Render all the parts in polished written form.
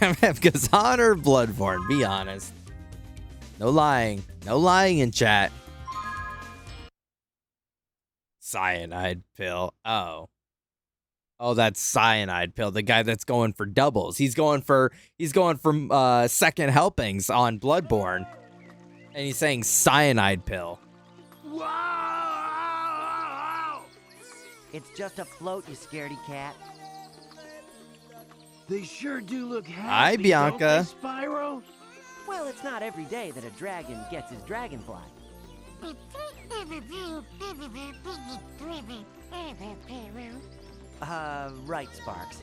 Kazan or Bloodborne? Be honest. No lying. No lying in chat. Cyanide pill. Oh. Oh, that's cyanide pill. The guy that's going for doubles. He's going for second helpings on Bloodborne. And he's saying cyanide pill. Wow! It's just a float, you scaredy cat. They sure do look happy. Hi, Bianca. Don't they, Spyro? Well, it's not every day that a dragon gets his dragonfly. Right, Sparks.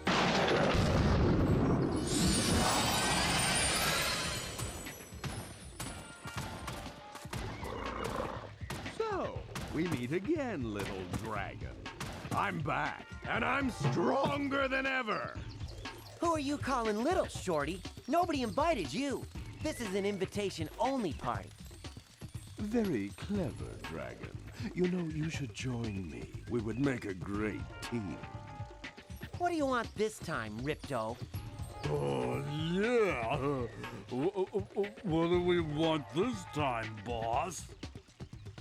So, we meet again, little dragon. I'm back, and I'm stronger than ever. Who are you calling little, Shorty? Nobody invited you. This is an invitation-only party. Very clever, dragon. You know, you should join me. We would make a great team. What do you want this time, Ripto? Oh, yeah. What do we want this time, boss?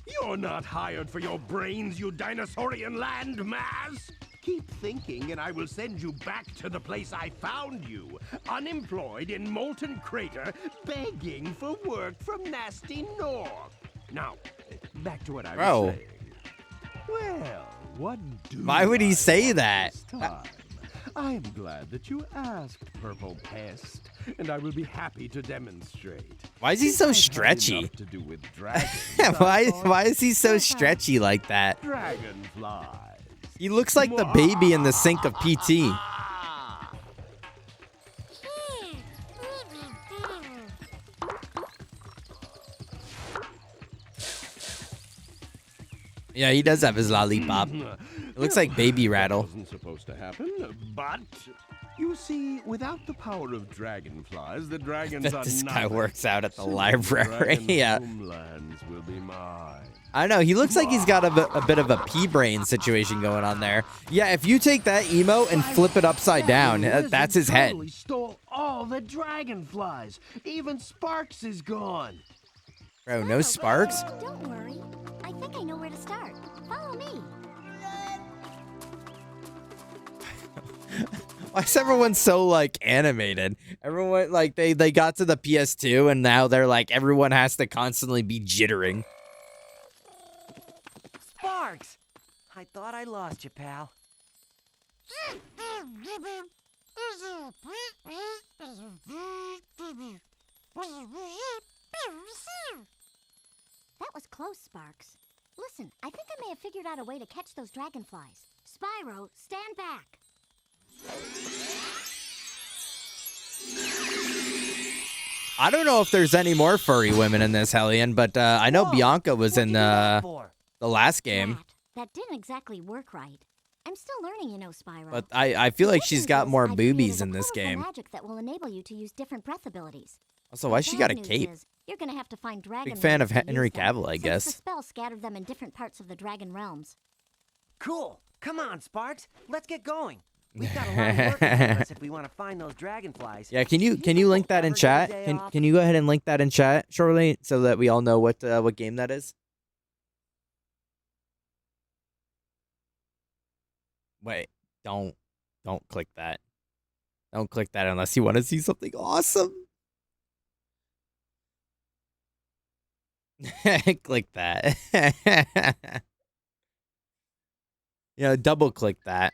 You're not hired for your brains, you dinosaurian landmass! Keep thinking, and I will send you back to the place I found you, unemployed in Molten Crater, begging for work from Nasty North. Now, back to what I was saying. Well, what do Why would he say that? I am glad that you asked, Purple Pest, and I will be happy to demonstrate. Why is he so stretchy? To do with dragons, why is he so stretchy like that? Dragonflies. He looks like the baby in the sink of PT. Yeah, he does have his lollipop. It looks like Baby Rattle. That wasn't supposed to happen, but you see, without the power of dragonflies, the dragons are This not. guy works out at the library. Yeah. Homelands will be mine. I know, he looks like he's got a bit of a pea-brain situation going on there. Yeah, if you take that emote and flip it upside down, that's his head. Totally stole all the dragonflies. Even Sparks is gone. Bro, no sparks? Don't worry. I think I know where to start. Follow me. Why is everyone so, like, animated? Everyone, like, they got to the PS2, and now they're like, everyone has to constantly be jittering. Sparks! I thought I lost you, pal. That was close, Sparks. Listen, I think I may have figured out a way to catch those dragonflies. Spyro, stand back. I don't know if there's any more furry women in this, Hellion, but I know Bianca was in the last game. That didn't exactly work right. I'm still learning, you know, Spyro. But I feel like she's got more boobies in this game. Magic that will enable you to use different breath abilities. Also, why she got a cape? You're gonna have to find dragon. Big fan of runes to Henry use them, Cavill, I since guess. The spell scattered them in different parts of the dragon realms. Cool. Come on, Sparks. Let's get going. We've got a lot of work ahead of us if we want to find those dragonflies. Yeah, can you link that in chat? Can you go ahead and link that in chat shortly so that we all know what game that is? Wait, don't click that. Don't click that unless you want to see something awesome. Click that. Double click that.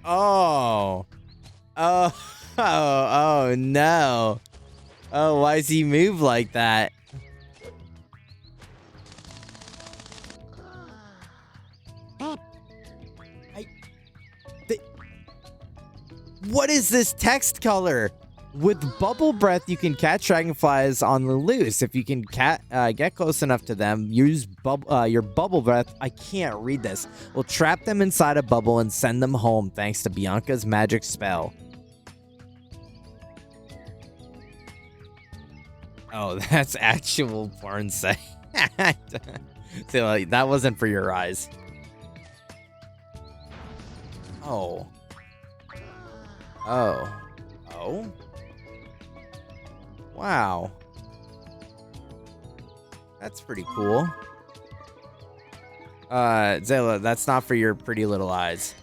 Oh. Oh no. Oh, why does he move like that? What is this text color? With Bubble Breath, you can catch dragonflies on the loose. If you can get close enough to them, use your Bubble Breath. I can't read this. Will trap them inside a bubble and send them home thanks to Bianca's magic spell. Oh, that's actual porn site. See, like, that wasn't for your eyes. Oh. Oh. Oh? Wow. That's pretty cool. Zayla, that's not for your pretty little eyes.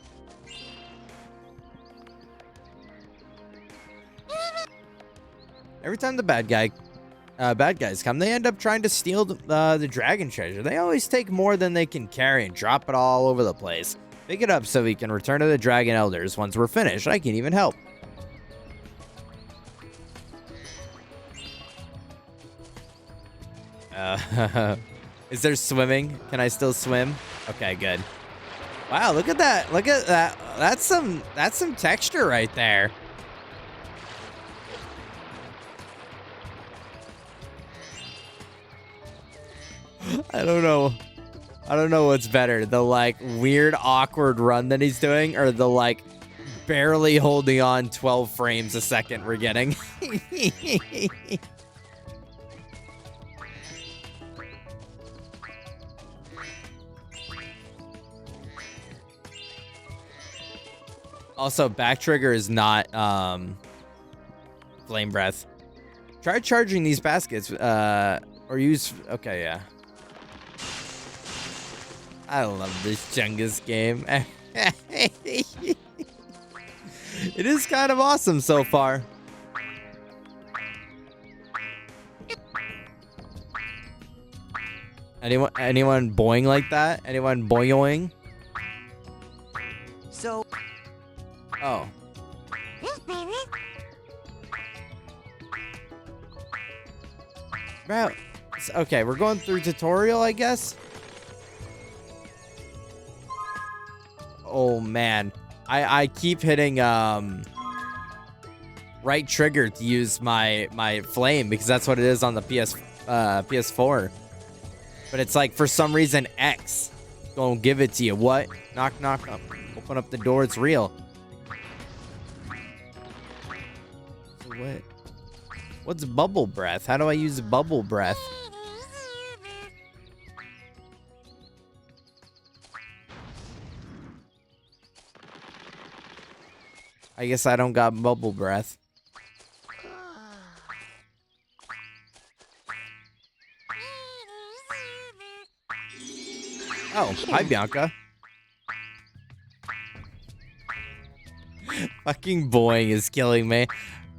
Every time the bad guys come, they end up trying to steal the dragon treasure. They always take more than they can carry and drop it all over the place. Pick it up so we can return to the dragon elders. Once we're finished, I can even help. Is there swimming? Can I still swim? Okay, good. Wow, look at that. Look at that. That's some texture right there. I don't know. I don't know what's better. The like weird awkward run that he's doing or the like barely holding on 12 frames a second we're getting. Also, back trigger is not flame breath. Try charging these baskets or use okay, yeah. I love this Chungus game. It is kind of awesome so far. Anyone boing like that? Anyone boing? So. Oh. Bro, okay, we're going through tutorial, I guess. Oh man, I keep hitting right trigger to use my flame because that's what it is on the PS4. But it's like for some reason X don't give it to you. What? Knock knock up. Open up the door. It's real. What? What's bubble breath? How do I use bubble breath? I guess I don't got bubble breath. Oh, hi Bianca. Fucking boing is killing me.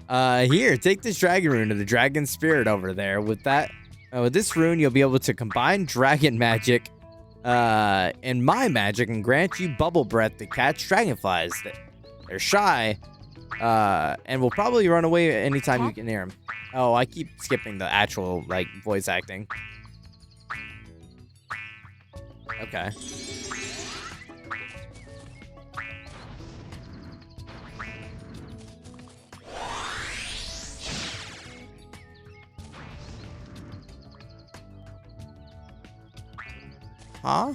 Here, take this dragon rune to the dragon spirit over there. With that, with this rune, you'll be able to combine dragon magic, and my magic, and grant you bubble breath to catch dragonflies. They're shy, and will probably run away anytime you can hear them. Oh, I keep skipping the actual like voice acting. Okay. Huh?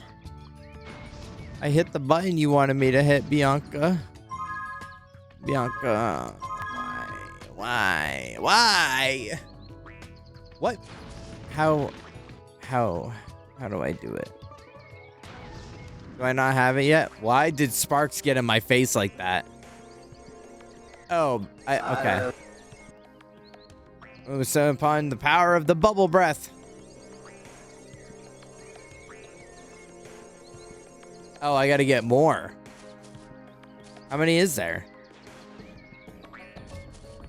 I hit the button you wanted me to hit, Bianca. Bianca. Why? What? How do I do it? Do I not have it yet? Why did sparks get in my face like that? Oh, okay. So upon the power of the bubble breath. Oh, I gotta get more. How many is there?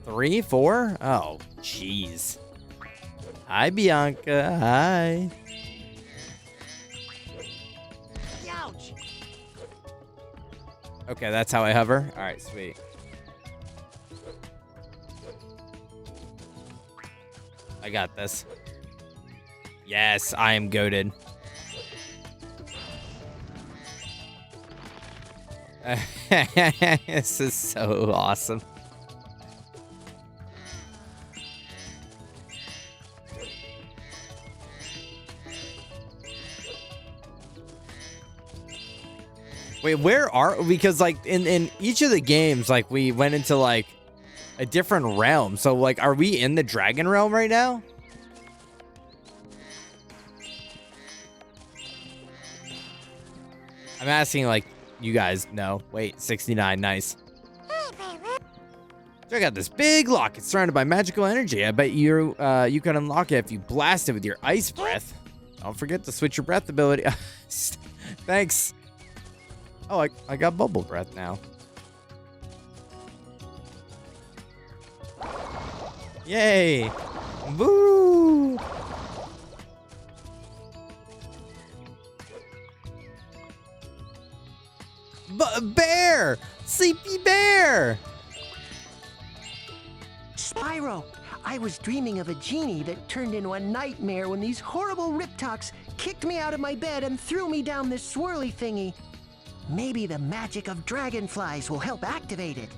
3, 4? Oh, jeez. Hi, Bianca. Hi. Ouch. Okay, that's how I hover. All right, sweet. I got this. Yes, I am goated. This is so awesome. Wait, where are, because like in each of the games, like we went into like a different realm. So like, are we in the dragon realm right now? I'm asking like you guys know. Wait, 69, nice. Check out this big lock. It's surrounded by magical energy. I bet you can unlock it if you blast it with your ice breath. Don't forget to switch your breath ability. Thanks. Oh, I got bubble breath now. Yay! Woo! Bear! Sleepy bear! Spyro, I was dreaming of a genie that turned into a nightmare when these horrible Riptocs kicked me out of my bed and threw me down this swirly thingy. Maybe the magic of dragonflies will help activate it.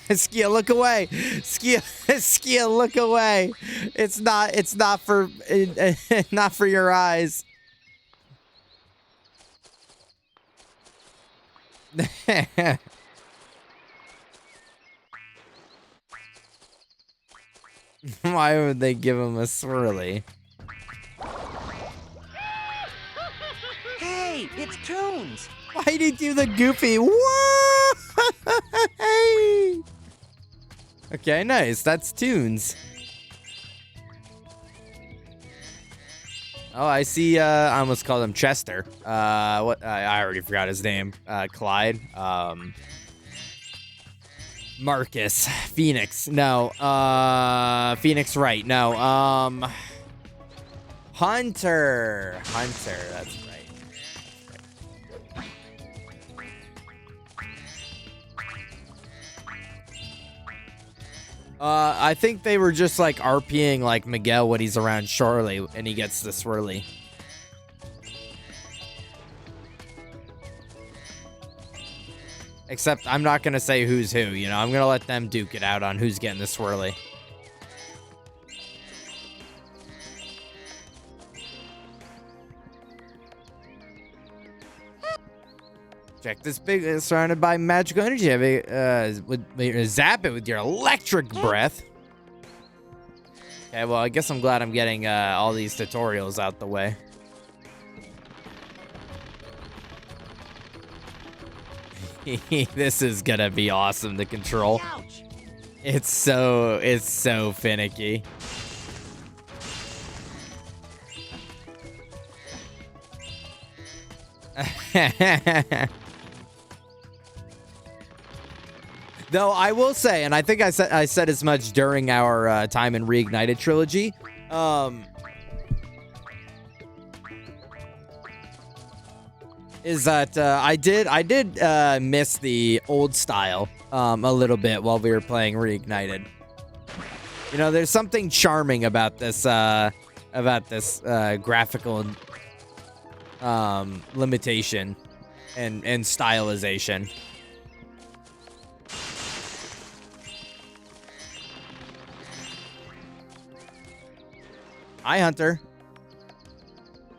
Skia, look away. Skia, look away. It's not for not for your eyes. Why would they give him a swirly? Hey, it's Toons! Why did he do the goofy? Whoa! Okay, nice. That's Toons. Oh, I see. I almost called him Chester. What? I already forgot his name. Clyde. Marcus. Phoenix. No. Phoenix Wright. No. Hunter. That's right. I think they were just like RPing like Miguel when he's around Charlie and he gets the swirly. Except I'm not going to say who's who, you know. I'm going to let them duke it out on who's getting the swirly. Check this big, surrounded by magical energy. Zap it with your electric breath. Okay, well, I guess I'm glad I'm getting all these tutorials out the way. This is gonna be awesome to control. Ouch! It's so finicky. Though I will say, and I think I said as much during our time in Reignited Trilogy, is that I did miss the old style a little bit while we were playing Reignited. You know, there's something charming about this graphical limitation and stylization. Hi, Hunter.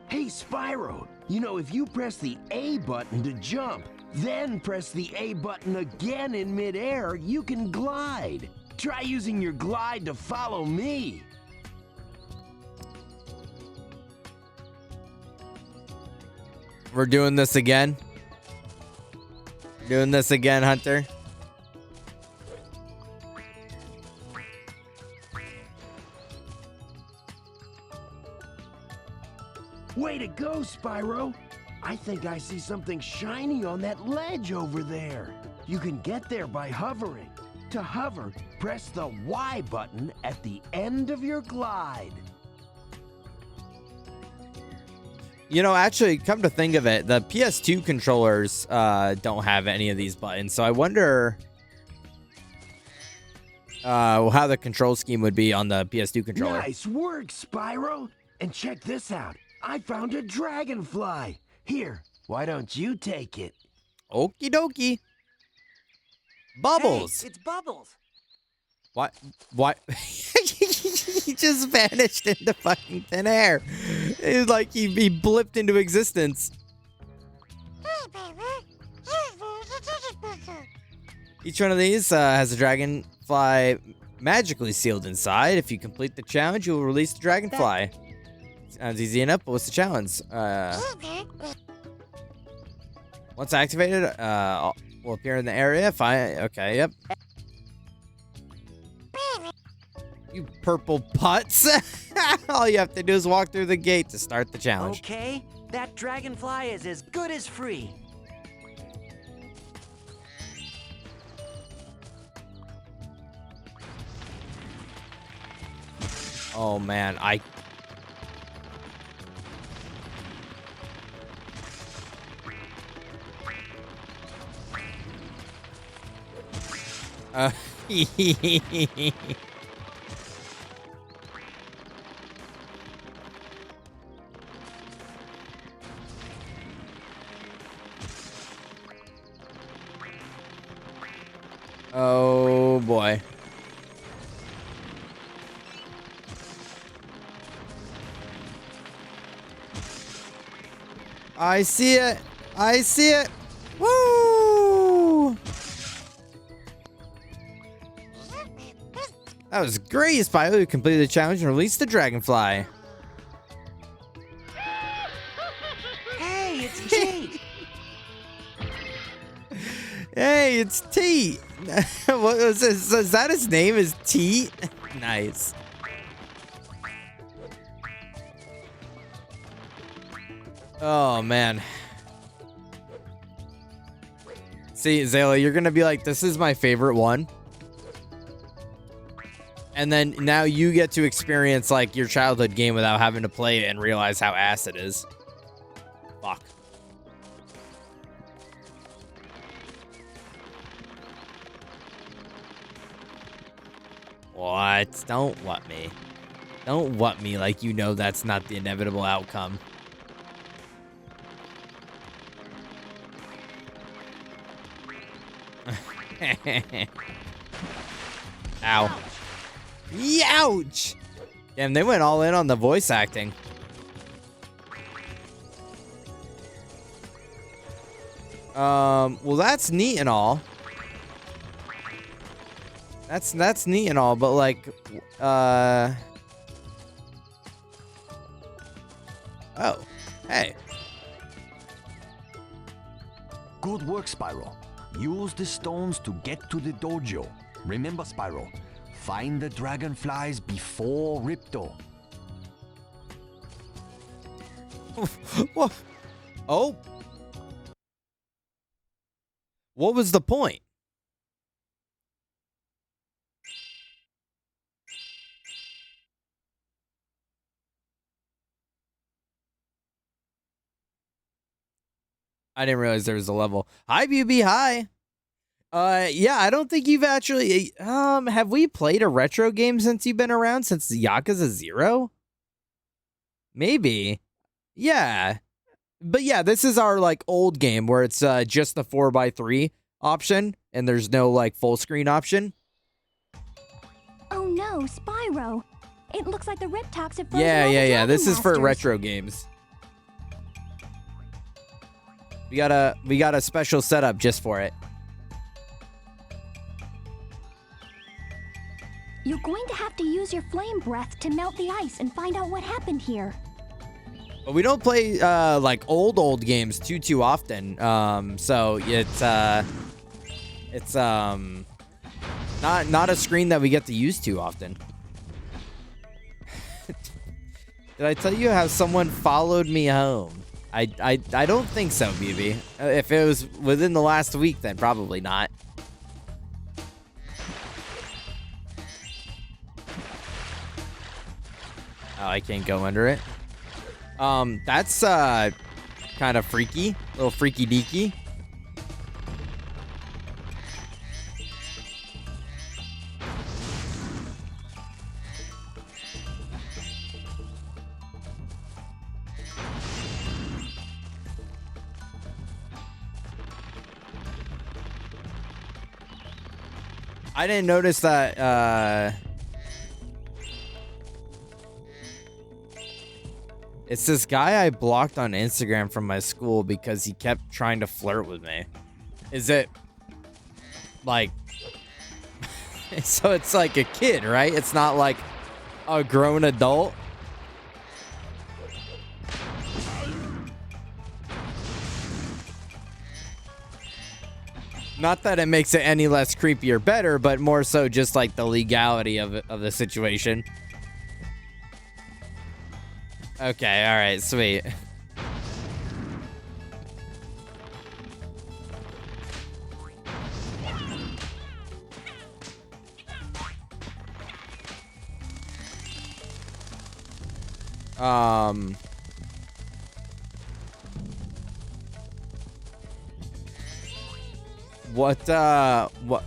Hey, Spyro, you know, if you press the A button to jump, then press the A button again in midair, you can glide. Try using your glide to follow me. We're doing this again. Doing this again, Hunter. Way to go, Spyro. I think I see something shiny on that ledge over there. You can get there by hovering. To hover, press the Y button at the end of your glide. You know, actually, come to think of it, the PS2 controllers don't have any of these buttons, so I wonder how the control scheme would be on the PS2 controller. Nice work, Spyro. And check this out. I found a dragonfly. Here, why don't you take it? Okie dokie. Bubbles. Hey, it's Bubbles. What? He just vanished into fucking thin air. It was like he blipped into existence. Each one of these has a dragonfly magically sealed inside. If you complete the challenge, you will release the dragonfly. Sounds easy enough, but what's the challenge? Once activated, will appear in the area. Fine. Okay, yep. You purple putz. All you have to do is walk through the gate to start the challenge. Okay, that dragonfly is as good as free. Oh man, oh boy. I see it. I see it. Woo! That was great, Spyro. You completed the challenge and released the dragonfly. Hey, it's Jake. Hey, it's T. What was this? Is that his name? Is T? Nice. Oh man. See, Zayla, you're gonna be like, this is my favorite one. And then now you get to experience like your childhood game without having to play it and realize how ass it is. Fuck. What? Don't what me. Don't what me like you know that's not the inevitable outcome. Ow. Youch! Damn, they went all in on the voice acting. Well, that's neat and all. That's neat and all, but like, oh, hey. Good work, Spyro. Use the stones to get to the dojo. Remember, Spyro, find the dragonflies before Ripto. What? Oh. What was the point? I didn't realize there was a level. Hi, BB. Hi. Yeah, I don't think you've actually. Have we played a retro game since you've been around? Since Yakuza 0? Maybe. Yeah. But yeah, this is our like old game where it's just the 4x3 option and there's no like full screen option. Oh no, Spyro. It looks like the Riptocs have frozen Yeah, all the yeah, yeah. Dragon This is for Masters. retro games. We got a special setup just for it. You're going to have to use your flame breath to melt the ice and find out what happened here. But we don't play like old games too often. So it's not a screen that we get to use too often. Did I tell you how someone followed me home? I don't think so, BB. If it was within the last week, then probably not. Oh, I can't go under it. That's kind of freaky. A little freaky deaky. I didn't notice that, it's this guy I blocked on Instagram from my school because he kept trying to flirt with me. Is it, like, So it's like a kid, right? It's not like a grown adult. Not that it makes it any less creepy or better, but more so just like the legality of the situation. Okay, all right, sweet.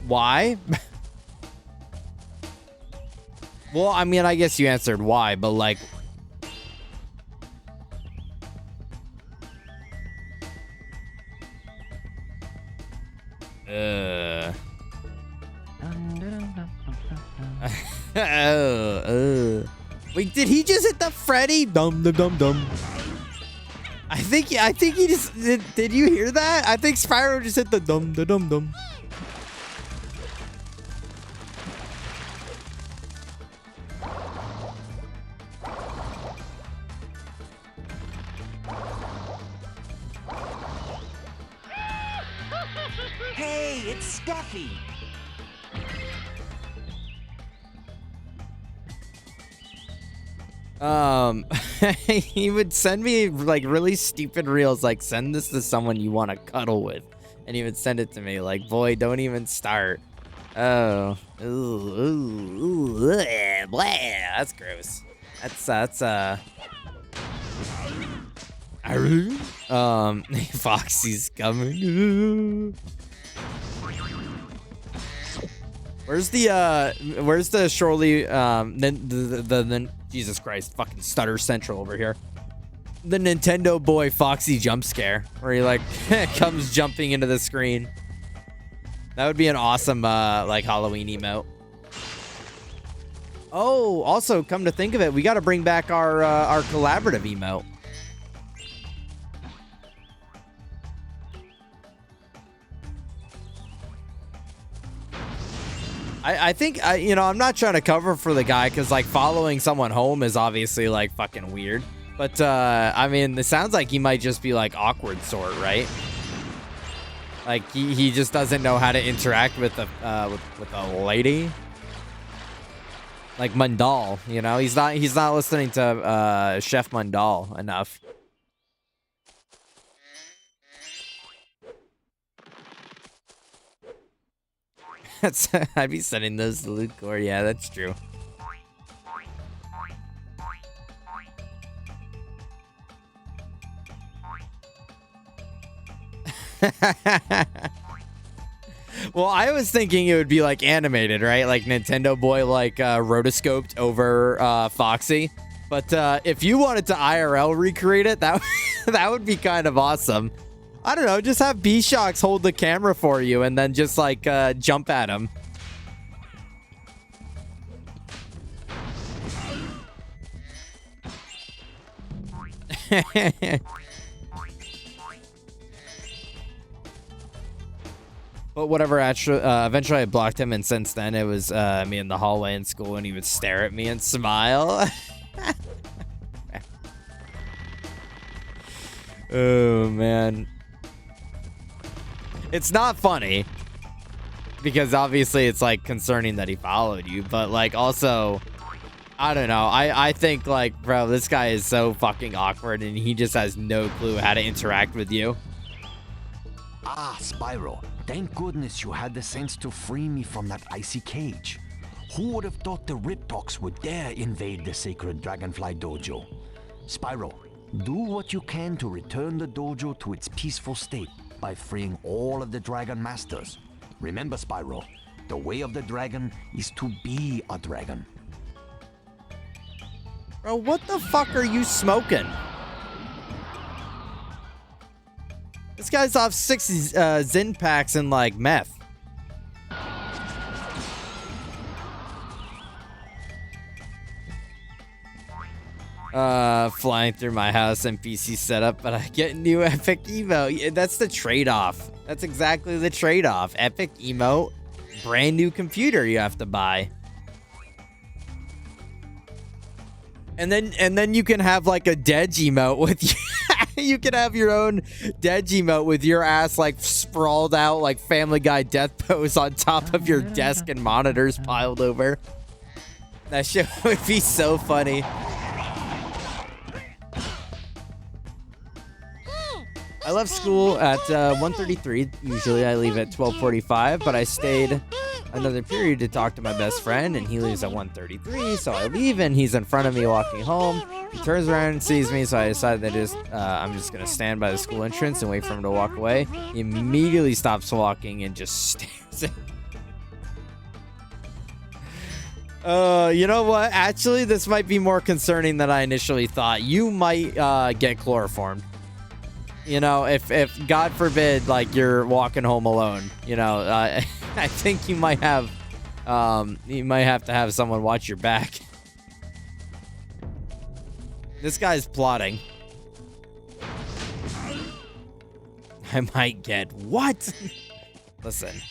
Why? Well, I mean, I guess you answered why, but like, Wait, did he just hit the Freddy? Dum dum dum dum. I think he just did you hear that? I think Spyro just hit the dum da dum dum. Hey, it's Steffi. He would send me like really stupid reels, like send this to someone you want to cuddle with, and he would send it to me like, boy, don't even start. Oh, bleh, that's gross. Foxy's coming. Where's the Shorely, the Jesus Christ, fucking Stutter Central over here. The Nintendo boy Foxy jump scare, where he like comes jumping into the screen. That would be an awesome, like Halloween emote. Oh, also, come to think of it, we got to bring back our collaborative emote. I think, you know, I'm not trying to cover for the guy because, like, following someone home is obviously, like, fucking weird. But, I mean, it sounds like he might just be, like, awkward sort, right? Like, he just doesn't know how to interact with a lady. Like Mundal, you know? He's not listening to Chef Mundal enough. I'd be sending those to Luke Gore. Yeah, that's true. Well, I was thinking it would be like animated, right? Like Nintendo Boy, like rotoscoped over Foxy. But if you wanted to IRL recreate it, that would be kind of awesome. I don't know, just have B-Shocks hold the camera for you and then just like jump at him. But whatever, actually, eventually I blocked him, and since then it was me in the hallway in school, and he would stare at me and smile. Oh, man. It's not funny, because obviously it's, like, concerning that he followed you, but, like, also, I don't know. I think, like, bro, this guy is so fucking awkward, and he just has no clue how to interact with you. Ah, Spyro. Thank goodness you had the sense to free me from that icy cage. Who would have thought the Riptocs would dare invade the sacred Dragonfly dojo? Spyro, do what you can to return the dojo to its peaceful state by freeing all of the Dragon Masters. Remember, Spyro, the way of the dragon is to be a dragon. Bro, what the fuck are you smoking? This guy's off 6 Zyn packs and, like, meth. Flying through my house and PC setup, but I get new epic emote. Yeah, that's the trade-off. That's exactly the trade-off. Epic emote, brand new computer you have to buy. And then you can have like a dead emote with you. You can have your own dead emote with your ass like sprawled out like Family Guy death pose on top of your desk and monitors piled over. That shit would be so funny. I left school at 1:33. Usually I leave at 12:45, but I stayed another period to talk to my best friend, and he leaves at 1:33. So I leave, and he's in front of me walking home. He turns around and sees me, so I decided that I'm just gonna stand by the school entrance and wait for him to walk away. He immediately stops walking and just stares at you know what? Actually, this might be more concerning than I initially thought. You might get chloroformed. You know, if God forbid, like, you're walking home alone, you know, I think you might have to have someone watch your back. This guy's plotting. I might get what? Listen,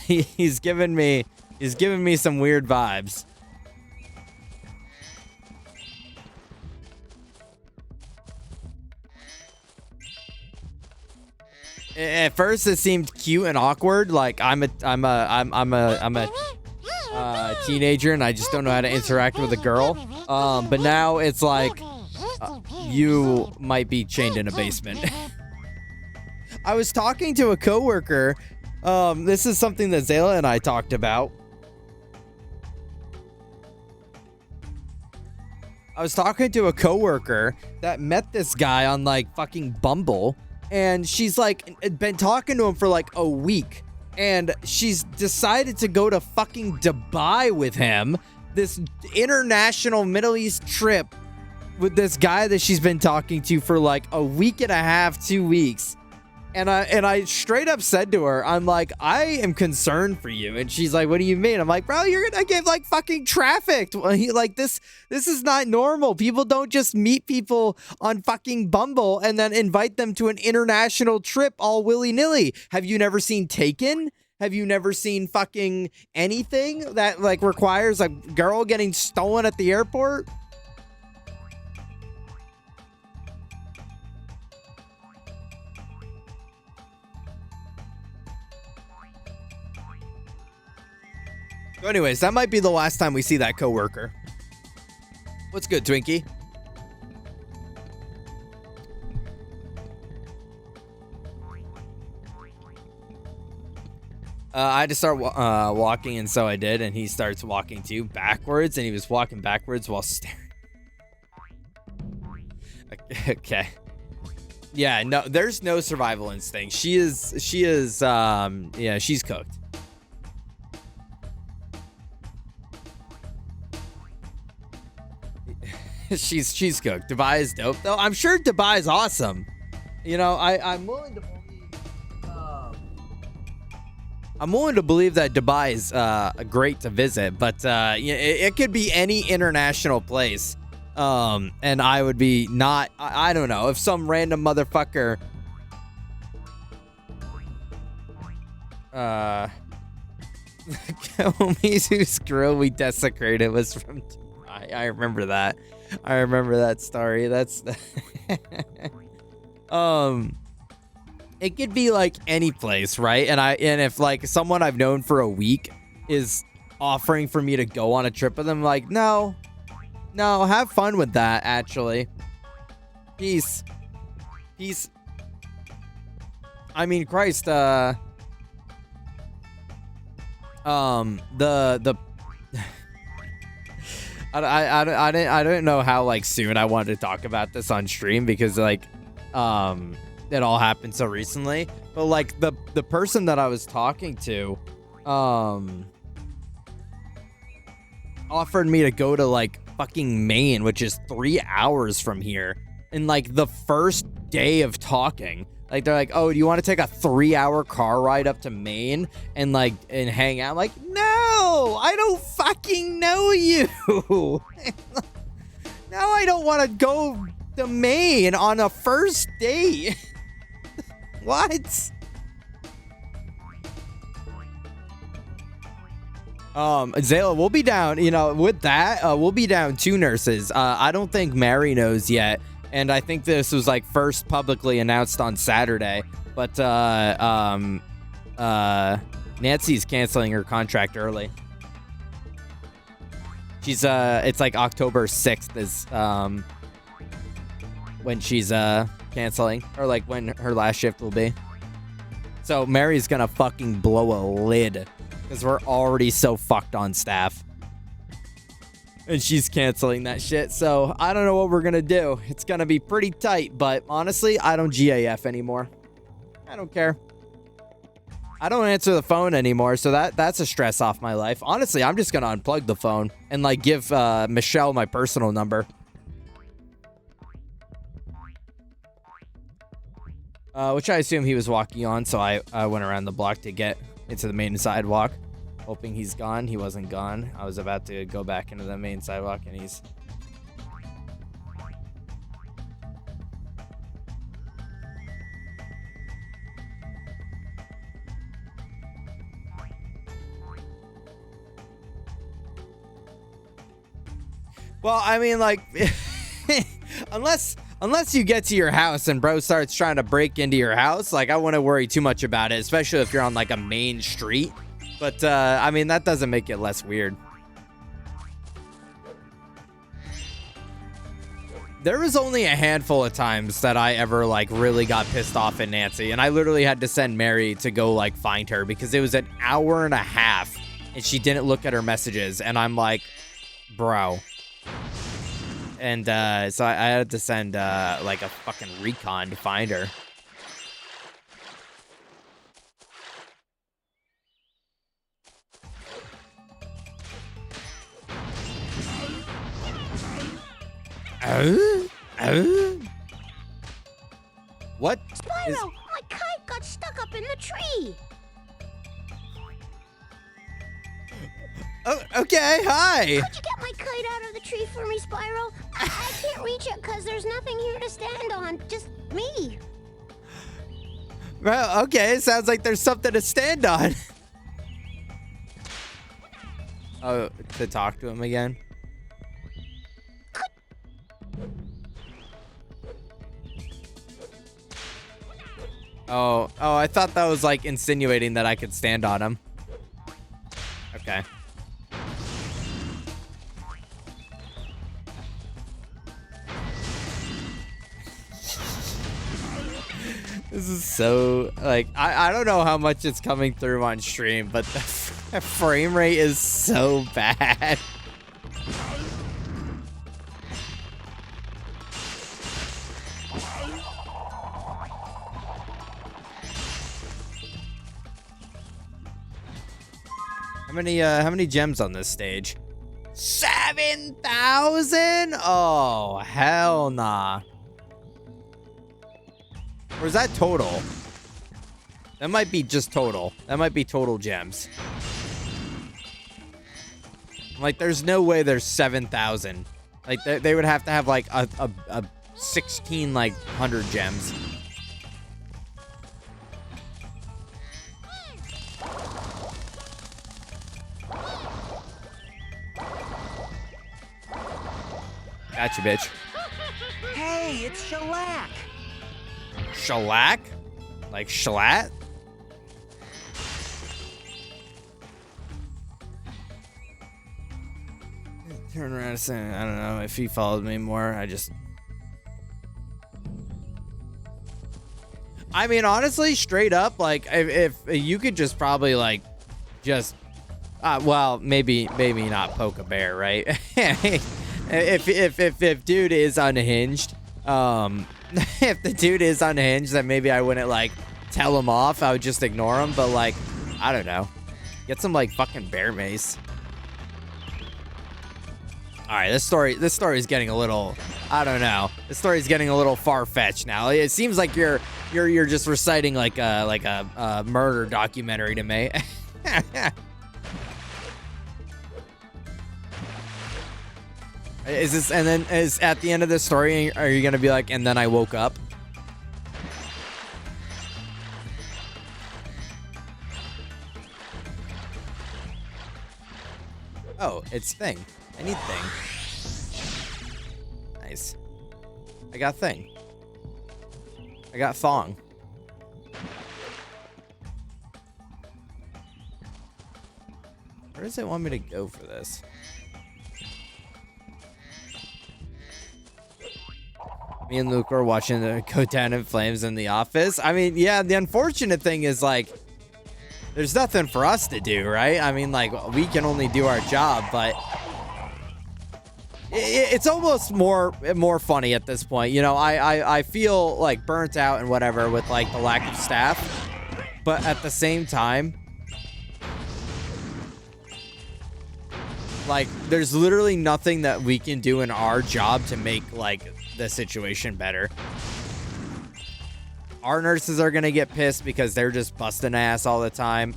he's giving me some weird vibes. At first, it seemed cute and awkward. Like I'm a teenager and I just don't know how to interact with a girl. But now it's like you might be chained in a basement. I was talking to a coworker. This is something that Zayla and I talked about. I was talking to a coworker that met this guy on like fucking Bumble. And she's like been talking to him for like a week, and she's decided to go to fucking Dubai with him, this international Middle East trip with this guy that she's been talking to for like a week and a half, 2 weeks. And I straight up said to her, I'm like, I am concerned for you. And she's like, what do you mean? I'm like, bro, you're gonna get like fucking trafficked. Like this is not normal. People don't just meet people on fucking Bumble and then invite them to an international trip all willy-nilly. Have you never seen Taken? Have you never seen fucking anything that like requires a girl getting stolen at the airport? So anyways, that might be the last time we see that coworker. What's good, Twinkie? I had to start walking, and so I did, and he starts walking too, backwards, and he was walking backwards while staring. Okay. Yeah, no, there's no survival instinct. She is, yeah, she's cooked. she's cooked. Dubai is dope, though. I'm sure Dubai is awesome. You know, I'm willing to believe that Dubai is great to visit, but it could be any international place. And I would be not. I don't know if some random motherfucker. Mizu's grill we desecrated was from Dubai. I remember that. I remember that story. That's it could be like any place, right? And if like someone I've known for a week is offering for me to go on a trip with them, like, no, have fun with that, actually. Peace. I mean, Christ, the I don't know how like soon I wanted to talk about this on stream because like it all happened so recently, but like the person that I was talking to offered me to go to like fucking Maine, which is 3 hours from here, in like the first day of talking. Like they're like, oh, do you want to take a 3-hour car ride up to Maine and hang out? I'm like, no, I don't fucking know you. No, I don't want to go to Maine on a first date. What? Zayla, we'll be down, you know, with that, we'll be down 2 nurses. I don't think Mary knows yet. And I think this was like first publicly announced on Saturday. But, Nancy's canceling her contract early. She's, it's like October 6th is, when she's, canceling. Or like when her last shift will be. So Mary's gonna fucking blow a lid. Because we're already so fucked on staff. And she's canceling that shit. So I don't know what we're going to do. It's going to be pretty tight. But honestly, I don't GAF anymore. I don't care. I don't answer the phone anymore. So that's a stress off my life. Honestly, I'm just going to unplug the phone. And like give Michelle my personal number. Which I assume he was walking on. So I went around the block to get into the main sidewalk, hoping he's gone. He wasn't gone. I was about to go back into the main sidewalk, and he's... Well, I mean, like, unless you get to your house and bro starts trying to break into your house, like, I wouldn't worry too much about it, especially if you're on, like, a main street. But, I mean, that doesn't make it less weird. There was only a handful of times that I ever, like, really got pissed off at Nancy, and I literally had to send Mary to go, like, find her, because it was an hour and a half, and she didn't look at her messages, and I'm like, bro... And, so I had to send, like, a fucking recon to find her. What? Spyro, my kite got stuck up in the tree. Oh, okay, hi. Could you get my kite out of the tree for me, Spyro? I can't reach it because there's nothing here to stand on. Just me. Well, okay, sounds like there's something to stand on. Oh, to talk to him again? Oh, I thought that was like insinuating that I could stand on him. Okay. This is so, like, I don't know how much it's coming through on stream, but the frame rate is so bad. How many gems on this stage? 7,000? Oh, hell nah. Or is that total? That might be just total. That might be total gems. Like, there's no way there's 7,000. Like, they would have to have, like, a 16, like, 100 gems. Gotcha, bitch. Hey, it's Shellac. Shellac? Like Shallat? Turn around and say, I don't know if he followed me more. I mean, honestly, straight up, like, if you could just probably, like, just, well, maybe not poke a bear, right? if dude is unhinged, if the dude is unhinged, then maybe I wouldn't, like, tell him off. I would just ignore him. But, like, I don't know. Get some, like, fucking bear mace. All right, this story is getting a little, I don't know. This story is getting a little far-fetched now. It seems like you're just reciting like a murder documentary to me. Is at the end of this story, are you gonna be like, and then I woke up? Oh, it's thing. I need thing. Nice. I got thing. I got thong. Where does it want me to go for this? Me and Luke were watching it go down in flames in the office. I mean, yeah, the unfortunate thing is, like, there's nothing for us to do, right? I mean, like, we can only do our job, but it's almost more funny at this point. You know, I feel, like, burnt out and whatever with, like, the lack of staff. But at the same time, like, there's literally nothing that we can do in our job to make, like, the situation better. Our nurses are gonna get pissed because they're just busting ass all the time.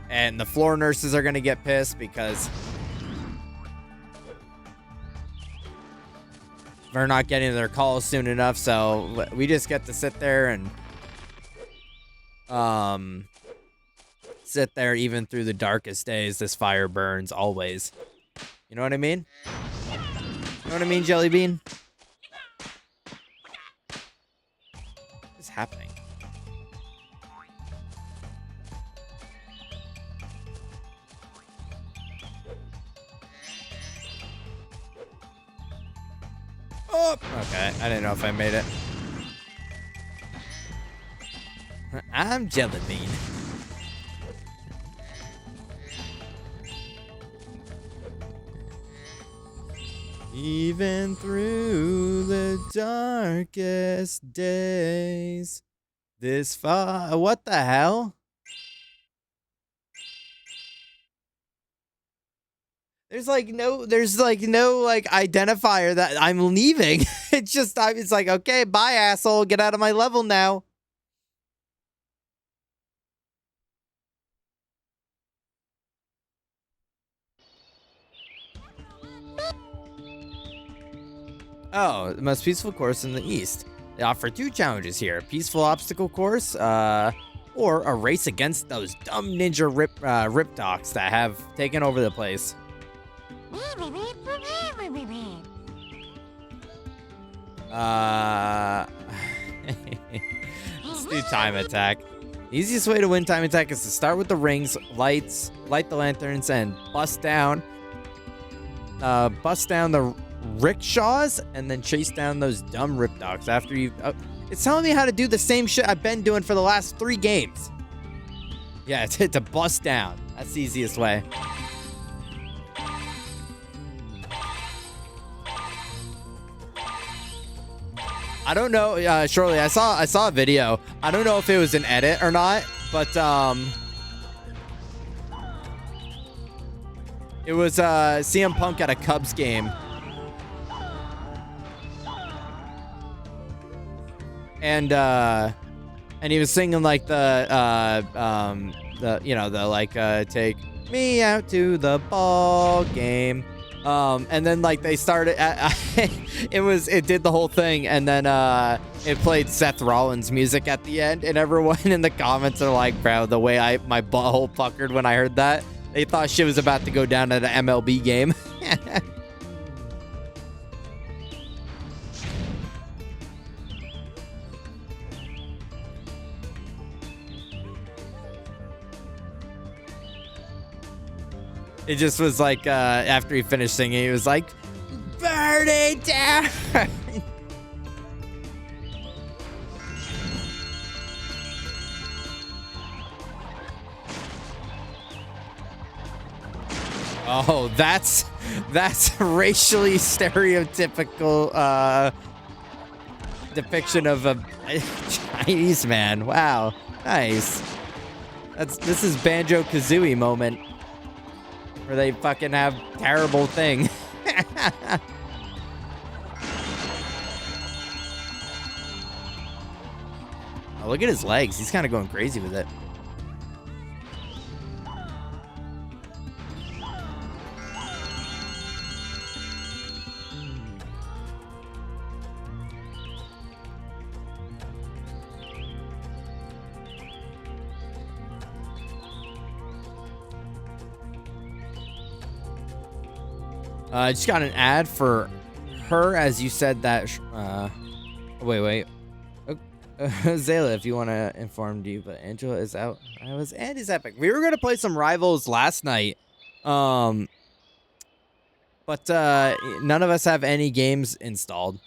And the floor nurses are gonna get pissed because they're not getting their calls soon enough. So we just get to sit there and sit there even through the darkest days. This fire burns always. You know what I mean? You know what I mean, Jelly Bean? What is happening? Oh, okay. I didn't know if I made it. I'm Jelly Bean. Even through the darkest days, this far. What the hell? There's like no identifier that I'm leaving. It's like, okay, bye, asshole. Get out of my level now. Oh, the most peaceful course in the East. They offer 2 challenges here. A peaceful obstacle course, or a race against those dumb ninja rip docs that have taken over the place. Let's do time attack. The easiest way to win time attack is to start with the rings, light the lanterns, and bust down the rickshaws, and then chase down those dumb rip dogs after you. It's telling me how to do the same shit I've been doing for the last 3 games. Yeah, it's to bust down. That's the easiest way. I don't know, Shirley. I saw a video. I don't know if it was an edit or not, but it was CM Punk at a Cubs game. And he was singing like take me out to the ball game. And then like they started it did the whole thing, and then it played Seth Rollins music at the end, and everyone in the comments are like, bro, the way my butthole puckered when I heard that. They thought shit was about to go down at an MLB game. It just was like, after he finished singing, he was like, burn it down! Oh, that's racially stereotypical depiction of a Chinese man. Wow, nice. This is Banjo-Kazooie moment, where they fucking have terrible thing. Oh, look at his legs. He's kind of going crazy with it. I just got an ad for her as you said that. Wait. Zayla, if you want to inform you, but Angela is out. I was Andy's epic. We were gonna play some rivals last night, but none of us have any games installed,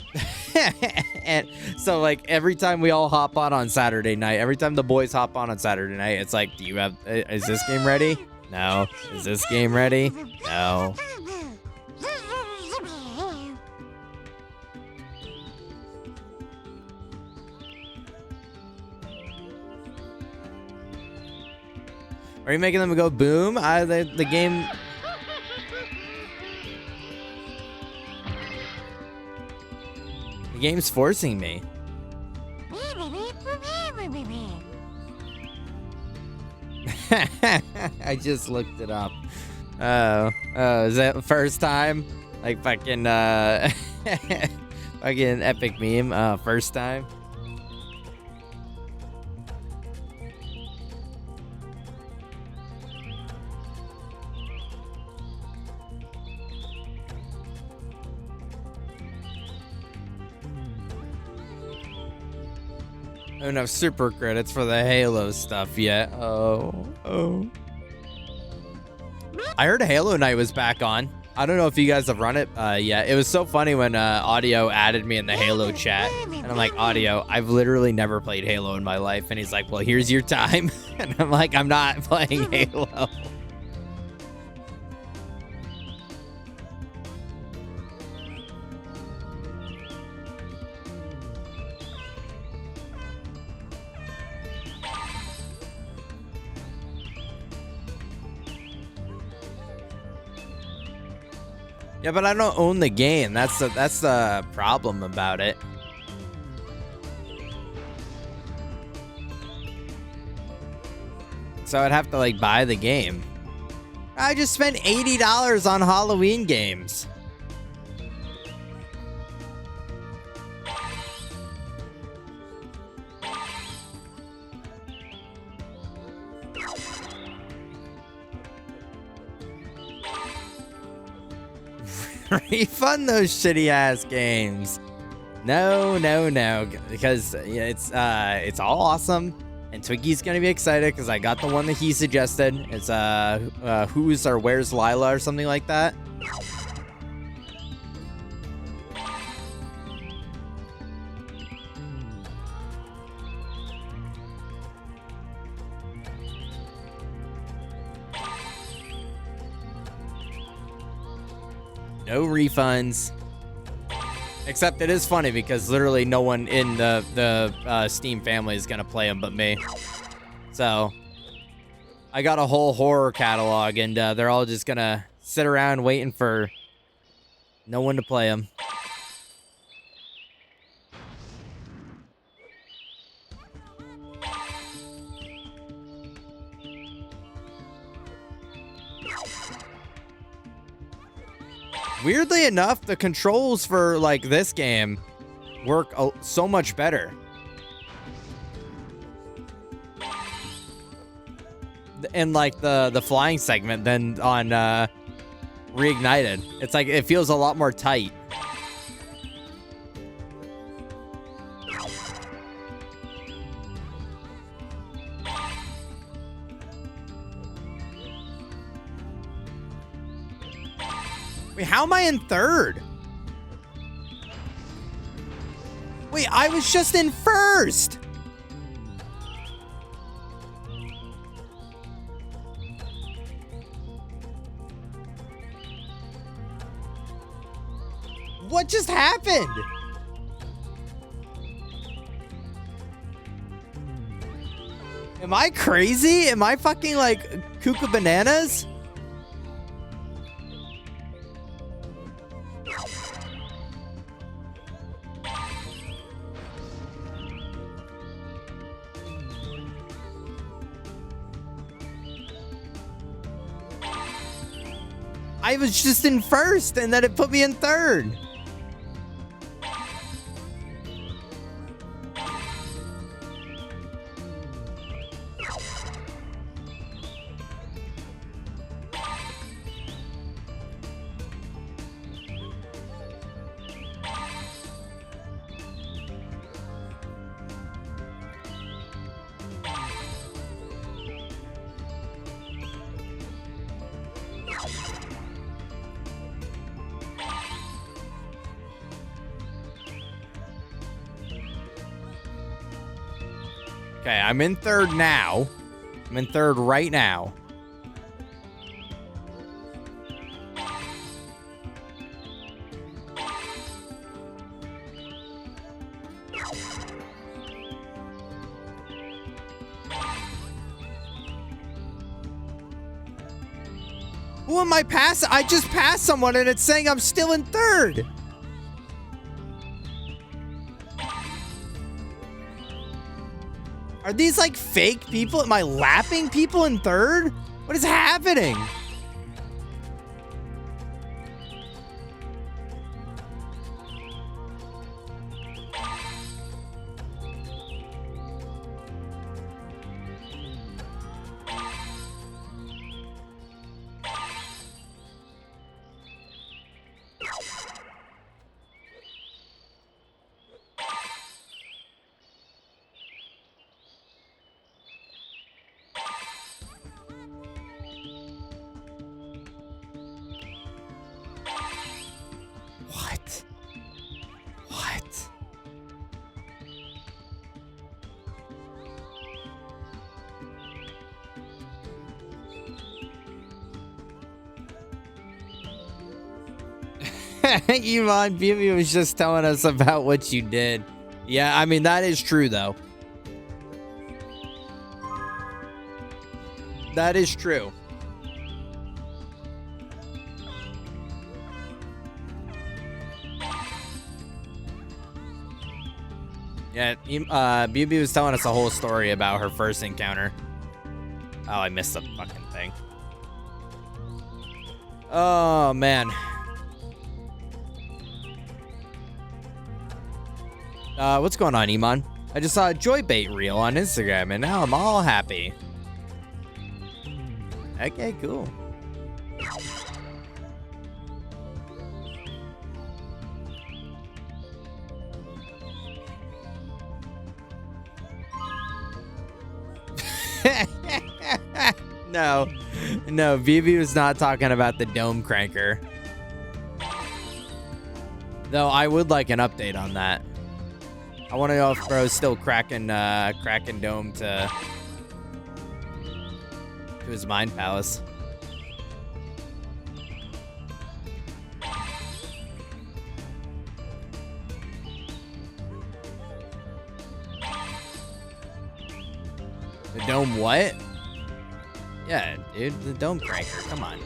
and so like every time we all hop on Saturday night, every time the boys hop on Saturday night, it's like, do you have? Is this game ready? No. Is this game ready? No. Are you making them go boom? The game. The game's forcing me. I just looked it up. Oh, is that the first time? Like fucking fucking epic meme. First time. I don't have super credits for the Halo stuff yet. Oh. I heard Halo Night was back on. I don't know if you guys have run it yet. It was so funny when Audio added me in the Halo chat. And I'm like, Audio, I've literally never played Halo in my life. And he's like, well, here's your time. And I'm like, I'm not playing Halo. Yeah, but I don't own the game. That's the problem about it. So I'd have to like buy the game. I just spent $80 on Halloween games. Refund those shitty ass games. No, because yeah, it's all awesome, and Twiggy's gonna be excited because I got the one that he suggested. It's who's or where's Lila or something like that. No refunds. Except it is funny because literally no one in the Steam family is gonna play them but me. So I got a whole horror catalog, and they're all just gonna sit around waiting for no one to play them. Weirdly enough, the controls for like this game work so much better. In like the flying segment than on Reignited. It's like it feels a lot more tight. Wait, how am I in third? Wait, I was just in first. What just happened? Am I crazy? Am I fucking like cuckoo bananas? I was just in first, and then it put me in third. Okay, I'm in third now. I'm in third right now. Who am I passing? I just passed someone and it's saying I'm still in third. Are these like fake people? Am I lapping people in third? What is happening? What? What? Yvonne, Bibi was just telling us about what you did. Yeah, I mean, that is true, though. That is true. Yeah, Bibi was telling us a whole story about her first encounter. Oh, I missed the fucking thing. Oh, man. What's going on, Iman? I just saw a Joybait reel on Instagram, and now I'm all happy. Okay, cool. No, Vivi was not talking about the dome cranker. Though I would like an update on that. I want to know if bro's still cracking dome to his mind palace. The dome what? Yeah, dude, the dome cranker. Come on.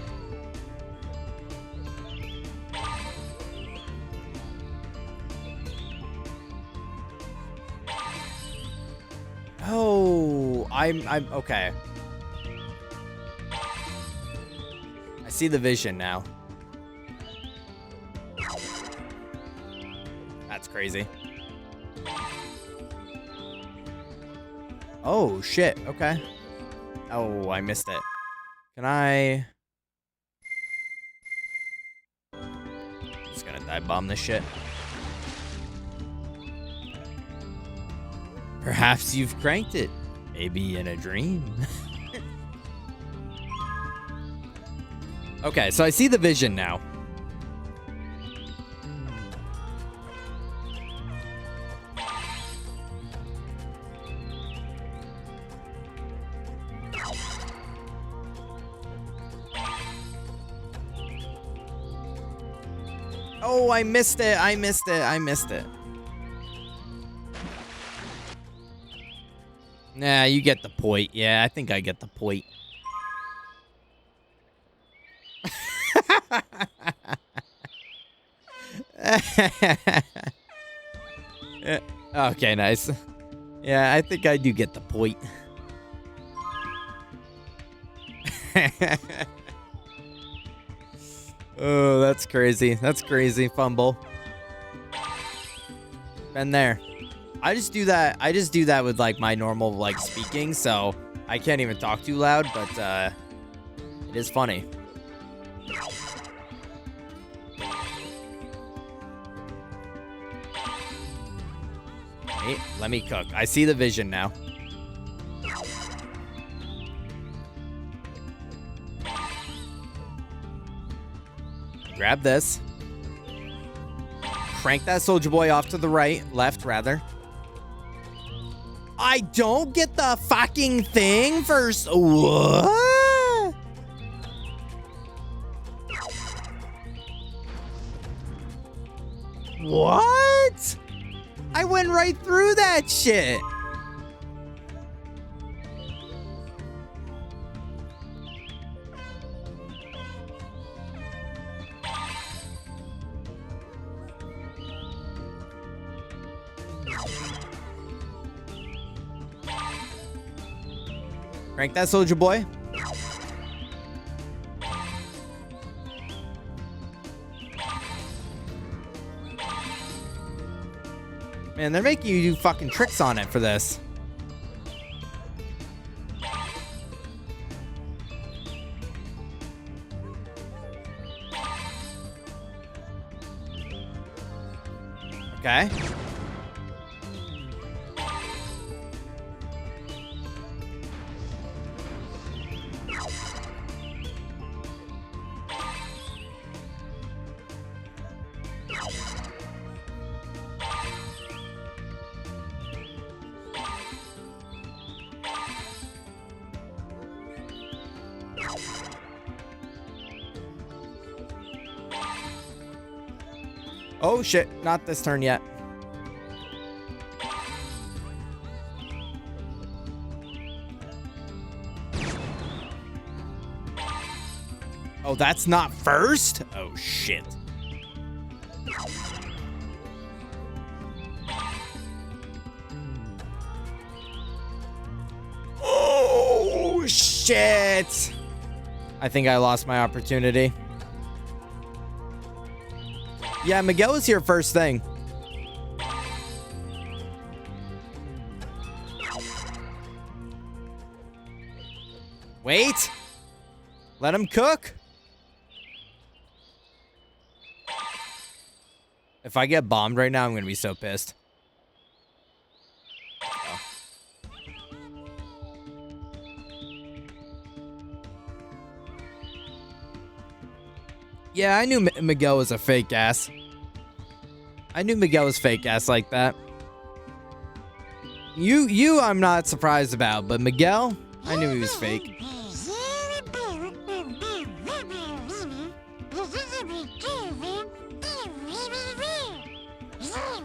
Oh, I'm okay. I see the vision now. That's crazy. Oh, shit. Okay. Oh, I missed it. Can I... Just gonna dive bomb this shit. Perhaps you've cranked it. Maybe in a dream. Okay, so I see the vision now. Oh, I missed it. I missed it. Nah, you get the point. Yeah, I think I get the point. Okay, nice. Yeah, I think I do get the point. Oh, that's crazy. That's crazy, fumble. Been there. I just do that with like my normal like speaking, so I can't even talk too loud, but it is funny. Wait, let me cook. I see the vision now. Grab this. Crank that soldier boy off to the right, left rather. I don't get the fucking thing first. What? What? I went right through that shit. Crank that, soldier boy. Man, they're making you do fucking tricks on it for this. Okay. Oh shit, not this turn yet. Oh, that's not first? Oh shit. Oh shit. I think I lost my opportunity. Yeah, Miguel was here first thing. Wait. Let him cook. If I get bombed right now, I'm going to be so pissed. Oh. Yeah, I knew Miguel was a fake ass. I knew Miguel was fake ass like that. You, I'm not surprised about, but Miguel, I knew he was fake.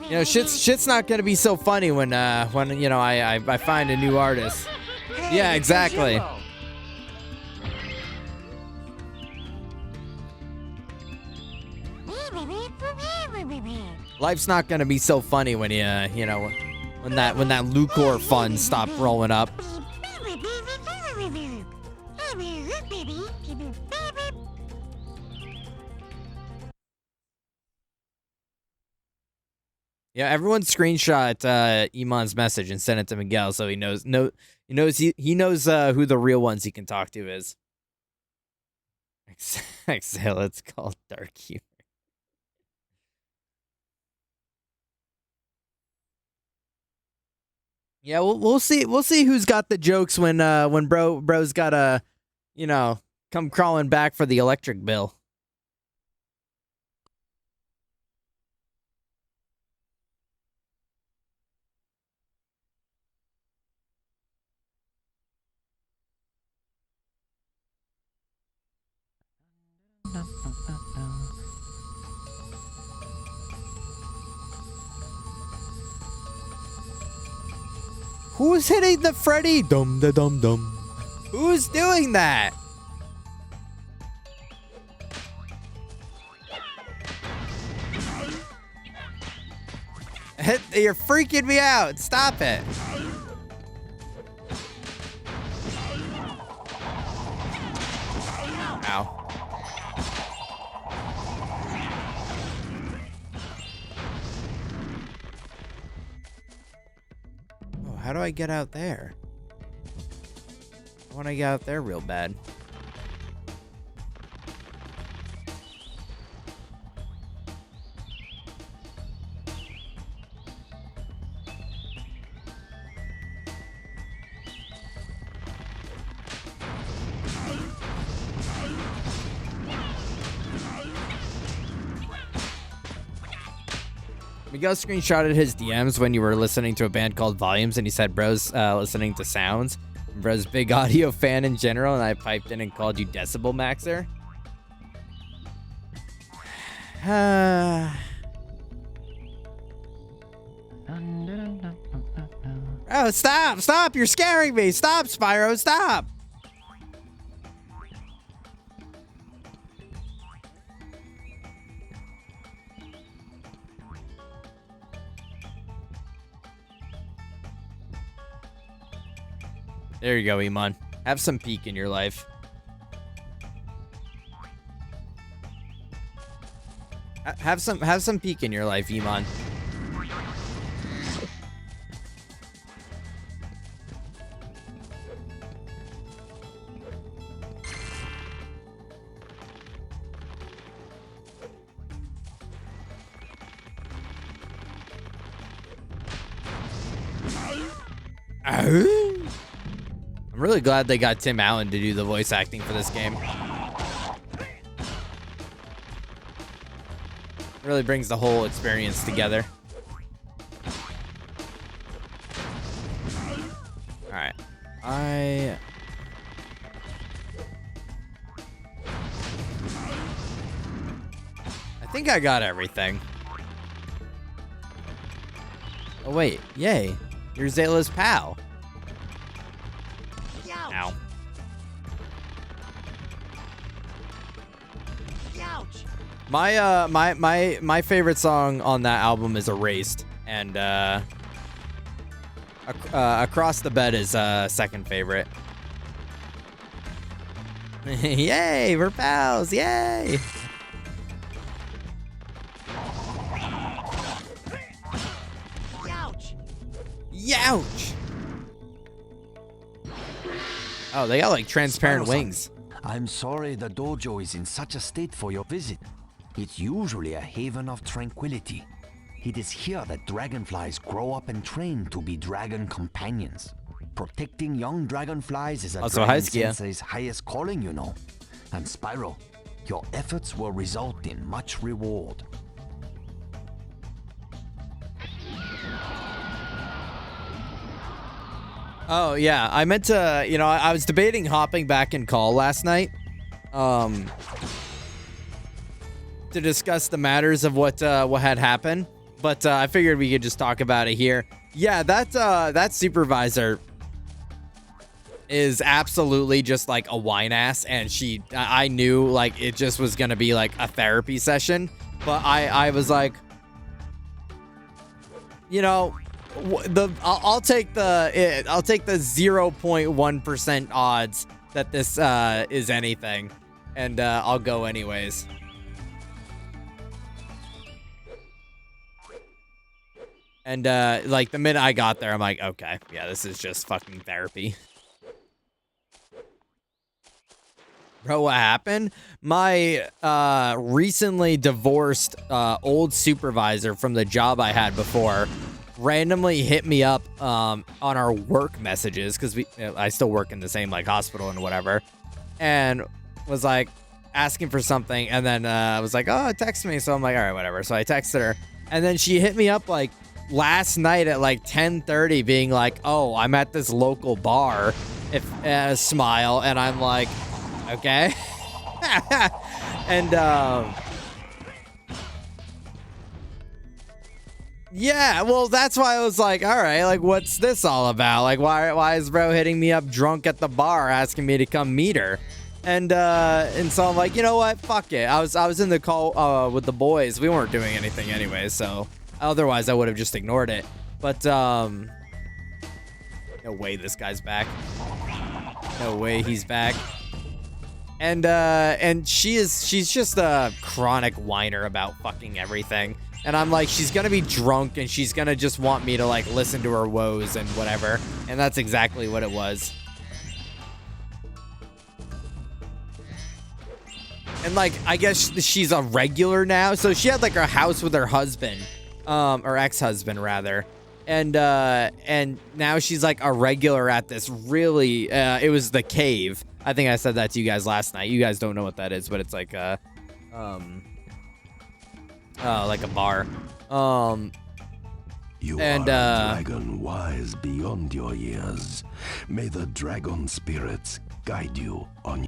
You know, shit's not gonna be so funny when you know I find a new artist. Hey, Yeah, exactly. Life's not gonna be so funny when you know when that Lucor fund stopped rolling up. Yeah, everyone screenshot Iman's message and send it to Miguel so he knows he knows who the real ones he can talk to is. Exhale, it's called dark humor. Yeah, we'll see who's got the jokes when bro's gotta, you know, come crawling back for the electric bill. Who's hitting the Freddy? Dum da dum dum. Who's doing that? You're freaking me out. Stop it. Ow. How do I get out there? I want to get out there real bad. Miguel screenshotted his DMs when you were listening to a band called Volumes, and he said bro's listening to sounds. Bro's big audio fan in general, and I piped in and called you Decibel Maxer. Oh, stop! You're scaring me! Stop, Spyro! Stop! There you go, Iman. Have some peak in your life. Have some peak in your life, Iman. I'm really glad they got Tim Allen to do the voice acting for this game. It really brings the whole experience together. Alright. I think I got everything. Oh wait, yay. You're Zayla's pal. Ow. Ouch. My favorite song on that album is Erased, and Across the Bed is second favorite. Yay, we're pals, yay! Ouch. Youch! Oh, they got like transparent wings. I'm sorry the dojo is in such a state for your visit. It's usually a haven of tranquility. It is here that dragonflies grow up and train to be dragon companions. Protecting young dragonflies is a Also, dragon hi, Skia. sensei's highest calling, you know. And Spyro, your efforts will result in much reward. Oh, yeah. I meant to, I was debating hopping back in call last night. To discuss the matters of what had happened. But I figured we could just talk about it here. Yeah, that supervisor is absolutely just like a whine ass, and I knew like it just was gonna be like a therapy session, but I was like, I'll take the 0.1% odds that this is anything, and I'll go anyways. And like the minute I got there, I'm like, okay, yeah, this is just fucking therapy. Bro, what happened? My recently divorced old supervisor from the job I had before randomly hit me up on our work messages, because I still work in the same like hospital and whatever, and was like asking for something, and then I was like, oh, text me. So I'm like, all right, whatever. So I texted her, and then she hit me up like last night at like 10:30 being like, oh, I'm at this local bar, smile, and I'm like, okay. And yeah, well, that's why I was like, all right, like, what's this all about? Like, why is bro hitting me up drunk at the bar asking me to come meet her? And so I'm like, you know what? Fuck it. I was in the call with the boys. We weren't doing anything anyway, so otherwise I would have just ignored it. But no way this guy's back. No way he's back. And she's just a chronic whiner about fucking everything. And I'm like, she's gonna be drunk and she's gonna just want me to like listen to her woes and whatever. And that's exactly what it was. And like, I guess she's a regular now. So she had like her house with her husband, or ex-husband rather. And now she's like a regular at this really, it was the Cave. I think I said that to you guys last night. You guys don't know what that is, but it's like a bar. You And, are a dragon wise beyond your years. May the dragon spirits guide you on.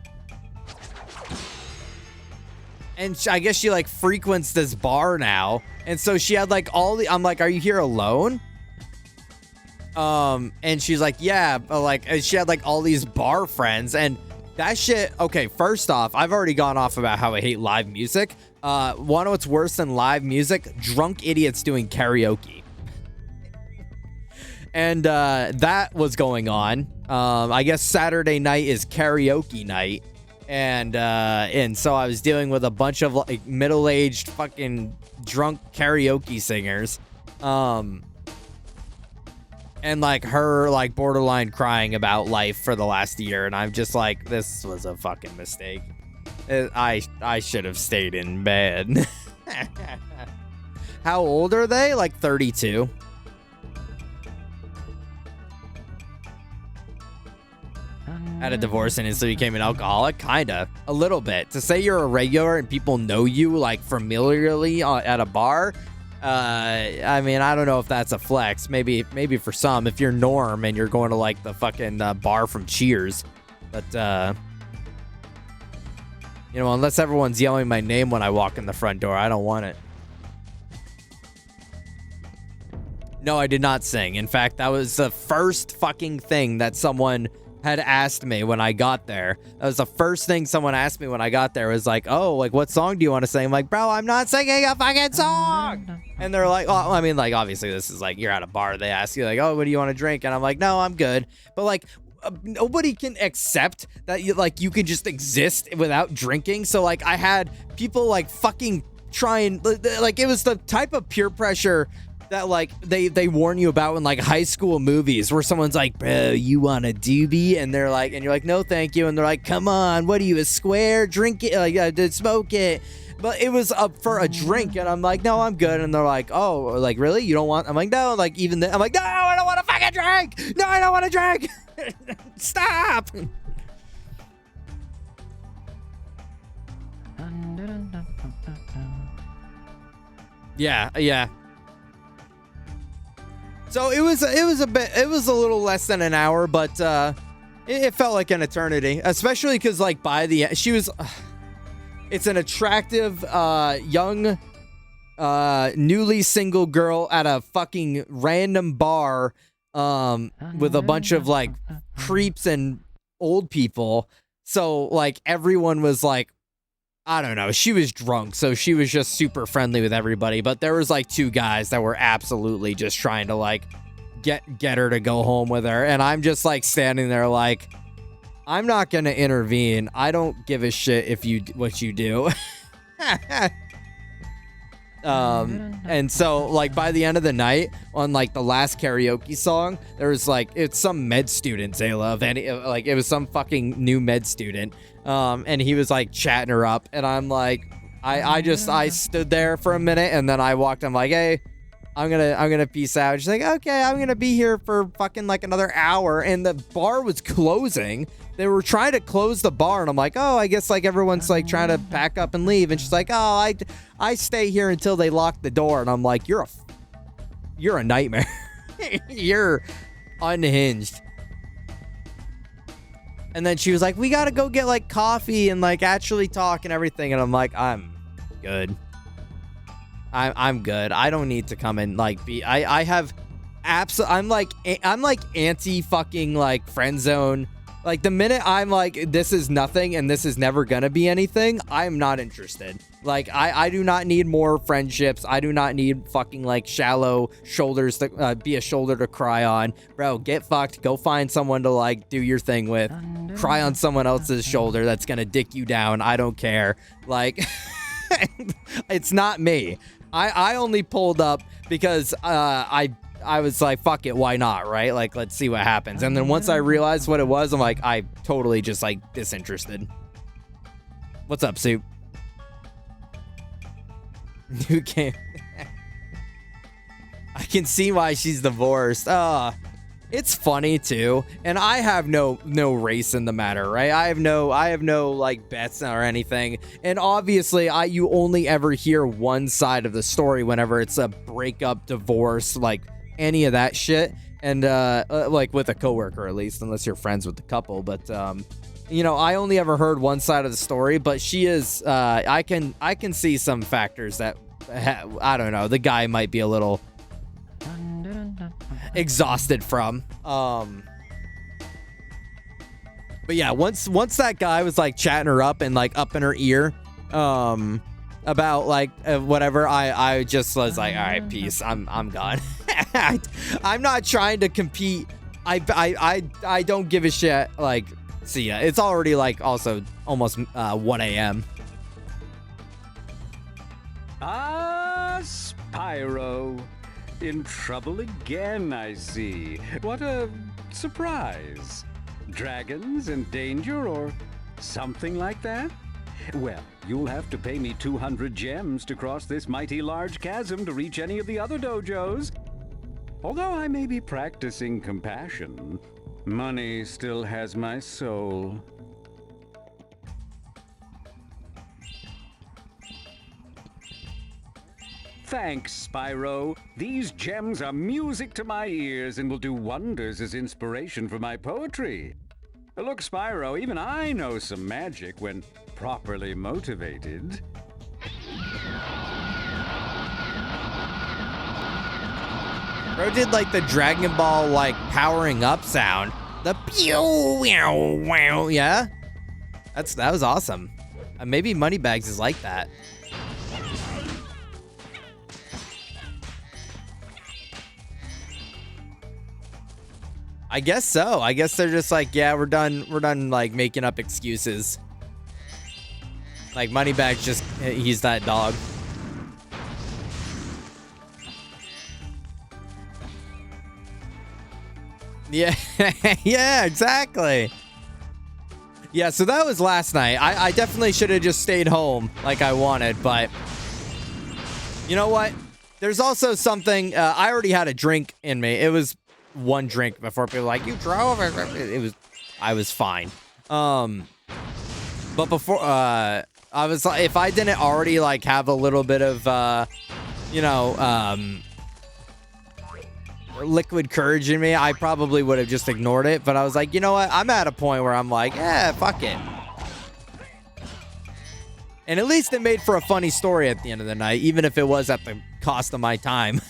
And I guess she like frequents this bar now. And so she had like all the, I'm like, are you here alone? And she's like, yeah, but like, and she had like all these bar friends and that shit. Okay, first off, I've already gone off about how I hate live music. One of what's worse than live music? Drunk idiots doing karaoke. And that was going on. I guess Saturday night is karaoke night. And so I was dealing with a bunch of like middle-aged fucking drunk karaoke singers. And like her like borderline crying about life for the last year. And I'm just like, this was a fucking mistake. I should have stayed in bed. How old are they? Like 32. Had a divorce and instantly became an alcoholic? Kinda. A little bit. To say you're a regular and people know you like familiarly at a bar, I mean, I don't know if that's a flex. Maybe for some, if you're Norm and you're going to like the fucking bar from Cheers. But, you know, unless everyone's yelling my name when I walk in the front door, I don't want it. No, I did not sing. In fact, that was the first fucking thing that someone had asked me when I got there. That was the first thing someone asked me when I got there was like, oh, like, what song do you want to sing? I'm like, bro, I'm not singing a fucking song. And they're like, well, I mean, like, obviously this is like, you're at a bar. They ask you like, oh, what do you want to drink? And I'm like, no, I'm good. But like, nobody can accept that you can just exist without drinking. So like I had people like fucking trying, like it was the type of peer pressure that like they warn you about in like high school movies where someone's like, bro, you want a doobie? And they're like, and you're like, no, thank you. And they're like, come on, what are you, a square? Drink it, like smoke it. But it was up for a drink, and I'm like, no, I'm good. And they're like, oh, like really? You don't want? I'm like, no. Like even then, I'm like, no, I don't want to fucking drink. No, I don't want to drink. Stop. Yeah. So it was a little less than an hour, but it felt like an eternity, especially because like by the end, she was. It's an attractive, young, newly single girl at a fucking random bar, with a bunch of like creeps and old people. So like everyone was like, I don't know. She was drunk, so she was just super friendly with everybody. But there was like two guys that were absolutely just trying to like get her to go home with her, and I'm just like standing there like, I'm not gonna intervene. I don't give a shit if what you do. And so like by the end of the night on like the last karaoke song, there was like, it's some med student, Zayla, of any, like it was some fucking new med student. And he was like chatting her up, and I'm like, I stood there for a minute, and then I walked. I'm like, hey, I'm gonna peace out. She's like, okay, I'm gonna be here for fucking like another hour, and the bar was closing. They were trying to close the bar, and I'm like, oh, I guess like everyone's like trying to pack up and leave, and she's like, oh, I stay here until they lock the door, and I'm like, you're a nightmare. You're unhinged. And then she was like, we gotta go get like coffee and like actually talk and everything. And I'm like, I'm good. I'm good. I don't need to come and like be, I have I'm like anti fucking like friend zone. Like the minute I'm like, this is nothing and this is never gonna be anything, I'm not interested. Like I do not need more friendships. I do not need fucking like shallow shoulders to be a shoulder to cry on. Bro, get fucked. Go find someone to like do your thing with. Cry on someone else's shoulder that's gonna dick you down. I don't care. Like it's not me. I only pulled up because I was like, fuck it, why not, right? Like, let's see what happens. And then once I realized what it was, I'm like, I totally just like disinterested. What's up, Soup? New game. I can see why she's divorced. It's funny too, and I have no race in the matter, right? I have no like bets or anything, and obviously you only ever hear one side of the story whenever it's a breakup, divorce, like any of that shit. And like with a coworker, at least, unless you're friends with the couple. But you know, I only ever heard one side of the story. But she is. I can see some factors that I don't know. The guy might be a little exhausted from. But yeah, once that guy was like chatting her up and like up in her ear, about like whatever, I just was like, all right, peace. I'm gone. I'm not trying to compete. I don't give a shit. Like, see ya. It's already like also almost 1 a.m. Ah, Spyro. In trouble again, I see. What a surprise. Dragons in danger or something like that? Well, you'll have to pay me 200 gems to cross this mighty large chasm to reach any of the other dojos. Although I may be practicing compassion, money still has my soul. Thanks, Spyro. These gems are music to my ears and will do wonders as inspiration for my poetry. Look, Spyro, even I know some magic when properly motivated. Bro did like the Dragon Ball like powering up sound. The pew wow wow. Yeah, that was awesome. Maybe Moneybags is like that. I guess so. I guess they're just like, yeah, we're done like making up excuses. Like Moneybags just, he's that dog. Yeah, yeah, exactly. Yeah, so that was last night. I definitely should have just stayed home like I wanted, but you know what? There's also something, I already had a drink in me. It was one drink before people were like, you drove. I was fine. But before, I was like, if I didn't already like have a little bit of, you know, liquid courage in me, I probably would have just ignored it. But I was like, you know what? I'm at a point where I'm like, yeah, fuck it. And at least it made for a funny story at the end of the night, even if it was at the cost of my time.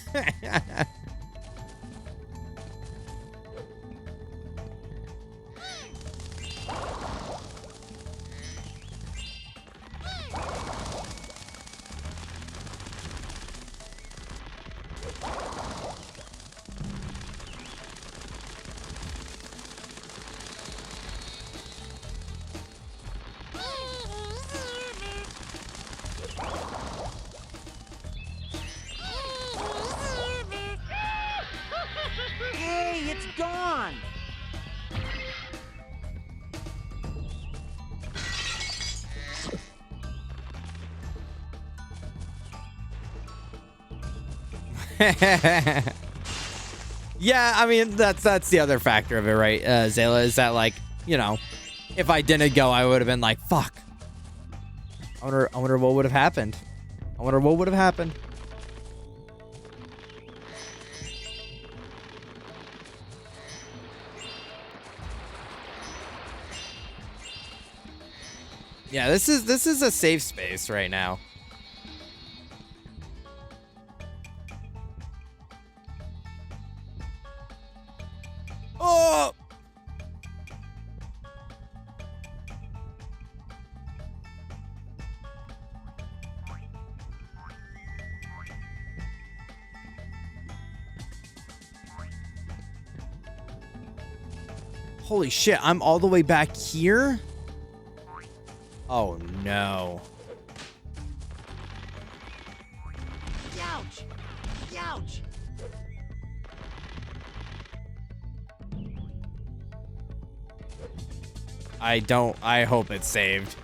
Hey, it's gone! Yeah, I mean, that's the other factor of it, right, Zayla, is that, like, you know, if I didn't go, I would have been like, fuck. I wonder what would have happened. I wonder what would have happened. Yeah, this is a safe space right now. Oh! Holy shit, I'm all the way back here? Oh no. Ouch! Ouch! I hope it's saved.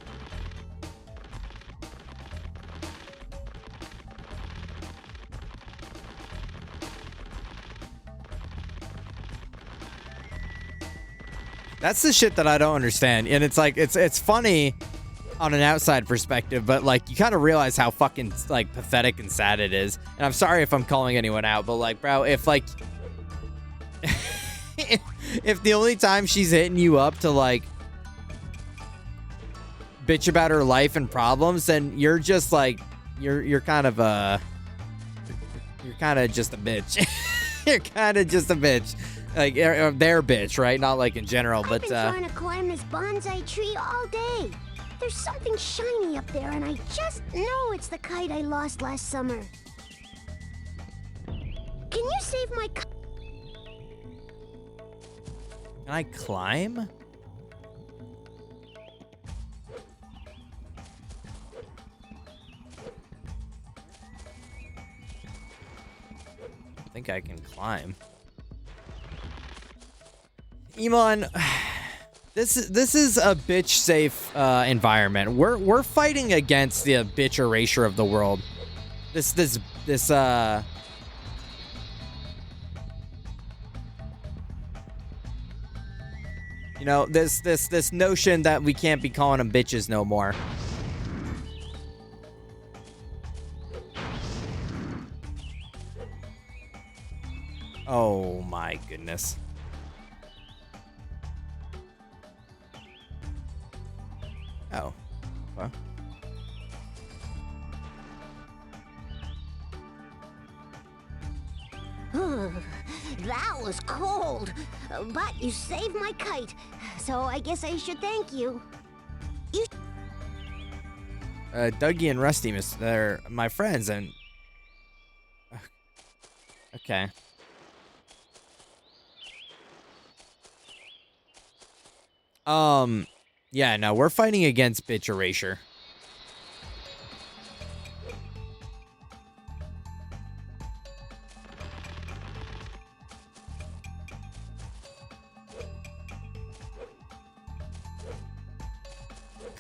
That's the shit that I don't understand. And it's like, it's funny on an outside perspective, but like you kind of realize how fucking like pathetic and sad it is. And I'm sorry if I'm calling anyone out, but like, bro, if like if the only time she's hitting you up to like bitch about her life and problems, then you're just like you're kind of just a bitch. You're kind of just a bitch. Like their bitch, right? Not like in general, but I've been trying to climb this bonsai tree all day. There's something shiny up there, and I just know it's the kite I lost last summer. Can you save my kite? Can I climb? I think I can climb. Iman, this is a bitch safe environment. We're fighting against the bitch erasure of the world. This you know, this notion that we can't be calling them bitches no more. Oh my goodness. Oh. What? That was cold, but you saved my kite, so I guess I should thank you. Dougie and Rusty, they're my friends, and okay. Yeah, no, we're fighting against bitch erasure.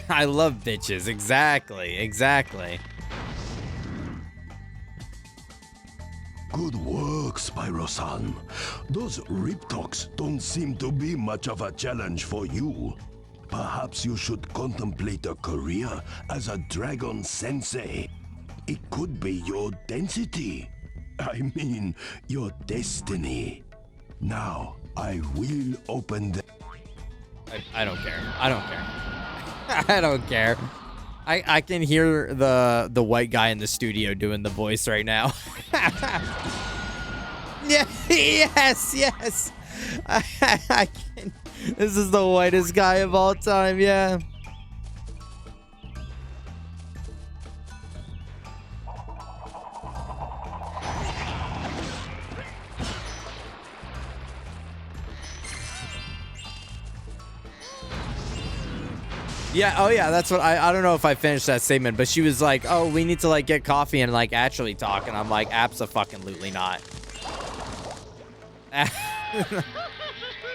I love bitches. Exactly. Good work, Spyro-san. Those Riptocs don't seem to be much of a challenge for you. Perhaps you should contemplate a career as a dragon sensei. It could be your density. I mean, your destiny. Now, I will open the... I don't care. I don't care. I can hear the white guy in the studio doing the voice right now. Yeah, yes. I can. This is the whitest guy of all time, yeah. Yeah, oh yeah, that's what I don't know if I finished that statement, but she was like, "Oh, we need to like get coffee and like actually talk." And I'm like, "Abso-fucking-lutely not."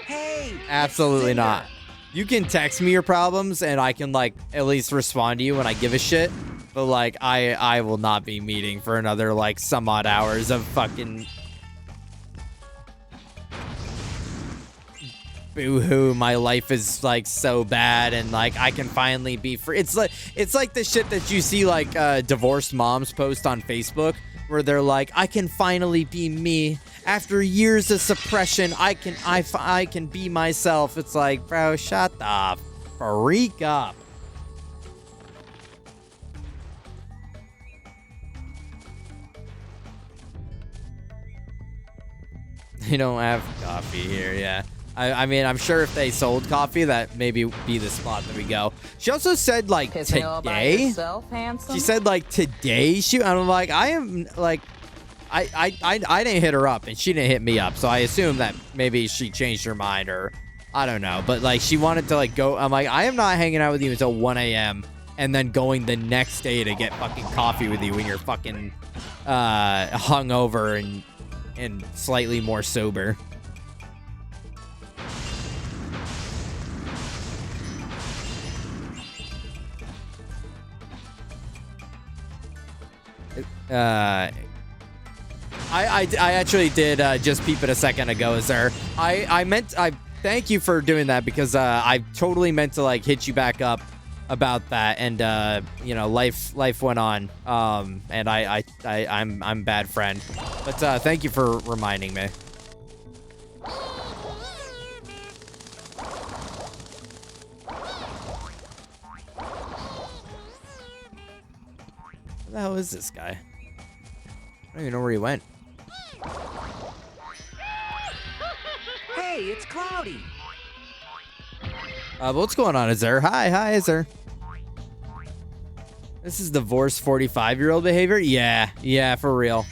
Hey! Absolutely not. You can text me your problems and I can like at least respond to you when I give a shit. But like I will not be meeting for another like some odd hours of fucking boo-hoo, my life is like so bad and like I can finally be free. It's like the shit that you see like divorced moms post on Facebook where they're like, I can finally be me. After years of suppression, I can be myself. It's like, bro, shut the freak up. They don't have coffee here, yeah. I mean, I'm sure if they sold coffee, that maybe be the spot that we go. She also said, like, Pissing all by today. yourself, handsome? She said, like, today. And I'm like, I am, like, I didn't hit her up, and she didn't hit me up. So I assume that maybe she changed her mind, or I don't know. But, like, she wanted to, like, go. I'm like, I am not hanging out with you until 1 a.m. and then going the next day to get fucking coffee with you when you're fucking hungover and slightly more sober. I actually did just peep it a second ago. Is there? I thank you for doing that because I totally meant to like hit you back up about that, and you know, life went on, and I'm bad friend, but thank you for reminding me. Where the hell is this guy? I don't even know where he went. Hey, it's Cloudy. What's going on, Azur? Hi, Azur. This is divorced 45-year-old behavior? Yeah, for real.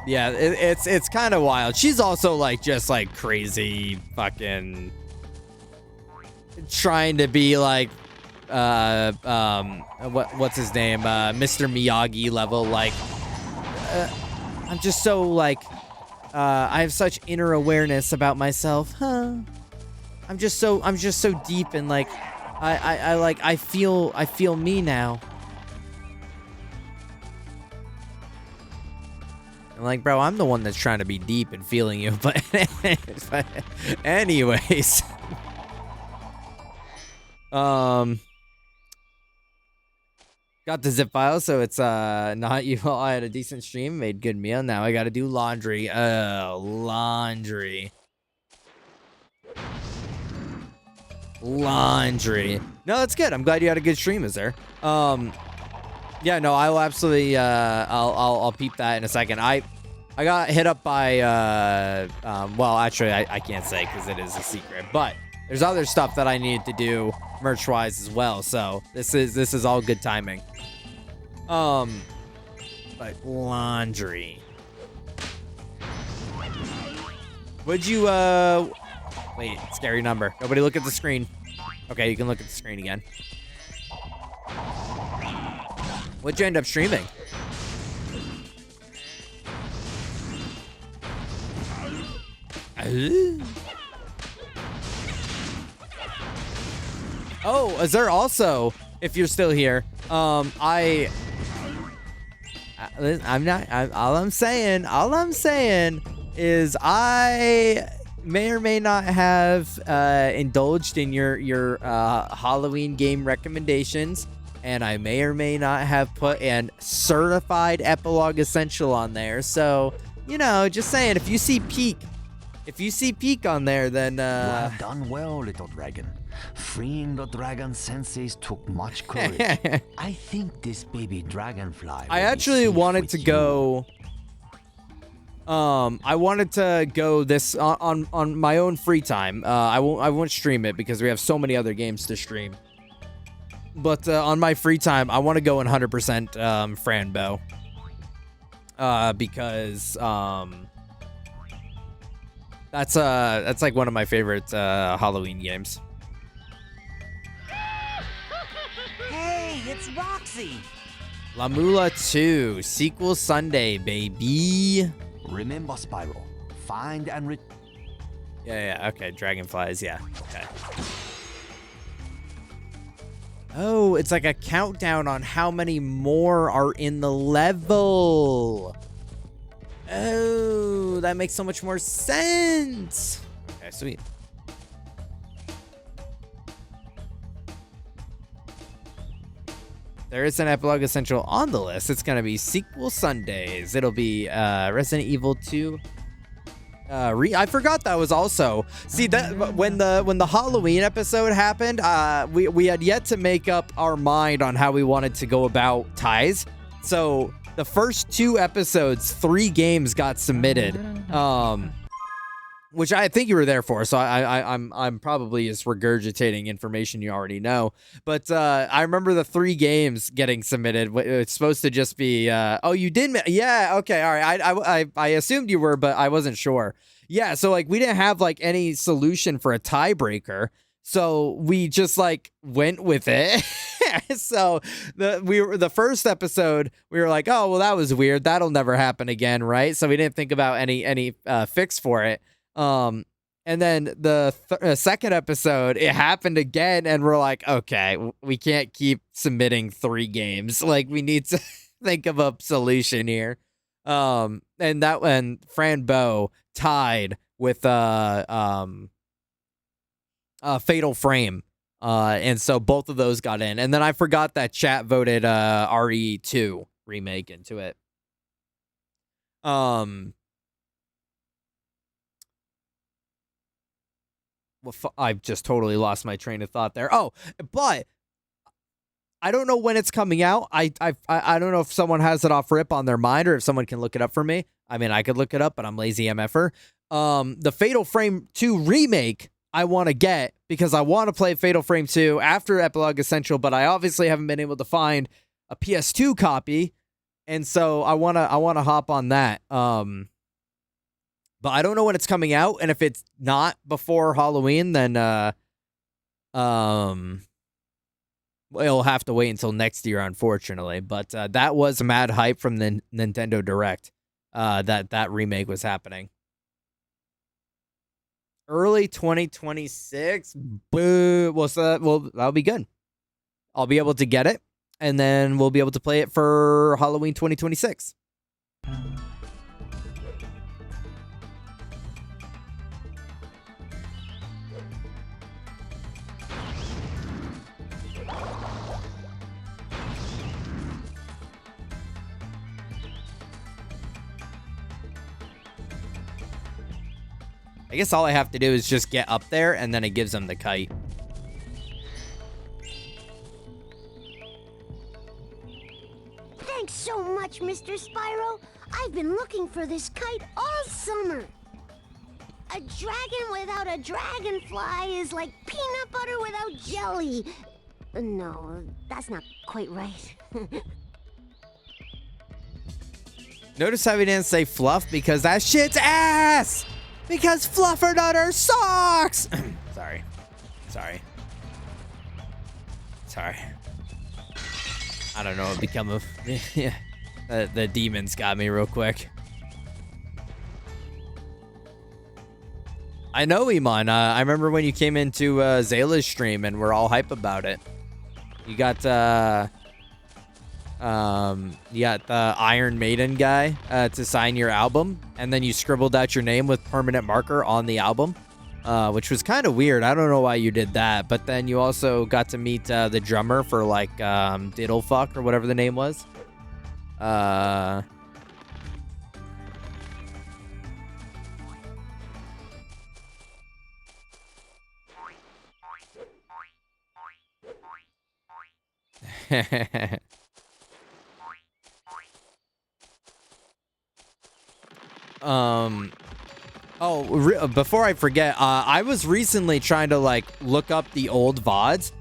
Yeah, it's kind of wild. She's also like just like crazy fucking trying to be like what's his name? Mr. Miyagi level, like I'm just so like I have such inner awareness about myself. I'm just so deep and like I feel me now. I'm like, bro, I'm the one that's trying to be deep and feeling you, but anyways. Got the zip file, so it's not you. I had a decent stream, made good meal. Now I gotta do laundry. Laundry. No, that's good. I'm glad you had a good stream, is there? Yeah, no, I will absolutely I'll peep that in a second. I got hit up by well, actually I can't say because it is a secret, but there's other stuff that I needed to do merch wise as well, so this is all good timing. But laundry. Would you wait, scary number. Nobody look at the screen. Okay, you can look at the screen again. What'd you end up streaming? Oh, is there also, if you're still here, all I'm saying is I may or may not have indulged in your Halloween game recommendations, and I may or may not have put an certified epilogue essential on there. So, you know, just saying, if you see Peak on there, then You have done well, little dragon. Freeing the dragon senseis took much courage. I think this baby dragonfly. I actually wanted to go. I wanted to go this on my own free time. I won't stream it because we have so many other games to stream. But on my free time, I want to go 100% Franbo. Because that's like one of my favorite Halloween games. Hey, it's Roxy. La Mula 2 sequel Sunday, baby. Remember, Spyro. Find and Yeah, okay, dragonflies, yeah, okay. Oh, it's like a countdown on how many more are in the level. Oh, that makes so much more sense. Okay, sweet. There is an epilogue essential on the list. It's gonna be sequel Sundays. It'll be Resident Evil 2. I forgot that was also. See that when the Halloween episode happened, we had yet to make up our mind on how we wanted to go about ties. So the first 2 episodes, 3 games got submitted. Which I think you were there for, so I'm probably just regurgitating information you already know. But I remember the 3 games getting submitted. It's supposed to just be, oh, you did, yeah, okay, all right. I assumed you were, but I wasn't sure. Yeah, so like we didn't have like any solution for a tiebreaker, so we just like went with it. So the first episode, we were like, oh well, that was weird. That'll never happen again, right? So we didn't think about any fix for it. And then the second episode, it happened again, and we're like, okay, we can't keep submitting 3 games. Like, we need to think of a solution here. And that when Fran Bow tied with Fatal Frame. And so both of those got in. And then I forgot that chat voted RE2 remake into it. I've just totally lost my train of thought there. Oh, but I don't know when it's coming out. I don't know if someone has it off rip on their mind or if someone can look it up for me. I mean, I could look it up, but I'm lazy MFer. The Fatal Frame 2 remake I want to get because I want to play Fatal Frame 2 after Epilogue Essential, but I obviously haven't been able to find a PS2 copy, and so I wanna hop on that. But I don't know when it's coming out, and if it's not before Halloween, then it'll have to wait until next year, unfortunately. But that was mad hype from the Nintendo Direct. That remake was happening. Early 2026. Boo. Well, that'll be good. I'll be able to get it, and then we'll be able to play it for Halloween 2026. I guess all I have to do is just get up there, and then it gives them the kite. Thanks so much, Mr. Spyro. I've been looking for this kite all summer. A dragon without a dragonfly is like peanut butter without jelly. No, that's not quite right. Notice how we didn't say fluff because that shit's ass! Because Fluffernutter sucks! Sorry. I don't know what become of... Yeah. The demons got me real quick. I know, Iman. I remember when you came into Zayla's stream and we're all hype about it. You got the Iron Maiden guy to sign your album, and then you scribbled out your name with permanent marker on the album, which was kind of weird. I don't know why you did that, but then you also got to meet the drummer for like Diddlefuck or whatever the name was. Before I forget, I was recently trying to like look up the old VODs,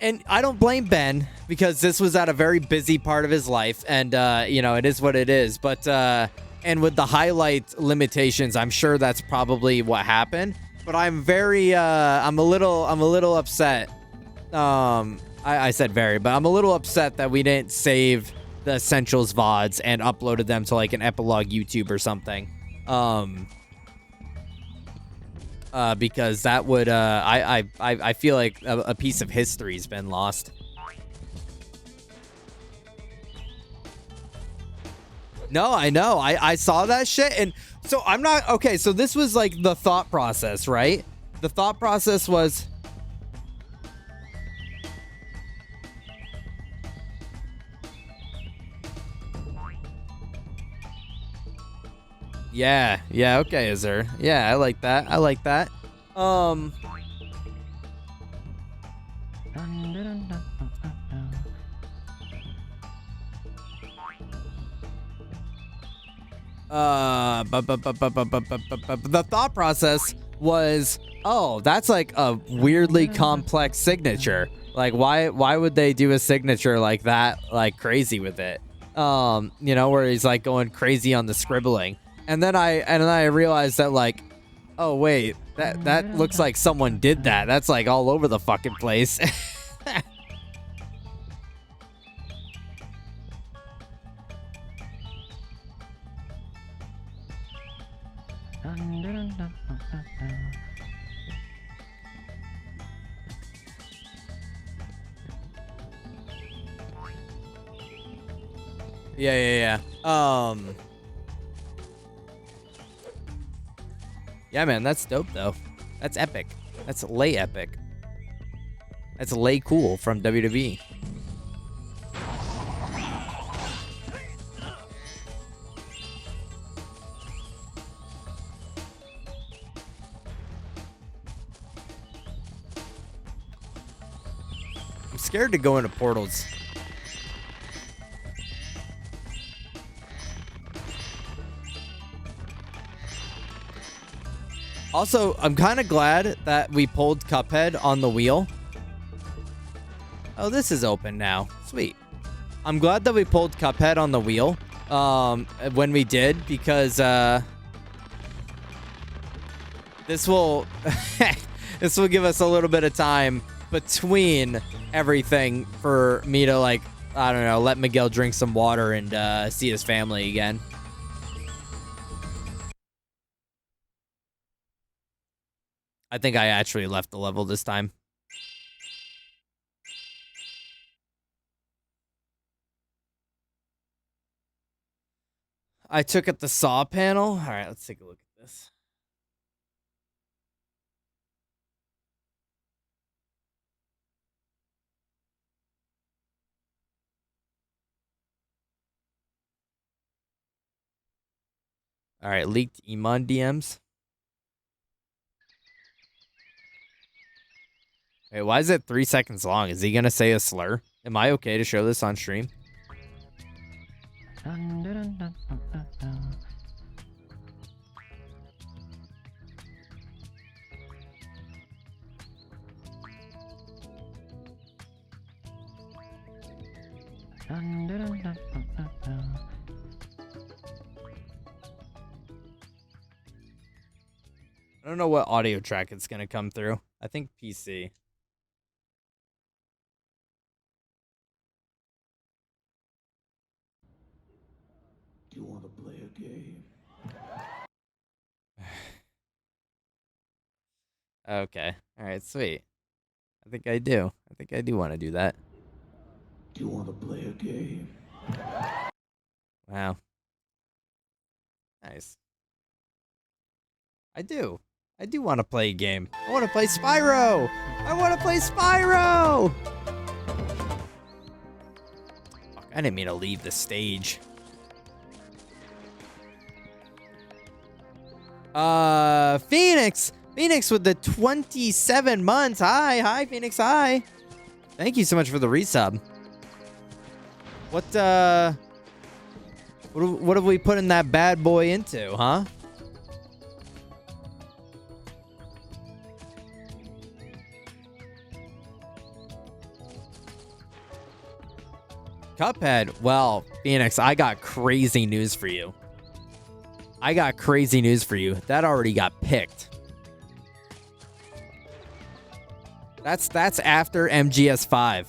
and I don't blame Ben because this was at a very busy part of his life, and it is what it is. But and with the highlight limitations, I'm sure that's probably what happened. But I'm I'm a little upset. I said very, but I'm a little upset that we didn't save the Essentials VODs and uploaded them to like an epilogue YouTube or something. Because that would I feel like a piece of history's been lost. No, I know. I saw that shit, and so I'm not okay. So this was like the thought process, right? The thought process was, yeah, okay, Azur. Yeah, I like that. The thought process was, oh, that's like a weirdly complex signature. Like, why would they do a signature like that, like crazy with it? Where he's like going crazy on the scribbling. And then I realized that, like, oh wait, that looks like someone did that. That's like all over the fucking place. Yeah. Yeah, man, that's dope, though. That's epic. That's lay epic. That's lay cool from WWE. scared to go into portals. Also, I'm kind of glad that we pulled Cuphead on the wheel. Oh, this is open now. Sweet. I'm glad that we pulled Cuphead on the wheel when we did, because this will this will give us a little bit of time between everything for me to, like, I don't know, let Miguel drink some water and see his family again. I think I actually left the level this time. I took at the saw panel. All right, let's take a look at this. All right, leaked Iman DMs. Wait, why is it 3 seconds long? Is he gonna say a slur? Am I okay to show this on stream? I don't know what audio track it's gonna come through. I think PC. Do you want to play a game? Okay. All right, sweet. I think I do. I think I do want to do that. Do you want to play a game? Wow. Nice. I do. I do want to play a game. I want to play Spyro! I want to play Spyro! Fuck, I didn't mean to leave the stage. Phoenix! Phoenix with the 27 months. Hi, Phoenix, hi. Thank you so much for the resub. What have we put in that bad boy into, huh? Cuphead. Well, Phoenix, I got crazy news for you. I got crazy news for you. That already got picked. That's after MGS5.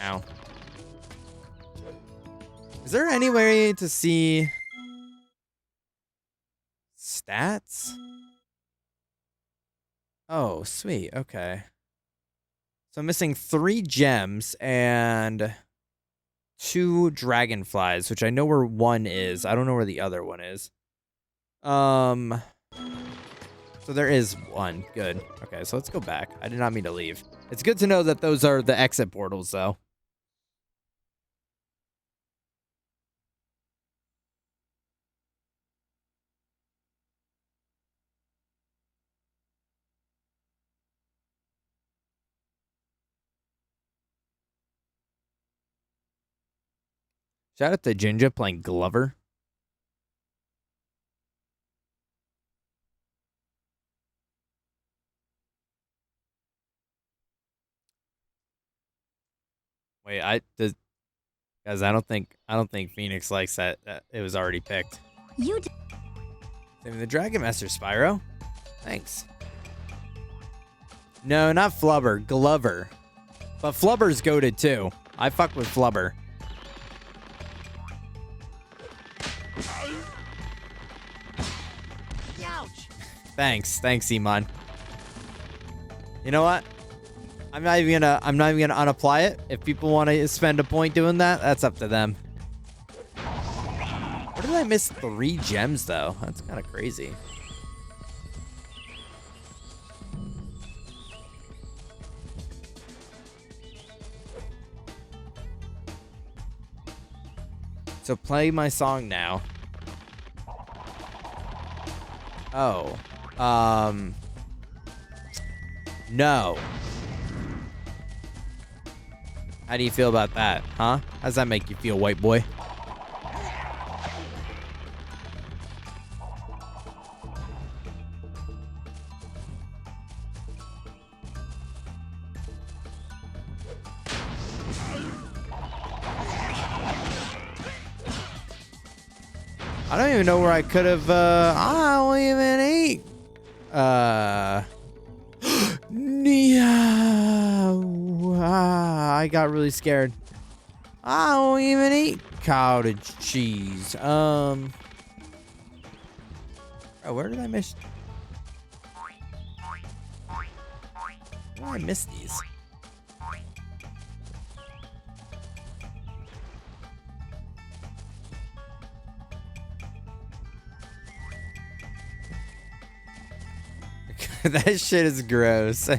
Ow. Is there any way to see stats? Oh, sweet. Okay. So I'm missing 3 gems and 2 dragonflies, which I know where one is. I don't know where the other one is. So there is one. Good. Okay, so let's go back. I did not mean to leave. It's good to know that those are the exit portals, though. Shout out to Jinja playing Glover. Wait, guys, I don't think Phoenix likes that it was already picked. You Saving the Dragon Master, Spyro. Thanks. No, not Flubber, Glover. But Flubber's goated too. I fuck with Flubber. Ouch! Thanks, Iman. You know what? I'm not even gonna unapply it. If people want to spend a point doing that, that's up to them. Where did I miss 3 gems though? That's kind of crazy. So play my song now. Oh. No. How do you feel about that, huh? How does that make you feel, white boy? I don't even know where I could have, I don't even eat. I got really scared. I don't even eat cottage cheese. Oh, where did I miss? Where did I miss these? That shit is gross.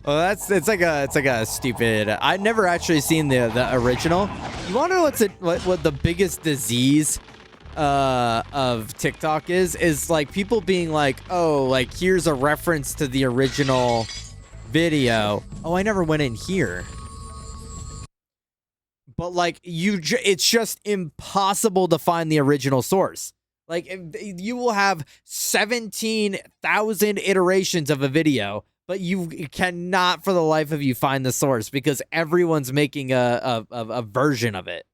Well, it's like a stupid. I've never actually seen the original. You want to know what the biggest disease of TikTok is like people being like, oh, like here's a reference to the original video. Oh, I never went in here. But like it's just impossible to find the original source. Like you will have 17,000 iterations of a video, but you cannot for the life of you find the source because everyone's making a version of it.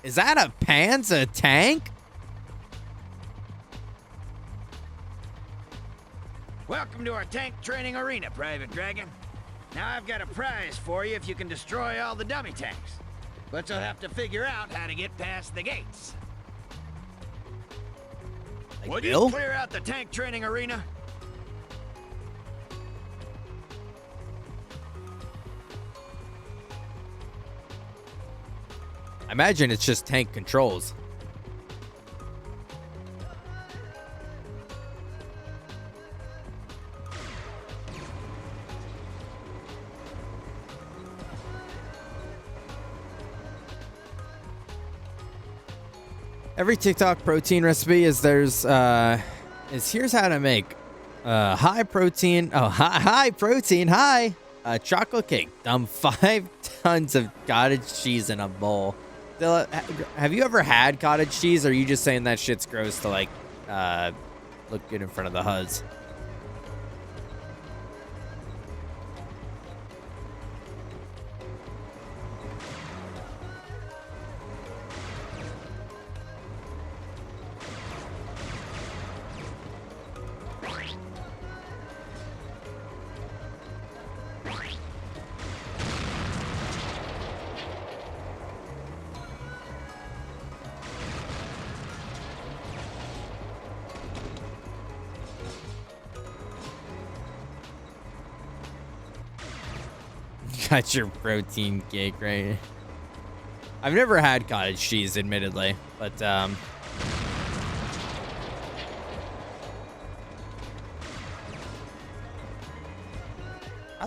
Is that a Panzer tank? Welcome to our tank training arena, Private Dragon. Now I've got a prize for you if you can destroy all the dummy tanks. But you'll have to figure out how to get past the gates. Would you clear out the tank training arena? I imagine it's just tank controls. Every TikTok protein recipe is here's how to make high protein chocolate cake. Dump 5 tons of cottage cheese in a bowl. Have you ever had cottage cheese, or are you just saying that shit's gross to like look good in front of the huzz? Got your protein cake, right? I've never had cottage cheese, admittedly, but how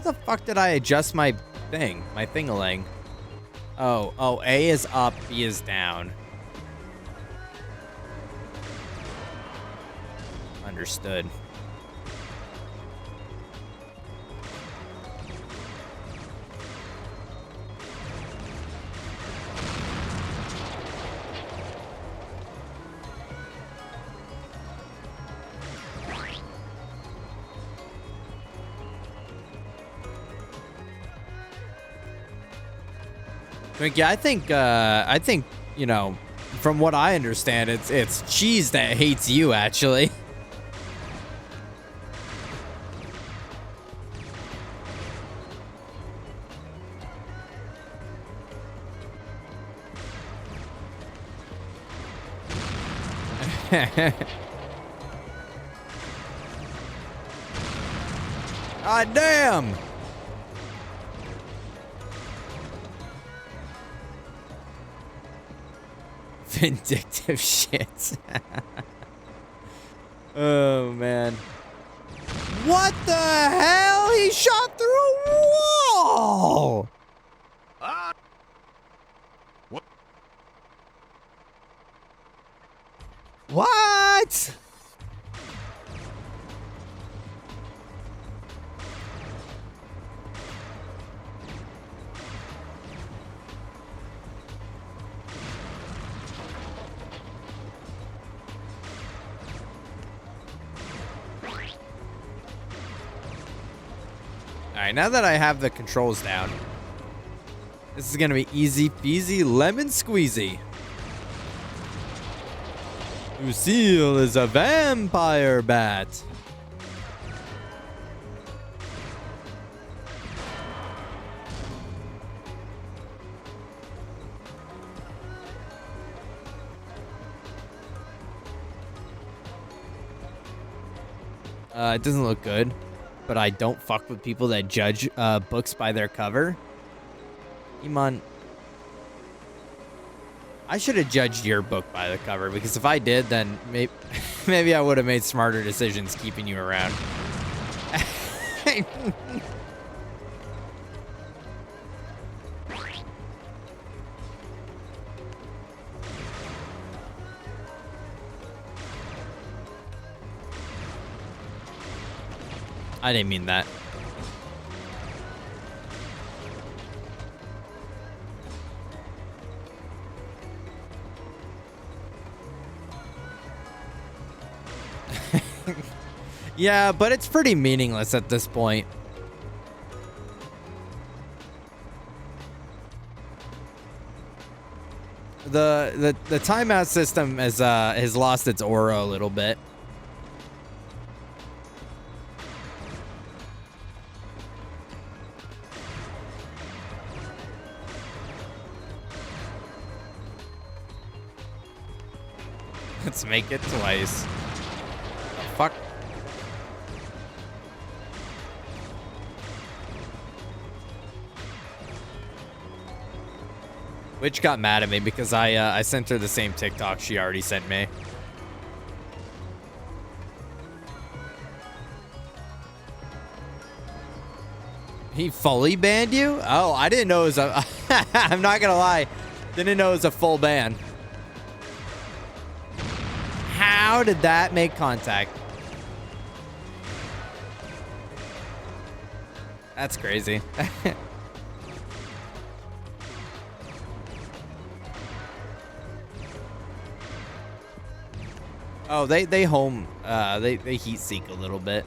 the fuck did I adjust my thing-a-ling? Oh, A is up, B is down. Understood. Yeah, I think, you know, from what I understand, it's cheese that hates you, actually. Ah, damn! Vindictive shit. Oh, man. What the hell? He shot through a wall! What? Alright, now that I have the controls down, this is gonna be easy peasy lemon squeezy. Lucille is a vampire bat. It doesn't look good, but I don't fuck with people that judge books by their cover. Iman, I should have judged your book by the cover, because if I did, then maybe I would have made smarter decisions keeping you around. I didn't mean that. Yeah, but it's pretty meaningless at this point. The timeout system has lost its aura a little bit. Let's make it twice. The fuck. Witch got mad at me because I sent her the same TikTok she already sent me. He fully banned you? Oh, I didn't know it was a... I'm not gonna lie. Didn't know it was a full ban. How did that make contact? That's crazy. Oh, they heat seek a little bit.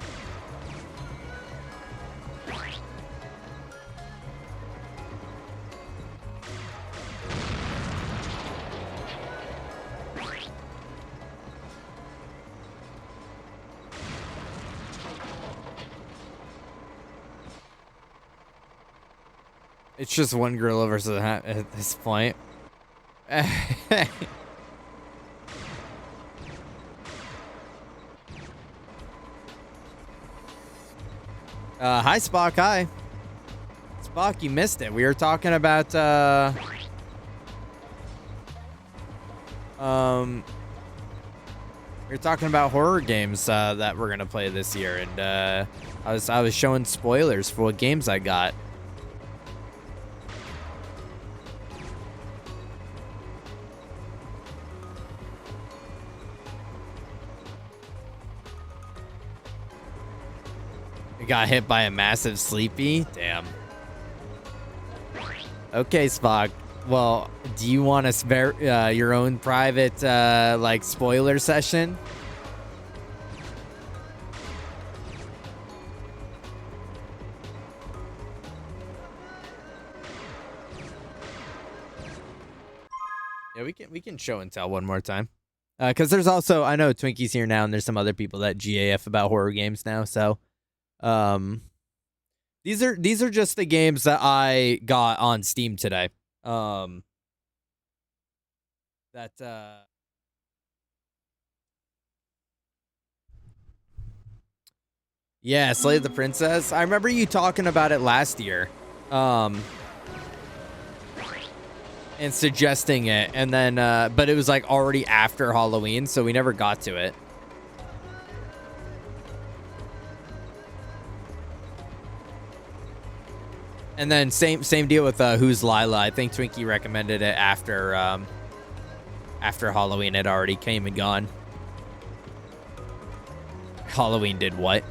It's just one gorilla versus a hat at this point. Hi, Spock. Hi. Spock, you missed it. We were talking about, we were talking about horror games, that we're gonna play this year, and, I was showing spoilers for what games I got. Got hit by a massive sleepy? Damn. Okay, Spock. Well, do you want to spare your own private, like, spoiler session? Yeah, we can show and tell one more time. Because there's also, I know Twinkie's here now, and there's some other people that GAF about horror games now, so... these are just the games that I got on Steam today. Yeah, Slay the Princess. I remember you talking about it last year. And suggesting it, and then but it was like already after Halloween, so we never got to it. And then same deal with Who's Lila. I think Twinkie recommended it after Halloween had already came and gone. Halloween did what?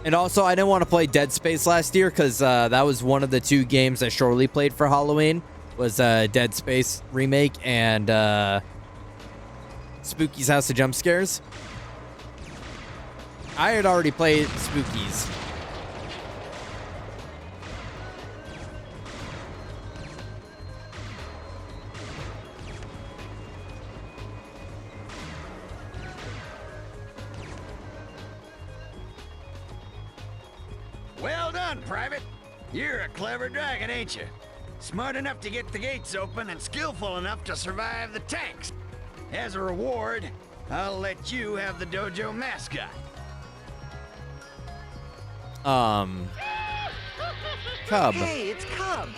And also, I didn't want to play Dead Space last year because that was one of the 2 games I Shorely played for Halloween. Was Dead Space remake and Spooky's House of Jump Scares. I had already played Spooky's. Well done, Private. You're a clever dragon, ain't you? Smart enough to get the gates open and skillful enough to survive the tanks. As a reward, I'll let you have the dojo mascot. Cub. Hey, it's Cub.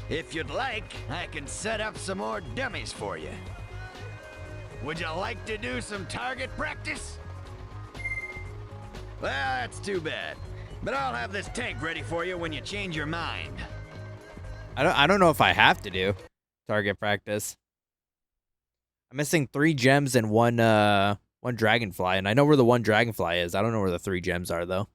If you'd like, I can set up some more dummies for you. Would you like to do some target practice? Well, that's too bad. But I'll have this tank ready for you when you change your mind. I don't know if I have to do target practice. I'm missing 3 gems and one dragonfly, and I know where the 1 dragonfly is. I don't know where the 3 gems are though.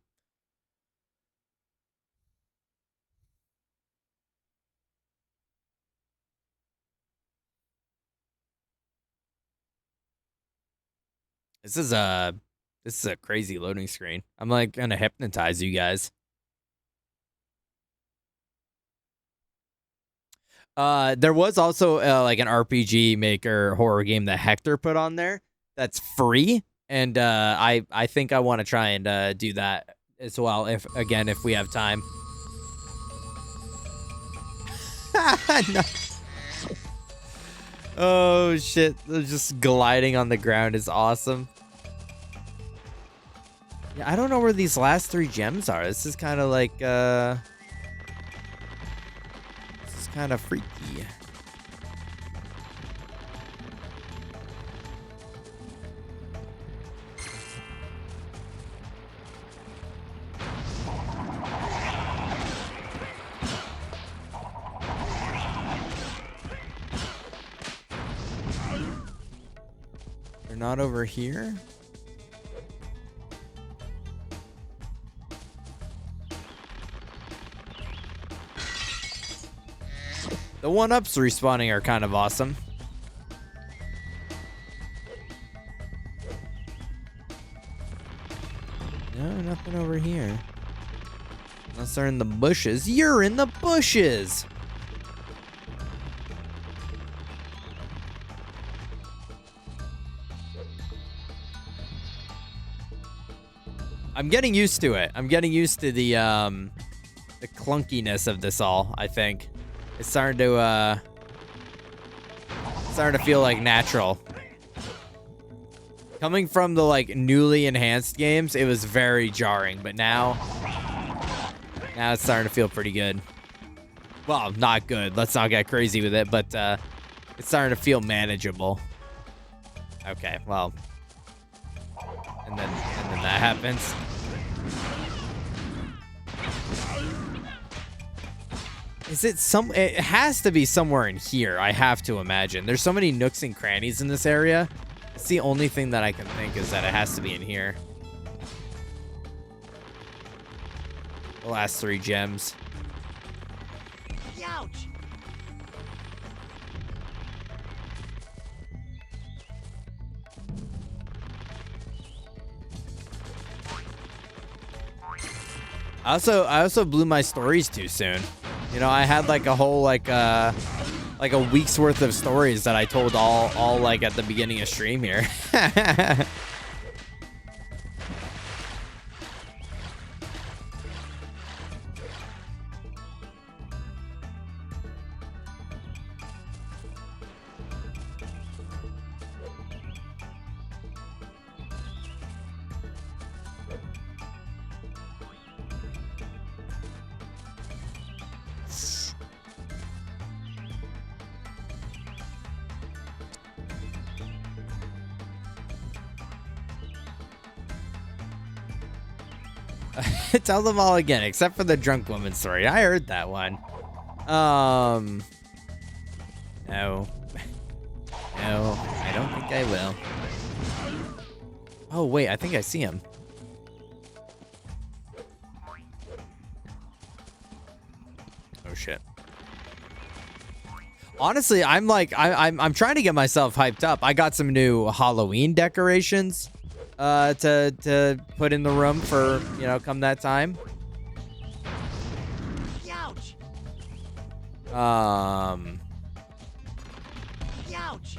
This is a crazy loading screen. I'm like gonna hypnotize you guys. There was also like an RPG Maker horror game that Hector put on there that's free, and I think I want to try and do that as well if we have time. No. Oh shit! Just gliding on the ground is awesome. Yeah, I don't know where these last 3 gems are. This is kind of like this is kind of freaky. They're not over here. The 1-ups respawning are kind of awesome. No, nothing over here. Unless they're in the bushes. You're in the bushes! I'm getting used to it. I'm getting used to the clunkiness of this all, I think. It's starting to feel like natural. Coming from the like newly enhanced games, it was very jarring, but now it's starting to feel pretty good. Well, not good. Let's not get crazy with it, but it's starting to feel manageable. Okay, well. And then that happens. It has to be somewhere in here, I have to imagine. There's so many nooks and crannies in this area. It's the only thing that I can think is that it has to be in here. The last 3 gems. Ouch! I also blew my stories too soon. You know, I had like a whole like a week's worth of stories that I told all like at the beginning of stream here. Tell them all again, except for the drunk woman story. I heard that one. No. No, I don't think I will. Oh, wait, I think I see him. Oh, shit. Honestly, I'm trying to get myself hyped up. I got some new Halloween decorations to put in the room for, you know, come that time. Ouch! Um, Ouch!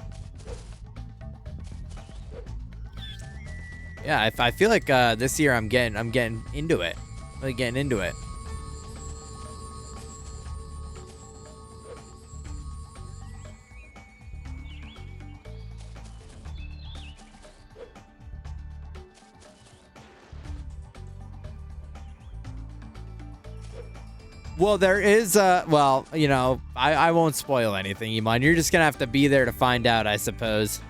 yeah, I feel like this year I'm getting into it. Really getting into it. Well, there is, well, you know, I won't spoil anything, Iman. You're just gonna have to be there to find out, I suppose.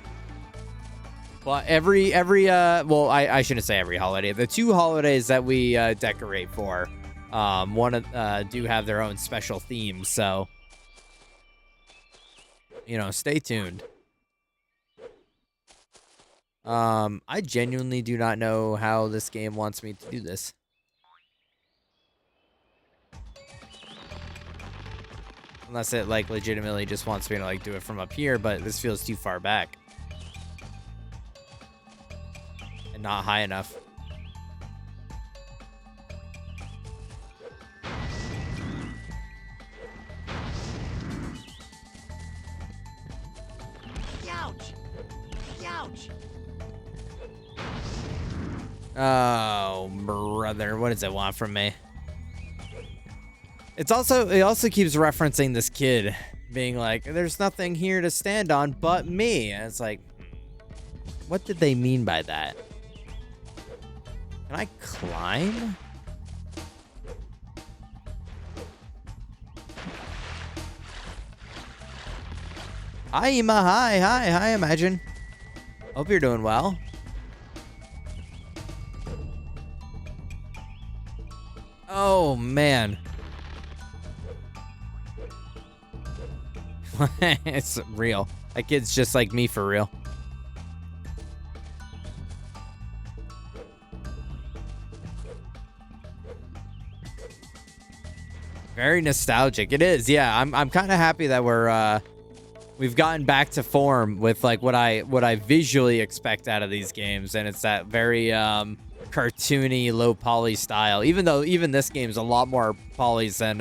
But well, I shouldn't say every holiday. The 2 holidays that we decorate for, do have their own special themes, so, you know, stay tuned. I genuinely do not know how this game wants me to do this. Unless it, like, legitimately just wants me to, like, do it from up here, but this feels too far back. And not high enough. Ouch! Ouch! Oh, brother. What does it want from me? It also keeps referencing this kid being like, there's nothing here to stand on but me. And it's like, what did they mean by that? Can I climb? Hi, Ima. Hi, Imagine. Hope you're doing well. Oh, man. It's real. That kid's just like me for real. Very nostalgic. It is, yeah. I'm kind of happy that we've gotten back to form with like what I visually expect out of these games, and it's that very cartoony, low poly style. Even though this game's a lot more polys than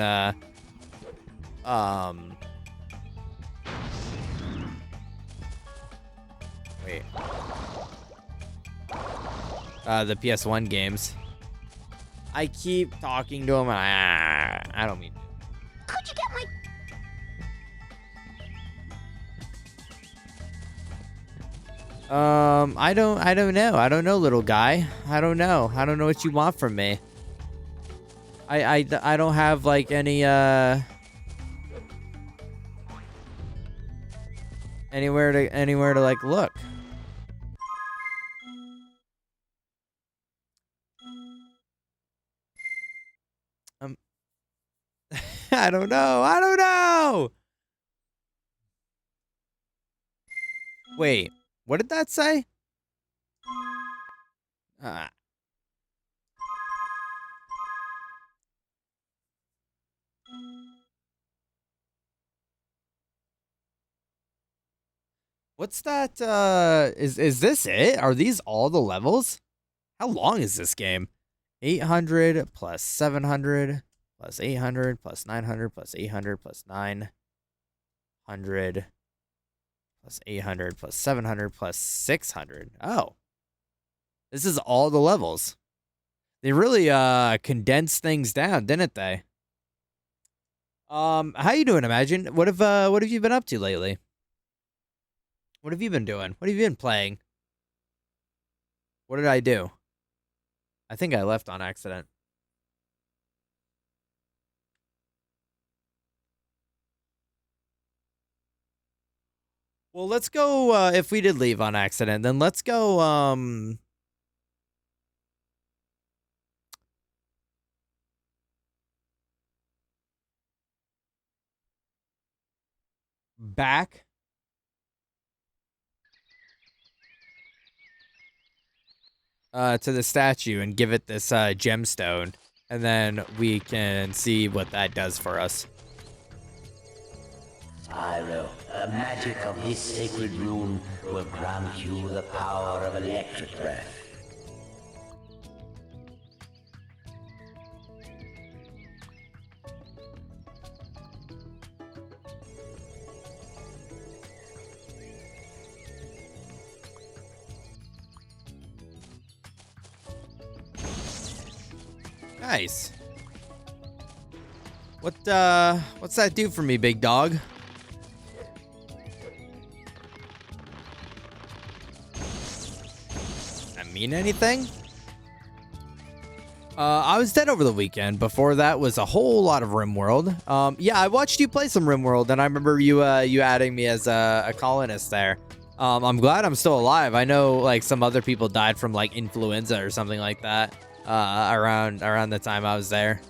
wait. The PS1 games. I keep talking to him. I don't mean. Could you get my... I don't know. I don't know, little guy. I don't know. I don't know what you want from me. I don't have like any anywhere to like look. I don't know. Wait, what did that say? What's that? Is this it? Are these all the levels? How long is this game? 800 plus 700 plus 800 plus 900 plus 800 plus 900 plus 800 plus 700 plus 600. Oh. This is all the levels. They really condensed things down, didn't they? How you doing, Imagine? What have you been up to lately? What have you been doing? What have you been playing? What did I do? I think I left on accident. Well, let's go, if we did leave on accident, then let's go, back to the statue and give it this gemstone, and then we can see what that does for us. Spyro, the magic of this sacred rune will grant you the power of electric breath. Nice. What's that do for me, big dog? That mean anything? I was dead over the weekend. Before that was a whole lot of RimWorld. Yeah, I watched you play some RimWorld, and I remember you adding me as a colonist there. I'm glad I'm still alive. I know like some other people died from like influenza or something like that. Around the time I was there.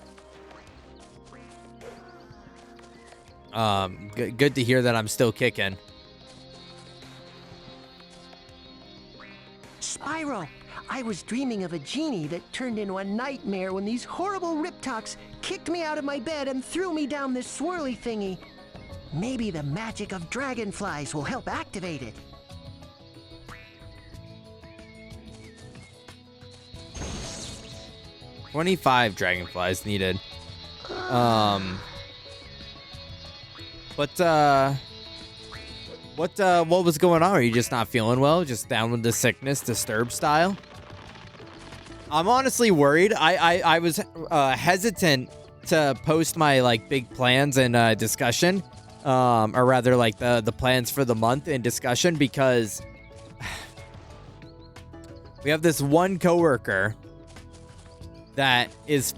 Good to hear that I'm still kicking. Spyro, I was dreaming of a genie that turned into a nightmare when these horrible Riptocs kicked me out of my bed and threw me down this swirly thingy. Maybe the magic of dragonflies will help activate it. $25 dragonflies needed. What was going on? Are you just not feeling well? Just down with the sickness, Disturbed style? I'm honestly worried. I was hesitant to post my like big plans and discussion, or rather like the plans for the month in discussion, because we have this one coworker that is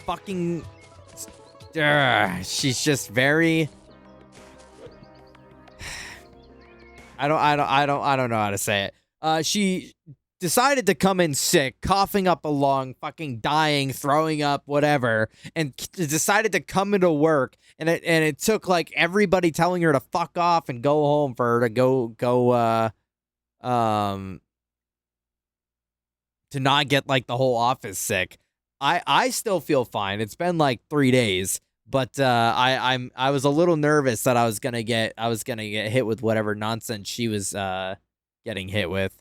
fucking. She's just very. I don't know how to say it. She decided to come in sick, coughing up a lung, fucking dying, throwing up, whatever, and decided to come into work. And it took like everybody telling her to fuck off and go home for her to go to not get like the whole office sick. I still feel fine. It's been like 3 days, but I was a little nervous that I was gonna get hit with whatever nonsense she was getting hit with.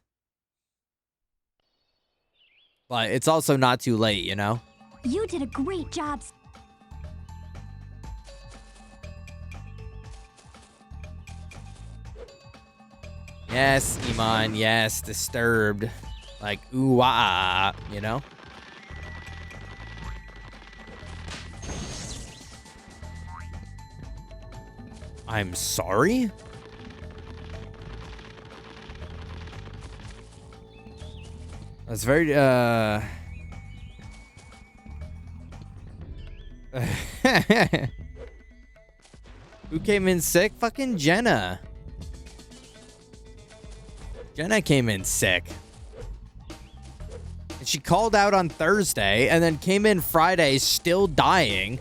But it's also not too late, you know? You did a great job. Yes, Iman. Yes, Disturbed. Like, ooh, ah, you know? I'm sorry? That's very, Who came in sick? Fucking Jenna. Jenna came in sick. And she called out on Thursday and then came in Friday still dying.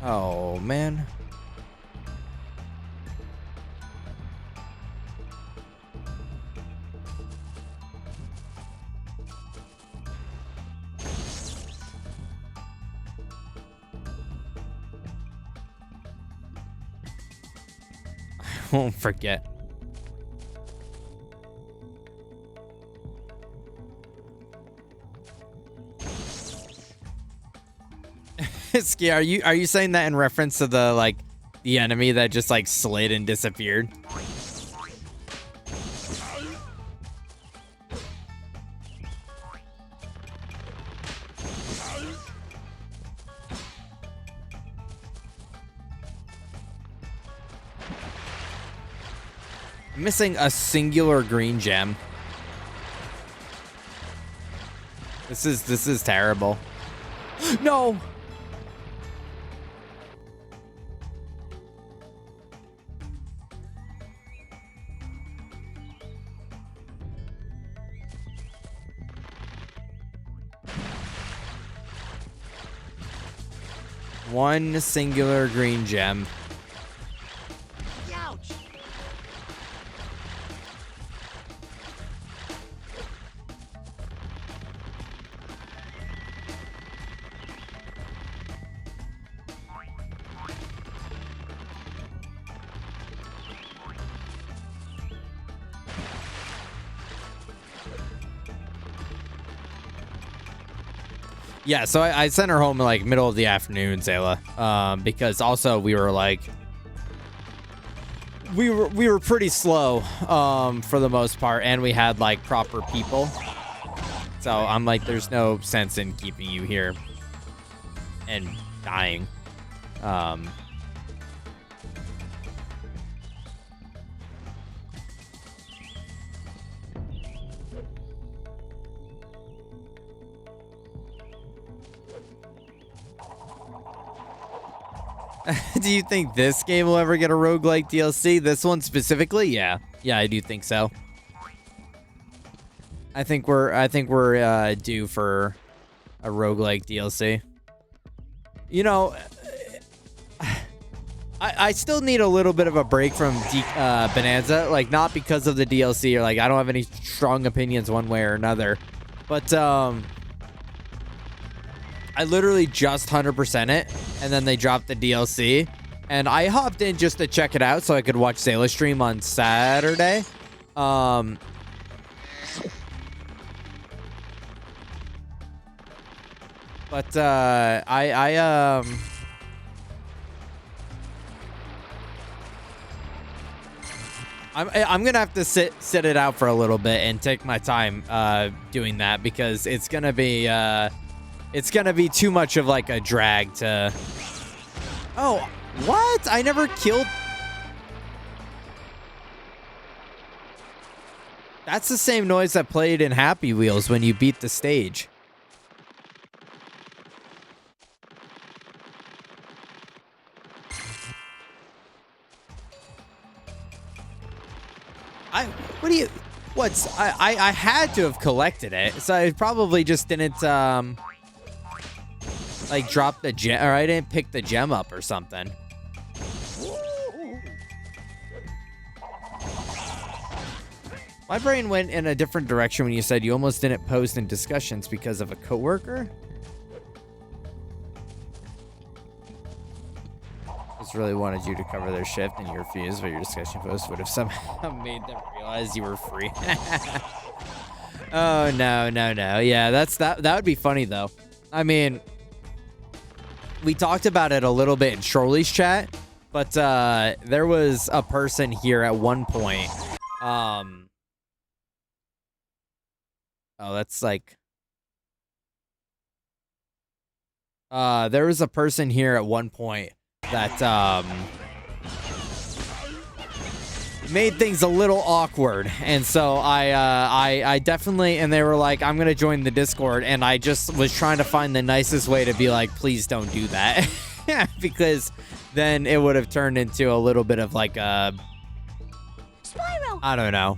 Oh, man. I won't forget. Ski, are you saying that in reference to the enemy that just like slid and disappeared? I'm missing a singular green gem. This is terrible. No. One singular green gem. Ouch! Yeah, so I sent her home in like middle of the afternoon, Zayla, because also we were like, we were pretty slow, for the most part, and we had like proper people. So I'm like, there's no sense in keeping you here and dying. Do you think this game will ever get a roguelike DLC? This one specifically? Yeah. Yeah, I do think so. I think we're due for a roguelike DLC. You know, I still need a little bit of a break from Bonanza, like not because of the DLC or like I don't have any strong opinions one way or another, but I literally just 100% it, and then they dropped the DLC, and I hopped in just to check it out so I could watch Zayla stream on Saturday. I'm gonna have to sit it out for a little bit and take my time doing that because it's gonna be too much of like a drag to. Oh, what? I never killed. That's the same noise that played in Happy Wheels when you beat the stage. I had to have collected it, so I probably just didn't, like drop the gem, or I didn't pick the gem up or something. My brain went in a different direction when you said you almost didn't post in discussions because of a coworker. Just really wanted you to cover their shift and you refused, but your discussion post would have somehow made them realize you were free. Oh, no. Yeah, that would be funny, though. I mean, we talked about it a little bit in Shorley's chat, but there was a person here at one point. Oh, that's like... there was a person here at one point that made things a little awkward, and so I definitely, and they were like, I'm gonna join the Discord, and I just was trying to find the nicest way to be like, please don't do that. Because then it would have turned into a little bit of like a Spyro! I don't know,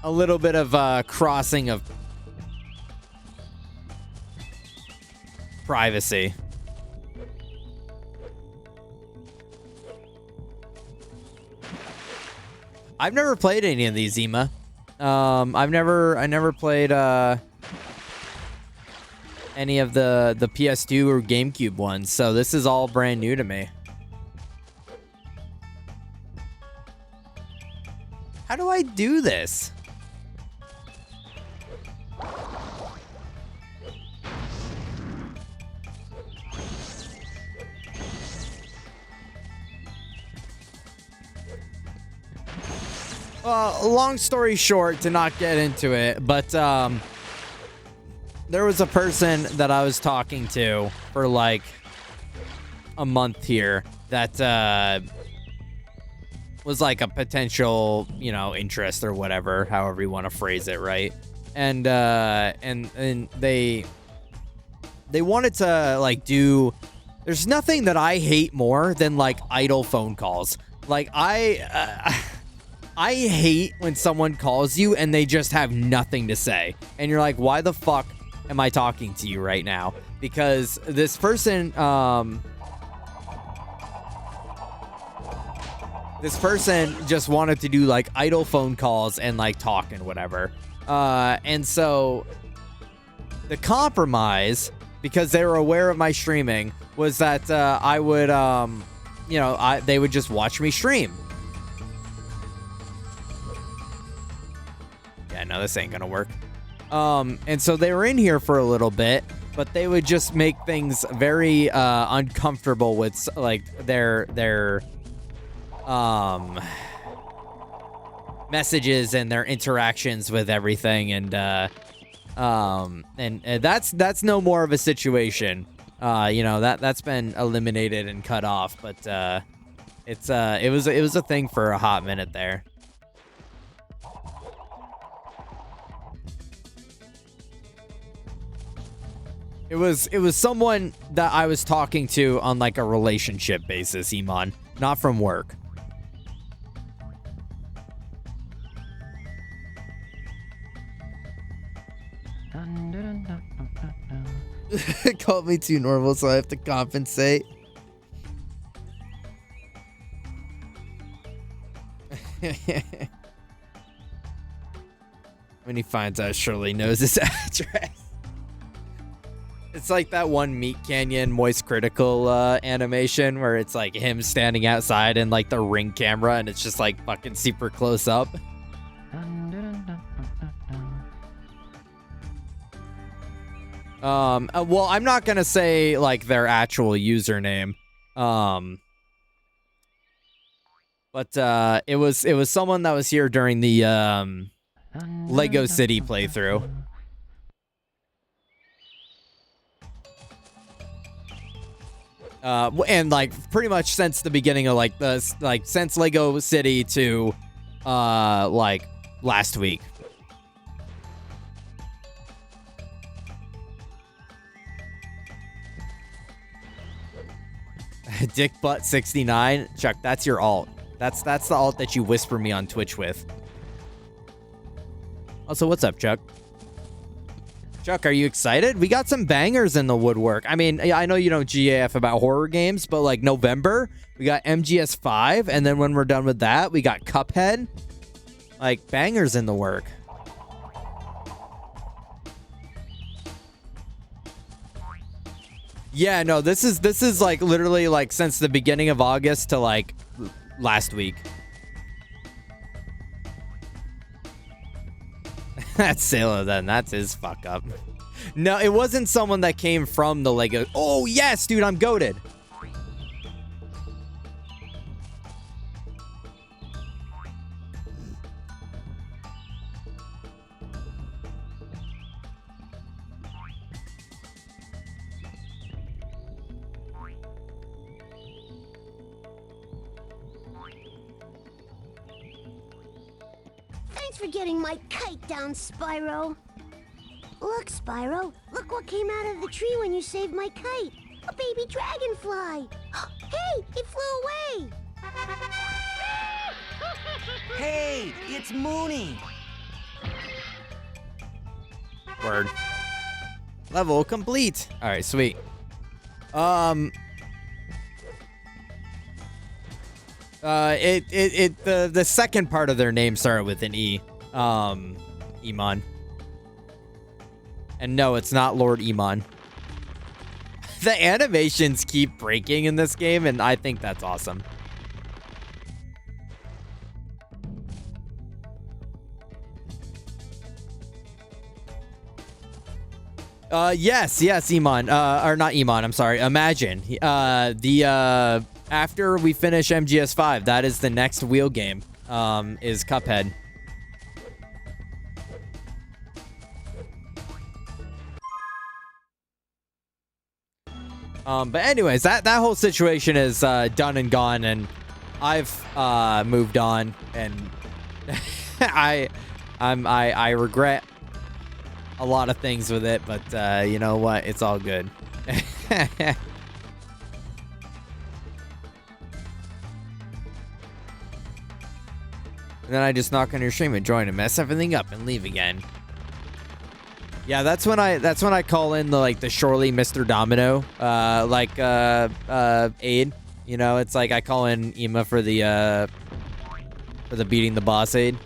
a little bit of crossing of privacy. I've never played any of these, Ema. I never played any of the PS2 or GameCube ones, so this is all brand new to me. How do I do this? Long story short, to not get into it, but there was a person that I was talking to for like a month here that was like a potential, you know, interest or whatever, however you want to phrase it, right? And they wanted to like do. There's nothing that I hate more than like idle phone calls. Like I hate when someone calls you and they just have nothing to say. And you're like, why the fuck am I talking to you right now? Because this person, just wanted to do like idle phone calls and like talk and whatever. And so the compromise, because they were aware of my streaming, was that I would, they would just watch me stream. Yeah, no, this ain't gonna work. And so they were in here for a little bit, but they would just make things very uncomfortable with like their messages and their interactions with everything, and that's no more of a situation. That's been eliminated and cut off, but it was a thing for a hot minute there. It was someone that I was talking to on like a relationship basis, Iman, not from work. Called me too normal, so I have to compensate. When he finds out Shirley knows his address. It's like that one Meat Canyon Moist Critical animation where it's like him standing outside and like the Ring camera, and it's just like fucking super close up. Well, I'm not gonna say like their actual username. But it was someone that was here during the Lego City playthrough. And like pretty much since the beginning of since Lego City to like last week. Dick Butt 69, Chuck, that's your alt. That's the alt that you whisper me on Twitch with. Also, what's up, Chuck? Chuck, are you excited? We got some bangers in the woodwork. I mean, I know you don't GAF about horror games, but like November, we got MGS5, and then when we're done with that, we got Cuphead. Like, bangers in the work. Yeah, no, this is like literally like since the beginning of August to like last week. That's Salo then. That's his fuck up. No, it wasn't someone that came from the Lego. Oh, yes, dude, I'm goated. Thanks for getting my kite down, Spyro. Look, Spyro. Look what came out of the tree when you saved my kite. A baby dragonfly. Hey, it flew away. Hey, it's Mooney. Word. Level complete. All right, sweet. The second part of their name started with an E. Iman. And no, it's not Lord Iman. The animations keep breaking in this game, and I think that's awesome. Yes, Iman. Or not Iman, I'm sorry. Imagine. After we finish MGS5, that is the next wheel game, is Cuphead. But anyways, that whole situation is done and gone, and I've moved on, and I regret a lot of things with it, but you know what? It's all good. And then I just knock on your stream and join and mess everything up and leave again. Yeah, that's when I call in the Surely Mr. Domino aid. You know, it's like I call in Ema for the beating the boss aid.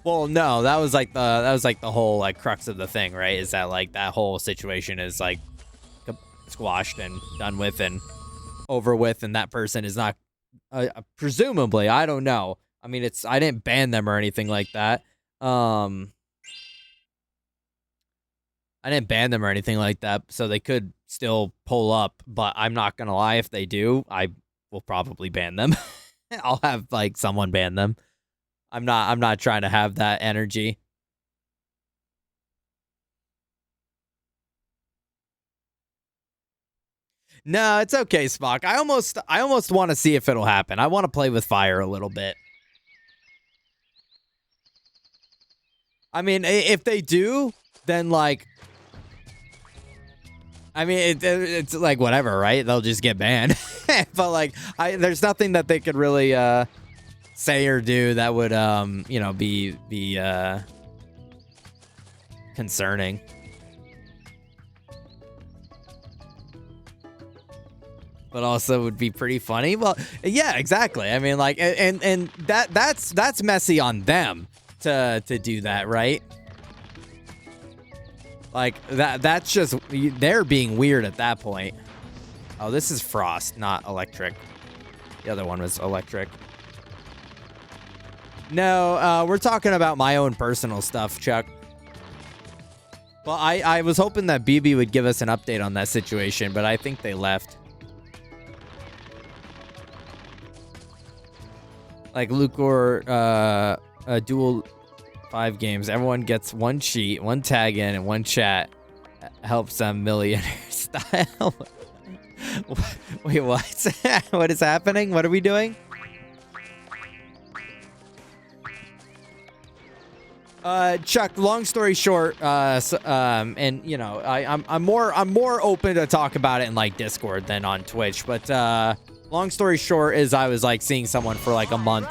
Well, no, that was like the whole like crux of the thing, right? Is that like that whole situation is like squashed and done with and over with, and that person is not presumably, I don't know. I mean, I didn't ban them or anything like that. I didn't ban them or anything like that, so they could still pull up, but I'm not gonna lie, if they do, I will probably ban them. I'll have like someone ban them. I'm not trying to have that energy. No, it's okay, Spock. I almost want to see if it'll happen. I want to play with fire a little bit. I mean, if they do, then like, I mean, it's like whatever, right? They'll just get banned. But like, there's nothing that they could really say or do that would you know, be concerning. But also would be pretty funny. Well, yeah, exactly. I mean, like, and that's messy on them to do that, right? Like that's just, they're being weird at that point. Oh, this is frost, not electric. The other one was electric. No, we're talking about my own personal stuff, Chuck. Well, I was hoping that BB would give us an update on that situation, but I think they left. Like Lucor, dual 5 games. Everyone gets one cheat, one tag in, and one chat. Helps them millionaire style. Wait, what? What is happening? What are we doing? Chuck, long story short, and you know, I'm more open to talk about it in like Discord than on Twitch, but long story short is I was like seeing someone for like a month,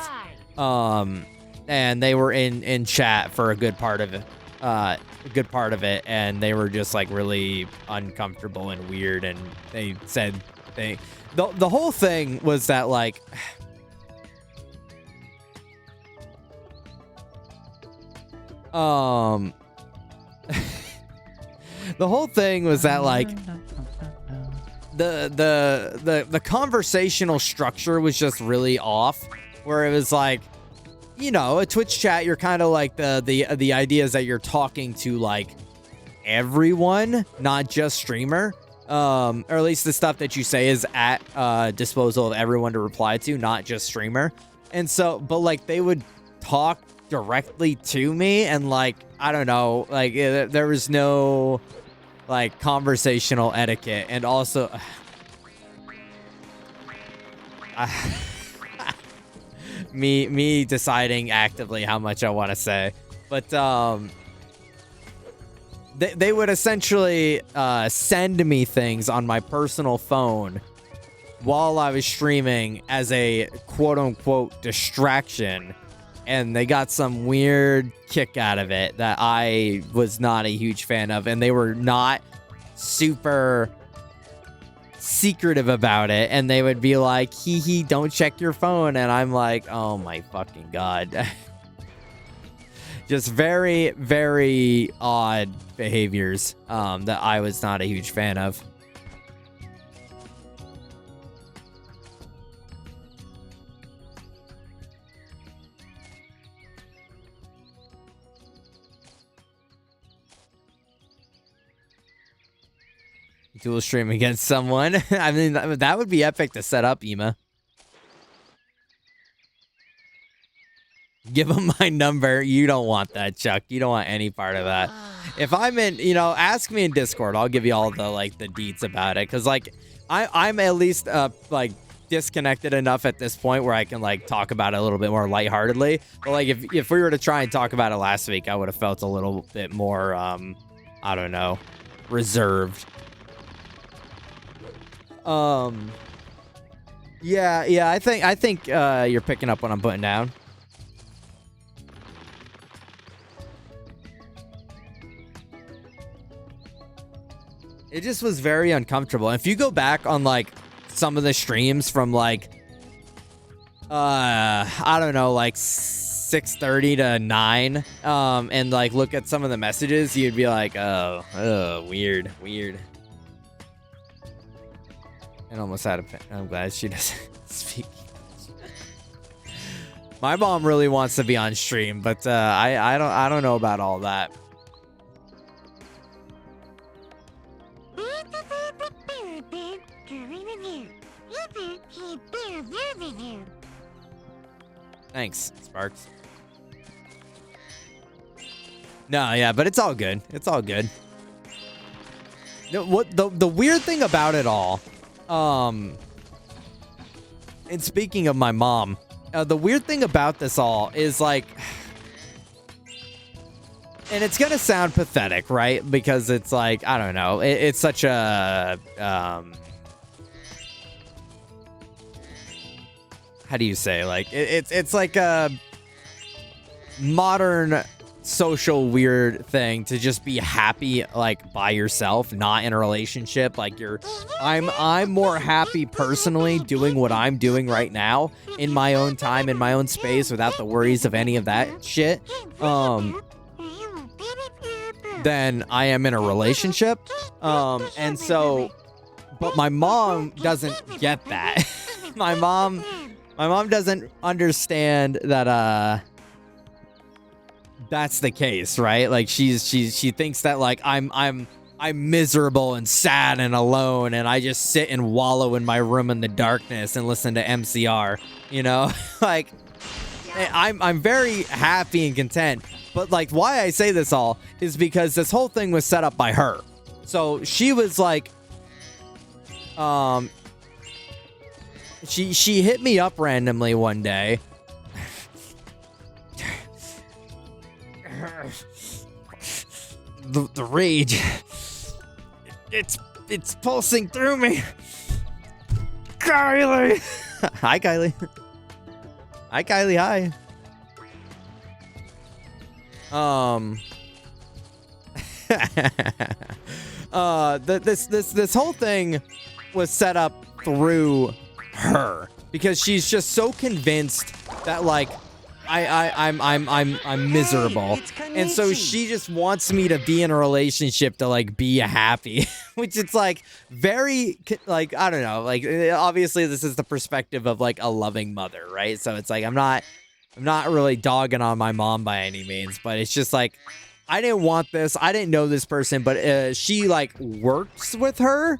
and they were in chat for a good part of it, and they were just like really uncomfortable and weird, and they said the whole thing was that like the whole thing was that like the conversational structure was just really off, where it was like, you know, a Twitch chat, you're kind of like the idea is that you're talking to like everyone, not just streamer, or at least the stuff that you say is at disposal of everyone to reply to, not just streamer. And so, but like they would talk directly to me, and like, I don't know, like there was no like conversational etiquette, and also me deciding actively how much I want to say, but they would essentially send me things on my personal phone while I was streaming as a quote-unquote distraction, and they got some weird kick out of it that I was not a huge fan of, and they were not super secretive about it, and they would be like, hee, don't check your phone, and I'm like, oh my fucking god. Just very, very odd behaviors that I was not a huge fan of. Dual stream against someone. I mean, that would be epic to set up, Ema. Give him my number. You don't want that, Chuck. You don't want any part of that. If I'm in, you know, ask me in Discord. I'll give you all the like the deets about it, because like I'm at least like disconnected enough at this point where I can like talk about it a little bit more lightheartedly. But like if we were to try and talk about it last week, I would have felt a little bit more I don't know, reserved. Yeah, I think you're picking up what I'm putting down. It just was very uncomfortable. If you go back on like some of the streams from like I don't know, like 6:30 to 9, and like look at some of the messages, you'd be like, oh, weird. And almost had a pen. I'm glad she doesn't speak. My mom really wants to be on stream, but I don't know about all that. Thanks, Sparks. No, yeah, but it's all good. It's all good. What the weird thing about it all, and speaking of my mom, the weird thing about this all is like, and it's gonna sound pathetic, right? Because it's like, I don't know, it's such a how do you say, like it's like a modern social weird thing to just be happy like by yourself, not in a relationship. Like I'm more happy personally doing what I'm doing right now in my own time, in my own space, without the worries of any of that shit, than I am in a relationship. And so, but my mom doesn't get that. My mom doesn't understand that that's the case, right? Like she thinks that like I'm miserable and sad and alone, and I just sit and wallow in my room in the darkness and listen to MCR, you know? Like I'm very happy and content. But like why I say this all is because this whole thing was set up by her. So she was like she hit me up randomly one day. The rage, it's pulsing through me. Kylie. Hi, Kylie. Hi, Kylie. Hi. This whole thing was set up through her because she's just so convinced that like I'm miserable, and so she just wants me to be in a relationship to like be happy, which it's like very like I don't know, like obviously this is the perspective of like a loving mother, right? So it's like I'm not really dogging on my mom by any means, but it's just like I didn't want this. I didn't know this person, but she like works with her,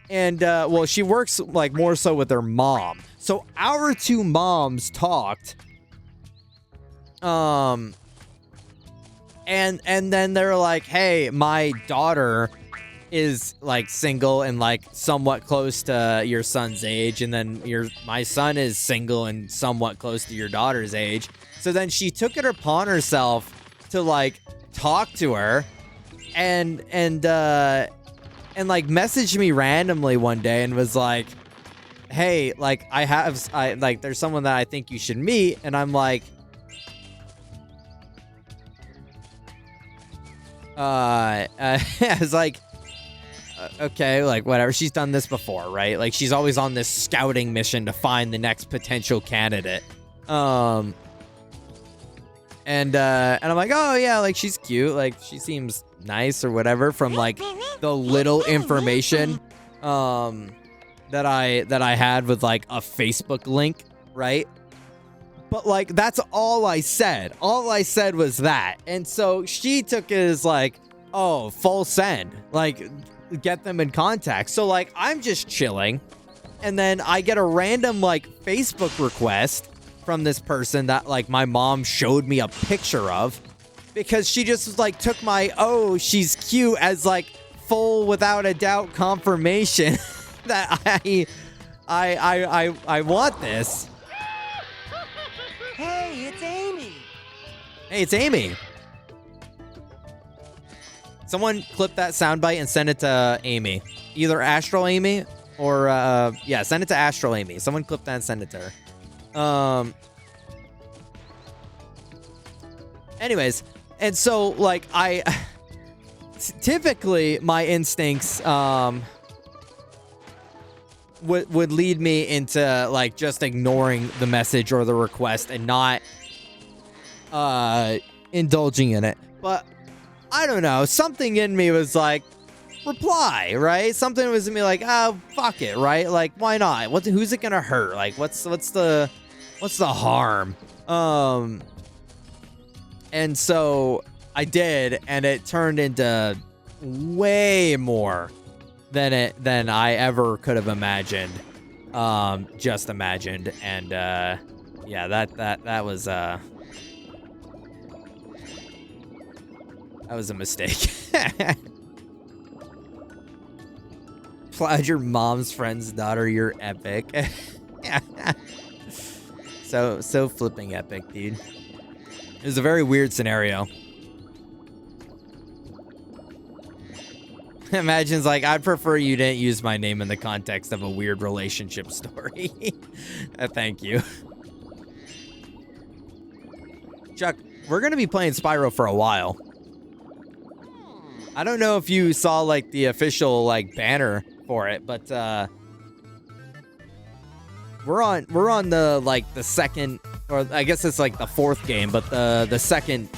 and well, she works like more so with her mom. So our two moms talked. And then they're like, hey, my daughter is like single and like somewhat close to your son's age, and then my son is single and somewhat close to your daughter's age. So then she took it upon herself to like talk to her and like messaged me randomly one day and was like, hey, like I like there's someone that I think you should meet. And I'm like, I was like, okay, like whatever. She's done this before, right? Like she's always on this scouting mission to find the next potential candidate. And I'm like, oh yeah, like she's cute, like she seems nice or whatever from like the little information that I had with like a Facebook link, right? But like that's all I said. All I said was that. And so she took it as like, oh, full send. Like get them in contact. So like I'm just chilling, and then I get a random like Facebook request from this person that like my mom showed me a picture of, because she just like took my oh she's cute as like full without a doubt confirmation that I want this. Hey, it's Amy. Hey, it's Amy. Someone clip that soundbite and send it to Amy. Either Astral Amy Or, yeah, send it to Astral Amy. Someone clip that and send it to her. Anyways, and so, like, typically, my instincts, would lead me into, like, just ignoring the message or the request and not, indulging in it. But, I don't know, something in me was like, reply, right? Something was in me like, oh, fuck it, right? Like, why not? Who's it gonna hurt? Like, what's the harm? And so I did, and it turned into way more than I ever could have imagined. Just imagined. And yeah, that was a mistake. Plowed your mom's friend's daughter, you're epic. So flipping epic, dude. It was a very weird scenario. Imagine's like, I'd prefer you didn't use my name in the context of a weird relationship story. Thank you. Chuck, we're going to be playing Spyro for a while. I don't know if you saw, like, the official, like, banner for it, but, we're on the, like, the second, or I guess it's, like, the fourth game, but the second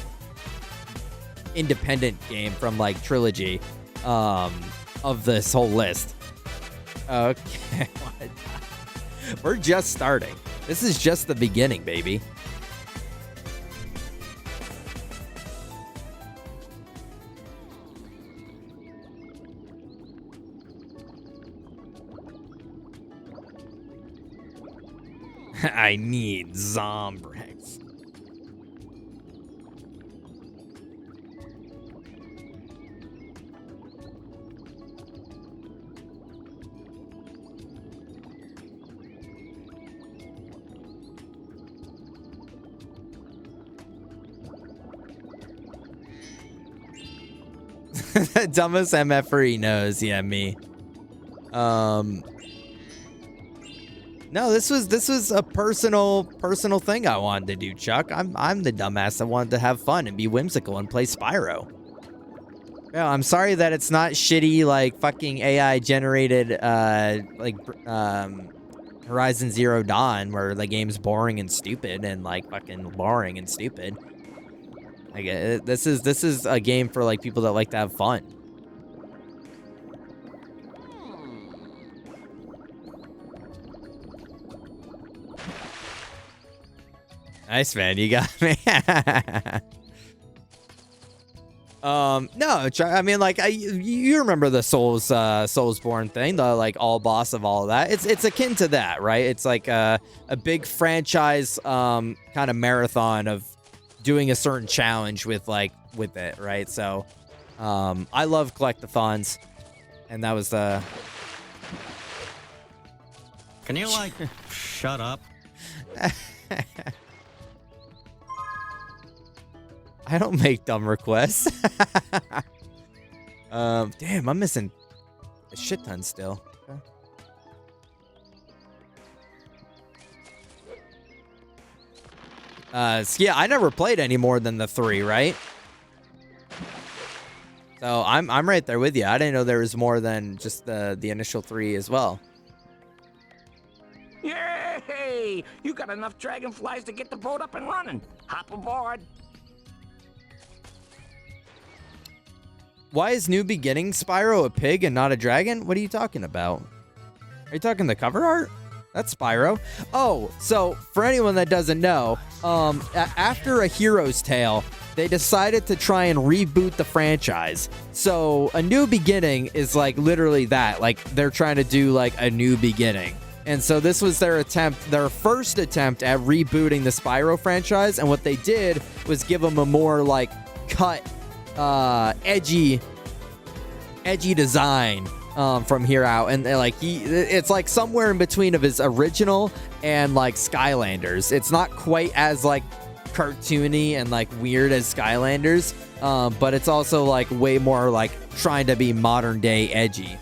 independent game from, like, Trilogy, of this whole list. Okay. We're just starting. This is just the beginning, baby. I need Zombrex. Dumbest MFer he knows. Yeah, me. No, this was a personal thing I wanted to do, Chuck. I'm the dumbass that wanted to have fun and be whimsical and play Spyro. Yeah, I'm sorry that it's not shitty, like, fucking AI generated, Horizon Zero Dawn, where the game's boring and stupid and, like, fucking boring and stupid. Like, this is a game for, like, people that like to have fun. Nice, man. You got me. No, I mean, like, you remember the Soulsborne thing, the, like, all boss of all of that. It's akin to that, right? It's like a big franchise kind of marathon of doing a certain challenge with it, right? So I love collectathons, and that was the... Can you, like, shut up? I don't make dumb requests. Damn, I'm missing a shit ton still. So yeah, I never played any more than the 3, right? So I'm right there with you. I didn't know there was more than just the initial 3 as well. Yay! You got enough dragonflies to get the boat up and running. Hop aboard. Why is New Beginning Spyro a pig and not a dragon? What are you talking about? Are you talking the cover art? That's Spyro. Oh, so for anyone that doesn't know, after A Hero's Tale, they decided to try and reboot the franchise. So A New Beginning is like literally that. Like they're trying to do like a new beginning. And so this was their first attempt at rebooting the Spyro franchise. And what they did was give them a more like cut, edgy design from here out, and like it's like somewhere in between of his original and like Skylanders. It's not quite as like cartoony and like weird as Skylanders, but it's also like way more like trying to be modern day edgy.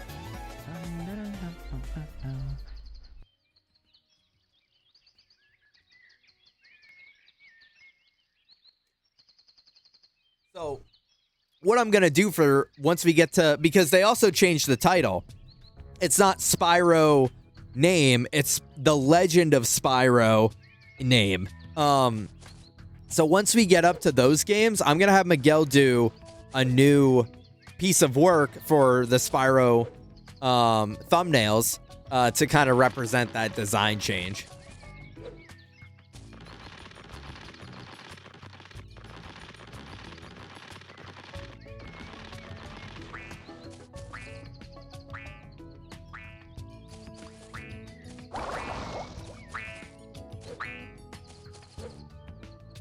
So what I'm going to do for once we get to, because they also changed the title. It's not Spyro name, it's the Legend of Spyro name. So once we get up to those games, I'm going to have Miguel do a new piece of work for the Spyro thumbnails to kind of represent that design change.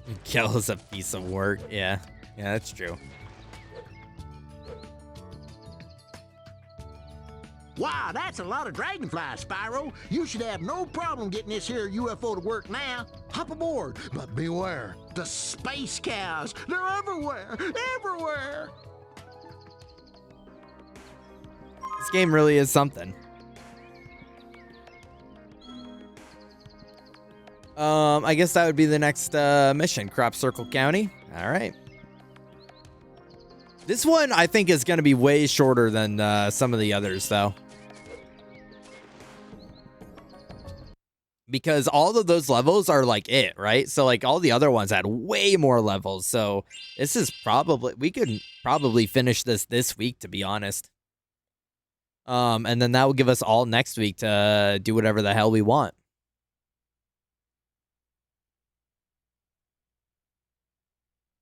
Miguel is a piece of work. Yeah, that's true. Wow, that's a lot of dragonflies, Spyro. You should have no problem getting this here UFO to work now. Hop aboard, but beware. The space cows, they're everywhere, everywhere. This game really is something. I guess that would be the next mission, Crop Circle County. All right. This one, I think, is going to be way shorter than some of the others, though. Because all of those levels are like it, right? So, like, all the other ones had way more levels. So, this is probably... We could probably finish this week, to be honest. And then that will give us all next week to do whatever the hell we want.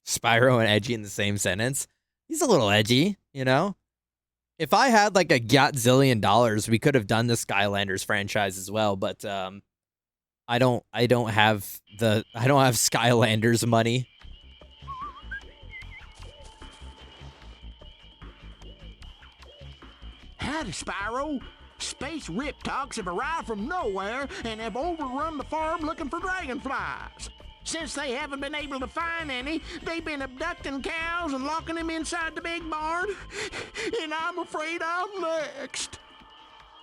Spyro and edgy in the same sentence. He's a little edgy, you know? If I had like a godzillion dollars, we could have done the Skylanders franchise as well, but I don't have Skylanders money. Howdy, Spyro. Space Riptocs have arrived from nowhere and have overrun the farm looking for dragonflies. Since they haven't been able to find any, they've been abducting cows and locking them inside the big barn. And I'm afraid I'm next.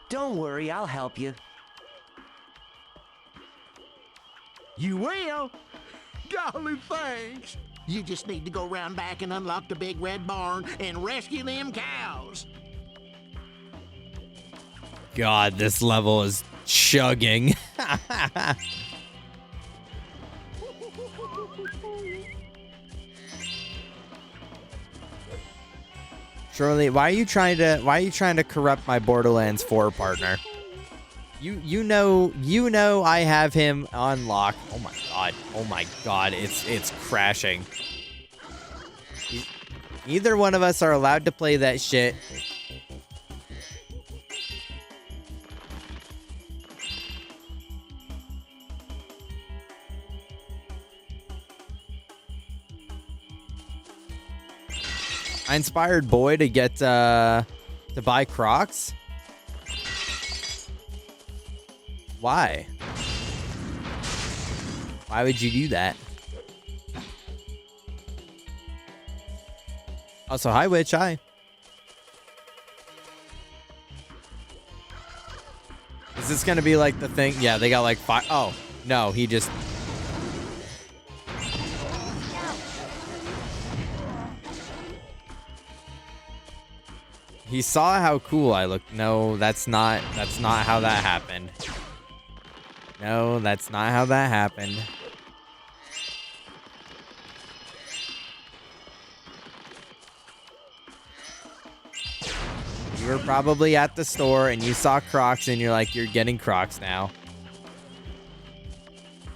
Don't worry, I'll help you. You will? Golly, thanks. You just need to go round back and unlock the big red barn and rescue them cows. God, this level is chugging. Shirley, why are you trying to corrupt my Borderlands 4 partner? You know I have him on lock. Oh my god, it's crashing. Neither one of us are allowed to play that shit. I inspired Boy to get to buy Crocs. Why? Why would you do that? Also, hi, Witch. Hi. Is this gonna be like the thing? Yeah, they got like 5. Oh no, he just. He saw how cool I looked. No, that's not how that happened. No, that's not how that happened. You were probably at the store and you saw Crocs and you're like, you're getting Crocs now.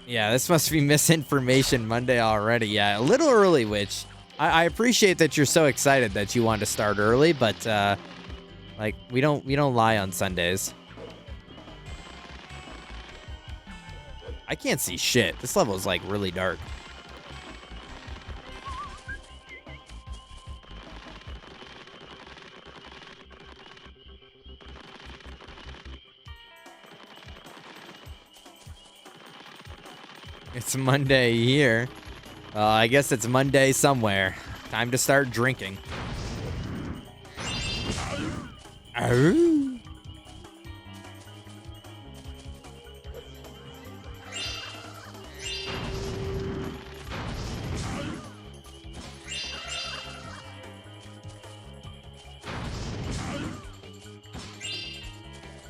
Yeah, this must be misinformation Monday already. Yeah, a little early, Witch. I appreciate that you're so excited that you want to start early, but like we don't lie on Sundays. I can't see shit. This level is like really dark. It's Monday here. I guess it's Monday somewhere. Time to start drinking. Oh.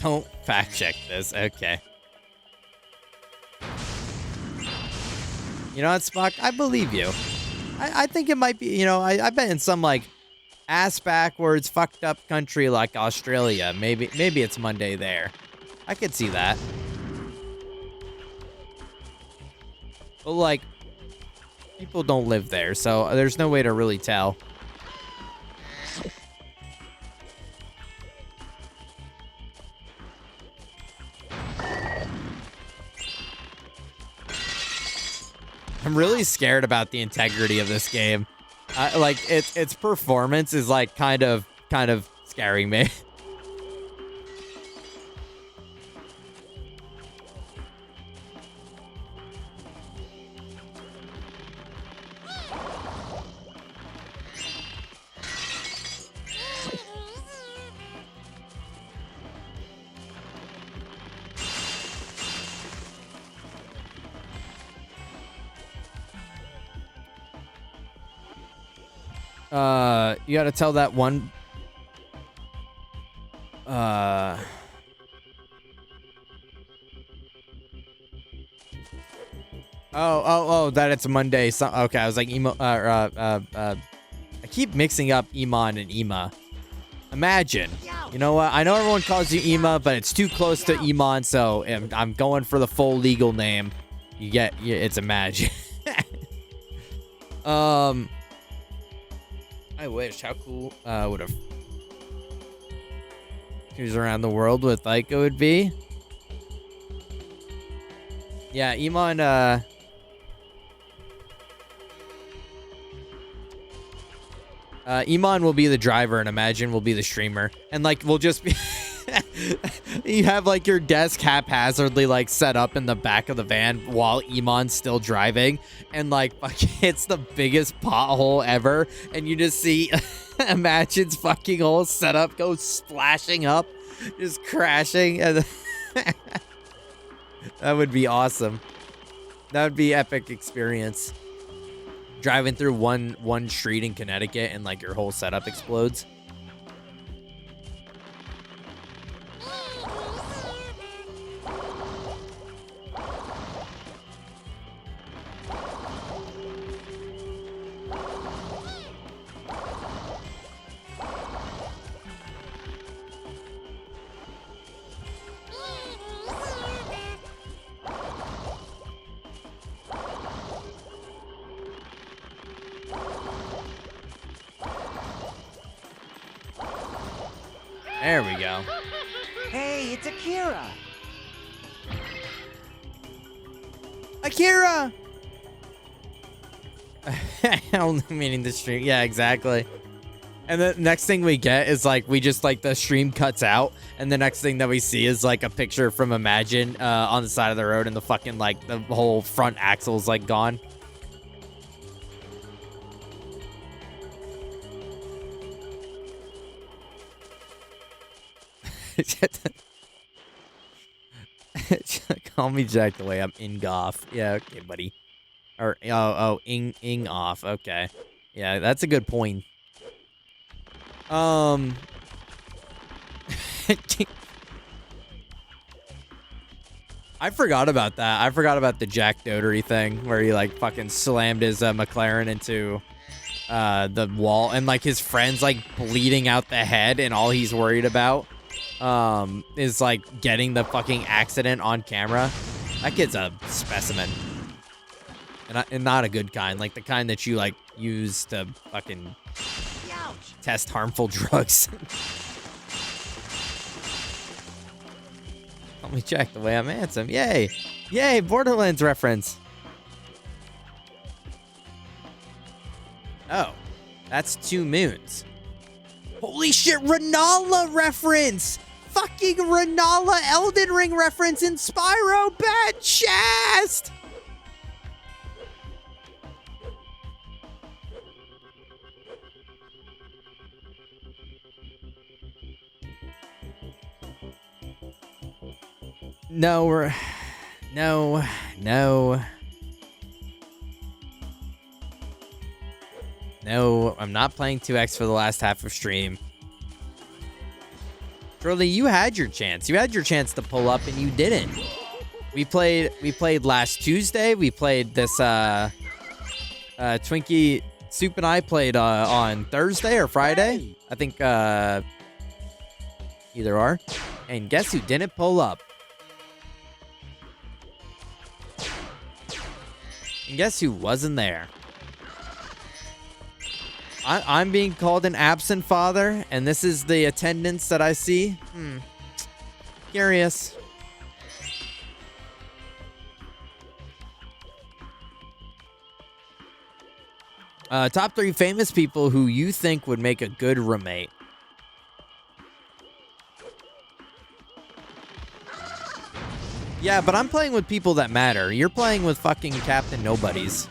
Don't fact check this. Okay. You know what, Spock? I believe you. I think it might be, you know, I bet in some, like, ass backwards, fucked up country like Australia, maybe it's Monday there. I could see that. But, like, people don't live there, so there's no way to really tell. I'm really scared about the integrity of this game. Like its performance is like kind of scaring me. You gotta tell that one. Oh, that it's Monday. So, okay, I was like, I keep mixing up Iman and Ima. Imagine. You know what? I know everyone calls you Ima, but it's too close to Iman, so I'm going for the full legal name. It's Imagine. I wish. How cool would a cruise around the world with Ica would be? Yeah, Iman, Iman will be the driver and Imagine will be the streamer. And, like, we'll just be... You have, like, your desk haphazardly, like, set up in the back of the van while Iman's still driving. And, like, it's the biggest pothole ever. And you just see Imagine's fucking whole setup go splashing up. Just crashing. And that would be awesome. That would be epic experience. Driving through one street in Connecticut and, like, your whole setup explodes. There we go. Hey, it's Akira. Akira! Only meaning the stream. Yeah, exactly. And the next thing we get is like, the stream cuts out. And the next thing that we see is like a picture from Imagine on the side of the road. And the fucking, like, the whole front axle's like gone. Call me Jack the way I'm in off. Yeah, okay, buddy. Or ing off. Okay. Yeah, that's a good point. I forgot about that. I forgot about the Jack Dotery thing where he like fucking slammed his McLaren into the wall and like his friend's like bleeding out the head and all he's worried about is like getting the fucking accident on camera. That kid's a specimen. And not a good kind, like the kind that you like use to fucking test harmful drugs. Let me check the way I'm handsome. Yay! Yay! Borderlands reference. Oh, that's 2 moons. Holy shit! Renala reference. Fucking Renala Elden Ring reference in Spyro. Bad chest. No, I'm not playing 2X for the last half of stream. Shirley, you had your chance. You had your chance to pull up and you didn't. We played last Tuesday. We played this Twinkie Soup and I played on Thursday or Friday. I think either or. And guess who didn't pull up? And guess who wasn't there? I'm being called an absent father, and this is the attendance that I see. Curious. Top 3 famous people who you think would make a good roommate. Yeah, but I'm playing with people that matter. You're playing with fucking Captain Nobodies.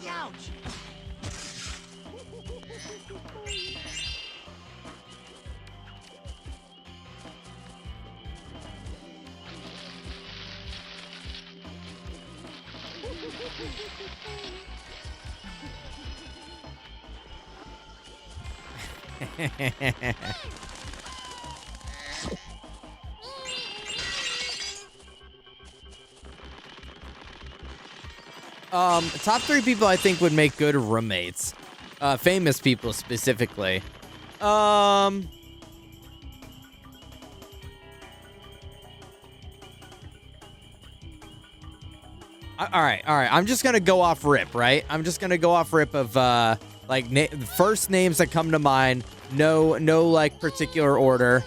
Top 3 people I think would make good roommates. Famous people specifically. All right. I'm just gonna go off rip, right? I'm just gonna go off rip of like first names that come to mind. No like particular order.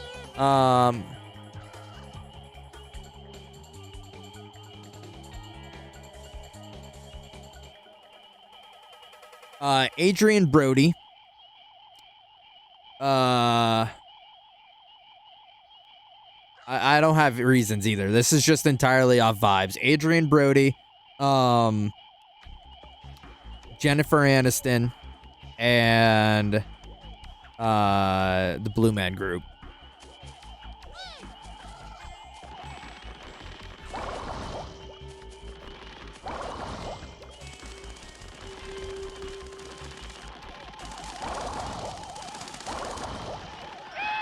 Adrian Brody. I don't have reasons either. This is just entirely off vibes. Adrian Brody, Jennifer Aniston, and the Blue Man Group.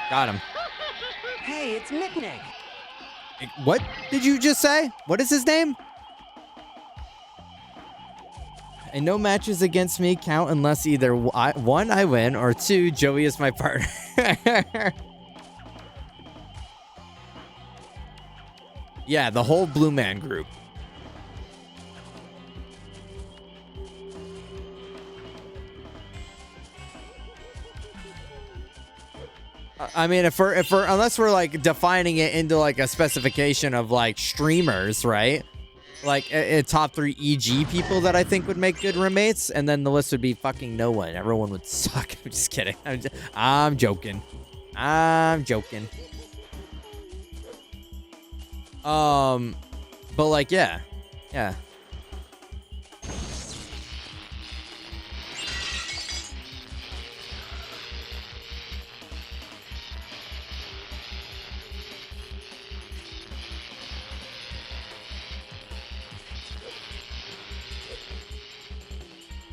Got him. Hey, it's Nick. What did you just say? What is his name? And no matches against me count unless either one, I win, or 2, Joey is my partner. Yeah, the whole Blue Man Group. I mean, if we're unless we're like defining it into like a specification of like streamers, right? Like a top 3 EG people that I think would make good roommates, and then the list would be fucking no one. Everyone would suck. I'm just kidding. I'm joking. But like, yeah.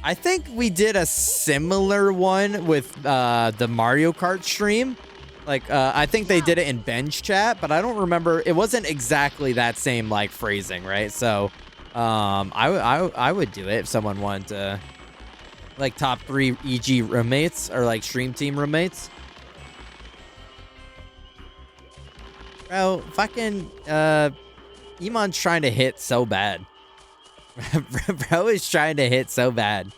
I think we did a similar one with the Mario Kart stream. Like, I think they did it in bench chat, but I don't remember. It wasn't exactly that same, like, phrasing, right? So, I would do it if someone wanted to, like, top 3 EG roommates or, like, stream team roommates. Bro, fucking, Iman's trying to hit so bad. Bro is trying to hit so bad.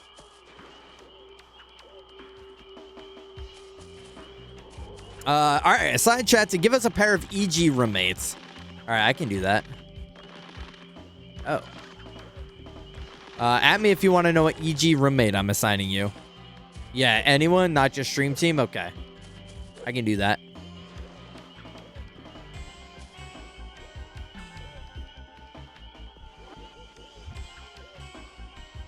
All right, assign chat to give us a pair of EG roommates. All right, I can do that. Oh. At me if you want to know what EG roommate I'm assigning you. Yeah, anyone, not just stream team? Okay. I can do that.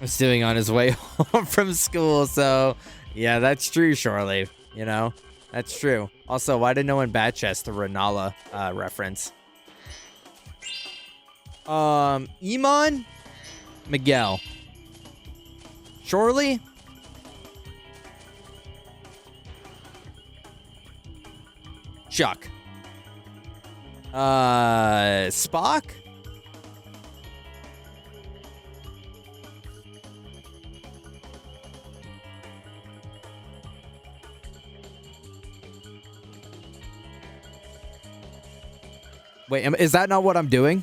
Was doing on his way home from school, so yeah, that's true, Shorely. You know, that's true. Also, why did no one bat chest the Renala reference? Iman, Miguel, Shorely, Chuck. Spock? Wait, is that not what I'm doing?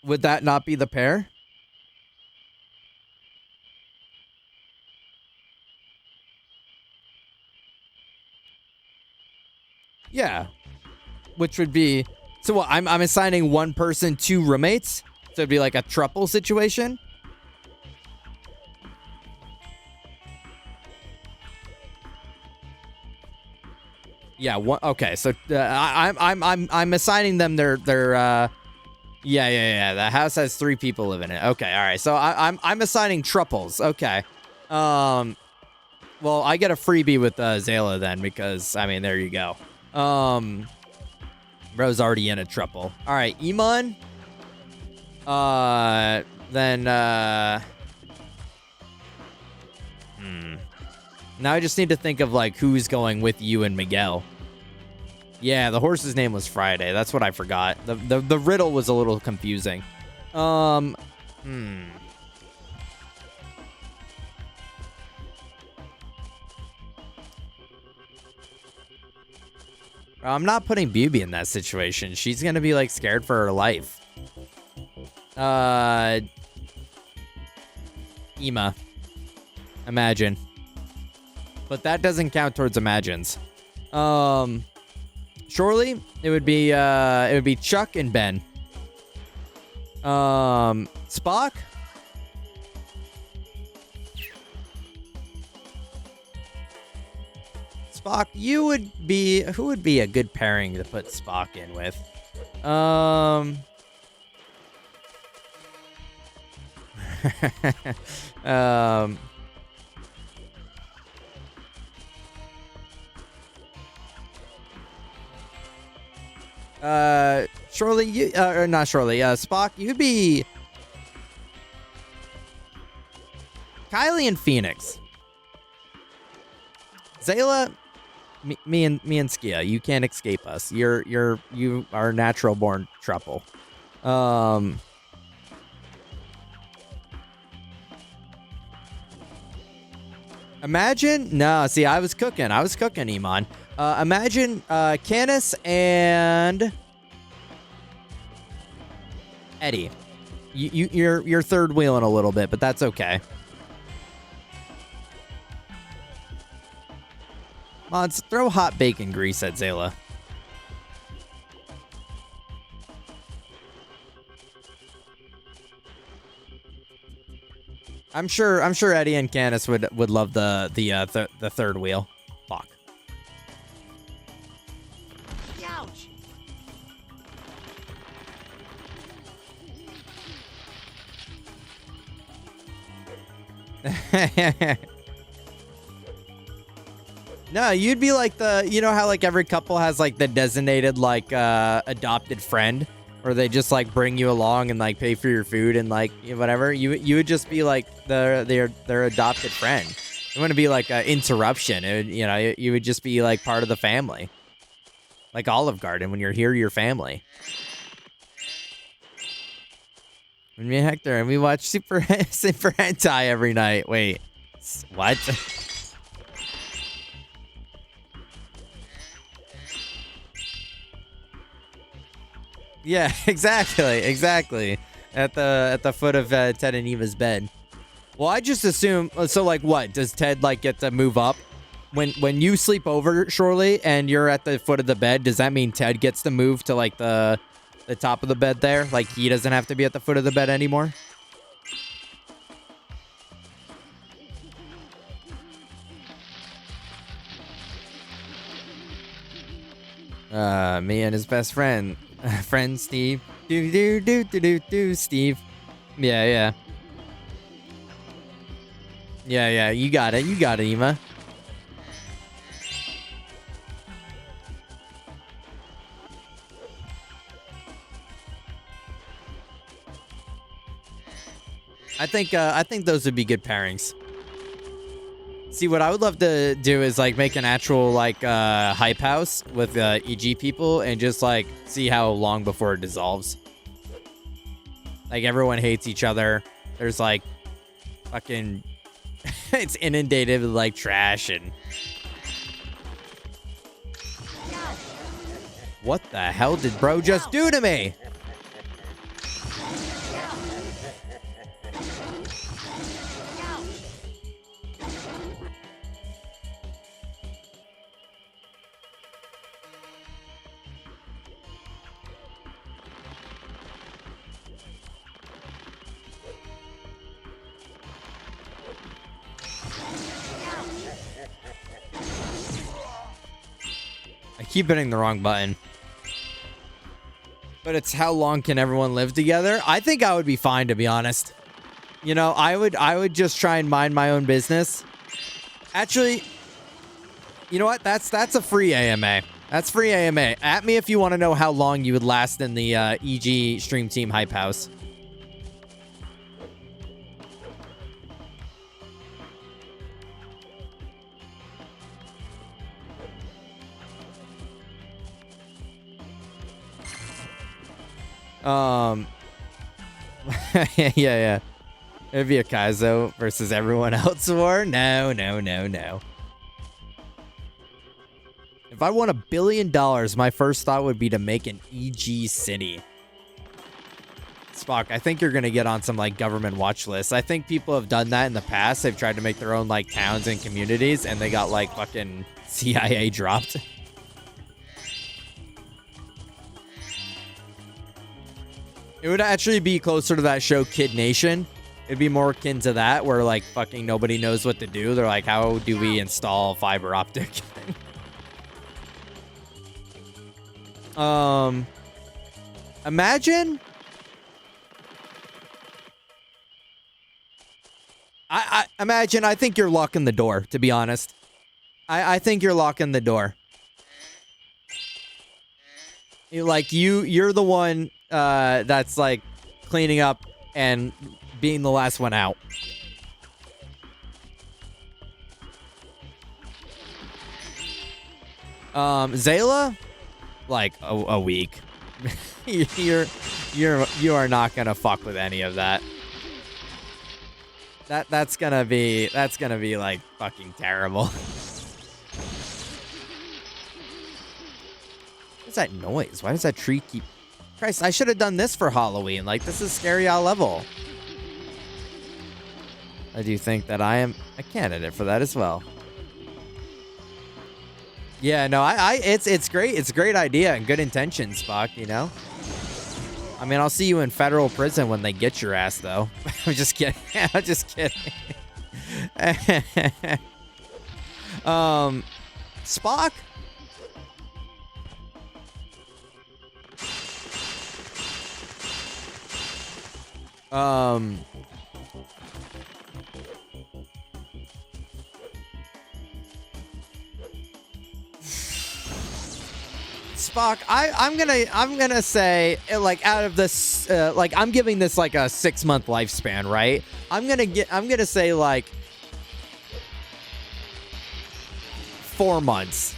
Would that not be the pair? Yeah. Which would be... So what, I'm assigning one person two roommates? So it'd be like a throuple situation? Yeah, one, okay, so I'm assigning them their yeah. The house has 3 people living in it. Okay, all right. So I'm assigning triples. Okay. Well, I get a freebie with Zayla then because I mean there you go. Bro's already in a triple. All right, Iman. Then Now I just need to think of like who's going with you and Miguel. Yeah, the horse's name was Friday. That's what I forgot. The riddle was a little confusing. I'm not putting Bubi in that situation. She's gonna be like scared for her life. Ema. Imagine. But that doesn't count towards imagines. Surely it would be Chuck and Ben. Spock? Spock, who would be a good pairing to put Spock in with? Surely or not surely, Spock, you'd be Kylie and Phoenix. Zayla, me and Skia, you can't escape us. You are natural born trouble. Imagine, no, see, I was cooking, Iman. Imagine Canis and Eddie. You're third wheeling a little bit, but that's okay. Mods, throw hot bacon grease at Zayla. I'm sure Eddie and Canis would love the third wheel. Fuck. Ouch! No, you'd be like you know how like every couple has like the designated like adopted friend, or they just like bring you along and like pay for your food and like whatever. You would just be like their adopted friend. It wouldn't be like an interruption. It would, you would just be like part of the family, like Olive Garden. When you're here, your family. When me and Hector and we watch super hentai every night. Wait, what? Yeah, exactly. At the foot of Ted and Eva's bed. Well, I just assume. So, like, what does Ted like get to move up when you sleep over, Shorely, and you're at the foot of the bed? Does that mean Ted gets to move to like the top of the bed there? Like he doesn't have to be at the foot of the bed anymore? Me and his best friend. Friend Steve. Do Steve. Yeah. Yeah, you got it, Ema. I think those would be good pairings. See, what I would love to do is like make an actual like hype house with EG people and just like see how long before it dissolves. Like everyone hates each other. There's like fucking it's inundated with like trash and what the hell did bro just do to me? I keep hitting the wrong button. But it's how long can everyone live together? I think I would be fine, to be honest. You know, I would just try and mind my own business. Actually, you know what? That's a free AMA. That's free AMA. At me if you want to know how long you would last in the EG Stream Team Hype House. Yeah. It'd be a Kaizo versus everyone else war. No. If I won $1 billion, my first thought would be to make an EG city. Spock, I think you're gonna get on some like government watch lists. I think people have done that in the past. They've tried to make their own like towns and communities, and they got like fucking CIA dropped. It would actually be closer to that show Kid Nation. It'd be more akin to that, where like fucking nobody knows what to do. They're like, how do we install fiber optic? Imagine. I imagine. I think you're locking the door. To be honest, I think you're locking the door. You're the one that's like cleaning up and being the last one out. Zayla, like a week. You are not gonna fuck with any of that. That's gonna be like fucking terrible. What's that noise? Why does that tree keep? Christ, I should have done this for Halloween. Like, this is scary out level. I do think that I am a candidate for that as well. Yeah, no, it's great. It's a great idea and good intentions, Spock, you know? I mean, I'll see you in federal prison when they get your ass, though. I'm just kidding. I'm just kidding. Spock? Spock, I'm gonna say, like, out of this, like, I'm giving this like a 6-month lifespan, right? I'm gonna say like 4 months.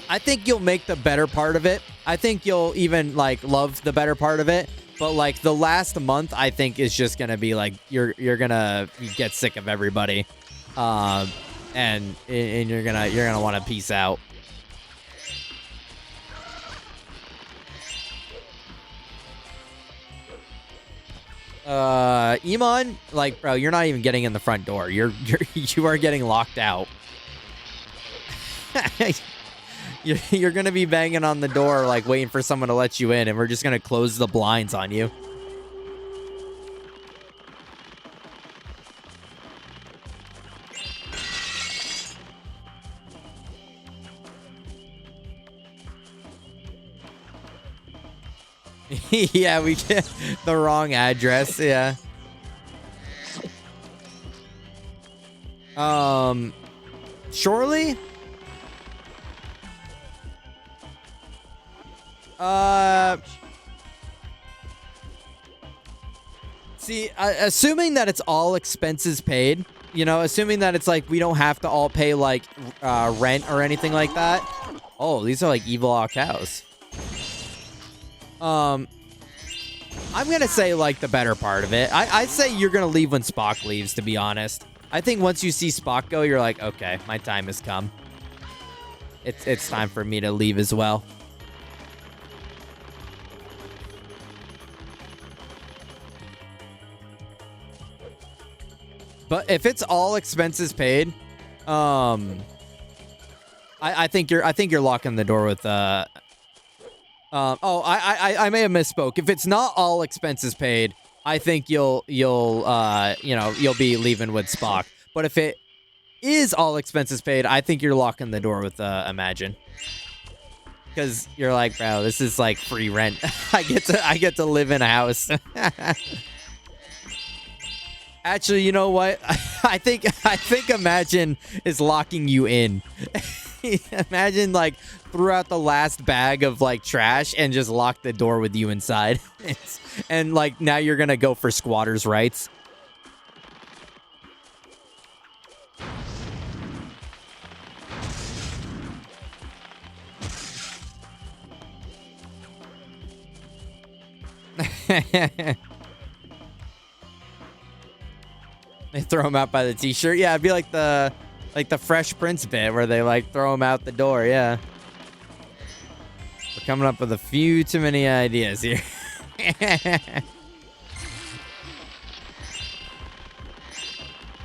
I think you'll make the better part of it. I think you'll even like love the better part of it. But like the last month, I think is just gonna be like you're gonna get sick of everybody, and you're gonna want to peace out. Iman, like, bro, you're not even getting in the front door. You are getting locked out. You're gonna be banging on the door, like waiting for someone to let you in, and we're just gonna close the blinds on you. Yeah, we get the wrong address. Yeah. Surely? See, assuming that it's all expenses paid, you know, assuming that it's like we don't have to all pay like rent or anything like that. Oh, these are like evil cows. I'm gonna say like the better part of it. I'd say you're gonna leave when Spock leaves, to be honest. I think once you see Spock go, you're like, okay, my time has come. It's time for me to leave as well. But if it's all expenses paid, I think you're locking the door with I may have misspoke. If it's not all expenses paid, I think you'll be leaving with Spock. But if it is all expenses paid, I think you're locking the door with Imagine. Because you're like, bro, this is like free rent. I get to live in a house. Actually, you know what? I think Imagine is locking you in. Imagine like threw out the last bag of like trash and just locked the door with you inside. And like now you're gonna go for squatters' rights. They throw him out by the t-shirt. Yeah, it'd be like the Fresh Prince bit where they like throw him out the door. Yeah. We're coming up with a few too many ideas here.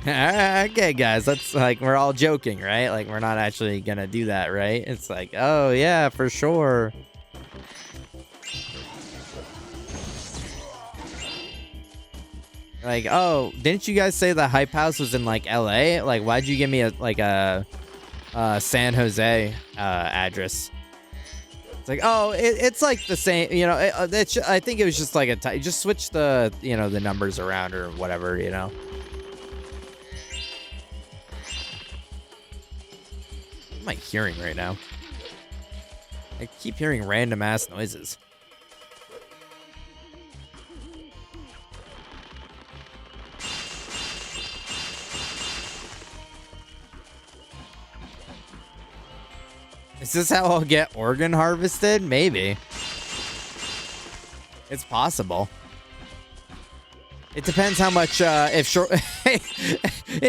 Okay, guys, that's like we're all joking, right? Like we're not actually gonna do that, right? It's like, oh yeah, for sure. Like, oh, didn't you guys say the hype house was in like LA? Like, why'd you give me a San Jose address? It's like, oh, it's like the same, you know. I think it was just like just switch the the numbers around or whatever, you know. What am I hearing right now? I keep hearing random ass noises. Is this how I'll get organ harvested? Maybe. It's possible. It depends how much, it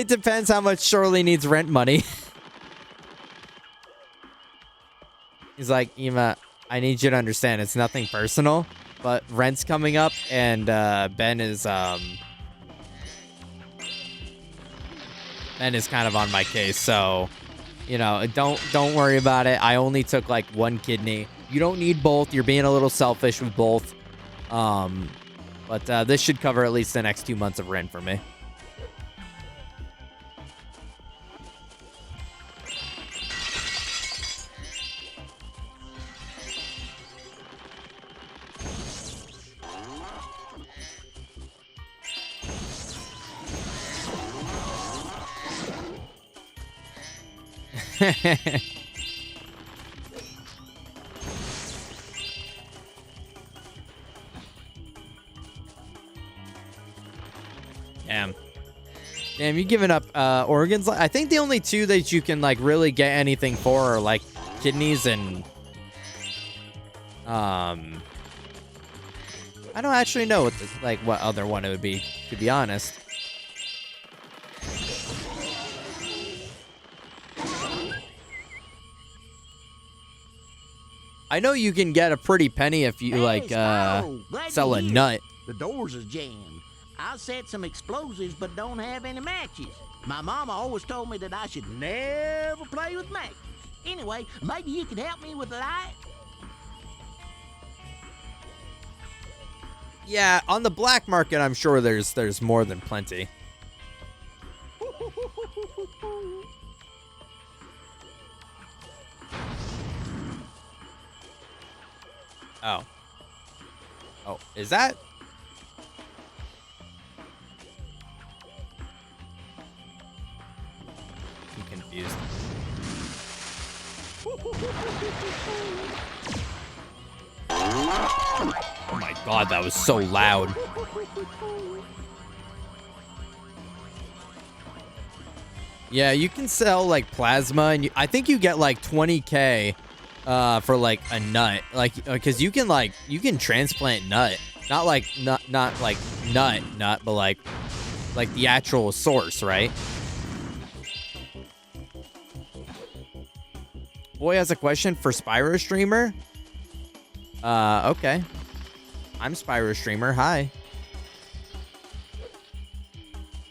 depends how much Shirley needs rent money. He's like, Ema, I need you to understand, it's nothing personal, but rent's coming up, and Ben is kind of on my case, so... You know, don't worry about it. I only took like one kidney. You don't need both. You're being a little selfish with both. But this should cover at least the next 2 months of rent for me. Damn, you giving up organs? I think the only two that you can like really get anything for are like kidneys and I don't actually know what other one it would be, to be honest. I know you can get a pretty penny if you sell a nut. The doors is jammed. I set some explosives but don't have any matches. My mama always told me that I should never play with matches. Anyway, maybe you could help me with the light? Yeah, on the black market, I'm sure there's more than plenty. Oh. Oh, is that? I'm confused. Oh my god, that was so loud. Yeah, you can sell like plasma, and I think you get like 20K for like a nut, like because you can transplant nut, not like not like nut, but like the actual source, right? Boy has a question for Spyro streamer. Okay. I'm Spyro streamer. Hi.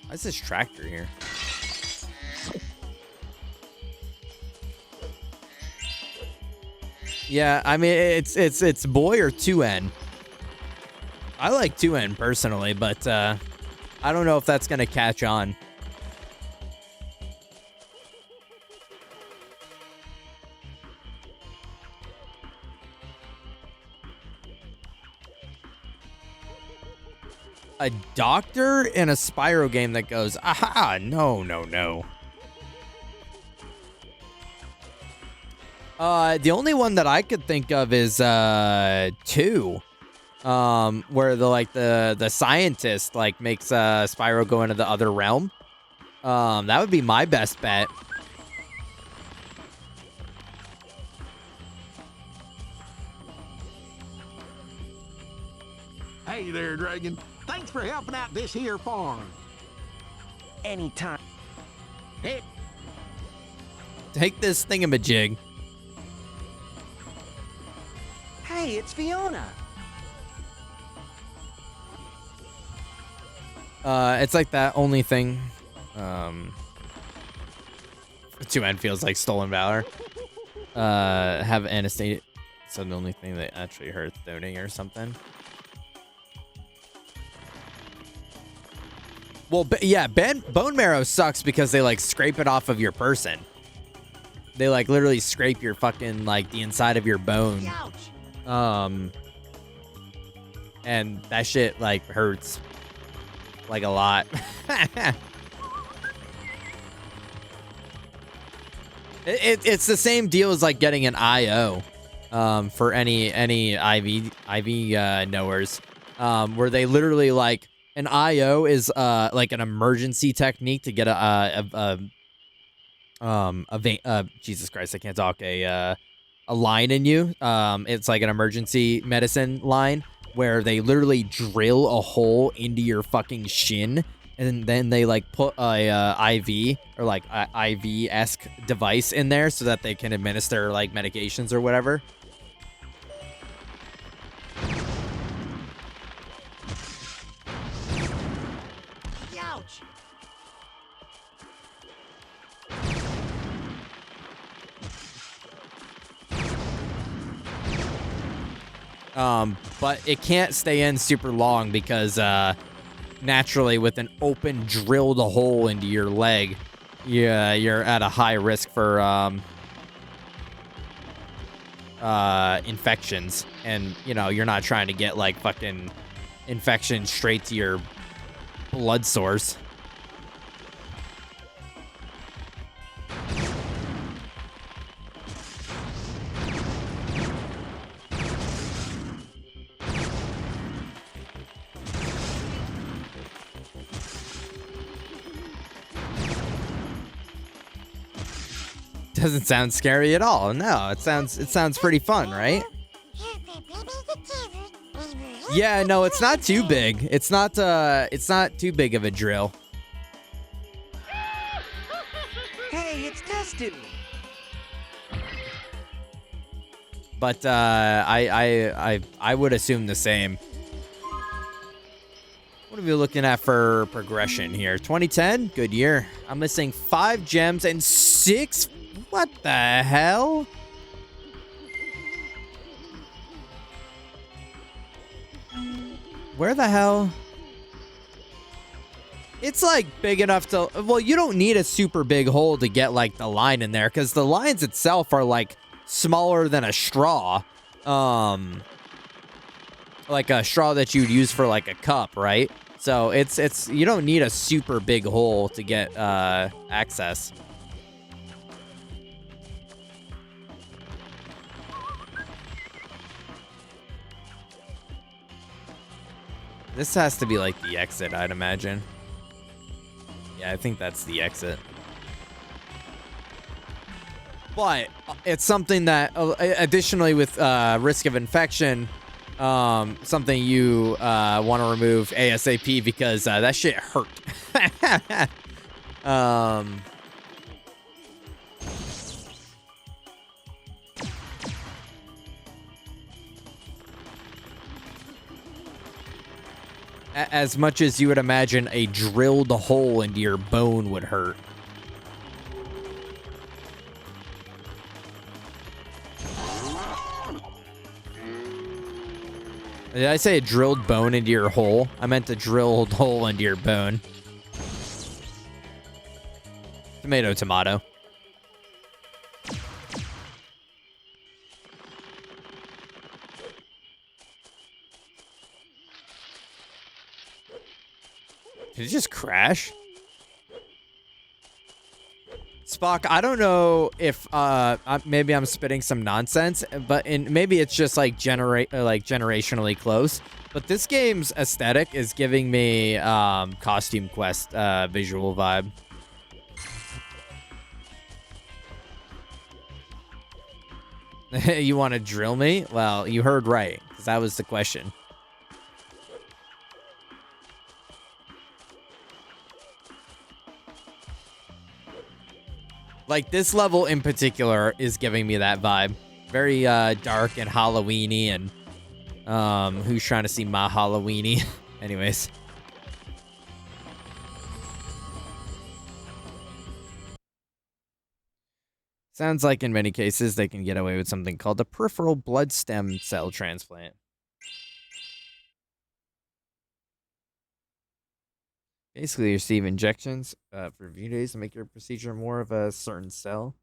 Why's this tractor here? Yeah, I mean it's boy or 2N. I like 2N personally, but I don't know if that's gonna catch on. A doctor in a Spyro game that goes, aha, no. The only one that I could think of is 2. Where the scientist like makes Spyro go into the other realm. That would be my best bet. Hey there, Dragon. Thanks for helping out this here farm. Anytime. Hey, Take this thingamajig. Hey, it's Fiona. It's like that only thing. 2N feels like stolen valor. Have Anastasia. So the only thing that actually hurts donating or something. Well, yeah, bone marrow sucks because they like scrape it off of your person. They like literally scrape your fucking like the inside of your bone. And that shit like hurts like a lot. It's the same deal as like getting an IO for any IV knowers, where they literally like an IO is like an emergency technique to get Jesus Christ, I can't talk, a line in you. It's like an emergency medicine line where they literally drill a hole into your fucking shin, and then they like put a IV or like IV-esque device in there so that they can administer like medications or whatever. But it can't stay in super long because naturally with an open drilled hole into your leg, you're at a high risk for infections, and you know you're not trying to get like fucking infection straight to your blood source. Doesn't sound scary at all. No, it sounds pretty fun, right? Yeah, no, it's not too big. It's not too big of a drill. Hey, it's Dustin. But I would assume the same. What are we looking at for progression here? 2010, good year. I'm missing 5 gems and 6. What the hell? Where the hell? It's like big enough to, well, you don't need a super big hole to get like the line in there, because the lines itself are like smaller than a straw. Like a straw that you'd use for like a cup, right? So it's you don't need a super big hole to get access. This has to be like the exit, I'd imagine. Yeah, I think that's the exit. but it's something that, additionally with risk of infection, something you want to remove ASAP because that shit hurt. As much as you would imagine a drilled hole into your bone would hurt. Did I say a drilled bone into your hole? I meant a drilled hole into your bone. Tomato, tomato. Did it just crash? Spock, I don't know if maybe I'm spitting some nonsense, but maybe it's just like generationally close. But this game's aesthetic is giving me Costume Quest visual vibe. You want to drill me? Well, you heard right, because that was the question. Like, this level in particular is giving me that vibe. Very dark and Halloween-y, and who's trying to see my Halloween-y? Anyways. Sounds like in many cases they can get away with something called a peripheral blood stem cell transplant. Basically, you receive injections for a few days to make your procedure more of a certain cell.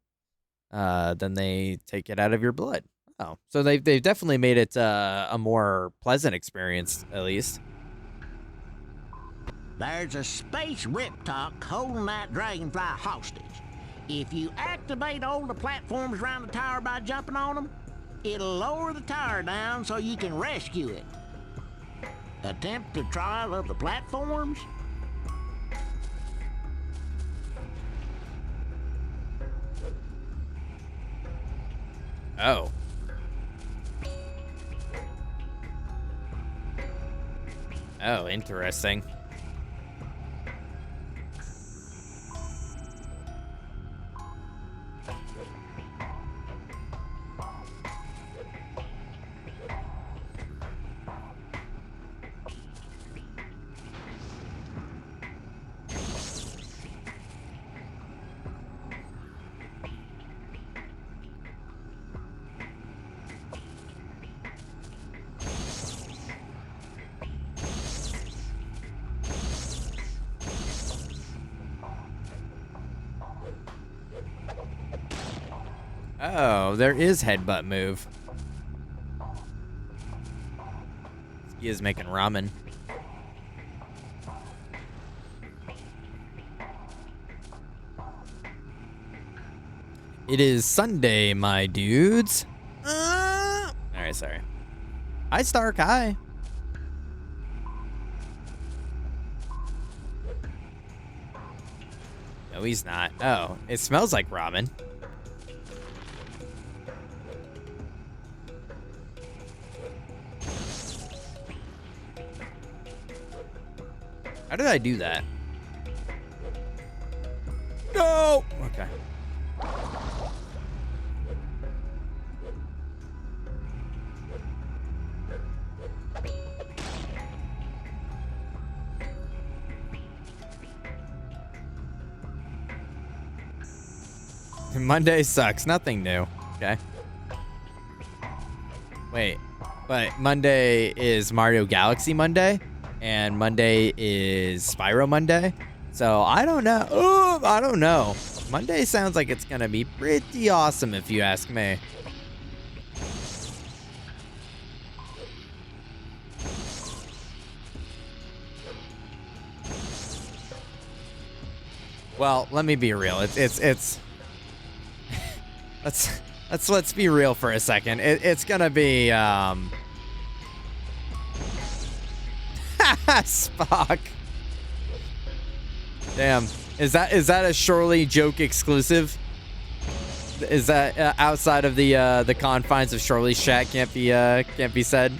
Then they take it out of your blood. Oh, so they've definitely made it a more pleasant experience, at least. There's a space riptock holding that dragonfly hostage. If you activate all the platforms around the tower by jumping on them, it'll lower the tower down so you can rescue it. Attempt the trial of the platforms? Oh. Oh, interesting. Oh, there is headbutt move. He is making ramen. It is Sunday, my dudes. Alright, sorry. Hi, Stark. Hi. No, he's not. Oh, it smells like ramen. How did I do that? No! Okay. Monday sucks. Nothing new. Okay. Wait. But Monday is Mario Galaxy Monday? And Monday is Spyro Monday. So I don't know. Ooh, I don't know. Monday sounds like it's gonna be pretty awesome if you ask me. Well, let me be real. It's let's be real for a second. It's gonna be Spock. Damn. Is that a Shorely joke exclusive? Is that outside of the confines of Shirley's chat can't be said?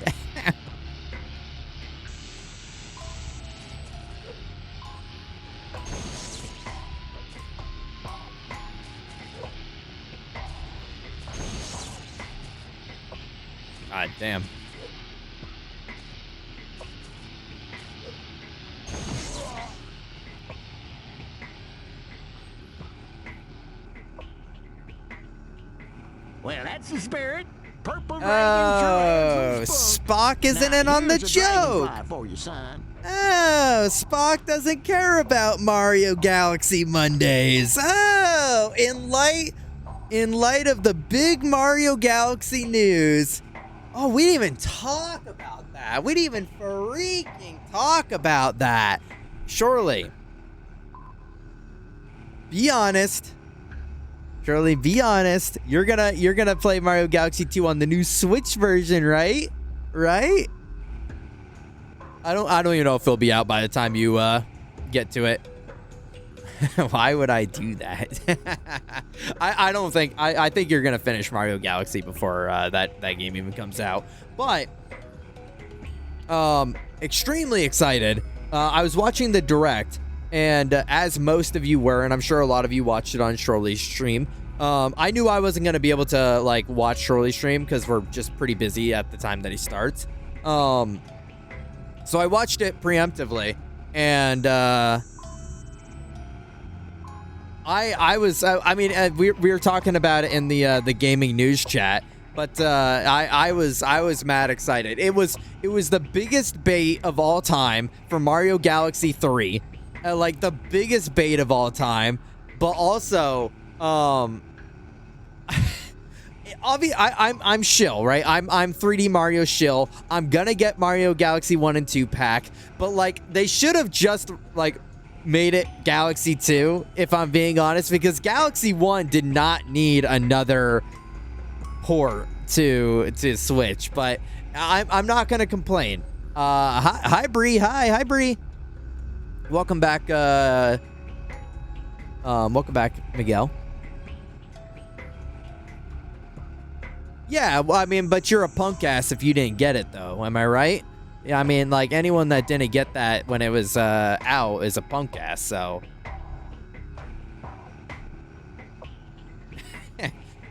God damn. Well, that's the spirit. Purple Oh, Spock isn't in on the joke. For you, son. Oh, Spock doesn't care about Mario Galaxy Mondays. Oh, in light of the big Mario Galaxy news. Oh, we didn't even talk about that. We didn't even freaking talk about that. Surely. Be honest. Shirley, be honest. You're gonna play Mario Galaxy 2 on the new Switch version, right? Right? I don't even know if it'll be out by the time you get to it. Why would I do that? I don't think I think you're gonna finish Mario Galaxy before that game even comes out. But extremely excited. I was watching the direct. And as most of you were, and I'm sure a lot of you watched it on Shirley's stream, I knew I wasn't going to be able to, like, watch Shirley's stream because we're just pretty busy at the time that he starts. So I watched it preemptively, and we were talking about it in the gaming news chat, but I was mad excited. It was the biggest bait of all time for Mario Galaxy 3. Like the biggest bait of all time, but also, I'm shill, right? I'm 3D Mario shill. I'm gonna get Mario Galaxy 1 and 2 pack, but like they should have just like made it Galaxy 2, if I'm being honest, because Galaxy 1 did not need another port to Switch. But I'm not gonna complain. Hi Bree, hi Bree. Welcome back, Miguel. Yeah, well, I mean, but you're a punk ass if you didn't get it, though. Am I right? Yeah, I mean, like, anyone that didn't get that when it was out is a punk ass, so.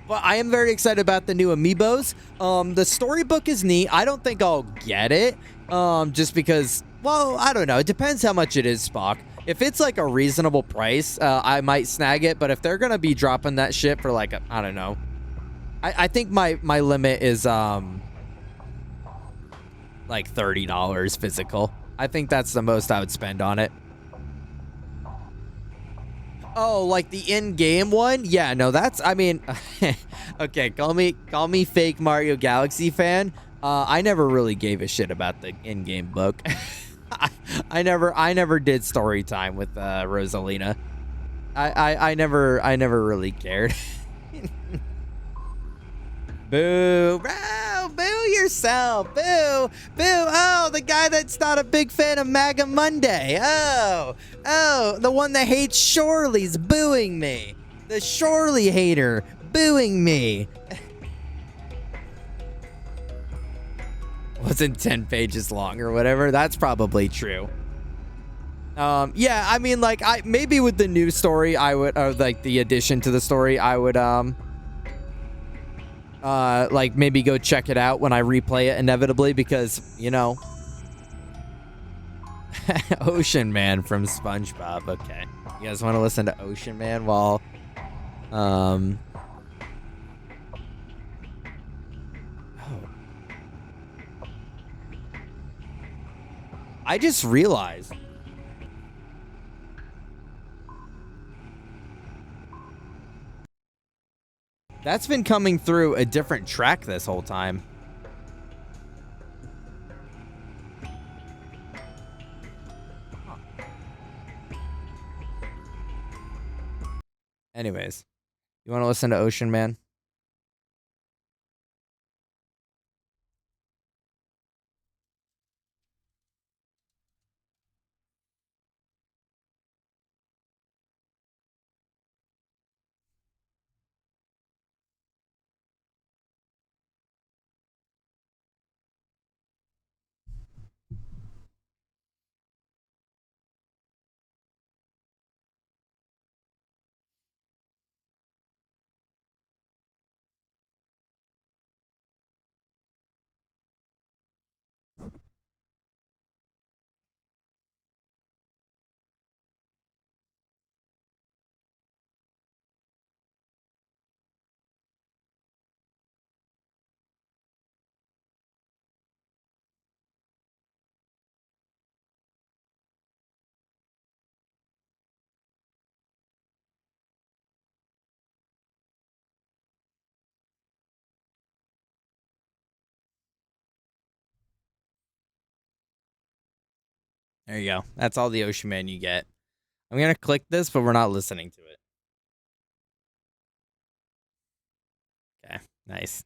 But I am very excited about the new amiibos. The storybook is neat. I don't think I'll get it, just because... Well, I don't know. It depends how much it is, Spock. If it's like a reasonable price, I might snag it. But if they're gonna be dropping that shit for like, I don't know. I think my limit is like $30 physical. I think that's the most I would spend on it. Oh, like the in-game one? Yeah, no, that's, I mean, okay, call me fake Mario Galaxy fan. I never really gave a shit about the in-game book. I never did story time with Rosalina. I never really cared. Boo, bro, boo yourself, boo, boo. Oh, the guy that's not a big fan of MAGA Monday. Oh, the one that hates Shorley's booing me. The Shorley hater booing me. Wasn't 10 pages long or whatever. That's probably true. Yeah, I mean, like, maybe with the new story, I would, or like the addition to the story, I would, like maybe go check it out when I replay it inevitably because, you know, Ocean Man from SpongeBob. Okay. You guys want to listen to Ocean Man while, I just realized. That's been coming through a different track this whole time. Anyways, you want to listen to Ocean Man? There you go. That's all the Ocean Man you get. I'm gonna click this, but we're not listening to it. Okay. Nice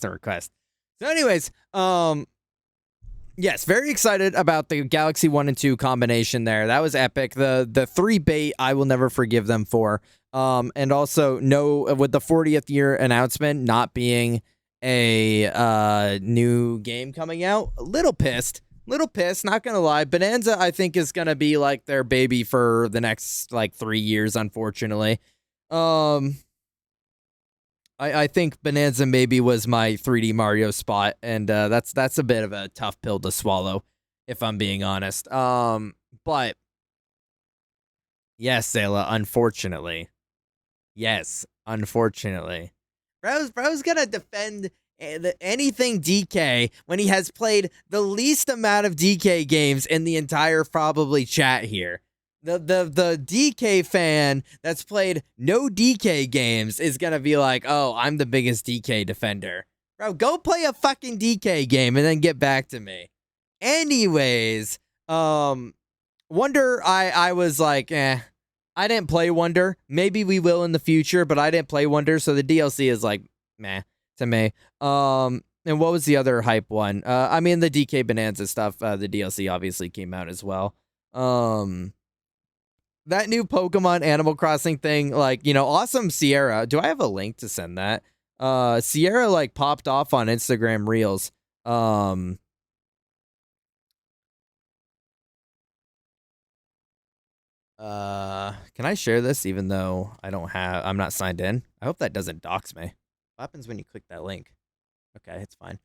to request. So anyways, yes, very excited about the Galaxy 1 and 2 combination there. That was epic. The 3 bait, I will never forgive them for. And also, no, with the 40th year announcement not being a new game coming out, a little pissed, not gonna lie. Bonanza, I think, is gonna be like their baby for the next like 3 years, unfortunately. I think Bonanza maybe was my 3D Mario spot, and that's a bit of a tough pill to swallow, if I'm being honest. But yes, Zayla, unfortunately. Yes, unfortunately. Bro's gonna defend anything DK when he has played the least amount of DK games in the entire probably chat here. The DK fan that's played no DK games is gonna be like, oh, I'm the biggest DK defender. Bro, go play a fucking DK game and then get back to me. Anyways, Wonder, I was like, I didn't play Wonder. Maybe we will in the future, but I didn't play Wonder, so the DLC is like, meh to me. And what was the other hype one? I mean, the DK Bonanza stuff, the DLC obviously came out as well. That new Pokemon Animal Crossing thing, like, you know, awesome Sierra. Do I have a link to send that? Sierra, like, popped off on Instagram Reels. Can I share this even though I'm not signed in? I hope that doesn't dox me. What happens when you click that link? Okay, it's fine.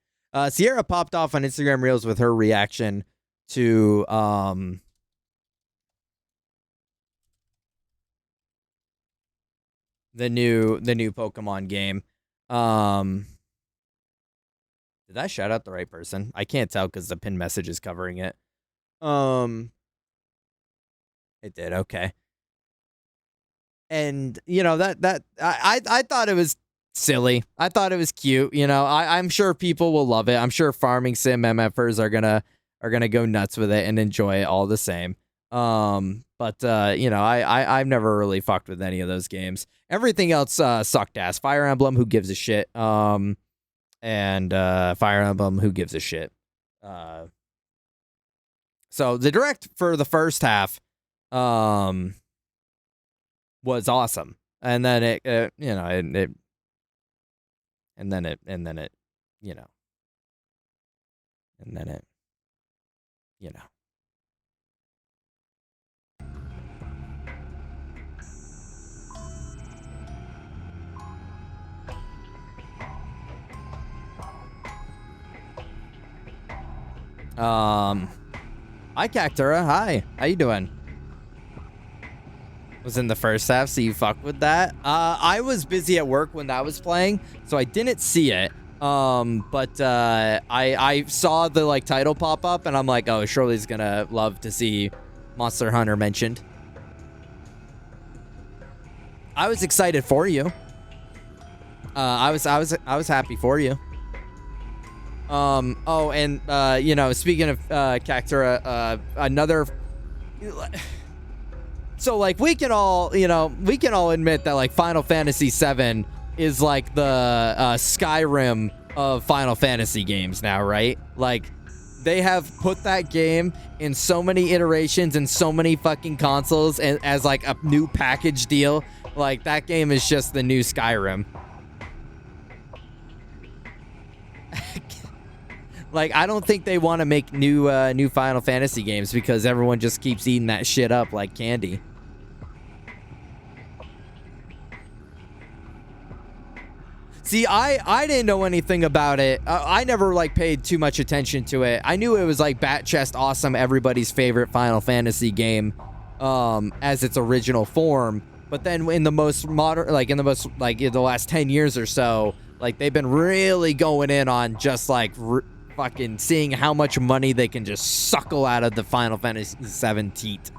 Sierra popped off on Instagram Reels with her reaction to, the new Pokemon game. Did I shout out the right person? I can't tell because the pinned message is covering it. It did, okay. And you know that I thought it was silly. I thought it was cute. You know, I'm sure people will love it. I'm sure farming sim MFers are gonna go nuts with it and enjoy it all the same. But you know, I've never really fucked with any of those games. Everything else sucked ass. Fire Emblem, who gives a shit? And Fire Emblem, who gives a shit? So the direct for the first half was awesome. And then it you know, it and then it you know. And then it you know. Hi Cactura, hi. How you doing? Was in the first half, so you fucked with that? I was busy at work when that was playing, so I didn't see it. But I saw the like title pop up and I'm like, oh, Shirley's gonna love to see Monster Hunter mentioned. I was excited for you. I was happy for you. Oh, and you know, speaking of Cactura, another. So like we can all admit that like Final Fantasy VII is like the Skyrim of Final Fantasy games now, right? Like they have put that game in so many iterations and so many fucking consoles and as like a new package deal. Like that game is just the new Skyrim. Like, I don't think they want to make new Final Fantasy games because everyone just keeps eating that shit up like candy. See, I didn't know anything about it. I never, like, paid too much attention to it. I knew it was, like, bat chest awesome, everybody's favorite Final Fantasy game as its original form. But then in the most modern, like, in the last 10 years or so, like, they've been really going in on just, like, fucking seeing how much money they can just suckle out of the Final Fantasy VII teat.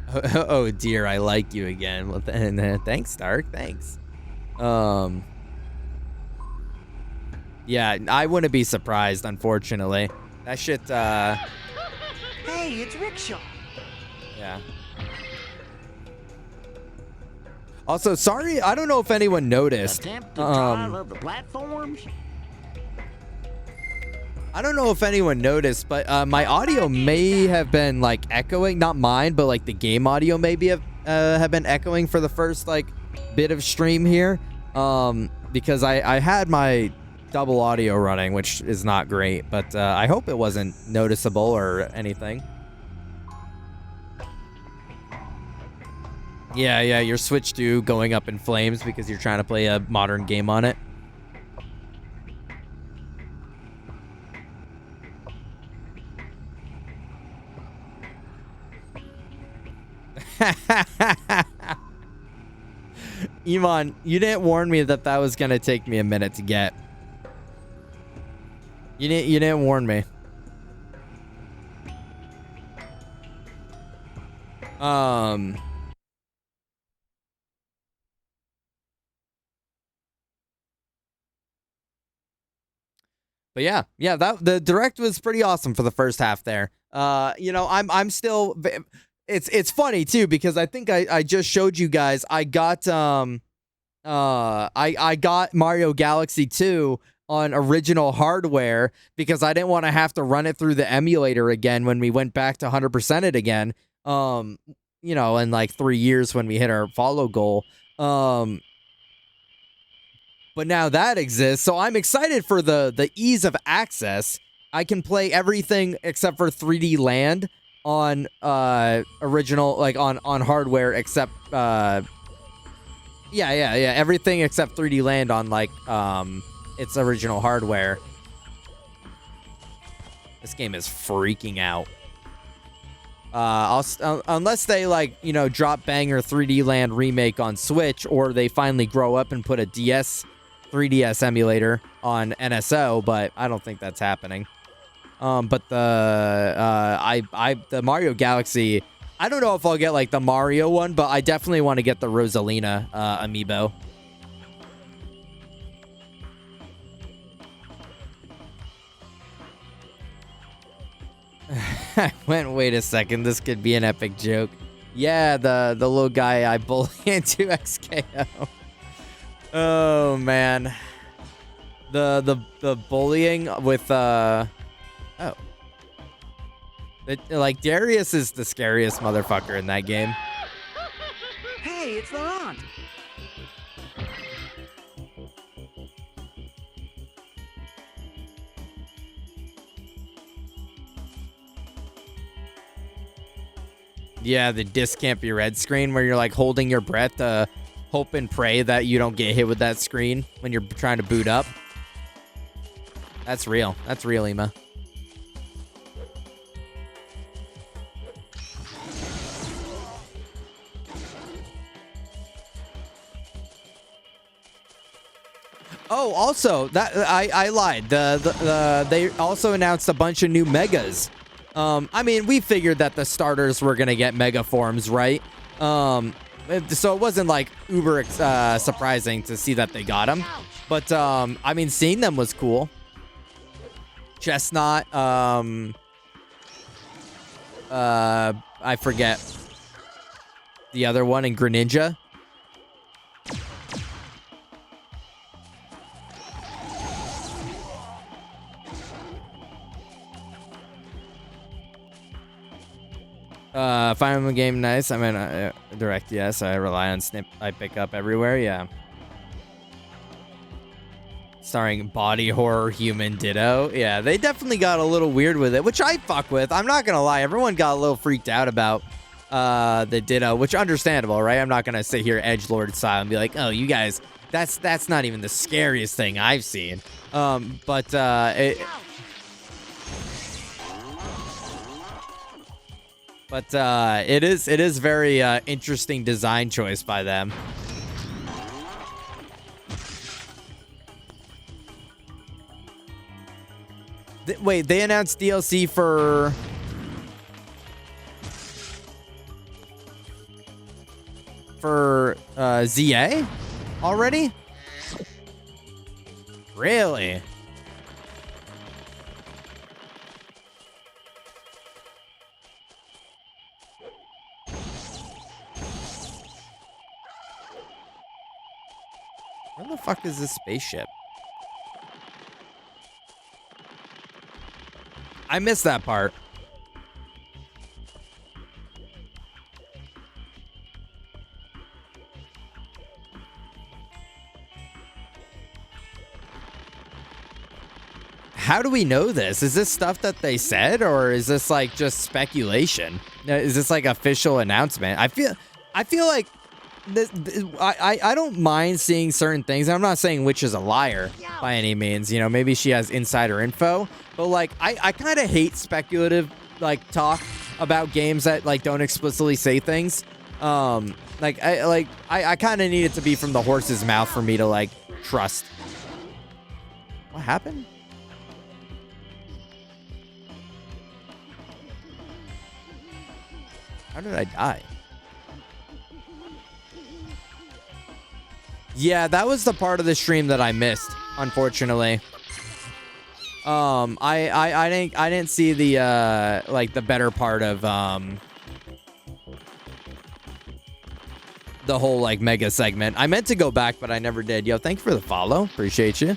Oh dear, I like you again. Well, thanks, Stark. Thanks. Yeah, I wouldn't be surprised, unfortunately. That shit, Hey, it's Rickshaw. yeah. Also, sorry, I don't know if anyone noticed. Attempted trial of the platforms. I don't know if anyone noticed, but my audio may have been like echoing, not mine, but like the game audio maybe have been echoing for the first like bit of stream here. Because I had my double audio running, which is not great, but I hope it wasn't noticeable or anything. Yeah, your Switch 2 going up in flames because you're trying to play a modern game on it. Iman, you didn't warn me that was gonna take me a minute to get. You didn't warn me. But yeah, the direct was pretty awesome for the first half there. You know, I'm still. It's funny too because I think I just showed you guys. I got I got Mario Galaxy 2 on original hardware because I didn't want to have to run it through the emulator again when we went back to 100% it again. You know, in like 3 years when we hit our follow goal. But now that exists, so I'm excited for the ease of access. I can play everything except for 3D Land on original, like on hardware, except everything except 3D Land on like its original hardware. This game is freaking out. Unless they like, you know, drop banger 3D Land remake on Switch, or they finally grow up and put a 3DS emulator on NSO, but I don't think that's happening. But the Mario Galaxy, I don't know if I'll get like the Mario one, but I definitely want to get the Rosalina amiibo. Wait a second, this could be an epic joke. Yeah, the little guy I bully into XKO. Oh man. The bullying with like Darius is the scariest motherfucker in that game. Hey, it's the aunt. Yeah, the disc can't be red screen where you're like holding your breath to hope and pray that you don't get hit with that screen when you're trying to boot up. That's real. That's real, Ema. Oh, also, that I lied. They also announced a bunch of new megas. I mean, we figured that the starters were gonna get mega forms, right? So it wasn't like uber surprising to see that they got them. But I mean, seeing them was cool. Chestnut. I forget the other one in Greninja. Fire Emblem game, nice. I mean, direct, yes. I rely on snip. I pick up everywhere, yeah. Starring body horror human Ditto. Yeah, they definitely got a little weird with it, which I fuck with. I'm not gonna lie. Everyone got a little freaked out about the Ditto, which understandable, right? I'm not gonna sit here edgelord style and be like, oh, you guys, that's not even the scariest thing I've seen. But it is very interesting design choice by them. Wait, they announced DLC for ZA already? Really? Where the fuck is this spaceship? I missed that part. How do we know this? Is this stuff that they said, or is this like just speculation? Is this like official announcement? I feel like I don't mind seeing certain things. I'm not saying Witch is a liar by any means. You know, maybe she has insider info, but like I kind of hate speculative like talk about games that like don't explicitly say things. I kind of need it to be from the horse's mouth for me to like trust. What happened? How did I die? Yeah, that was the part of the stream that I missed, unfortunately. I didn't see the like the better part of the whole like mega segment. I meant to go back, but I never did. Yo, thank you for the follow. Appreciate you.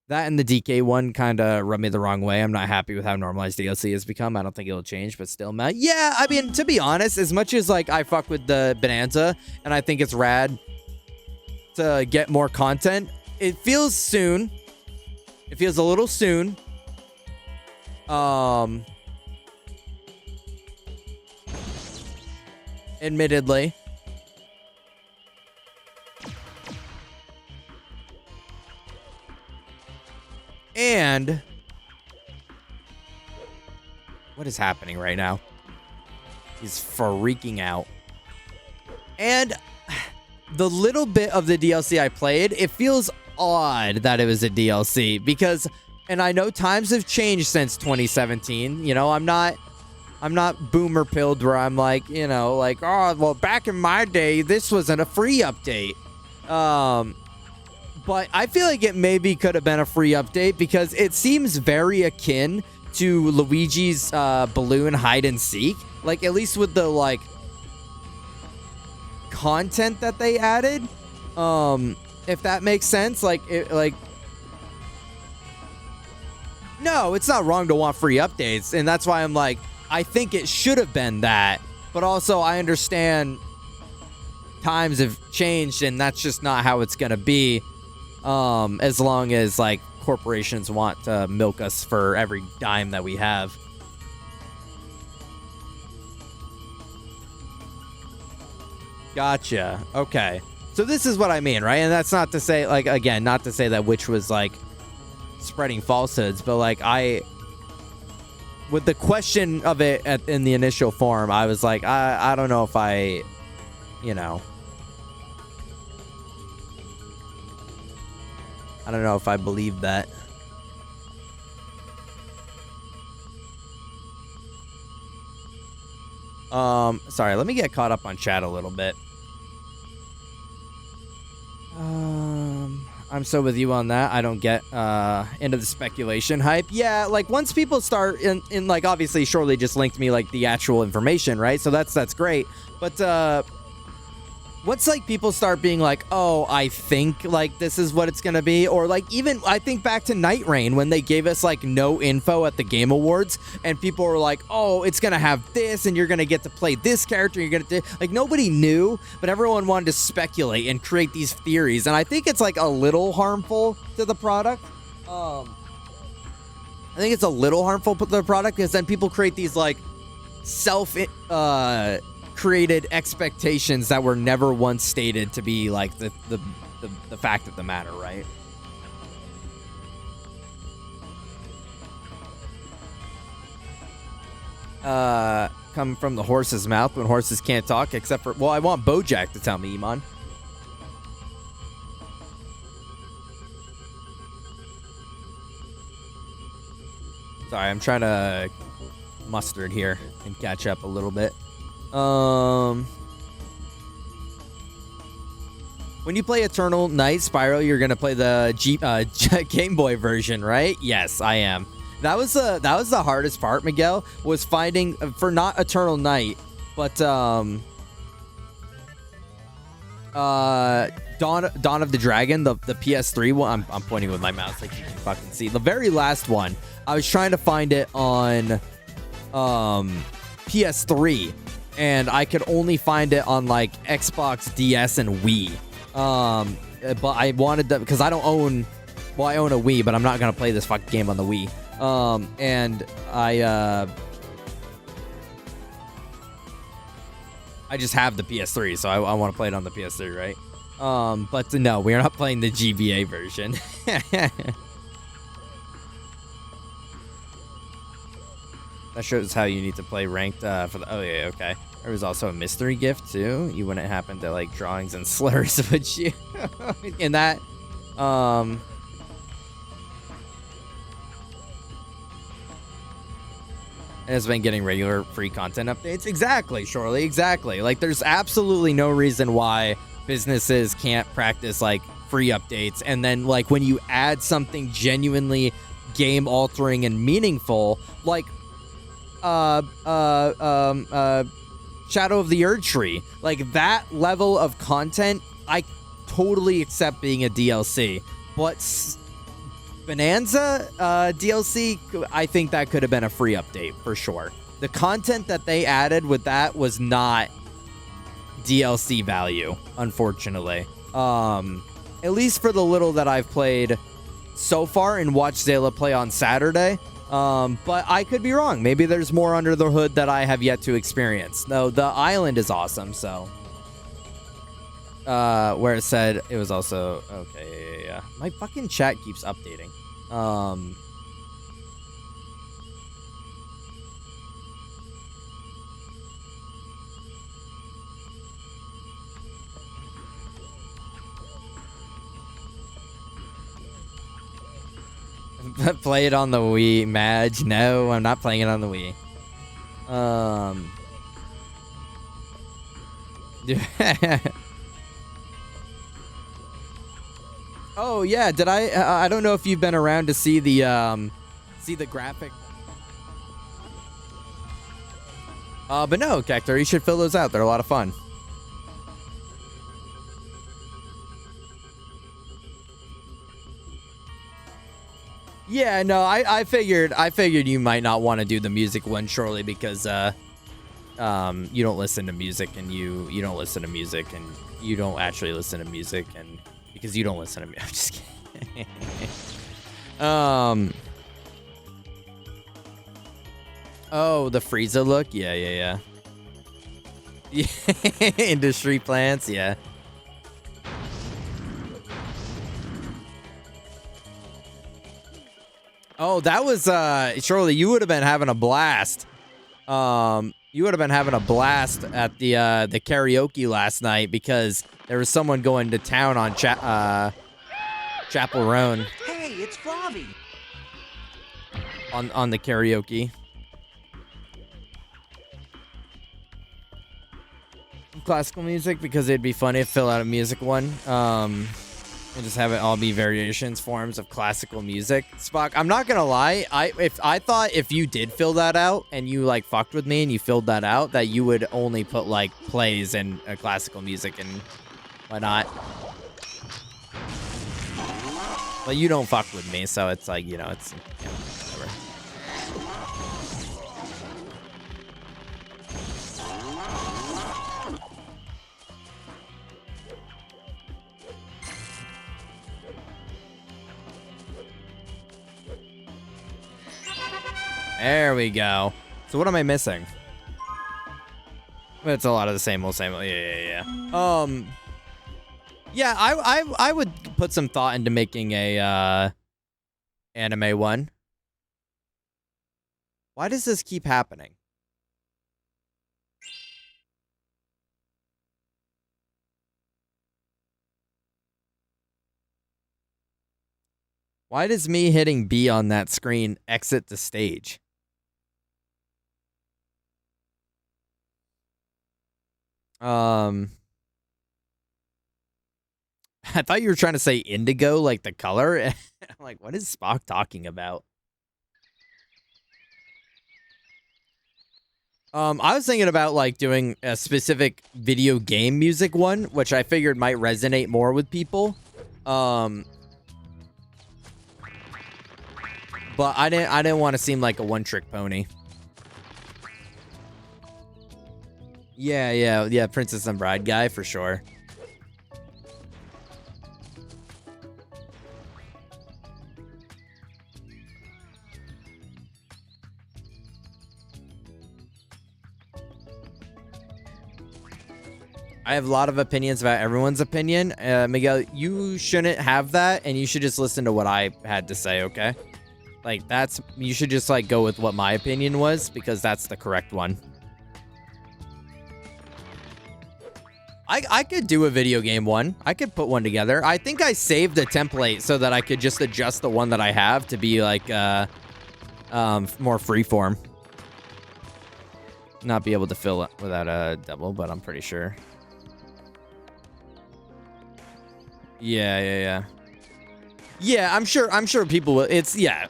That and the DK one kind of rubbed me the wrong way. I'm not happy with how normalized DLC has become. I don't think it'll change, but still, man. Yeah, I mean, to be honest, as much as like I fuck with the Bonanza and I think it's rad to get more content, it feels soon. It feels a little soon. Admittedly. And what is happening right now? He's freaking out. And the little bit of the DLC I played, it feels odd that it was a DLC because, and I know times have changed since 2017. You know, I'm not boomer pilled where I'm like, you know, like, oh, well, back in my day, this wasn't a free update. But I feel like it maybe could have been a free update because it seems very akin to Luigi's balloon hide and seek. Like, at least with the, like, content that they added. If that makes sense. Like, no, it's not wrong to want free updates. And that's why I'm like, I think it should have been that. But also, I understand times have changed and that's just not how it's going to be. As long as like corporations want to milk us for every dime that we have. Gotcha. Okay. So this is what I mean, right? And that's not to say, like, again, not to say that Witch was like spreading falsehoods, but like with the question of it in the initial form, I was like, I don't know if I, you know, I don't know if I believe that. Sorry, let me get caught up on chat a little bit. I'm so with you on that. I don't get into the speculation hype. Yeah, like once people start in like obviously Shortly just linked me like the actual information, right? So that's great. But once like people start being like, oh, I think like this is what it's gonna be, or like even I think back to Night Rain when they gave us like no info at the Game Awards and people were like, oh, it's gonna have this and you're gonna get to play this character, you're gonna like nobody knew, but everyone wanted to speculate and create these theories, and I think it's like a little harmful to the product. I think it's a little harmful to the product because then people create these like created expectations that were never once stated to be like the fact of the matter, right? Come from the horse's mouth when horses can't talk, except for, well, I want Bojack to tell me, Iman. Sorry, I'm trying to mustard here and catch up a little bit. When you play Eternal Night, Spyro, you're gonna play the Game Boy version, right? Yes, I am. That was the hardest part, Miguel, was finding for not Eternal Night, But Dawn of the Dragon, the PS3 one. I'm pointing with my mouse like you can fucking see. The very last one, I was trying to find it on PS3, and I could only find it on like Xbox, DS, and Wii. But I wanted that because I don't own. Well, I own a Wii, but I'm not gonna play this fucking game on the Wii. And I just have the PS3, so I want to play it on the PS3, right? But no, we are not playing the GBA version. That shows how you need to play ranked for the. Oh yeah, okay. There was also a mystery gift too. You wouldn't happen to like drawings and slurs, would you? In that, and it's been getting regular free content updates. Exactly, Shorely. Exactly. Like, there's absolutely no reason why businesses can't practice like free updates, and then like when you add something genuinely game altering and meaningful, like Shadow of the Erd Tree, like that level of content, I totally accept being a DLC. But Bonanza DLC, I think that could have been a free update for sure. The content that they added with that was not DLC value, unfortunately. At least for the little that I've played so far and watched Zayla play on Saturday. But I could be wrong. Maybe there's more under the hood that I have yet to experience. No, the island is awesome, so. Where it said it was also okay, yeah. My fucking chat keeps updating. Play it on the Wii, Madge. No, I'm not playing it on the Wii. Oh yeah, did I don't know if you've been around to see the graphic. But no, Cactor, you should fill those out. They're a lot of fun. Yeah, no, I figured you might not want to do the music one, surely, because you don't listen to music, and you don't listen to music, and you don't actually listen to music, and because you don't listen to me. I'm just kidding. Oh, the Frieza look? Yeah. Industry plants, yeah. Oh, that was surely you would have been having a blast. You would have been having a blast at the karaoke last night because there was someone going to town on Chapel Roan. Hey, it's Flavi. On the karaoke. Classical music because it'd be funny to fill out a music one. And just have it all be variations, forms of classical music. Spock, I'm not gonna lie. I thought if you did fill that out and you like fucked with me and you filled that out, that you would only put like plays and classical music and whatnot. But you don't fuck with me, so it's like, you know, it's whatever. There we go. So what am I missing? It's a lot of the same old, same old. Yeah. Yeah, I would put some thought into making a anime one. Why does this keep happening? Why does me hitting B on that screen exit the stage? I thought you were trying to say indigo, like the color. I'm like, what is Spock talking about? I was thinking about like doing a specific video game music one, which I figured might resonate more with people. But I didn't want to seem like a one-trick pony. Yeah, Princess and Bride guy for sure. I have a lot of opinions about everyone's opinion. Miguel, you shouldn't have that, and you should just listen to what I had to say, okay? Like, you should just, like, go with what my opinion was, because that's the correct one. I could do a video game one. I could put one together. I think I saved a template so that I could just adjust the one that I have to be, like, more freeform. Not be able to fill it without a double, but I'm pretty sure. Yeah, I'm sure people will. It's, yeah.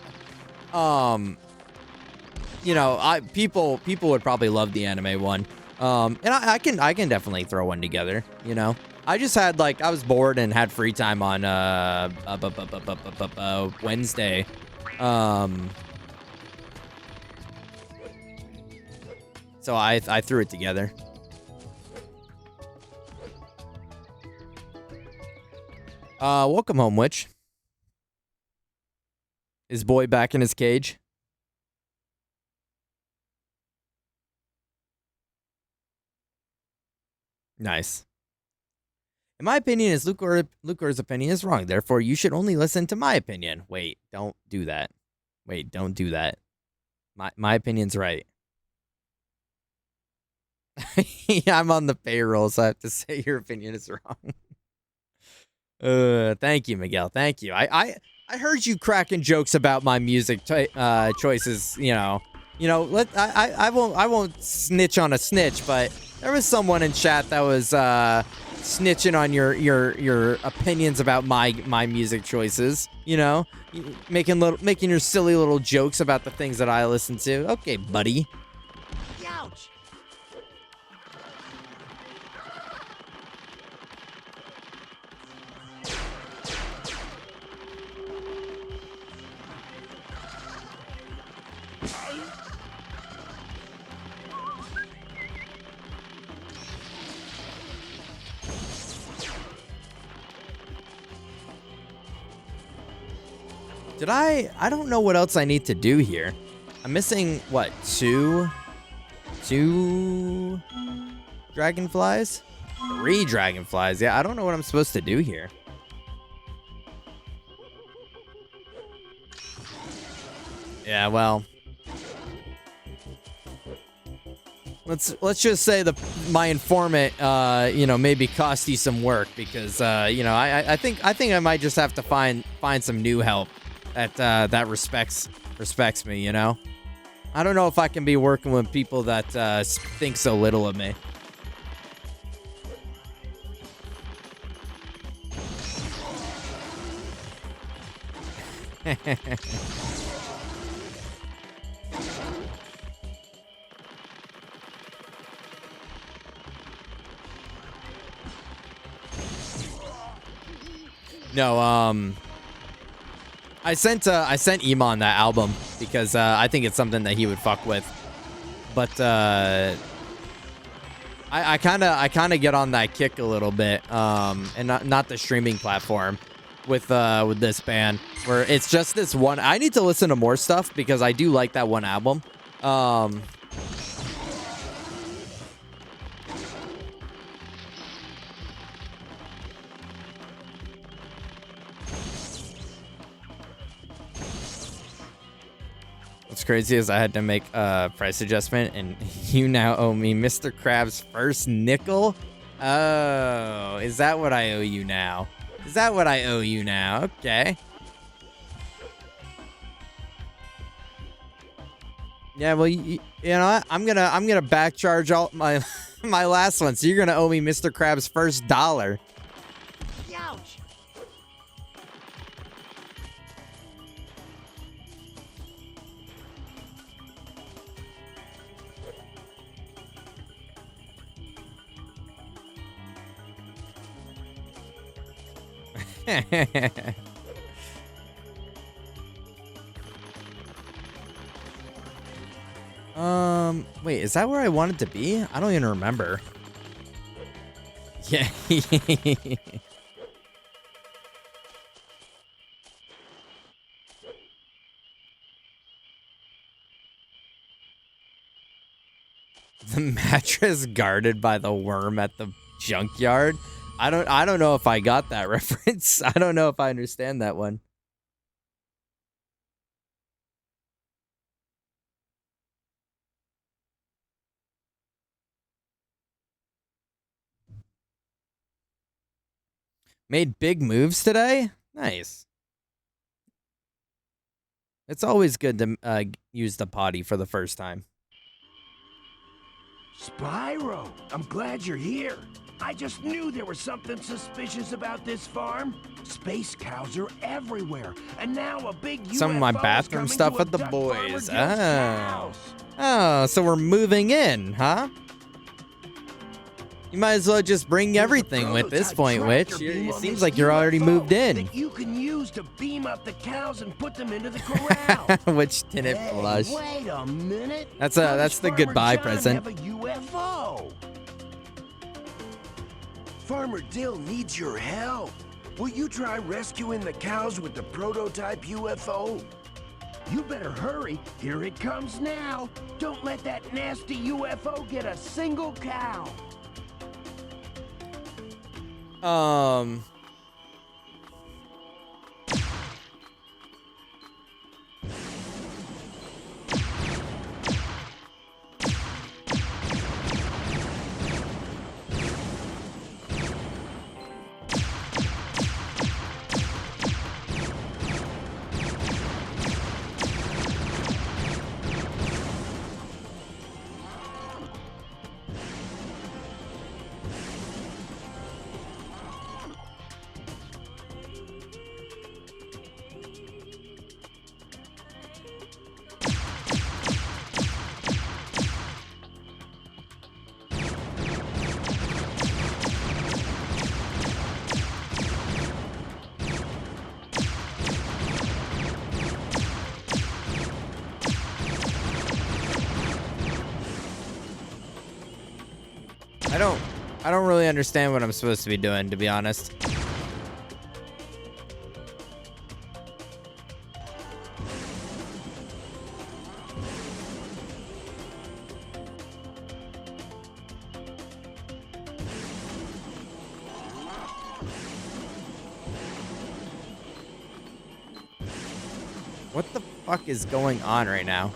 You know, people would probably love the anime one. And I can definitely throw one together, you know. I just had, like, I was bored and had free time on Wednesday. So I threw it together. Welcome home, Witch. Is boy back in his cage? Nice. In my opinion, Lucor's opinion is wrong. Therefore, you should only listen to my opinion. Wait, don't do that. Wait, don't do that. My opinion's right. Yeah, I'm on the payroll, so I have to say your opinion is wrong. Thank you, Miguel. Thank you. I heard you cracking jokes about my music choices. You know. I won't snitch on a snitch, but there was someone in chat that was snitching on your opinions about my music choices. You know, making your silly little jokes about the things that I listen to. Okay, buddy. Ouch! I don't know what else I need to do here. I'm missing, what, two dragonflies? 3 dragonflies. Yeah, I don't know what I'm supposed to do here. Yeah, well, let's just say my informant, you know, maybe cost you some work because, you know, I think I might just have to find some new help that respects me, you know. I don't know if I can be working with people that think so little of me. No, I sent Iman that album because I think it's something that he would fuck with. But I kind of get on that kick a little bit, and not the streaming platform with this band where it's just this one. I need to listen to more stuff because I do like that one album. What's crazy is I had to make a price adjustment, and you now owe me Mr. Krabs' first nickel. Oh, is that what I owe you now? Is that what I owe you now? Okay. Yeah, well, you know what? I'm gonna back charge all my my last one, so you're gonna owe me Mr. Krabs' first $1. Ouch! Wait, is that where I wanted to be? I don't even remember. Yeah. The mattress guarded by the worm at the junkyard. I don't know if I got that reference. I don't know if I understand that one. Made big moves today? Nice. It's always good to use the potty for the first time. Spyro, I'm glad you're here. I just knew there was something suspicious about this farm. Space cows are everywhere, and now a big UFO Some of my bathroom stuff with the boys. Oh, so we're moving in, huh? You might as well just bring everything with this point, Witch. It seems like you're already moved in. You can use to beam up the cows and put them into the corral. Which didn't flush. Wait a minute. That's the goodbye present. Have a UFO. Farmer Dill needs your help. Will you try rescuing the cows with the prototype UFO? You better hurry. Here it comes now. Don't let that nasty UFO get a single cow. I don't really understand what I'm supposed to be doing, to be honest. What the fuck is going on right now?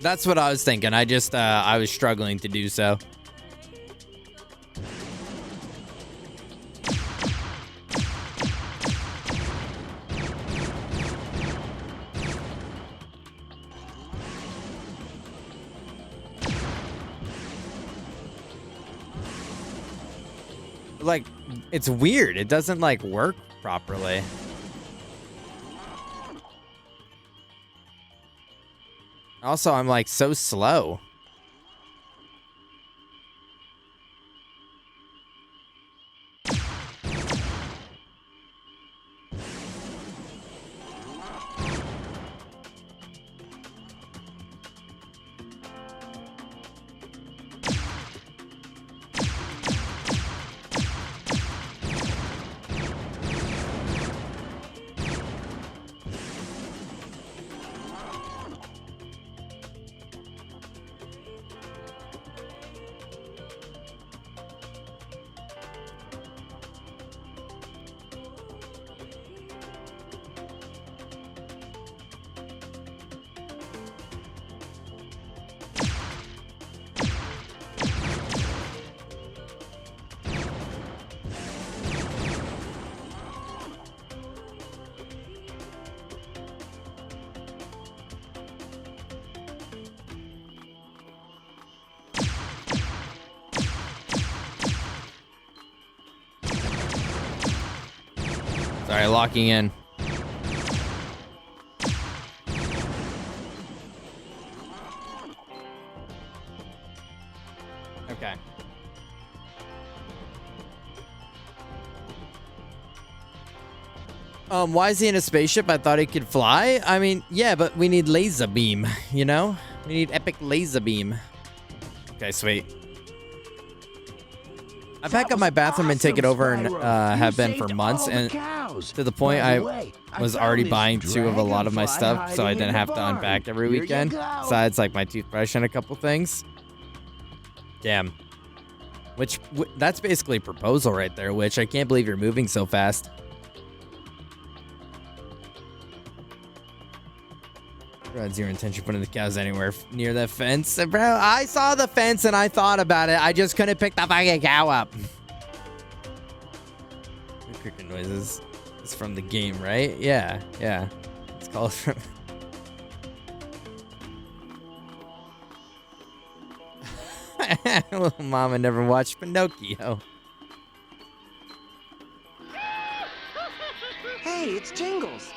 That's what I was thinking. I was struggling to do so. Like, it's weird. It doesn't, like, work properly. Also, I'm like so slow. Sorry, locking in. Okay. Why is he in a spaceship? I thought he could fly. I mean, yeah, but we need laser beam, you know? We need epic laser beam. Okay, sweet. I pack up my bathroom and take it over and have been for months, and to the point I was already buying 2 of a lot of my stuff, so I didn't have to unpack every weekend. Besides, like, my toothbrush and a couple things. Damn. That's basically a proposal right there, which I can't believe you're moving so fast. It's your intention putting the cows anywhere near the fence? Bro, I saw the fence and I thought about it. I just couldn't pick the fucking cow up. The cricket noises is from the game, right? Yeah. It's called from... Little mama never watched Pinocchio. Hey, it's Jingles.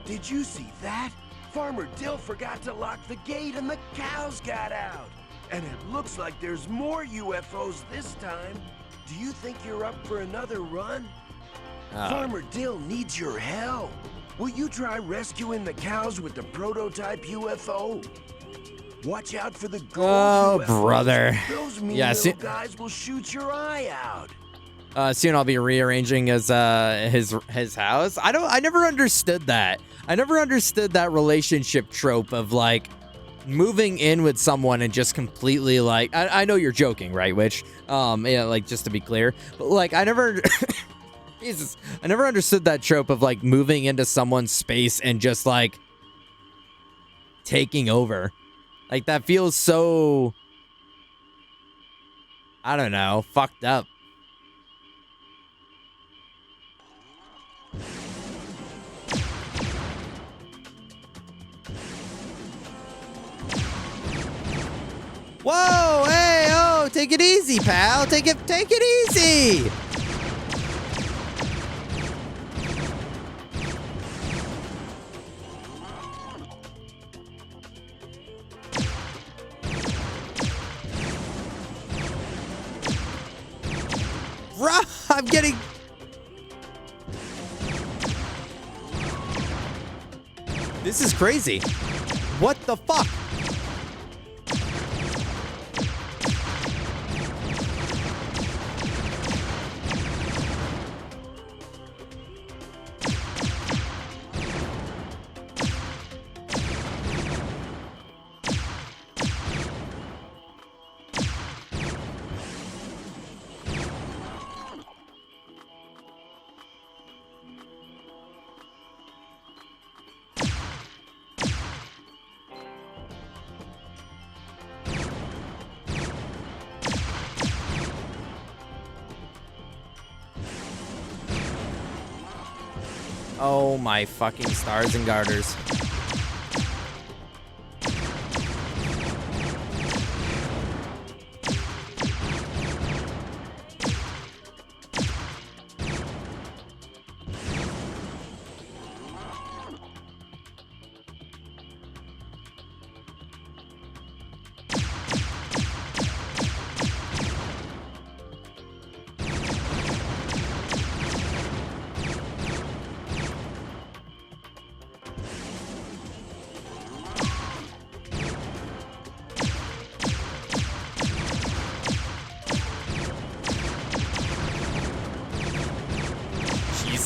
Did you see that? Farmer Dill forgot to lock the gate and the cows got out. And it looks like there's more UFOs this time. Do you think you're up for another run? Farmer Dill needs your help. Will you try rescuing the cows with the prototype UFO? Watch out for the gold UFOs. Brother. Those mean little guys will shoot your eye out. Soon I'll be rearranging his house. I never understood that. I never understood that relationship trope of like moving in with someone and just completely like I know you're joking, right? Which yeah, like just to be clear, but like I never Jesus, I never understood that trope of like moving into someone's space and just like taking over. Like that feels so, I don't know, fucked up. Whoa, hey, oh, take it easy, pal. Take it easy. I'm getting... This is crazy. What the fuck? Oh my fucking stars and garters.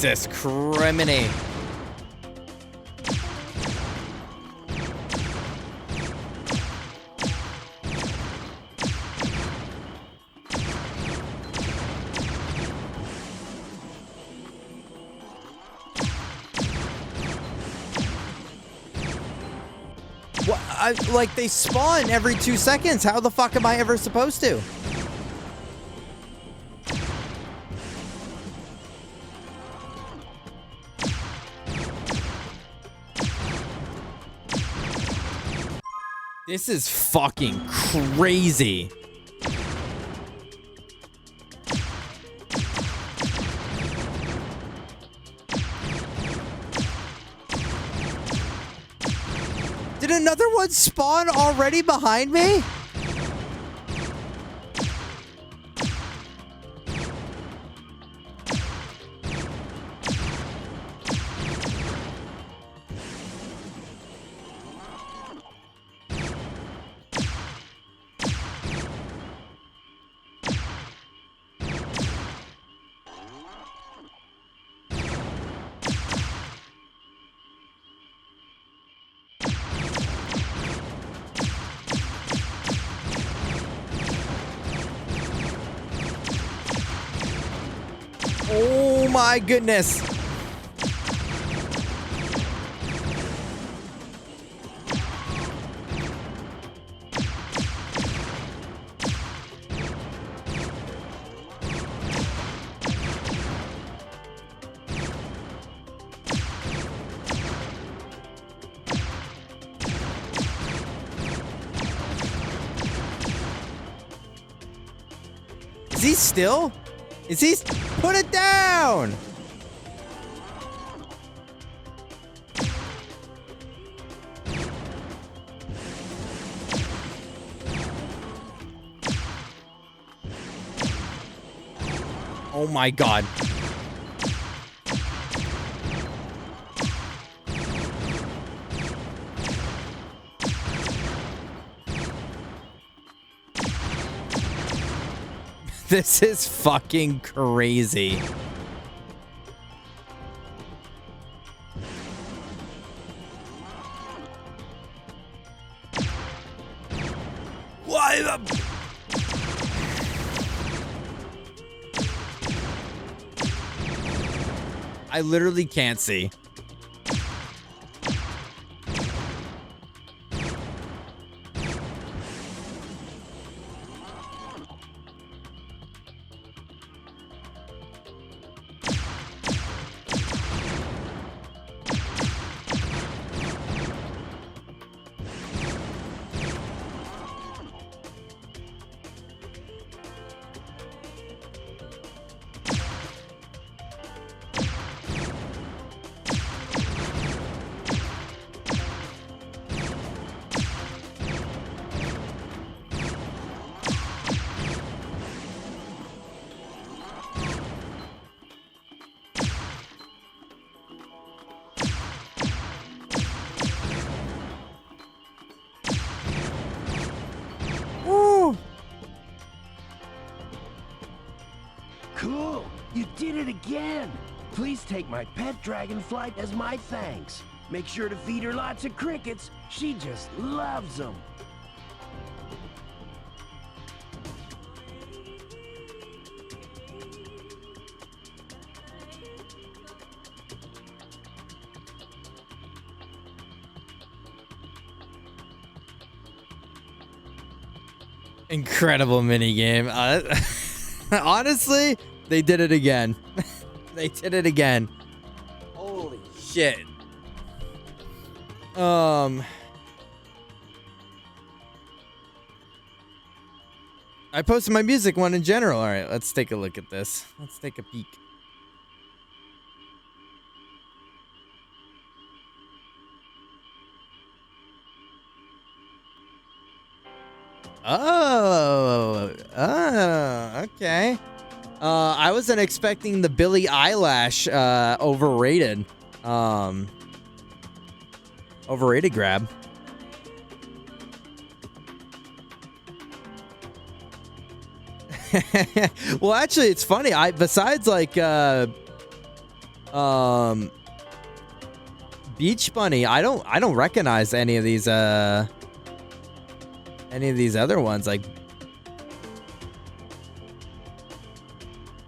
Jesus criminy. What? Like they spawn every 2 seconds. How the fuck am I ever supposed to? This is fucking crazy. Did another one spawn already behind me? Oh my goodness. Is he still? Is he? Put it down! Oh my god. This is fucking crazy. Why the... I literally can't see. Cool! You did it again! Please take my pet dragonfly as my thanks. Make sure to feed her lots of crickets. She just loves them. Incredible minigame. Honestly, they did it again. They did it again. Holy shit. I posted my music one in general. All right, let's take a look at this. Let's take a peek. Okay. I wasn't expecting the Billie Eyelash overrated grab. Well, actually, it's funny. Besides like Beach Bunny, I don't recognize any of these other ones. Like,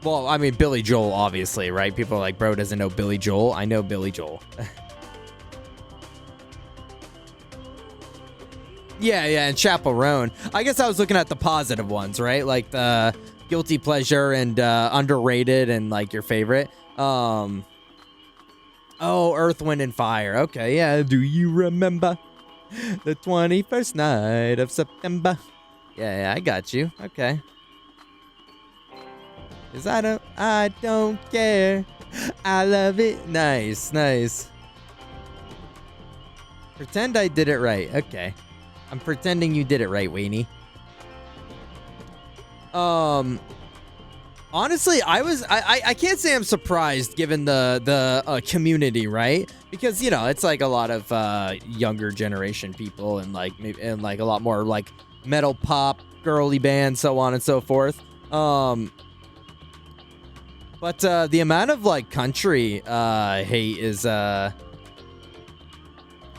well, I mean, Billy Joel, obviously, right? People are like, bro, doesn't know Billy Joel. I know Billy Joel. Yeah, and Chaperone. I guess I was looking at the positive ones, right? Like the Guilty Pleasure and Underrated and like your favorite. Oh, Earth, Wind, and Fire. Okay, yeah. Do you remember the 21st night of September? Yeah, I got you. Okay. 'Cause I don't care. I love it. Nice. Pretend I did it right. Okay. I'm pretending you did it right, Weenie. Honestly, I can't say I'm surprised given the community, right? Because, you know, it's like a lot of younger generation people and like a lot more like metal pop, girly bands, so on and so forth. But the amount of like country hate is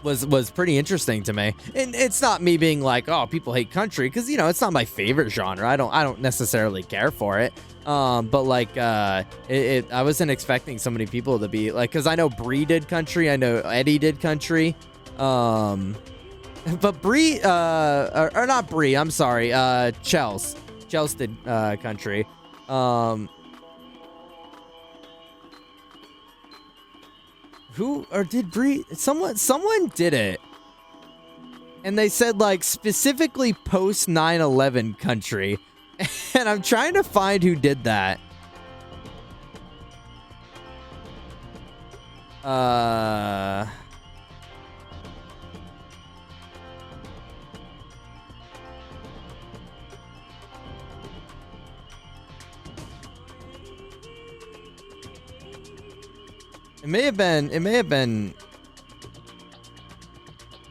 was pretty interesting to me. And it's not me being like, oh, people hate country, because, you know, it's not my favorite genre. I don't necessarily care for it. But like I wasn't expecting so many people to be like, because I know Bree did country, I know Eddie did country, but Bree or not Bree, I'm sorry, Chels did country. Who or did Bree? Someone did it, and they said like specifically post 9/11 country. And I'm trying to find who did that. It may have been.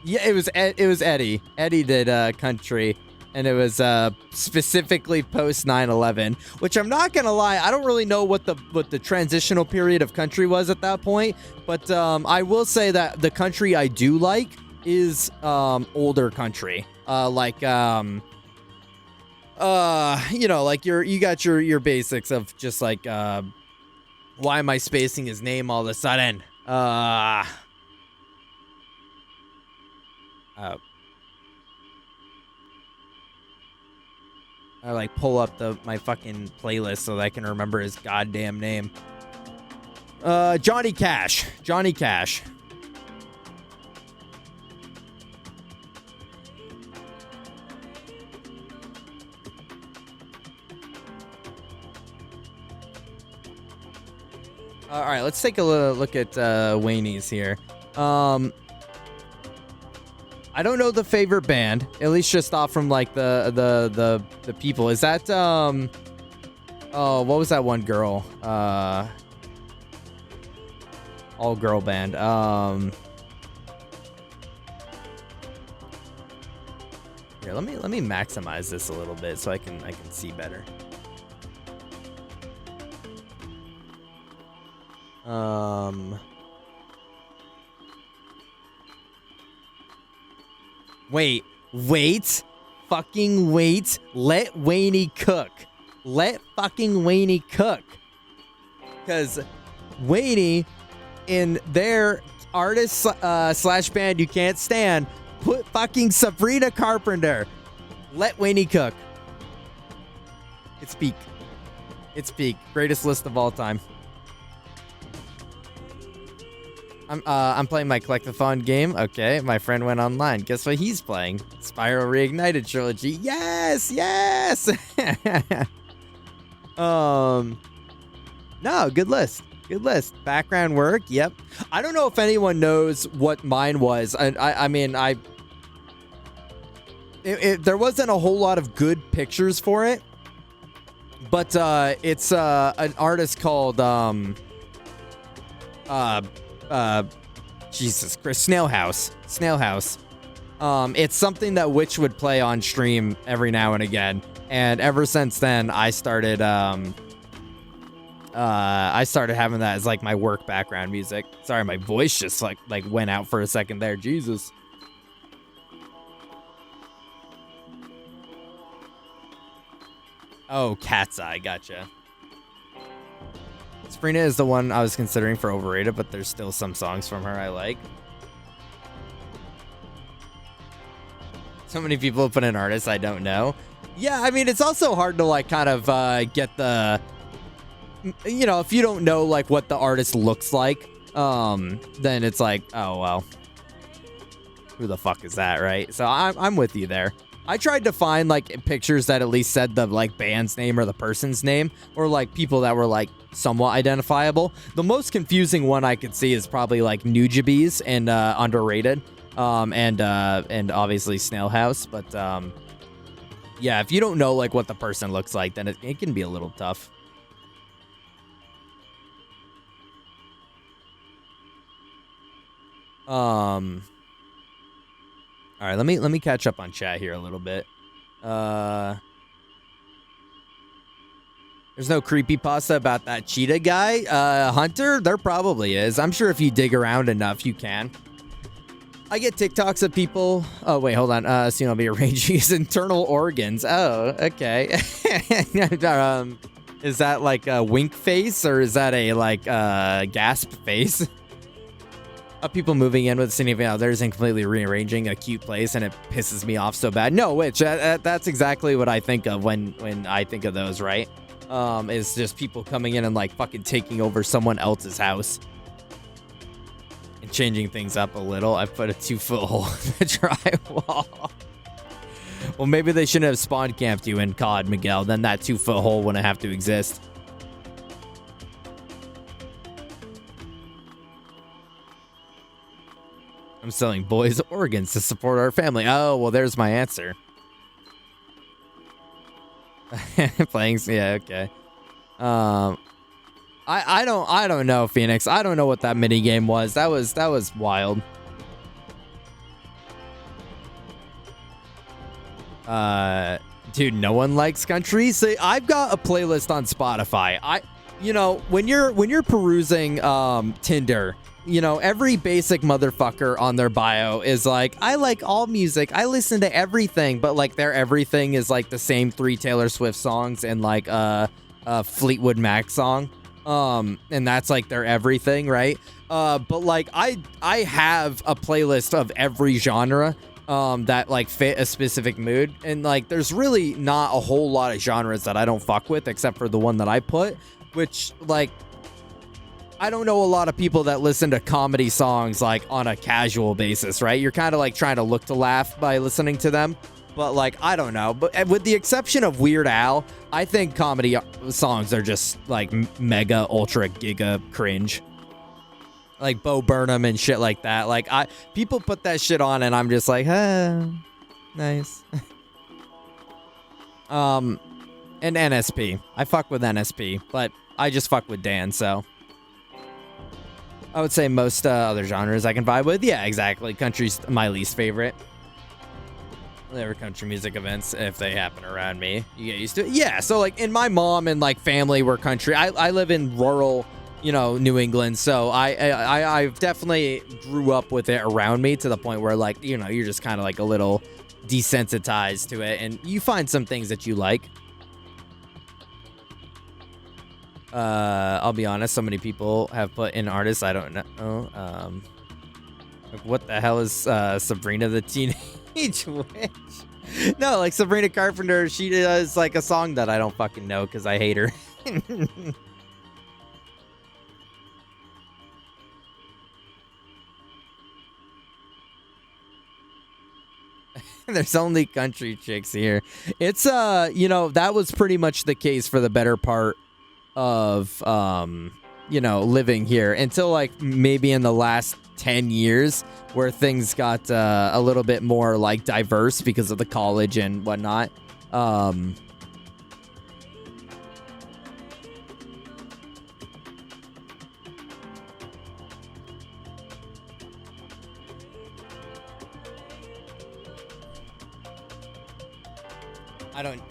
Yeah, it was Eddie. Eddie did country. And it was specifically post 9/11, which I'm not gonna lie, I don't really know what the transitional period of country was at that point. But I will say that the country I do like is older country, like you know, like you got your basics of just like why am I spacing his name all of a sudden? Oh. I like pull up my fucking playlist so that I can remember his goddamn name. Johnny Cash. Johnny Cash. All right, let's take a look at Wayne's here. I don't know the favorite band, at least just off from like the people. Is that oh, what was that one girl? All girl band. Here, let me maximize this a little bit so I can see better. Wait, fucking wait. Let Wayne cook. Let fucking Wayne cook. Because Wayne, in their artist slash band you can't stand, put fucking Sabrina Carpenter. Let Wayne cook. It's peak. It's peak. Greatest list of all time. I'm playing my collectathon game. Okay, my friend went online. Guess what he's playing? Spyro Reignited Trilogy. Yes, yes. No, good list. Good list. Background work. Yep. I don't know if anyone knows what mine was. I mean, there wasn't a whole lot of good pictures for it, but it's an artist called Jesus Christ, Snail House. It's something that Witch would play on stream every now and again, and ever since then I started having that as like my work background music. Sorry, my voice just like went out for a second there. Jesus. Oh, Cat's Eye, gotcha. Sabrina is the one I was considering for overrated, but there's still some songs from her I like. So many people put in artists I don't know. Yeah, I mean, it's also hard to like kind of get the, you know, if you don't know like what the artist looks like, then it's like, oh well, who the fuck is that, right? So I'm with you there. I tried to find like pictures that at least said the like band's name or the person's name, or like people that were like somewhat identifiable. The most confusing one I could see is probably like Nujabes and Underrated. and obviously Snail House. But yeah, if you don't know like what the person looks like, then it can be a little tough. All right, let me catch up on chat here a little bit. There's no creepypasta about that cheetah guy, Hunter. There probably is. I'm sure if you dig around enough, you can. I get TikToks of people. Oh wait, hold on. So you'll be arranging his internal organs. Oh, okay. Is that like a wink face or is that a like gasp face? Of people moving in with significant others and completely rearranging a cute place, and it pisses me off so bad. No, which that's exactly what I think of when I think of those, right? Is just people coming in and like fucking taking over someone else's house and changing things up a little. I put a 2-foot hole in the drywall. Well, maybe they shouldn't have spawn camped you in COD, Miguel. Then that 2-foot hole wouldn't have to exist. I'm selling boys' organs to support our family. Oh, well, there's my answer. Playing, yeah, okay. I don't know, Phoenix. I don't know what that mini game was. That was wild. Dude, no one likes country. See, I've got a playlist on Spotify. You know, when you're perusing Tinder, you know, every basic motherfucker on their bio is like, I like all music. I listen to everything, but like their everything is like the same 3 Taylor Swift songs and like a Fleetwood Mac song. And that's like their everything, right? But like I have a playlist of every genre that like fit a specific mood, and like there's really not a whole lot of genres that I don't fuck with except for the one that I put, which like I don't know a lot of people that listen to comedy songs like on a casual basis, right? You're kind of like trying to look to laugh by listening to them. But like, I don't know. But with the exception of Weird Al, I think comedy songs are just like mega, ultra, giga cringe. Like Bo Burnham and shit like that. Like people put that shit on and I'm just like, nice. And NSP. I fuck with NSP, but I just fuck with Dan, so. I would say most other genres I can vibe with. Yeah, exactly. Country's my least favorite. There are country music events if they happen around me. You get used to it. Yeah, so like in my mom and like family were country. I live in rural, you know, New England, so I definitely grew up with it around me to the point where like, you know, you're just kind of like a little desensitized to it, and you find some things that you like. I'll be honest, so many people have put in artists I don't know. Like what the hell is Sabrina the Teenage Witch? No, like Sabrina Carpenter, she does like a song that I don't fucking know because I hate her. There's only country chicks here. It's you know, that was pretty much the case for the better part of you know, living here until like maybe in the last 10 years where things got a little bit more like diverse because of the college and whatnot.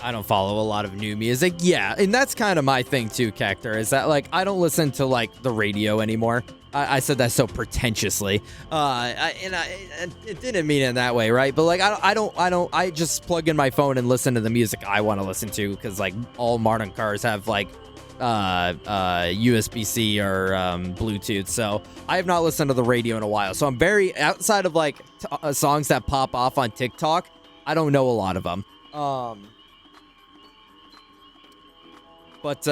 I don't follow a lot of new music. Yeah, and that's kind of my thing too, Cactor, is that like I don't listen to like the radio anymore. I said that so pretentiously. It didn't mean it that way, right? But like I just plug in my phone and listen to the music I want to listen to, because like all modern cars have like USB-C or Bluetooth. So I have not listened to the radio in a while. So I'm very outside of like songs that pop off on TikTok. I don't know a lot of them. But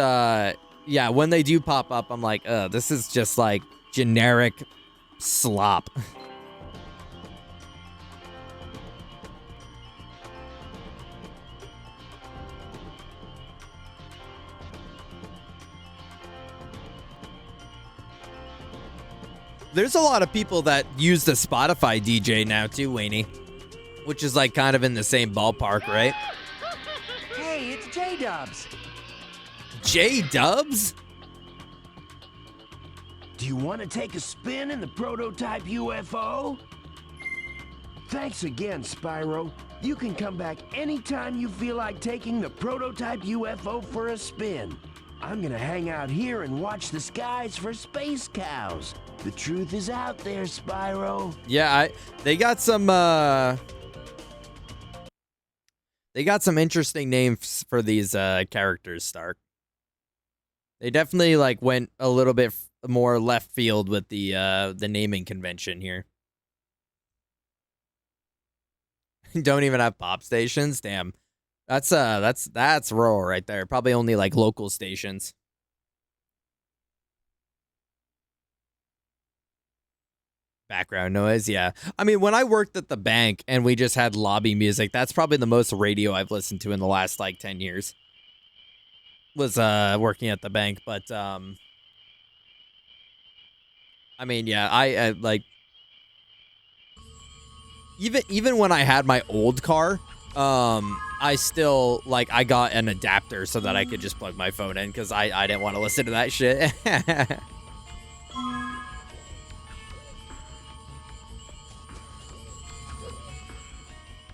yeah, when they do pop up, I'm like, this is just like generic slop. There's a lot of people that use the Spotify DJ now too, Wayne, which is like kind of in the same ballpark, right? Hey, it's J-Dubs. J-Dubs? Do you want to take a spin in the prototype UFO? Thanks again, Spyro. You can come back anytime you feel like taking the prototype UFO for a spin. I'm gonna hang out here and watch the skies for space cows. The truth is out there, Spyro. Yeah, they got some interesting names for these characters, Stark. They definitely like went a little bit more left field with the naming convention here. Don't even have pop stations? Damn. That's rural right there. Probably only like local stations. Background noise, yeah. I mean, when I worked at the bank and we just had lobby music, that's probably the most radio I've listened to in the last like 10 years. Was working at the bank, but I mean, yeah, I like even when I had my old car, I still like I got an adapter so that I could just plug my phone in because I didn't want to listen to that shit.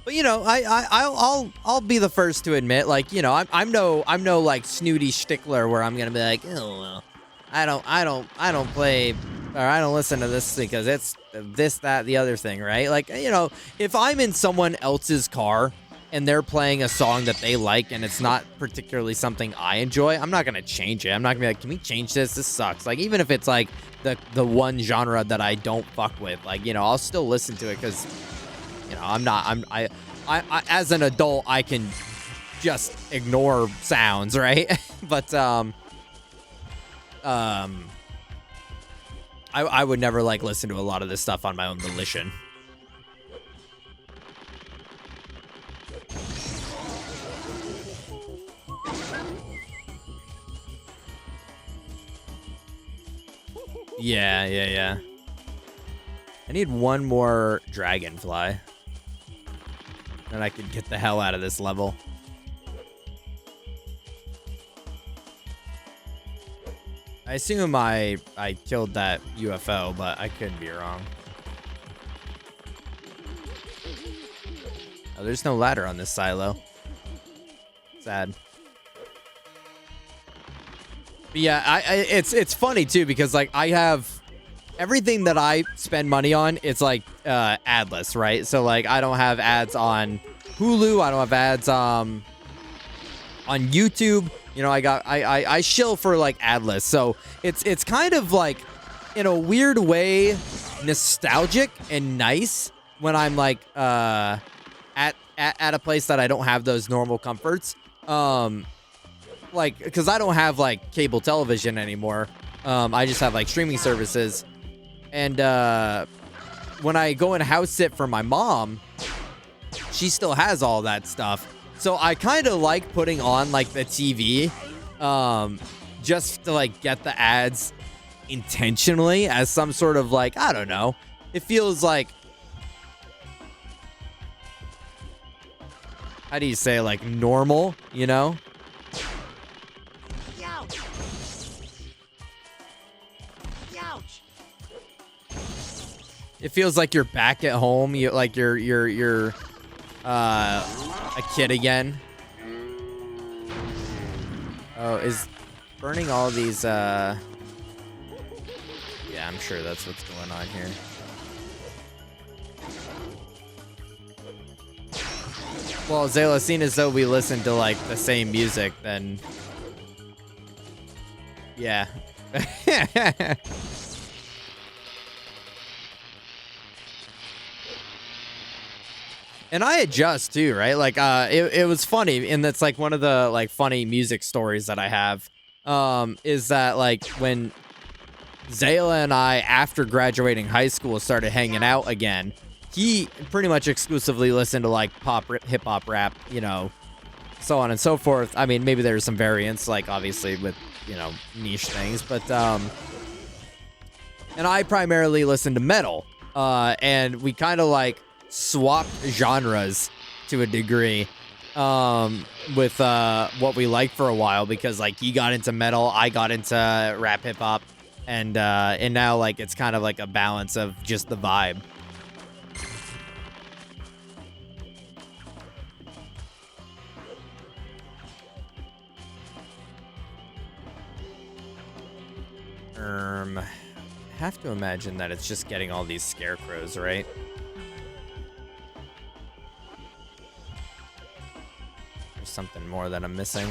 But you know, I'll be the first to admit, like, you know, I'm no like snooty stickler where I'm gonna be like, oh well, I don't play or I don't listen to this because it's this, that, the other thing, right? Like, you know, if I'm in someone else's car and they're playing a song that they like and it's not particularly something I enjoy, I'm not gonna change it. I'm not gonna be like, can we change this? This sucks. Like, even if it's like the one genre that I don't fuck with, like, you know, I'll still listen to it because, you know, I as an adult, I can just ignore sounds, right? But I would never like listen to a lot of this stuff on my own volition. Yeah. I need one more dragonfly. Then I could get the hell out of this level. I assume I killed that UFO, but I could be wrong. Oh, there's no ladder on this silo. Sad. But yeah, it's funny too because like I have everything that I spend money on, it's like adless, right? So like I don't have ads on Hulu, I don't have ads on YouTube. You know, I shill for like adless. So it's kind of like in a weird way nostalgic and nice when I'm like at a place that I don't have those normal comforts. Like, because I don't have like cable television anymore. I just have like streaming services. And when I go and house sit for my mom, she still has all that stuff. So I kind of like putting on like the TV just to like get the ads intentionally as some sort of like, I don't know. It feels like, how do you say, like normal, you know? It feels like you're back at home. You like you're a kid again. Oh, is burning all these yeah, I'm sure that's what's going on here. Well, Zayla, seeing as though we listen to like the same music, then yeah. And I adjust too, right? Like, it was funny, and that's like one of the like funny music stories that I have, is that like when Zayla and I, after graduating high school, started hanging out again, he pretty much exclusively listened to like pop, hip hop, rap, you know, so on and so forth. I mean, maybe there's some variants, like obviously with, you know, niche things, but and I primarily listen to metal. And we kind of like swapped genres to a degree with what we liked for a while, because like he got into metal, I got into rap hip hop, and now like it's kind of like a balance of just the vibe. I have to imagine that it's just getting all these scarecrows, right? There's something more that I'm missing.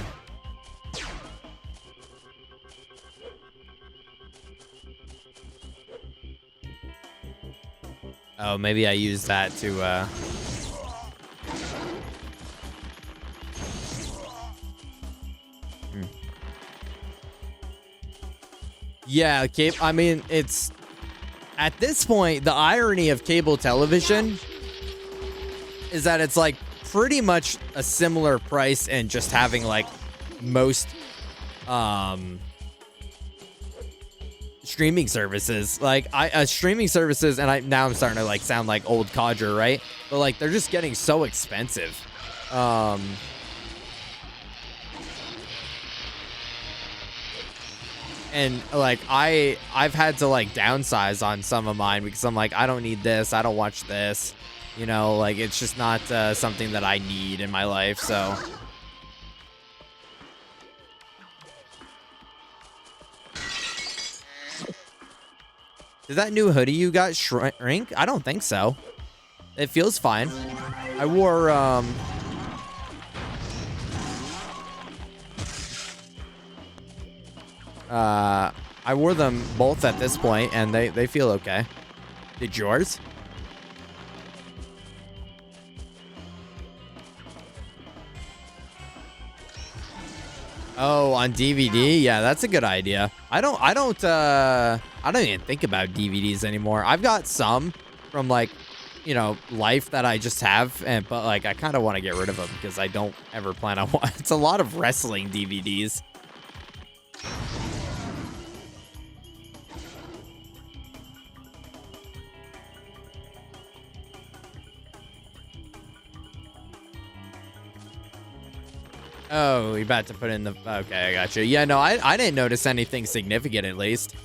Oh, maybe I use that to, Yeah, I mean, it's... At this point, the irony of cable television is that it's, like, pretty much a similar price and just having, like, most, streaming services. Like, streaming services, and now I'm starting to, like, sound like old codger, right? But, like, they're just getting so expensive. And like I've had to like downsize on some of mine because I'm like, I don't need this, I don't watch this, you know, like it's just not something that I need in my life. So did that new hoodie you got shrink? I don't think so. It feels fine. I wore I wore them both at this point, and they feel okay. Did yours? Oh, on DVD? Yeah, that's a good idea. I don't even think about DVDs anymore. I've got some from like, you know, life that I just have, but like I kind of want to get rid of them because I don't ever plan on it's a lot of wrestling DVDs. Oh, you're about to put in the... Okay, I got you. Yeah, no, I didn't notice anything significant, at least.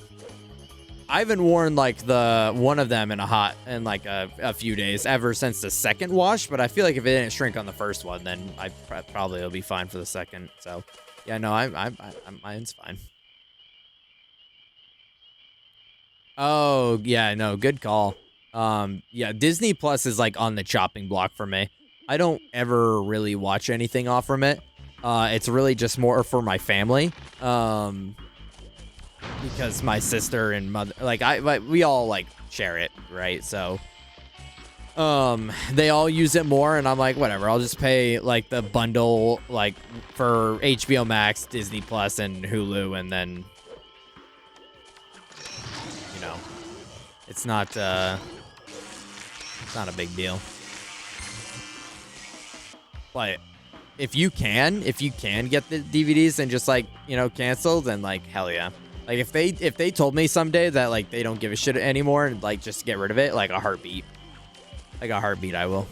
I haven't worn, like, one of them in a few days, ever since the second wash, but I feel like if it didn't shrink on the first one, then I probably will be fine for the second. So, yeah, no, mine's fine. Oh, yeah, no, good call. Yeah, Disney Plus is, like, on the chopping block for me. I don't ever really watch anything off from it. It's really just more for my family, because my sister and mother, like we all like share it, right? So, they all use it more, and I'm like, whatever. I'll just pay like the bundle, like for HBO Max, Disney Plus, and Hulu, and then, you know, it's not a big deal. But if you can get the DVDs and just like, you know, cancel, then like hell yeah. Like if they told me someday that like they don't give a shit anymore and like just get rid of it, like a heartbeat I will.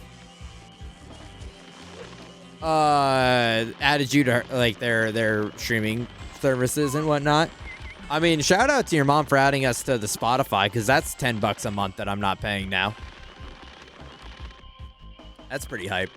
Added you to like their streaming services and whatnot. I mean, shout out to your mom for adding us to the Spotify, because that's $10 a month that I'm not paying now. That's pretty hype.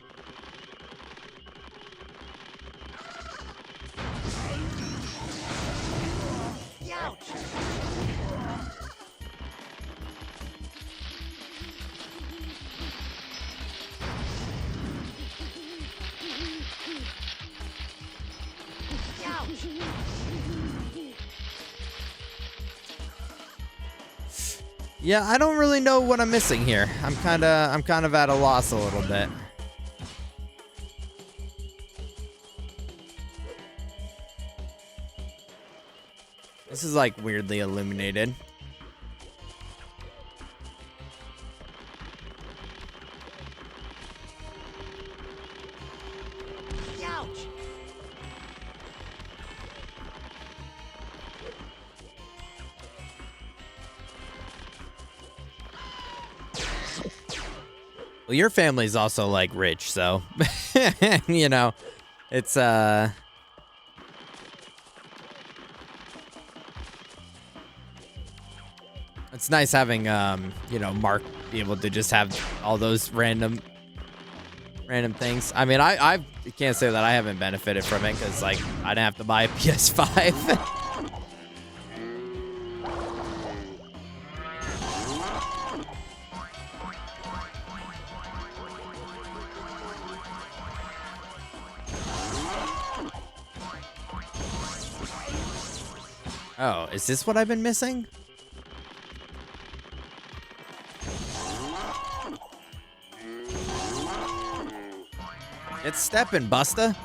Yeah, I don't really know what I'm missing here. I'm kind of at a loss a little bit. This is like weirdly illuminated. Ouch! Well, your family's also like rich, so you know, it's it's nice having you know, Mark be able to just have all those random things. I mean, I can't say that I haven't benefited from it because like I didn't have to buy a PS5. Oh, is this what I've been missing? It's stepping, Busta.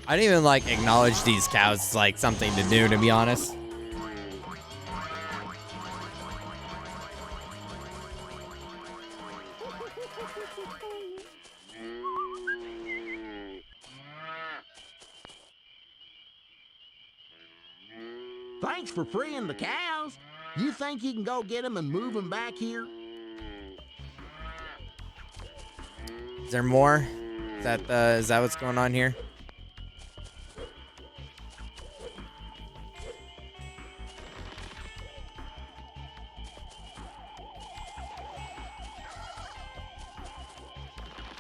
I didn't even like acknowledge these cows as like something to do, to be honest. Thanks for freeing the cows. You think you can go get them and move them back here? Is there more? Is that what's going on here?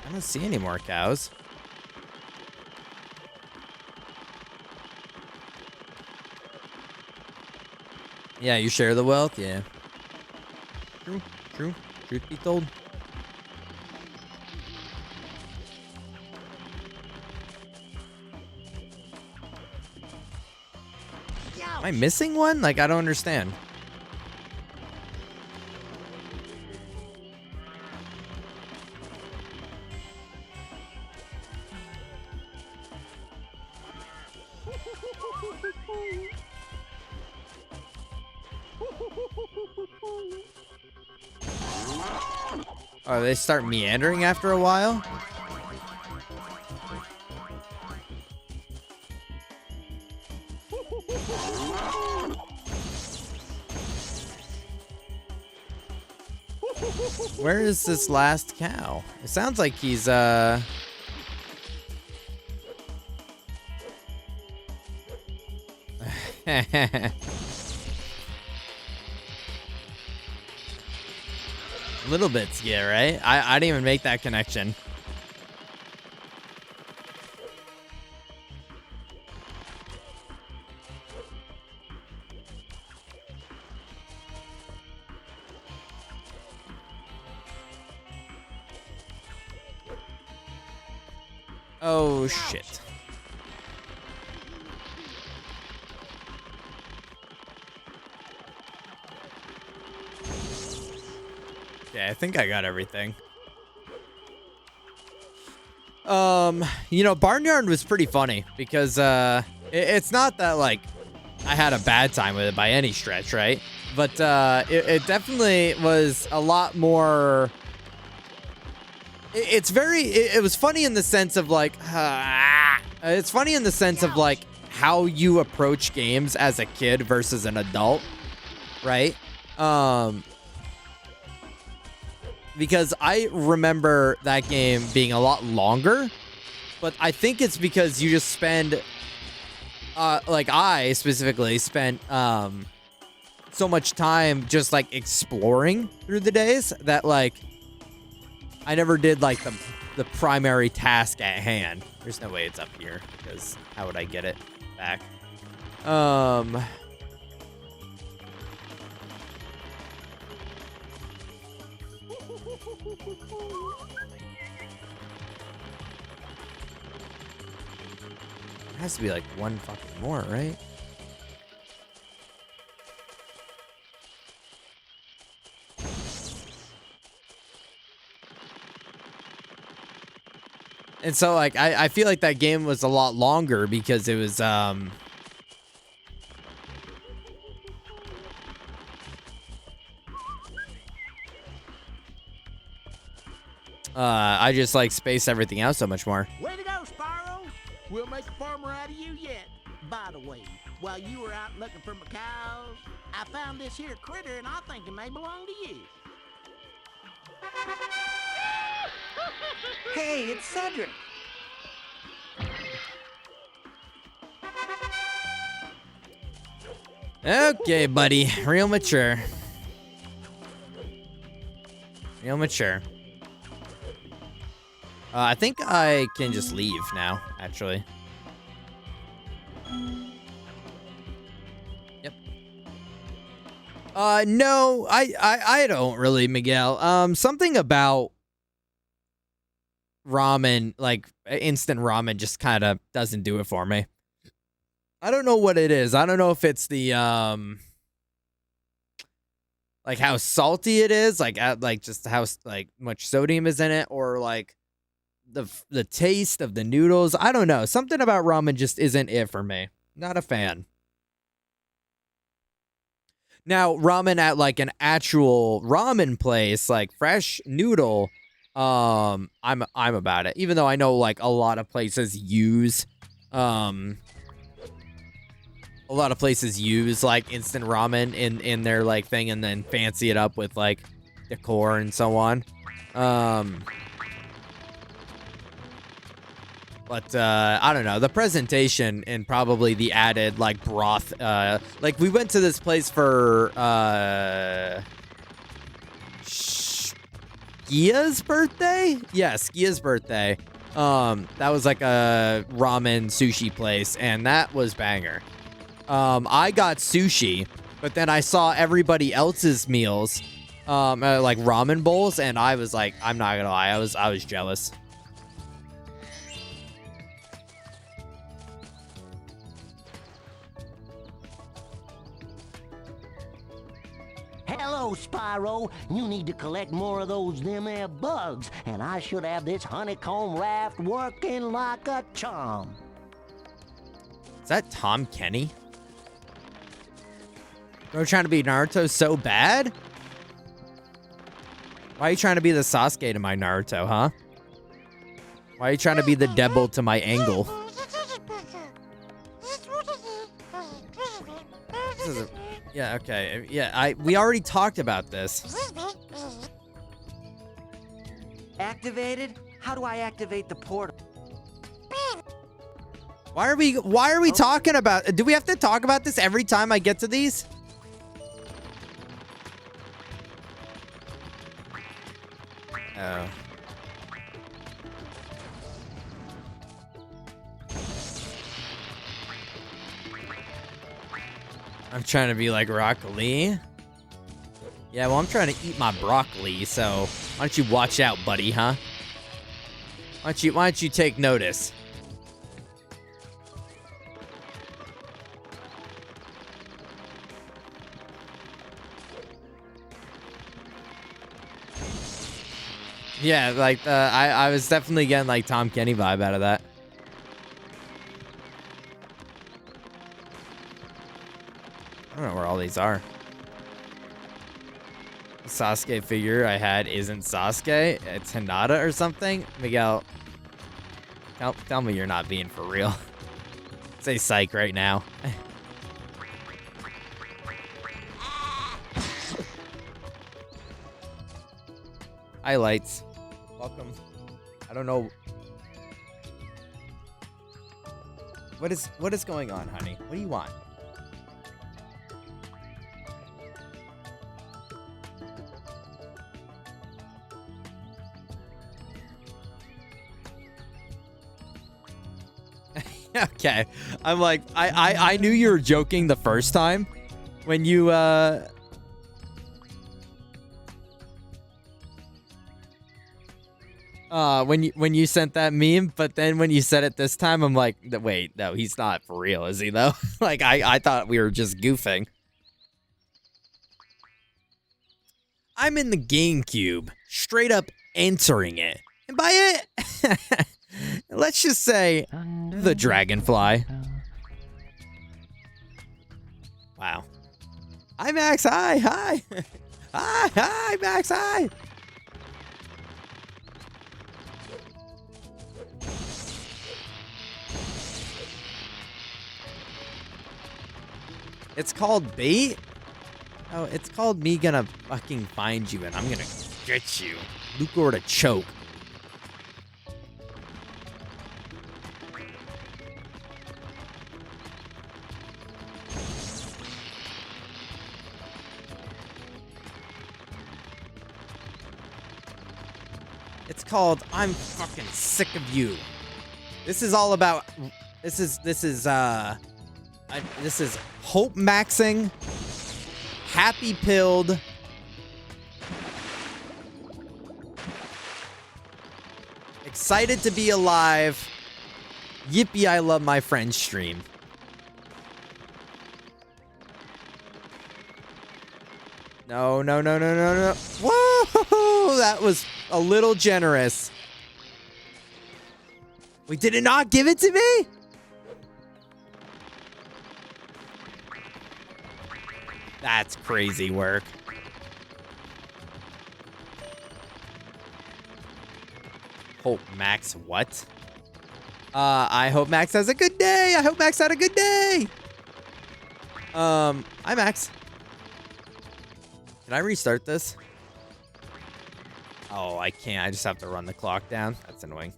I don't see any more cows. Yeah, you share the wealth? Yeah. True, true. Truth be told. Am I missing one? Like, I don't understand. Oh, they start meandering after a while? Where is this last cow? It sounds like he's, little bits, yeah, right? I didn't even make that connection. Oh, shit. Yeah, I think I got everything. You know, Barnyard was pretty funny because it's not that like I had a bad time with it by any stretch, right? But it definitely was a lot more. It was funny in the sense of like it's funny in the sense of like how you approach games as a kid versus an adult, right? Because I remember that game being a lot longer, but I think it's because you just spend, like I specifically spent so much time just like exploring through the days that like I never did like the primary task at hand. There's no way it's up here because how would I get it back? There has to be like one fucking more, right? And so like I feel like that game was a lot longer because it was I just like space everything out so much more. Way to go, Spyro! We'll make a farmer out of you yet. By the way, while you were out looking for my cows, I found this here critter and I think it may belong to you. Hey, it's Cedric. Okay, buddy. Real mature. Real mature. I think I can just leave now, actually. Yep. No, I don't really, Miguel. Something about ramen, like instant ramen, just kind of doesn't do it for me. I don't know what it is. I don't know if it's the like how salty it is, like just how like much sodium is in it, or like the taste of the noodles. I don't know. Something about ramen just isn't it for me. Not a fan. Now, ramen at like an actual ramen place, like fresh noodle, I'm about it. Even though I know like a lot of places use like instant ramen in their like thing and then fancy it up with like decor and so on. But I don't know, the presentation and probably the added like broth, like we went to this place for Skia's birthday? Yeah, Skia's birthday. That was like a ramen sushi place and that was banger. I got sushi, but then I saw everybody else's meals, like ramen bowls, and I was like, I'm not gonna lie, I was jealous. Hello, Spyro. You need to collect more of those them there bugs, and I should have this honeycomb raft working like a charm. Is that Tom Kenny? You're trying to be Naruto so bad? Why are you trying to be the Sasuke to my Naruto, huh? Why are you trying to be the Devil to my Angle? Yeah, okay. Yeah, we already talked about this. Activated? How do I activate the portal? Why are we talking about? Do we have to talk about this every time I get to these? Oh. I'm trying to be like Rock Lee. Yeah, well, I'm trying to eat my broccoli, so why don't you watch out, buddy, huh? Why don't you take notice? Yeah, like I was definitely getting like Tom Kenny vibe out of that. I don't know where all these are. The Sasuke figure I had isn't Sasuke. It's Hinata or something. Miguel, tell me you're not being for real. Say psych right now. Highlights. Welcome. I don't know. What is going on, honey? What do you want? Okay. I'm like, I knew you were joking the first time when you when you sent that meme, but then when you said it this time, I'm like, wait, no, he's not for real, is he though? Like I thought we were just goofing. I'm in the GameCube, straight up entering it. And by it, let's just say the Dragonfly. Wow. Hi, Max. Hi. Hi, Max. Hi. It's called bait? Oh, it's called me gonna fucking find you and I'm gonna get you. Luke or to choke. It's called I'm fucking sick of you. This is all about this is hope maxing, happy pilled, excited to be alive. Yippee, I love my friends stream. No, no, no, no, no, no. Whoa, that was a little generous. Wait, did it not give it to me? That's crazy work. Hope Max what? I hope Max has a good day. I hope Max had a good day. Hi Max. Can I restart this? Oh, I can't. I just have to run the clock down. That's annoying.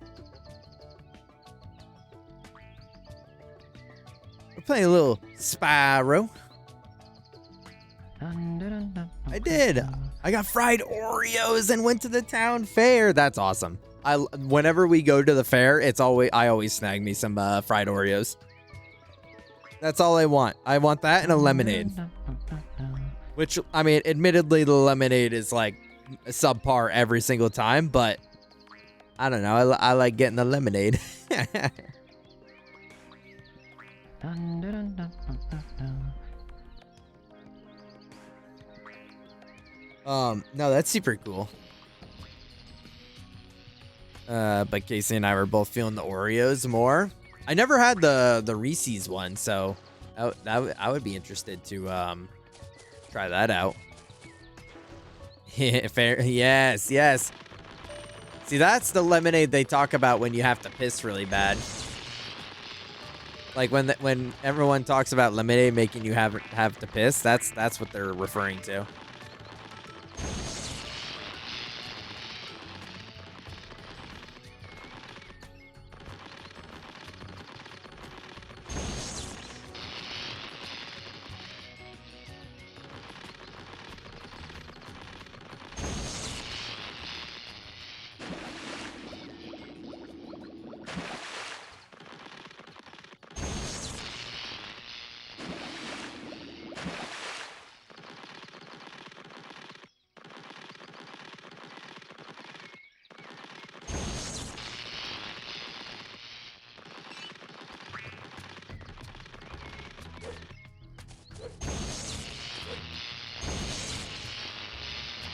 We're playing a little Spyro. I did. I got fried Oreos and went to the town fair. That's awesome. Whenever we go to the fair, I always snag me some fried Oreos. That's all I want. I want that and a lemonade. Which, I mean, admittedly, the lemonade is like subpar every single time, but I don't know. I like getting the lemonade. No, that's super cool. But Casey and I were both feeling the Oreos more. I never had the Reese's one, so I would be interested to try that out. Fair, yes, yes. See, that's the lemonade they talk about when you have to piss really bad. Like when everyone talks about lemonade making you have to piss, that's what they're referring to.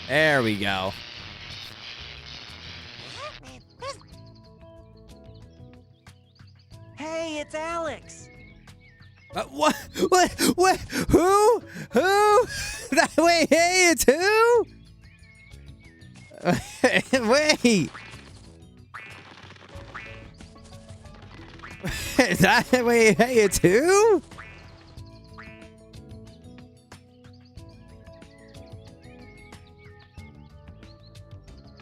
There we go. Hey, it's Alex. What? What? Who? Wait, hey, it's who? Wait. Wait, hey, it's who?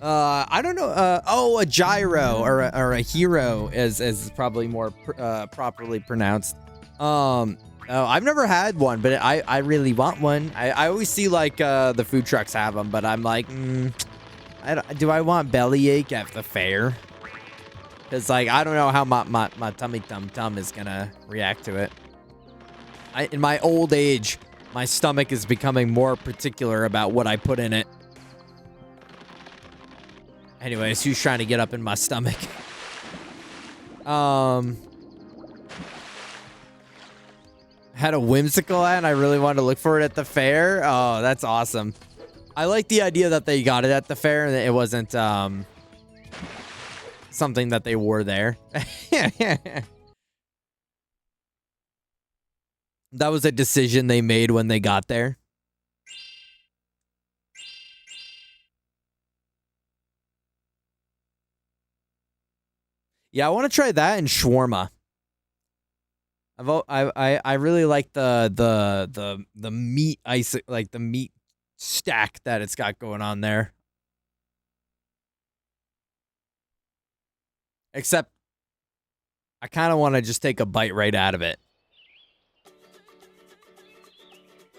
I don't know. Oh, a gyro or a hero is probably more properly pronounced. Oh, I've never had one, but I really want one. I always see like the food trucks have them, but I'm like, do I want bellyache at the fair? Because like I don't know how my tummy tum is gonna react to it. In my old age, my stomach is becoming more particular about what I put in it. Anyways, who's trying to get up in my stomach? Had a whimsical ad and I really wanted to look for it at the fair. Oh, that's awesome. I like the idea that they got it at the fair and it wasn't something that they wore there. That was a decision they made when they got there. Yeah, I want to try that and shawarma. I really like the meat ice, like the meat stack that it's got going on there. Except I kind of want to just take a bite right out of it.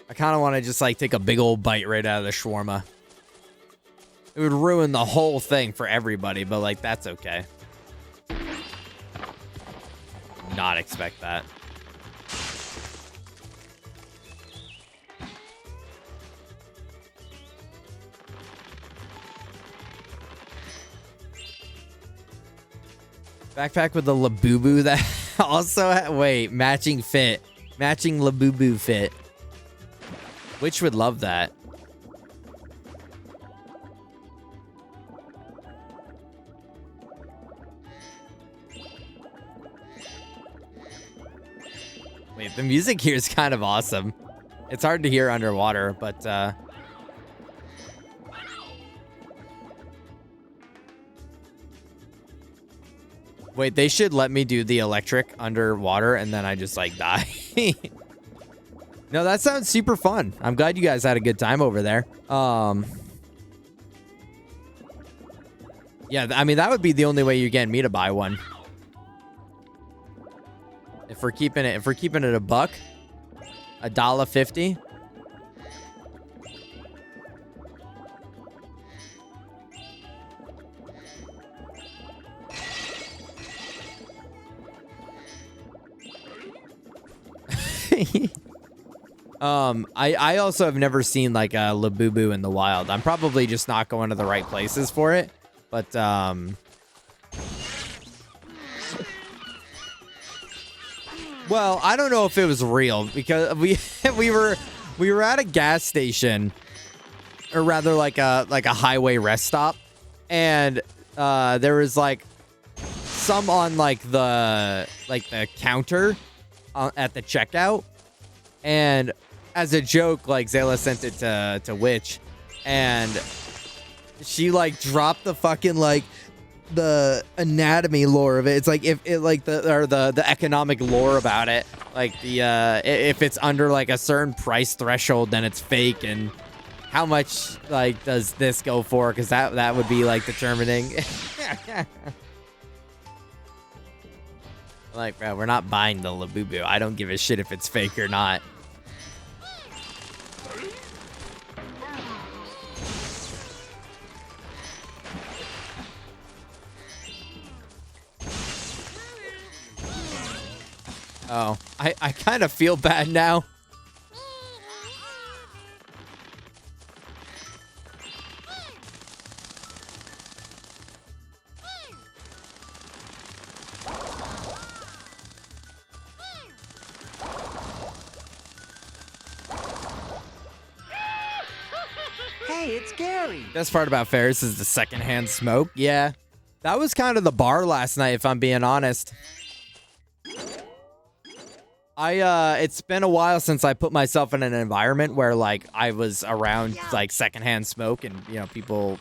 I kind of want to just like take a big old bite right out of the shawarma. It would ruin the whole thing for everybody, but like that's okay. Not expect that. Backpack with the Labubu that also wait, matching fit. Matching Labubu fit. Which would love that. Wait, the music here is kind of awesome. It's hard to hear underwater, but wait, they should let me do the electric underwater and then I just like die. No, that sounds super fun. I'm glad you guys had a good time over there. Yeah, I mean, that would be the only way you're getting me to buy one. If we're keeping it a buck, $1.50. I also have never seen like a Labubu in the wild. I'm probably just not going to the right places for it, but well, I don't know if it was real because we were at a gas station, or rather like a highway rest stop, and there was like some on like the counter at the checkout, and as a joke, like Zayla sent it to Witch, and she like dropped the fucking like the anatomy lore of it. It's like if it like the economic lore about it, like the if it's under like a certain price threshold, then it's fake, and how much like does this go for? Because that would be like determining. Like, bro, we're not buying the Labubu. I don't give a shit if it's fake or not. Oh, I kind of feel bad now. Hey, it's Gary. Best part about Ferris is the secondhand smoke. Yeah, that was kind of the bar last night, if I'm being honest. It's been a while since I put myself in an environment where like I was around like secondhand smoke and, you know, people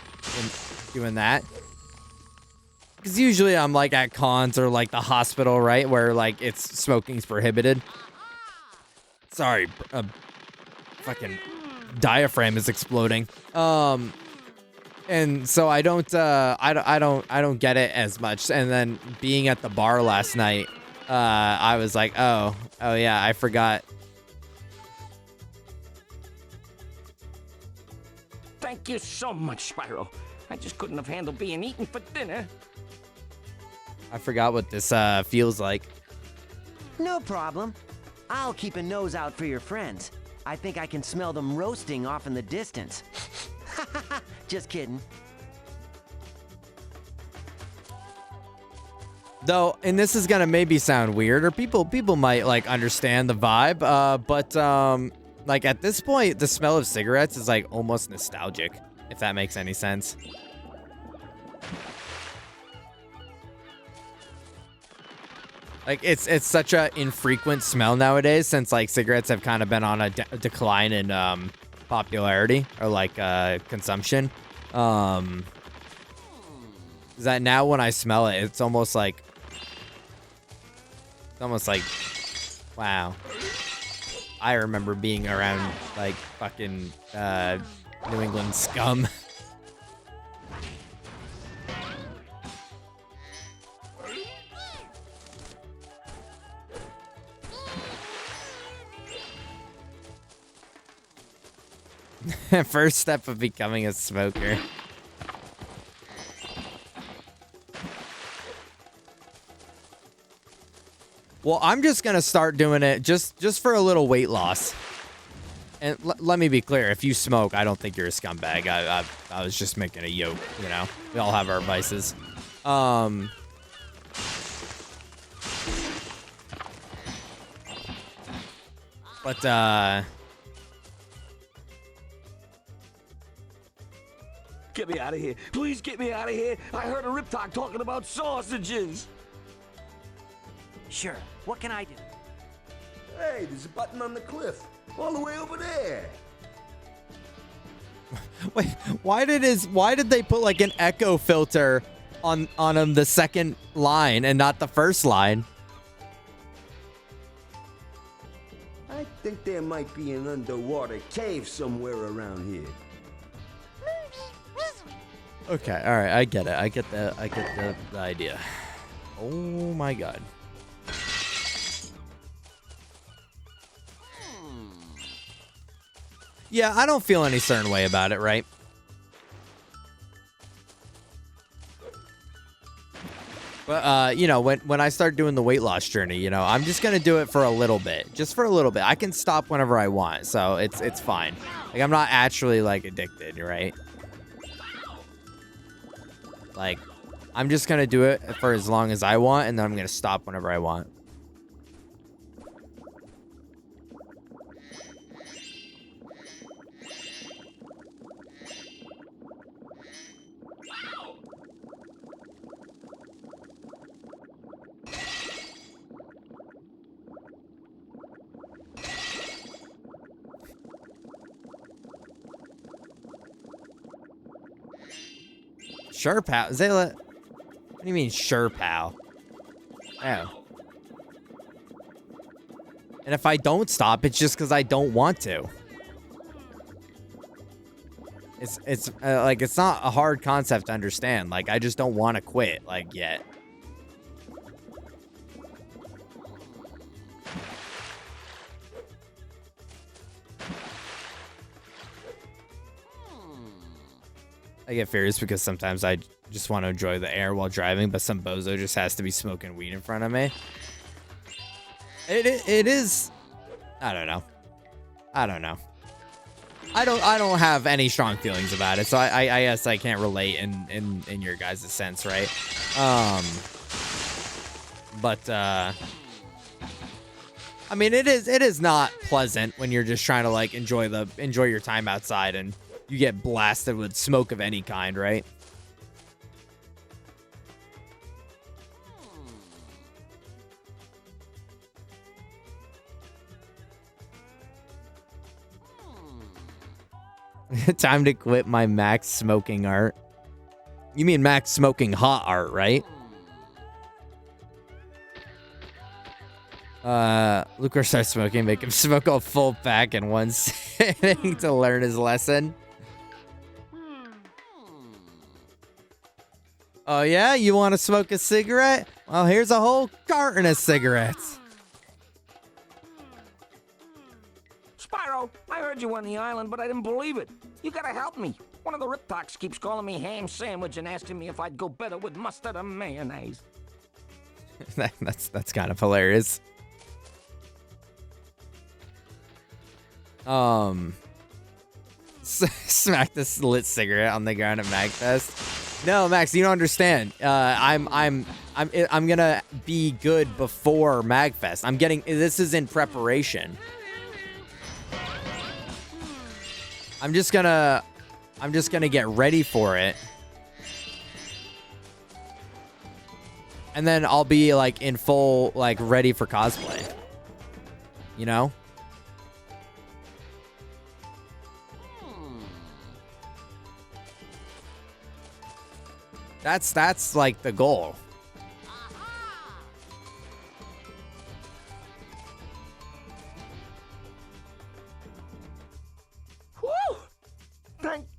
doing that. Because usually I'm like at cons or like the hospital, right, where like it's smoking's prohibited. Sorry, fucking diaphragm is exploding. And so I don't get it as much. And then being at the bar last night, I was like, oh yeah, I forgot. Thank you so much, Spyro. I just couldn't have handled being eaten for dinner. I forgot what this feels like. No problem. I'll keep a nose out for your friends. I think I can smell them roasting off in the distance. Just kidding. Though, and this is gonna maybe sound weird, or people might like understand the vibe, but like at this point, the smell of cigarettes is like almost nostalgic, if that makes any sense. Like it's such a infrequent smell nowadays, since like cigarettes have kind of been on a decline in popularity or like consumption. Is that now when I smell it, it's almost like Wow. I remember being around, like, fucking, New England scum. First step of becoming a smoker. Well, I'm just gonna start doing it just for a little weight loss. And let me be clear, if you smoke, I don't think you're a scumbag. I was just making a joke, you know? We all have our vices. Get me out of here. Please get me out of here. I heard a Riptalk talking about sausages. Sure. What can I do? Hey, there's a button on the cliff. All the way over there. Wait, why did they put like an echo filter on him the second line and not the first line? I think there might be an underwater cave somewhere around here. Okay, all right, I get it. I get the idea. Oh my god. Yeah, I don't feel any certain way about it, right? But, you know, when I start doing the weight loss journey, you know, I'm just going to do it for a little bit. Just for a little bit. I can stop whenever I want, so it's fine. Like, I'm not actually, like, addicted, right? Like, I'm just going to do it for as long as I want, and then I'm going to stop whenever I want. Sure, pal. Zayla, what do you mean, sure, pal? Oh. And if I don't stop, it's just because I don't want to. It's like, it's not a hard concept to understand. Like, I just don't want to quit, like, yet. I get furious because sometimes I just want to enjoy the air while driving, but some bozo just has to be smoking weed in front of me. It is. I don't know. I don't have any strong feelings about it, so I guess I can't relate in your guys' sense, right? But I mean, it is not pleasant when you're just trying to like enjoy your time outside and you get blasted with smoke of any kind, right? Time to quit my max smoking art. You mean max smoking hot art, right? Lucar starts smoking, make him smoke a full pack in one sitting to learn his lesson. Oh yeah, you want to smoke a cigarette? Well, here's a whole carton of cigarettes. Spyro, I heard you on the island, but I didn't believe it. You gotta help me. One of the Riptalks keeps calling me ham sandwich and asking me if I'd go better with mustard or mayonnaise. That's kind of hilarious. Smack this lit cigarette on the ground at MagFest. No, Max, you don't understand. I'm gonna be good before MagFest. This is in preparation. I'm just gonna get ready for it. And then I'll be like in full, like ready for cosplay. You know? That's like the goal.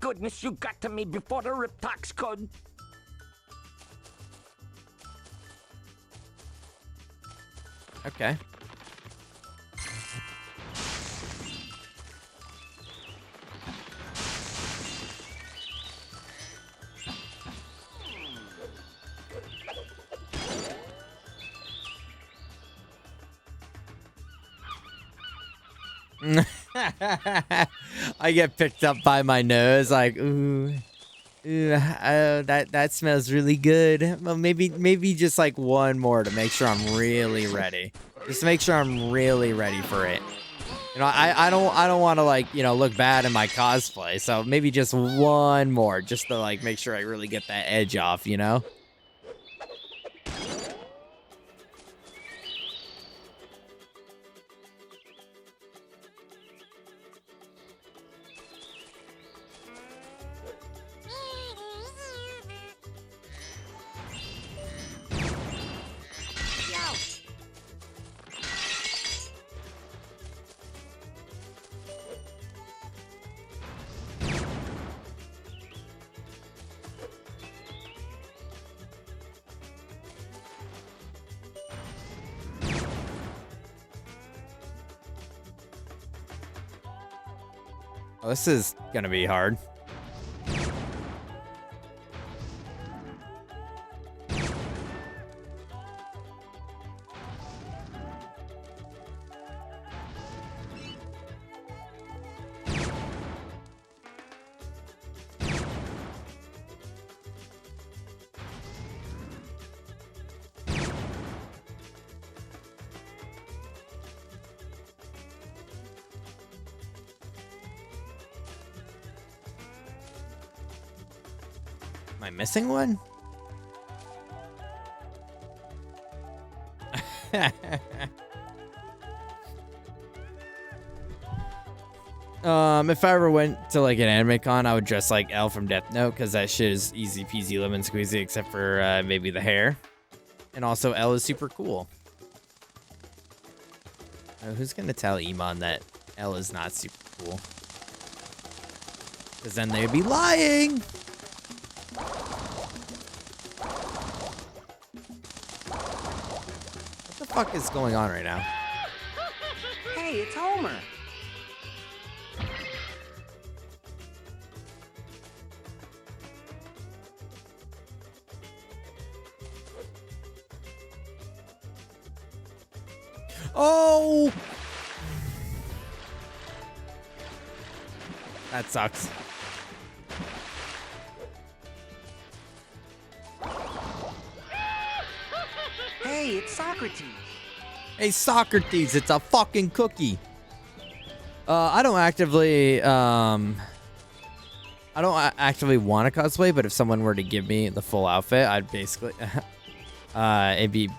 goodness you got to me before the Riptox could. Okay. I get picked up by my nose, like, ooh, that smells really good. Well, maybe just like one more to make sure I'm really ready. Just to make sure I'm really ready for it. You know, I don't want to, like, you know, look bad in my cosplay. So maybe just one more, just to like make sure I really get that edge off, you know? Oh, this is gonna be hard. Am I missing one? If I ever went to like an anime con, I would dress like L from Death Note, because that shit is easy peasy lemon squeezy, except for maybe the hair. And also L is super cool. Who's gonna tell Iman that L is not super cool? Because then they'd be lying! What the fuck is going on right now? Hey, it's Homer. Oh! That sucks. Hey, it's Socrates. Hey, Socrates, it's a fucking cookie. I don't actively want to cosplay, but if someone were to give me the full outfit, I'd basically, it'd be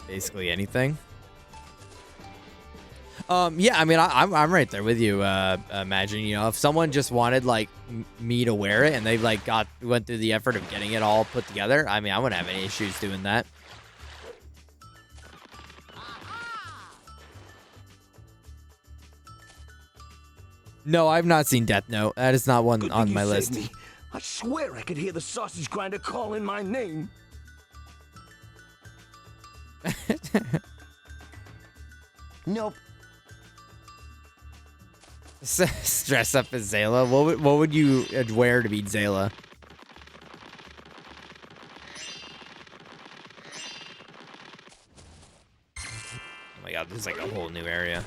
basically anything. Yeah, I mean, I'm right there with you. Imagine, you know, if someone just wanted like me to wear it and they like went through the effort of getting it all put together, I mean, I wouldn't have any issues doing that. No, I've not seen Death Note. That is not one Good on thing my you list. saved me. I swear I could hear the sausage grinder calling my name. Nope. Dress up as Zayla. What would you wear to beat Zayla? Oh my god, there's like a whole new area.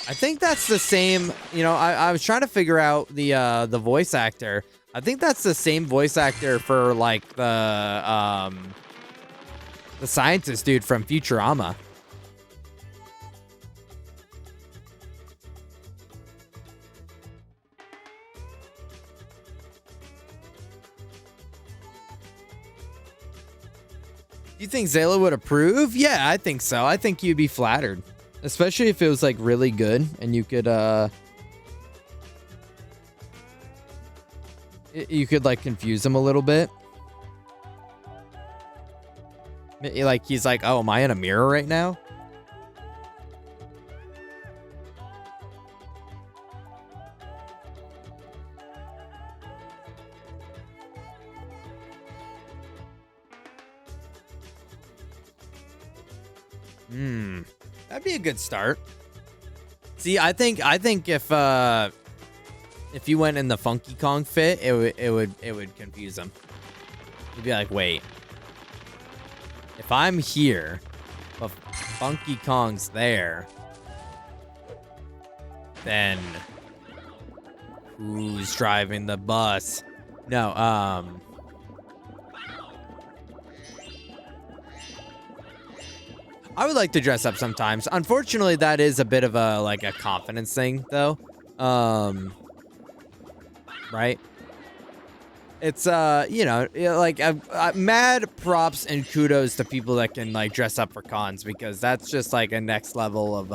I think that's the same, you know, I was trying to figure out the voice actor. I think that's the same voice actor for like the scientist dude from Futurama. Do you think Zayla would approve? Yeah, I think so. I think you'd be flattered. Especially if it was like really good and you could You could like confuse him a little bit. Like he's like, oh, am I in a mirror right now? That'd be a good start. See, I think if you went in the Funky Kong fit, it would confuse him. You'd be like, wait, if I'm here, but Funky Kong's there, then who's driving the bus? No, I would like to dress up sometimes. Unfortunately, that is a bit of a confidence thing, though. Right? It's mad props and kudos to people that can like dress up for cons, because that's just like a next level of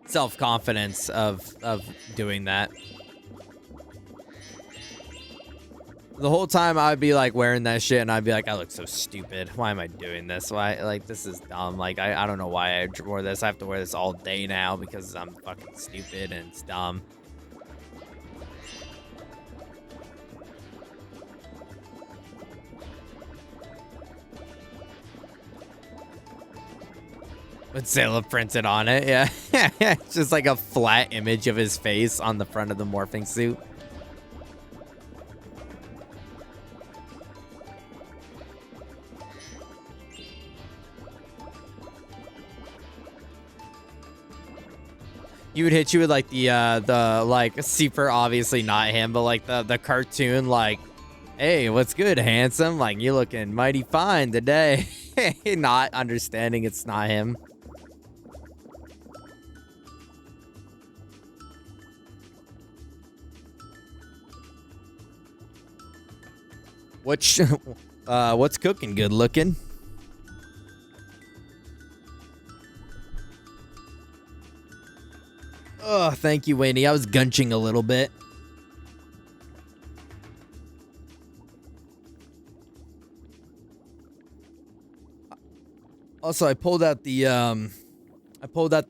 self-confidence of doing that. The whole time I'd be like wearing that shit and I'd be like, I look so stupid. Why am I doing this? Why, like, this is dumb. Like, I don't know why I wore this. I have to wear this all day now because I'm fucking stupid and it's dumb. With Zilla printed on it, yeah. It's just like a flat image of his face on the front of the morphing suit. He would hit you with like the like super obviously not him, but like the cartoon like, hey, what's good, handsome? Like, you looking mighty fine today. Not understanding it's not him. What's cooking? Good looking. Oh, thank you, Wayne. I was gunching a little bit. Also, I pulled out the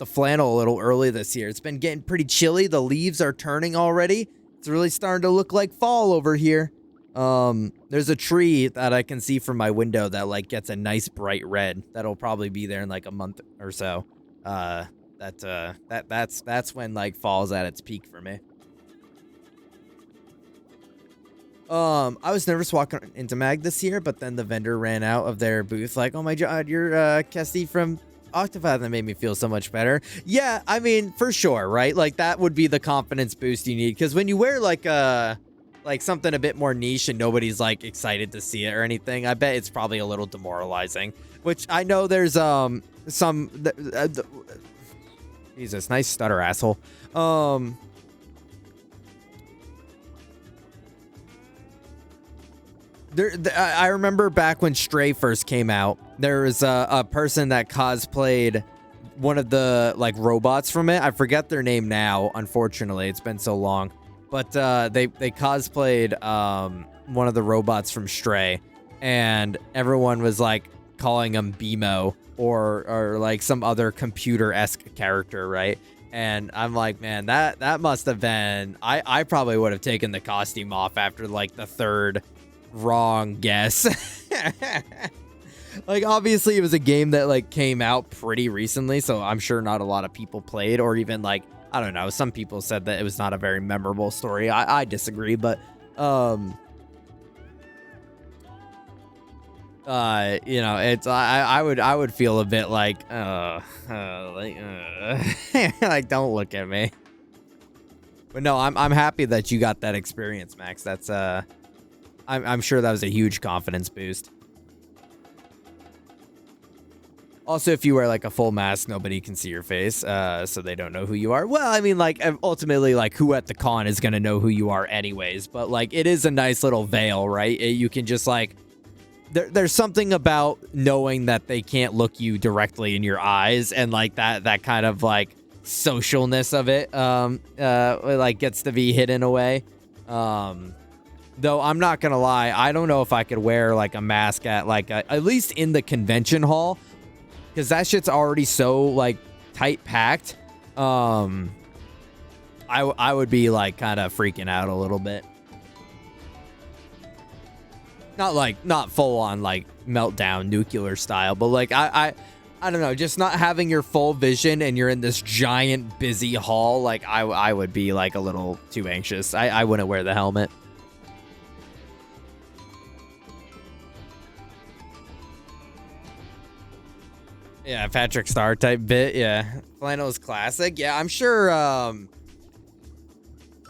flannel a little early this year. It's been getting pretty chilly. The leaves are turning already. It's really starting to look like fall over here. There's a tree that I can see from my window that like gets a nice bright red. That'll probably be there in like a month or so. That's when like fall's at its peak for me. I was nervous walking into Mag this year, but then the vendor ran out of their booth like, oh my god, you're Kessie from Octopath. That made me feel so much better. Yeah, I mean, for sure, right? Like that would be the confidence boost you need, because when you wear like something a bit more niche and nobody's like excited to see it or anything, I bet it's probably a little demoralizing. Which I know there's Jesus, nice stutter, asshole. I remember back when Stray first came out, there was a person that cosplayed one of the like robots from it. I forget their name now, unfortunately. It's been so long. But they cosplayed one of the robots from Stray, and everyone was like calling him BMO or like some other computer-esque character, right? And I'm like, man, that must have been... I probably would have taken the costume off after like the third wrong guess. Like, obviously it was a game that like came out pretty recently, so I'm sure not a lot of people played, or even like, I don't know, some people said that it was not a very memorable story. I disagree, but you know, it's I would feel a bit like like, don't look at me. But no, I'm happy that you got that experience, Max. That's I'm sure that was a huge confidence boost. Also, if you wear like a full mask, nobody can see your face, so they don't know who you are. Well, I mean, like, ultimately, like, who at the con is gonna know who you are anyways? But like, it is a nice little veil, right? You can just like, there's something about knowing that they can't look you directly in your eyes, and like that kind of like socialness of it like gets to be hidden away. Though I'm not gonna lie, I don't know if I could wear like a mask at like at least in the convention hall, because that shit's already so like tight packed. I would be like kind of freaking out a little bit. Not full on like meltdown nuclear style, but like I don't know, just not having your full vision and you're in this giant busy hall, like I would be like a little too anxious. I wouldn't wear the helmet. Yeah, Patrick Star type bit. Yeah, Flannel's classic. Yeah, I'm sure.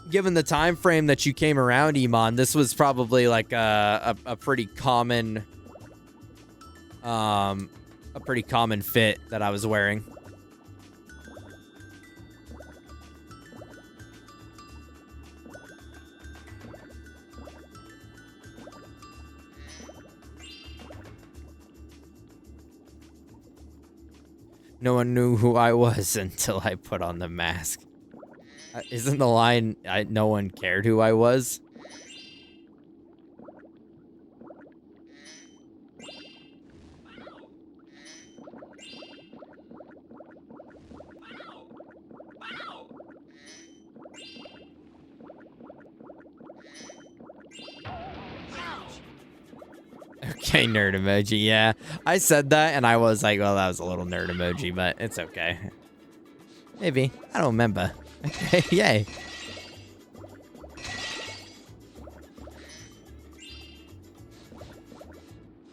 Given the time frame that you came around, Iman, this was probably like a pretty common, fit that I was wearing. No one knew who I was until I put on the mask. Isn't the line, no one cared who I was? Okay, nerd emoji, yeah. I said that and I was like, well, that was a little nerd emoji, but it's okay. Maybe. I don't remember. Okay, yay.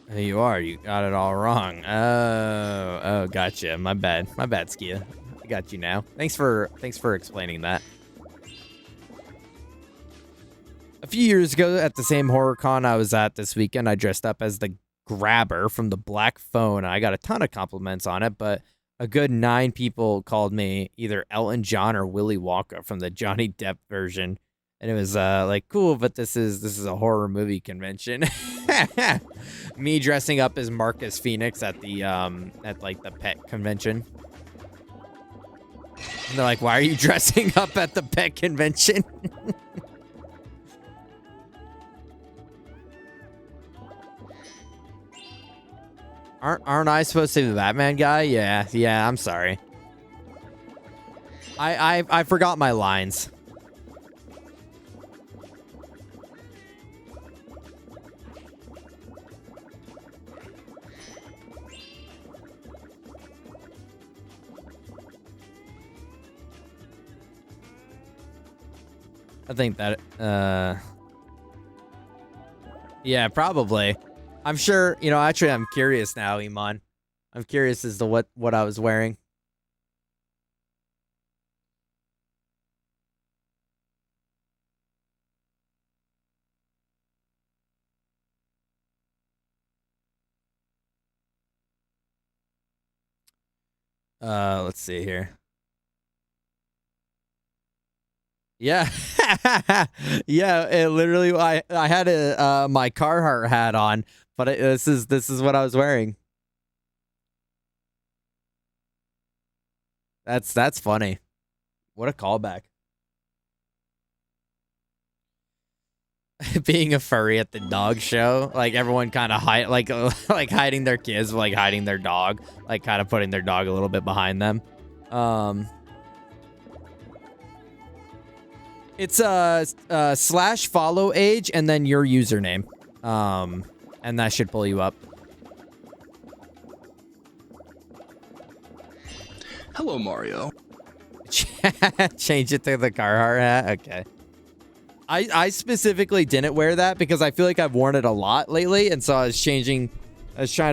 There you are. You got it all wrong. Oh, gotcha. My bad. My bad, Skia. I got you now. Thanks for explaining that. A few years ago, at the same horror con I was at this weekend, I dressed up as the Grabber from the Black Phone. I got a ton of compliments on it, but a good 9 people called me either Elton John or Willy Wonka from the Johnny Depp version. And it was like, cool, but this is a horror movie convention. Me dressing up as Marcus Phoenix at the at like the pet convention. And they're like, why are you dressing up at the pet convention? Aren't I supposed to be the Batman guy? Yeah, I'm sorry. I forgot my lines. I think that yeah, probably. I'm sure, you know, actually I'm curious now, Iman. I'm curious as to what I was wearing. Let's see here. Yeah. Yeah, it literally I had my Carhartt hat on, but this is what I was wearing. That's funny. What a callback. Being a furry at the dog show, like everyone kind of like hiding their kids, like hiding their dog, like kind of putting their dog a little bit behind them. It's slash follow age and then your username. And that should pull you up. Hello, Mario. Change it to the Carhartt hat? Okay. I specifically didn't wear that because I feel like I've worn it a lot lately, and so I was trying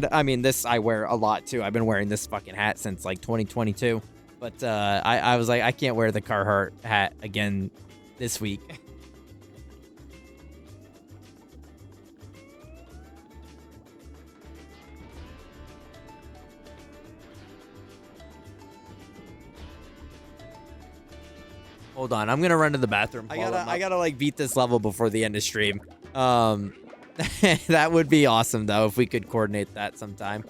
to, I mean, this I wear a lot too. I've been wearing this fucking hat since like 2022. But I was like, I can't wear the Carhartt hat again this week. Hold on, I'm gonna run to the bathroom. I gotta like beat this level before the end of stream. That would be awesome though if we could coordinate that sometime.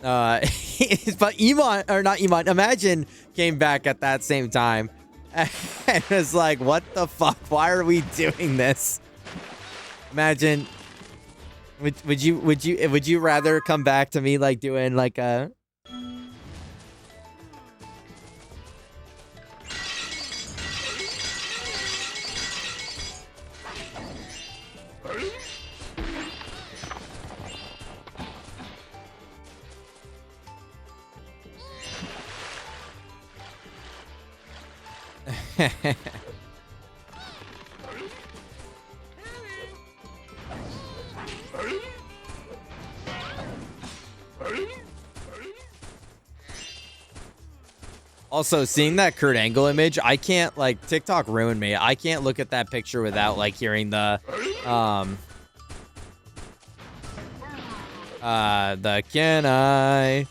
But Imagine came back at that same time. And it's like, what the fuck? Why are we doing this? Imagine, would you rather come back to me like doing like a... Also, seeing that Kurt Angle image, I can't, like, TikTok ruined me. I can't look at that picture without, like, hearing the can I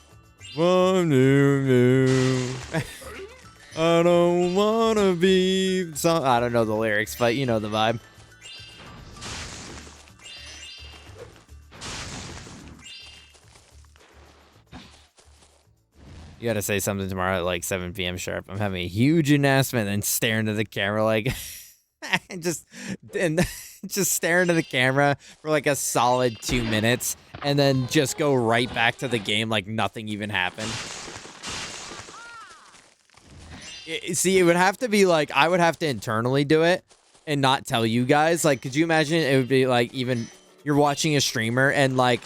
want you? I don't wanna be some. I don't know the lyrics, but you know the vibe. You gotta say something tomorrow at like 7 p.m. sharp. I'm having a huge announcement and stare into the camera like and just stare into the camera for like a solid 2 minutes and then just go right back to the game like nothing even happened. See, it would have to be like, I would have to internally do it and not tell you guys. Like, could you imagine it would be like, even you're watching a streamer and like,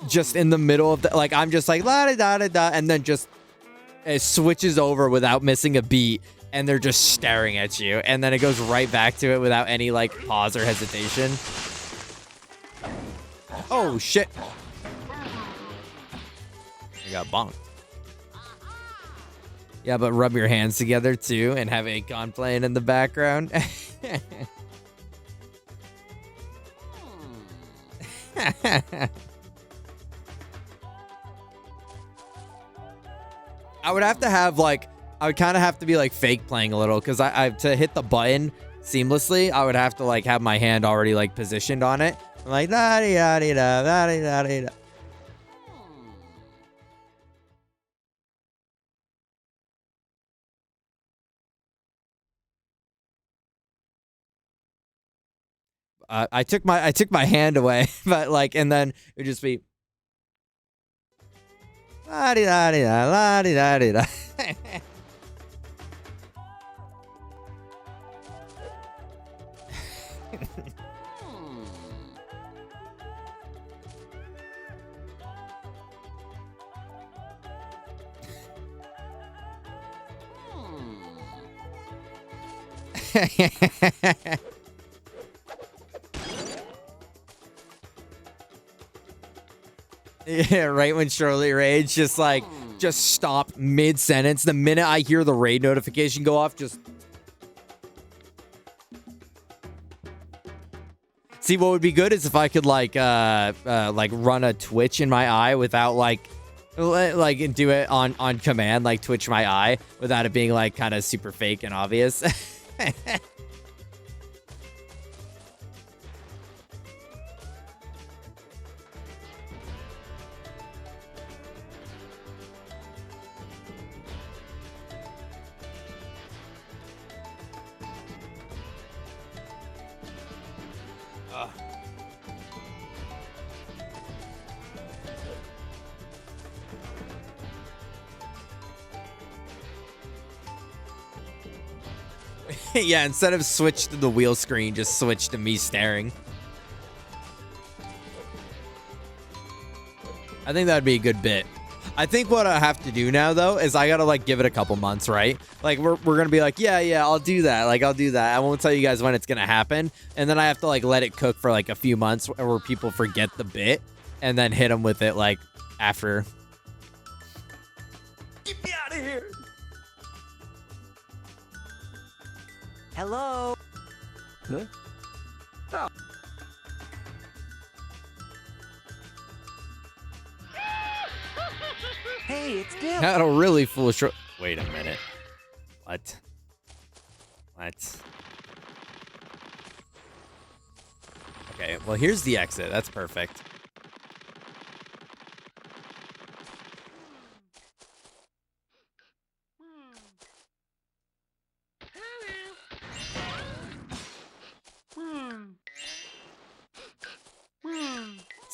just in the middle of the, like, I'm just like, la da da da da, and then just it switches over without missing a beat, and they're just staring at you, and then it goes right back to it without any, like, pause or hesitation. Oh, shit. I got bonked. Yeah, but rub your hands together, too, and have Akon playing in the background. I would have to have, like, I would kind of have to be, like, fake playing a little, because I to hit the button seamlessly, I would have to, like, have my hand already, like, positioned on it. I'm like, da-dee-da-dee-da, da-dee-da-dee-da. I took my hand away, but, like, and then it would just be la-dee-da-dee-da, la-dee-da-dee-da. Yeah, right when Shirley raids, just like, just stop mid-sentence. The minute I hear the raid notification go off, just... See, what would be good is if I could, like run a Twitch in my eye without, like do it on command, like, twitch my eye, without it being, like, kind of super fake and obvious. Yeah, instead of switch to the wheel screen, just switch to me staring. I think that'd be a good bit. I think what I have to do now, though, is I gotta, like, give it a couple months, right? Like, we're gonna be like, yeah, I'll do that. Like, I'll do that. I won't tell you guys when it's gonna happen. And then I have to, like, let it cook for, like, a few months where people forget the bit and then hit them with it, like, after. Get me out of here! Hello? Huh? Oh. Hey, it's Dip. That'll really fool a Wait a minute. What? Okay, well, here's the exit. That's perfect.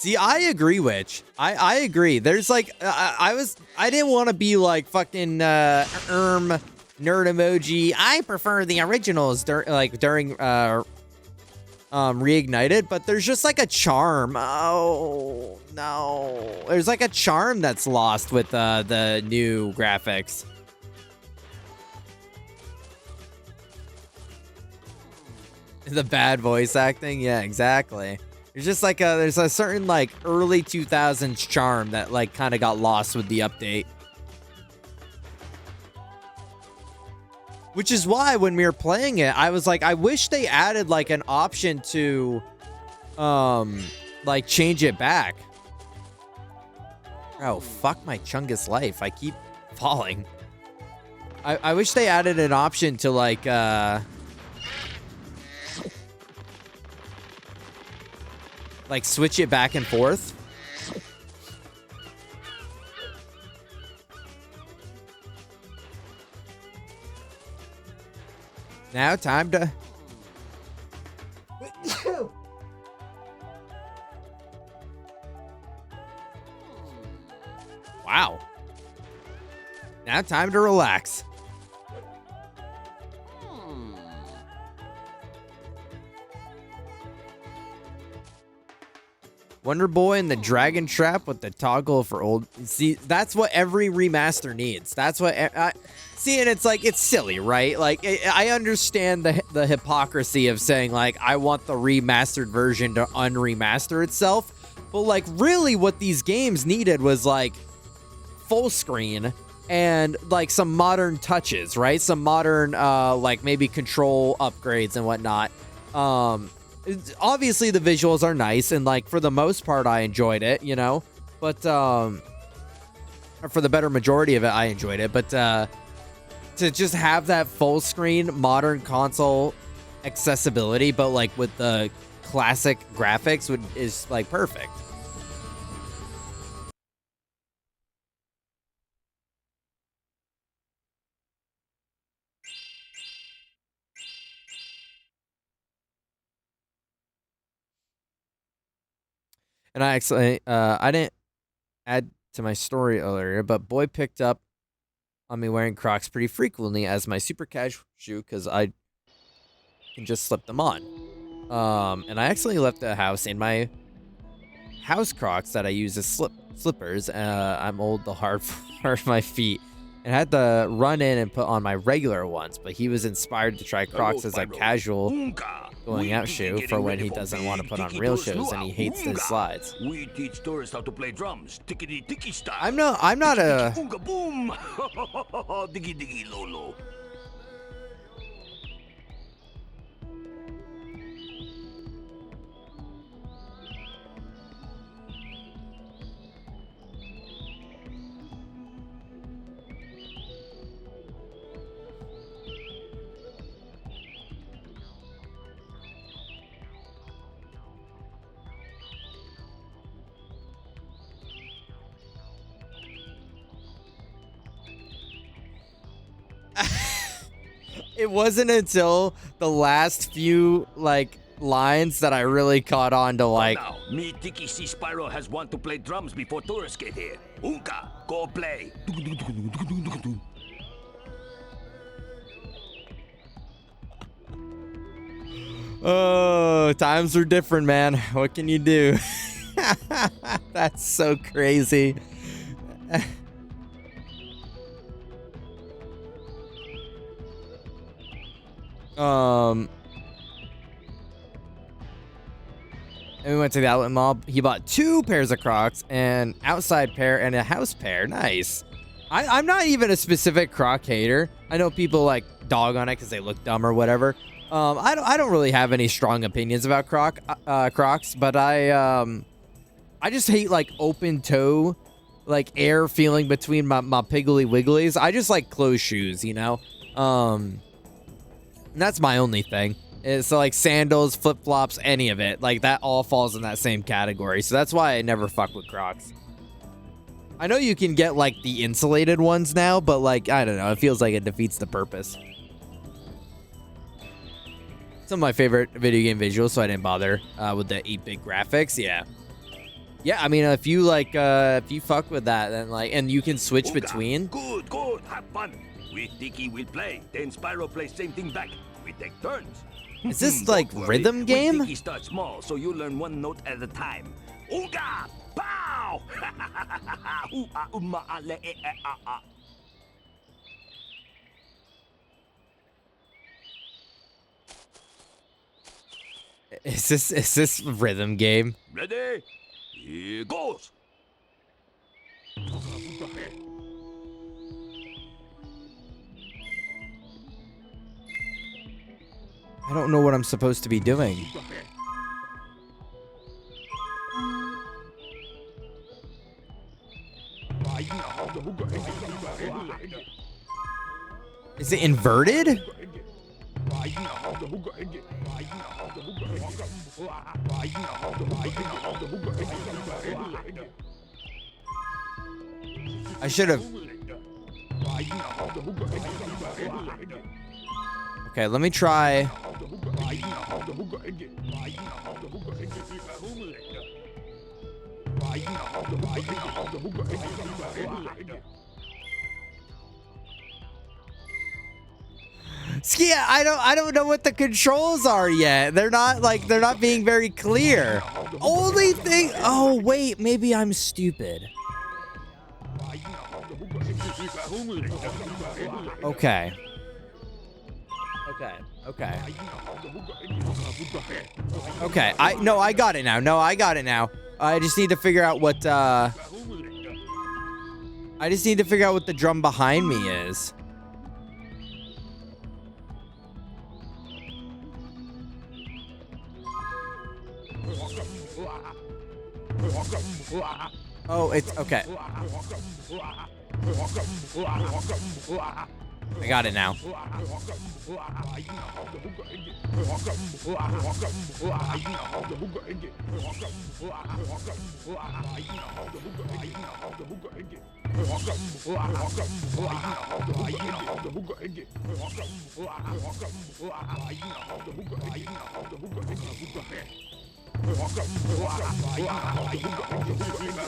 See, I agree, Witch. I agree. There's like, I didn't want to be like fucking nerd emoji. I prefer the originals during Reignited, but there's just like a charm. Oh no, there's like a charm that's lost with the new graphics. The bad voice acting, yeah, exactly. There's just like there's a certain like early 2000s charm that like kind of got lost with the update. Which is why when we were playing it, I was like, I wish they added like an option to like change it back. Oh, fuck my Chungus life. I keep falling. I wish they added an option to like switch it back and forth. Now time to wow. Now time to relax. Wonder Boy and the Dragon Trap with the toggle for old. See, that's what every remaster needs. That's what. See, and it's like, it's silly, right? Like, I understand the hypocrisy of saying, like, I want the remastered version to unremaster itself. But, like, really what these games needed was, like, full screen and, like, some modern touches, right? Some modern, like, maybe control upgrades and whatnot. Obviously the visuals are nice, and like for the most part I enjoyed it, you know, but for the better majority of it I enjoyed it, but to just have that full screen modern console accessibility but like with the classic graphics is like perfect. And I actually, I didn't add to my story earlier, but boy picked up on me wearing Crocs pretty frequently as my super casual shoe because I can just slip them on. And I actually left the house in my house Crocs that I use as slippers. I'm old, the hard part of my feet, and had to run in and put on my regular ones. But he was inspired to try Crocs as a casual going out shoe for when he doesn't want to put on real shoes and he hates the slides. We teach tourists how to play drums, tickety ticky style. I'm not a boom. Diggy diggy lolo. It wasn't until the last few like lines that I really caught on to like. Now, me Tiki see Spyro has want to play drums before tourists get here. Unka, go play. Oh, times are different, man. What can you do? That's so crazy. And we went to the outlet mall. He bought 2 pairs of Crocs, an outside pair and a house pair. Nice. I'm not even a specific Croc hater. I know people like dog on it because they look dumb or whatever. I don't really have any strong opinions about Crocs, but I just hate like open toe, like air feeling between my piggly wigglies. I just like closed shoes, you know. And that's my only thing. So like sandals, flip-flops, any of it, like that all falls in that same category. So that's why I never fuck with Crocs. I know you can get like the insulated ones now, but like, I don't know, it feels like it defeats the purpose. Some of my favorite video game visuals, so I didn't bother with the 8-bit graphics. Yeah. Yeah, I mean, if you fuck with that, then and you can switch between. Good, good. Have fun. We Tiki will play. Then Spyro plays same thing back. We take turns. Is this like rhythm game? Tiki starts small, so you learn one note at a time. Ooga! Pow! Is this rhythm game? Ready? Here goes. I don't know what I'm supposed to be doing. Is it inverted? I should have. Okay, let me try. Yeah, I don't know what the controls are yet. They're not being very clear. Only thing. Oh wait, maybe I'm stupid. Okay. Okay, I got it now. No, I got it now. I just need to figure out what the drum behind me is. Oh, it's okay. I got it now.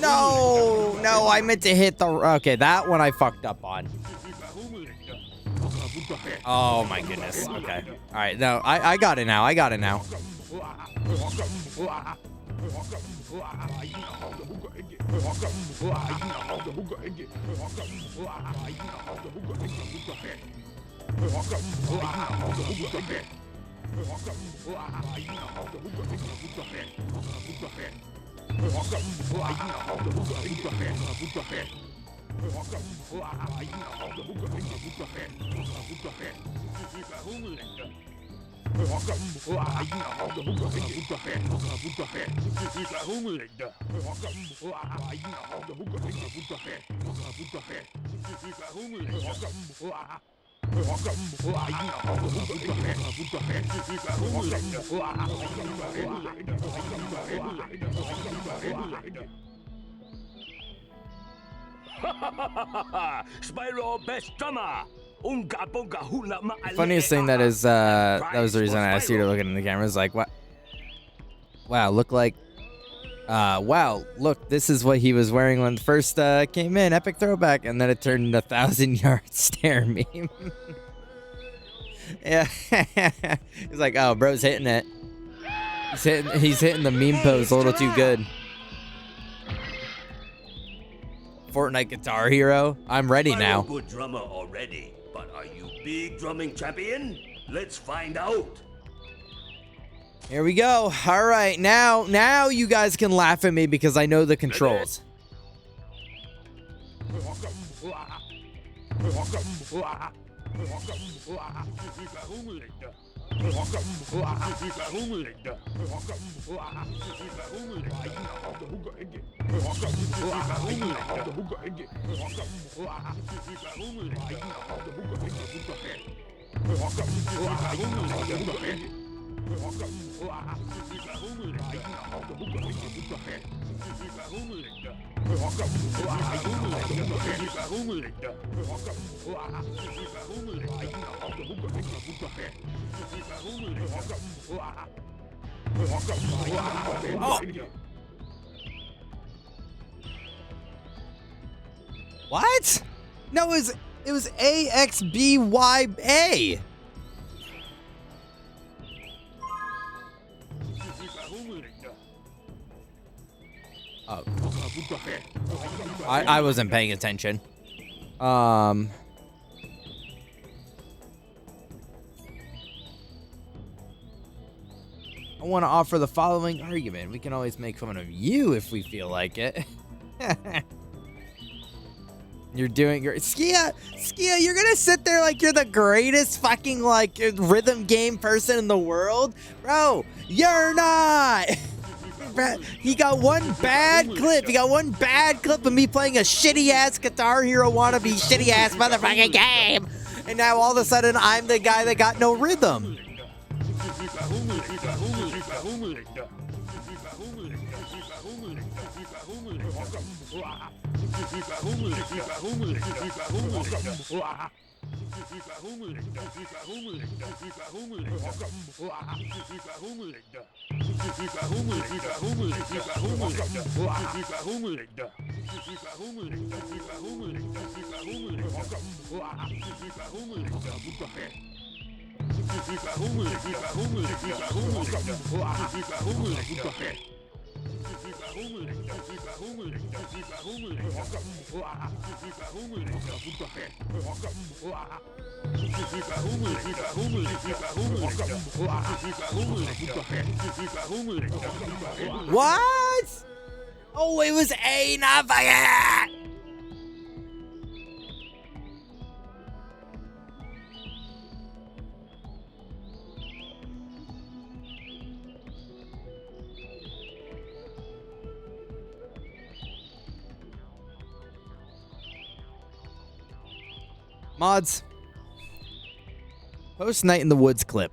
No, I meant to hit the. Okay, that one I fucked up on. Oh my goodness. Okay. All right. No, I got it now. Spyro, best drummer. The funniest thing that is, that was the reason I asked you to look in the camera. Is like, what? Wow, look, this is what he was wearing when first came in. Epic throwback, and then it turned into 1,000-yard stare meme. Yeah, he's like, oh, bro's hitting it. He's hitting the meme pose a little too good. Fortnite Guitar Hero. I'm ready now. Good drummer already, but are you big drumming champion? Let's find out. Here we go. All right, now you guys can laugh at me because I know the controls. What? No, it was AXBYA. Oh. I wasn't paying attention. I want to offer the following argument. We can always make fun of you if we feel like it. You're doing your Skia, you're gonna sit there like you're the greatest fucking like rhythm game person in the world? Bro, you're not. He got one bad clip. He got one bad clip of me playing a shitty ass Guitar Hero wannabe shitty ass motherfucking game. And now all of a sudden I'm the guy that got no rhythm. What? Oh, it was A, not forget. Mods, post Night in the Woods clip.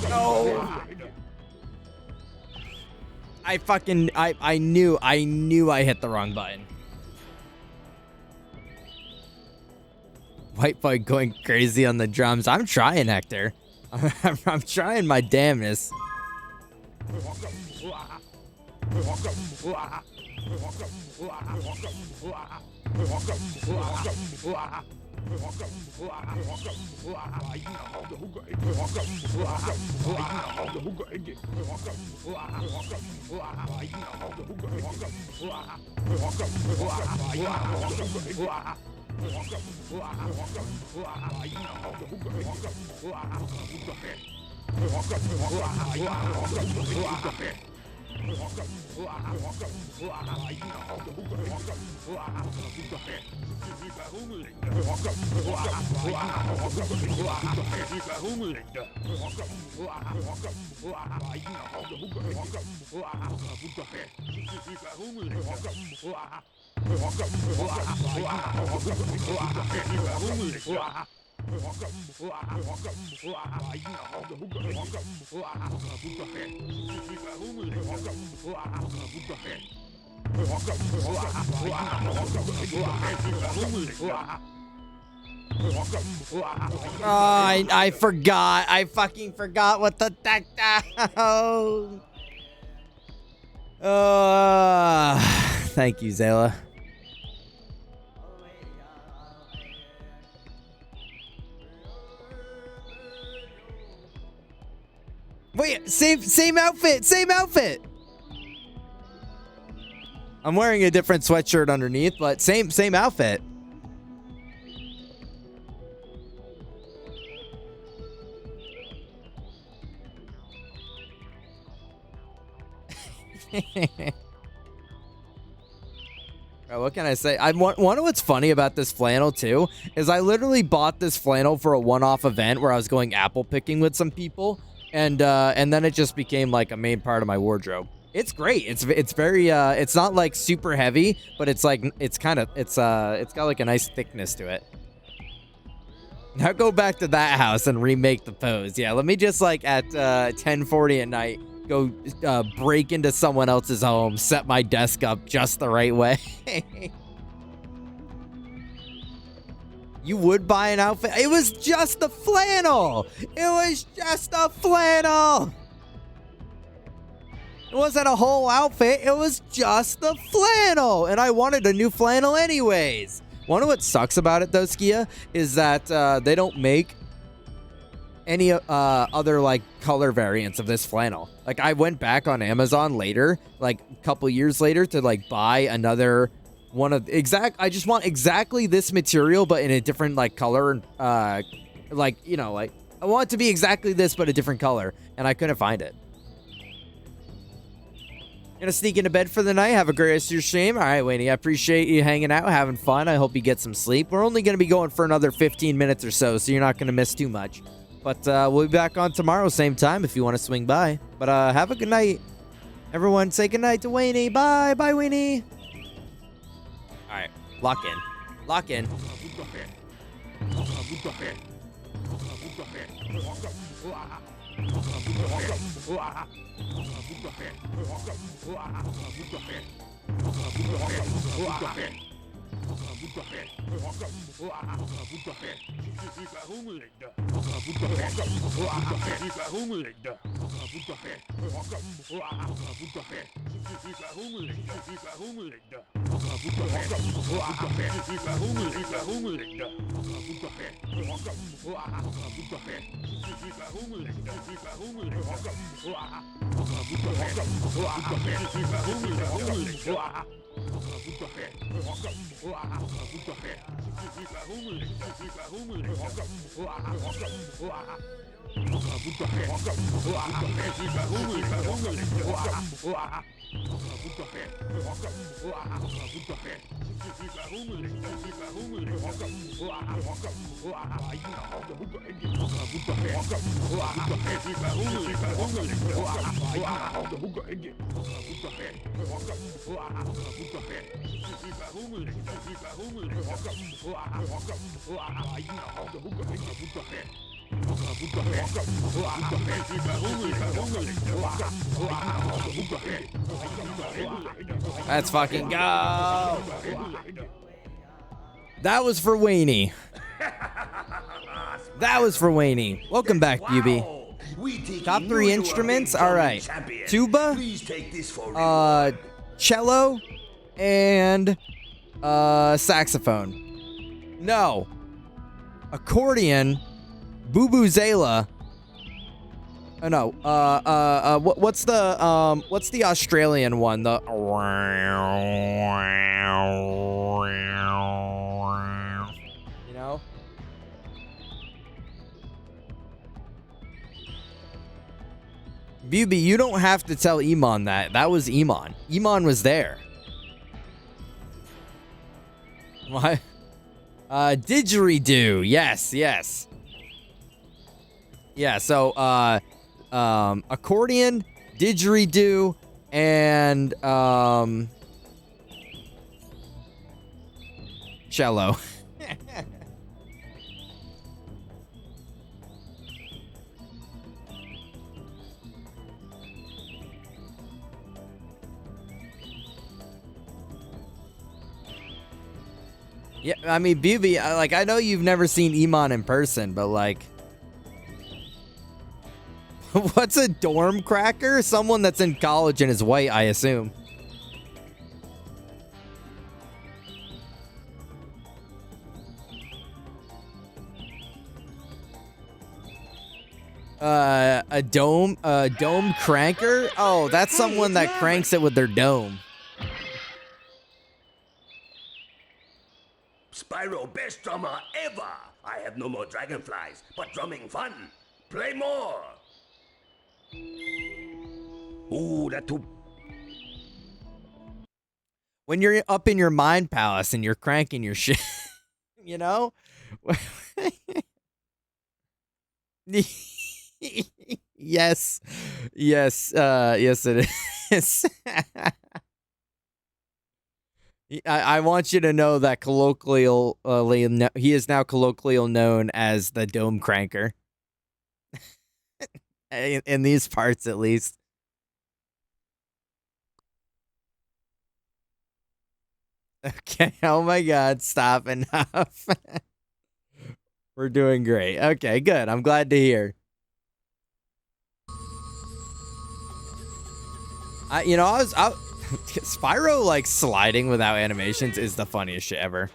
No. I knew I hit the wrong button. White boy going crazy on the drums. I'm trying, Hector. I'm trying my damnness. Oh, I forgot. I fucking forgot what the heck. Thank you, Zayla. Wait, same outfit. I'm wearing a different sweatshirt underneath, but same outfit. What can I say? One of what's funny about this flannel too is I literally bought this flannel for a one-off event where I was going apple picking with some people, and then it just became like a main part of my wardrobe. It's great. It's very it's not like super heavy, but it's like it's got like a nice thickness to it. Now go back to that house and remake the pose. Yeah, let me just like at 10:40 at night go break into someone else's home, set my desk up just the right way. You would buy an outfit? It was just a flannel. It was just a flannel. It wasn't a whole outfit. It was just the flannel. And I wanted a new flannel anyways. One of what sucks about it, though, Skia, is that they don't make any other, like, color variants of this flannel. Like, I went back on Amazon later, like, a couple years later, to, like, buy another one of... I just want exactly this material, but in a different, like, color. Like, you know, like, I want it to be exactly this, but a different color. And I couldn't find it. Gonna sneak into bed for the night. Have a great rest of your stream. All right, Wayne, I appreciate you hanging out, having fun. I hope you get some sleep. We're only gonna be going for another 15 minutes or so you're not gonna miss too much. But we'll be back on tomorrow, same time, if you want to swing by. But have a good night. Everyone, say good night to Wayne. Bye. Bye, Wayne. All right, lock in. Lock in. Let's fucking go. That was for Wayne. That was for Wayne. Welcome back, Buby. Top 3 instruments. All right. Tuba, cello, and saxophone. No. Accordion, Bubuzela. Oh no. What's the Australian one? The you know? Buby, you don't have to tell Iman that. That was Iman. Iman was there. What? Didgeridoo. Yes, yes. Yeah, so accordion, didgeridoo, and cello. Yeah, I mean, Buby, like, I know you've never seen Iman in person, but, like... What's a dorm cracker? Someone that's in college and is white, I assume. A dome cranker? Oh, that's someone that cranks it with their dome. Spyro, best drummer ever! I have no more dragonflies, but drumming fun. Play more! Ooh, that too. When you're up in your mind palace and you're cranking your shit, you know? Yes. Yes. Yes, it is. I want you to know that he is now colloquially known as the Dome Cranker. In these parts, at least. Okay. Oh my God. Stop. Enough. We're doing great. Okay, good. I'm glad to hear. Spyro like sliding without animations is the funniest shit ever.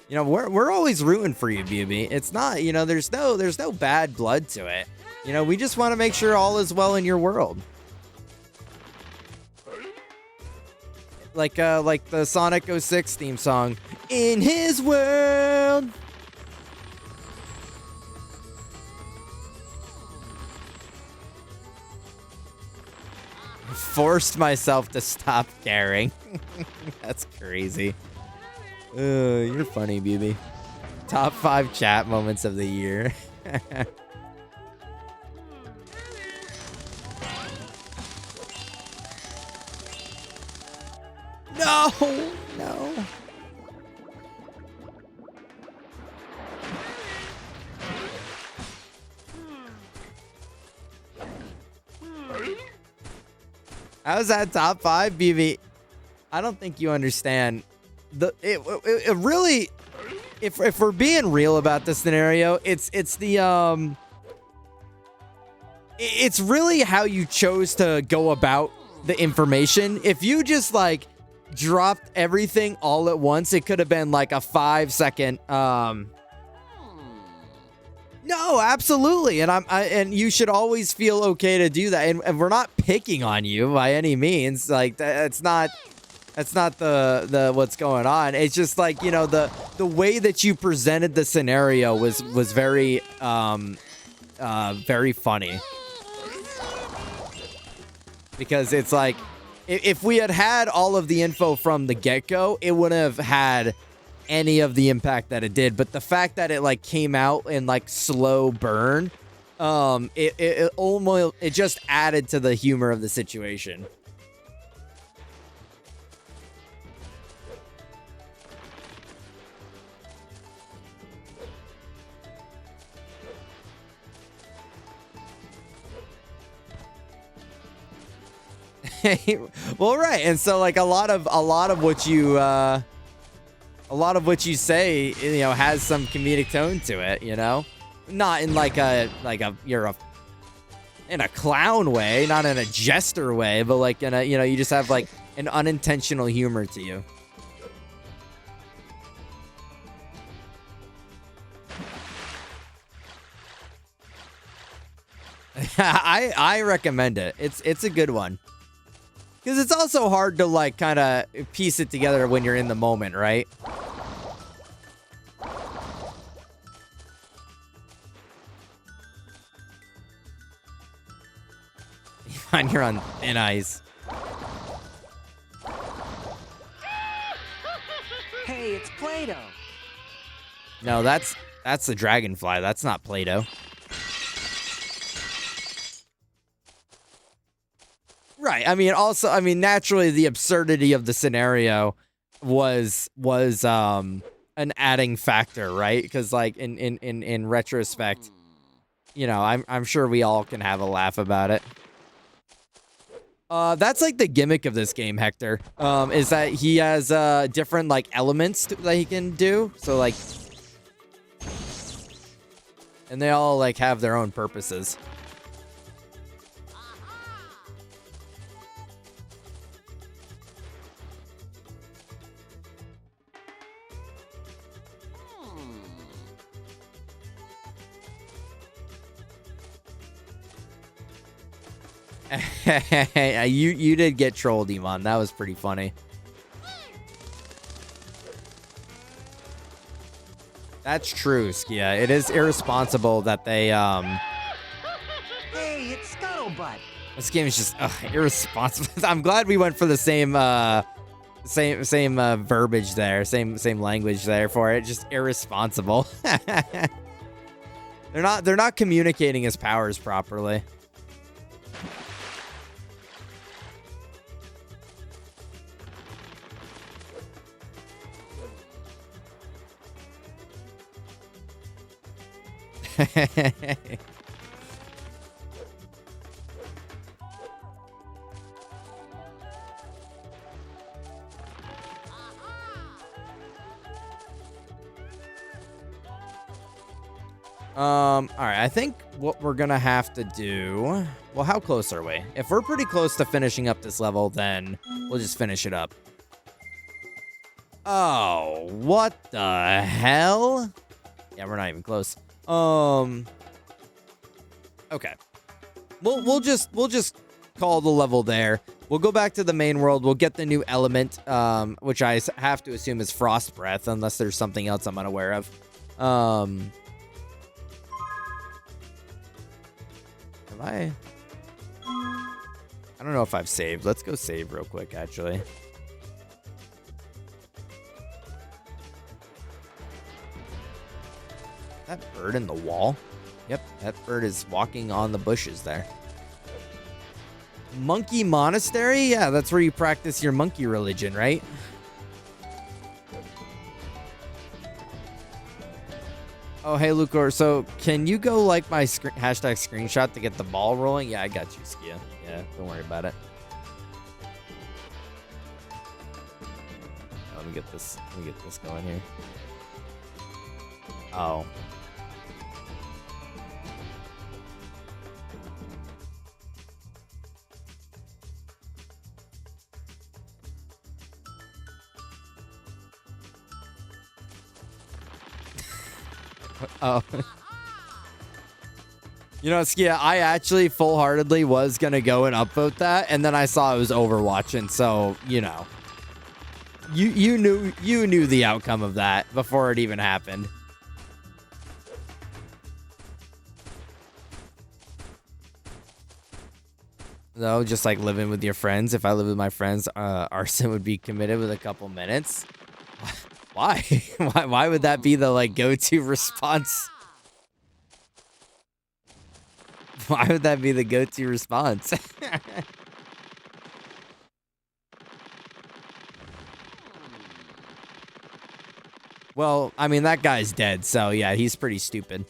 You know, we're always rooting for you, BB. It's not, you know, there's no bad blood to it. You know, we just want to make sure all is well in your world. Like the Sonic 06 theme song, In His World. Forced myself to stop caring. That's crazy. You're funny, BB. Top 5 chat moments of the year. No! No. How's that top 5, BB? I don't think you understand. It really, if we're being real about the scenario, it's really how you chose to go about the information. If you just like dropped everything all at once, it could have been like a 5-second No, absolutely, and you should always feel okay to do that. And we're not picking on you by any means. Like that's not the what's going on. It's just like, you know, the way that you presented the scenario was very very funny, because it's like if we had all of the info from the get-go, it wouldn't have had any of the impact that it did. But the fact that it like came out in like slow burn, it just added to the humor of the situation. Well, right, and so like a lot of what you say, you know, has some comedic tone to it, you know, not in in a clown way, not in a jester way, but like in a, you know, you just have like an unintentional humor to you. I recommend it. It's a good one. Because it's also hard to, like, kind of piece it together when you're in the moment, right? You're on thin ice. Hey, it's Play-Doh. No, that's the Dragonfly. That's not Play-Doh. Right. I mean, also, I mean, naturally, the absurdity of the scenario was an adding factor, right? Because, like, in retrospect, you know, I'm sure we all can have a laugh about it. That's like the gimmick of this game, Hector. Is that he has different like elements that he can do. So like, and they all like have their own purposes. you did get trolled, Iman. That was pretty funny. That's true, Skia. It is irresponsible that they Hey, it's Scuttlebutt. This game is just irresponsible. I'm glad we went for the same verbiage there, same language there for it. Just irresponsible. They're not communicating his powers properly. All right, I think what we're gonna have to do, well, how close are we? If we're pretty close to finishing up this level, then we'll just finish it up. Oh, what the hell? Yeah, we're not even close. Okay. We'll just call the level there. We'll go back to the main world. We'll get the new element, which I have to assume is frost breath, unless there's something else I'm unaware of. I don't know if I've saved. Let's go save real quick, actually. That bird in the wall? Yep, that bird is walking on the bushes there. Monkey Monastery? Yeah, that's where you practice your monkey religion, right? Oh, hey, Lucor. So, can you go like my hashtag screenshot to get the ball rolling? Yeah, I got you, Skia. Yeah, don't worry about it. Let me get this going here. Oh. Oh. You know, Skia, I actually full-heartedly was going to go and upvote that, and then I saw it was Overwatch, and so, you know. You knew the outcome of that before it even happened. No, just like living with your friends. If I live with my friends, arson would be committed with a couple minutes. Why? Why would that be the like go-to response? Why would that be the go-to response? Well, I mean, that guy's dead, so yeah, he's pretty stupid.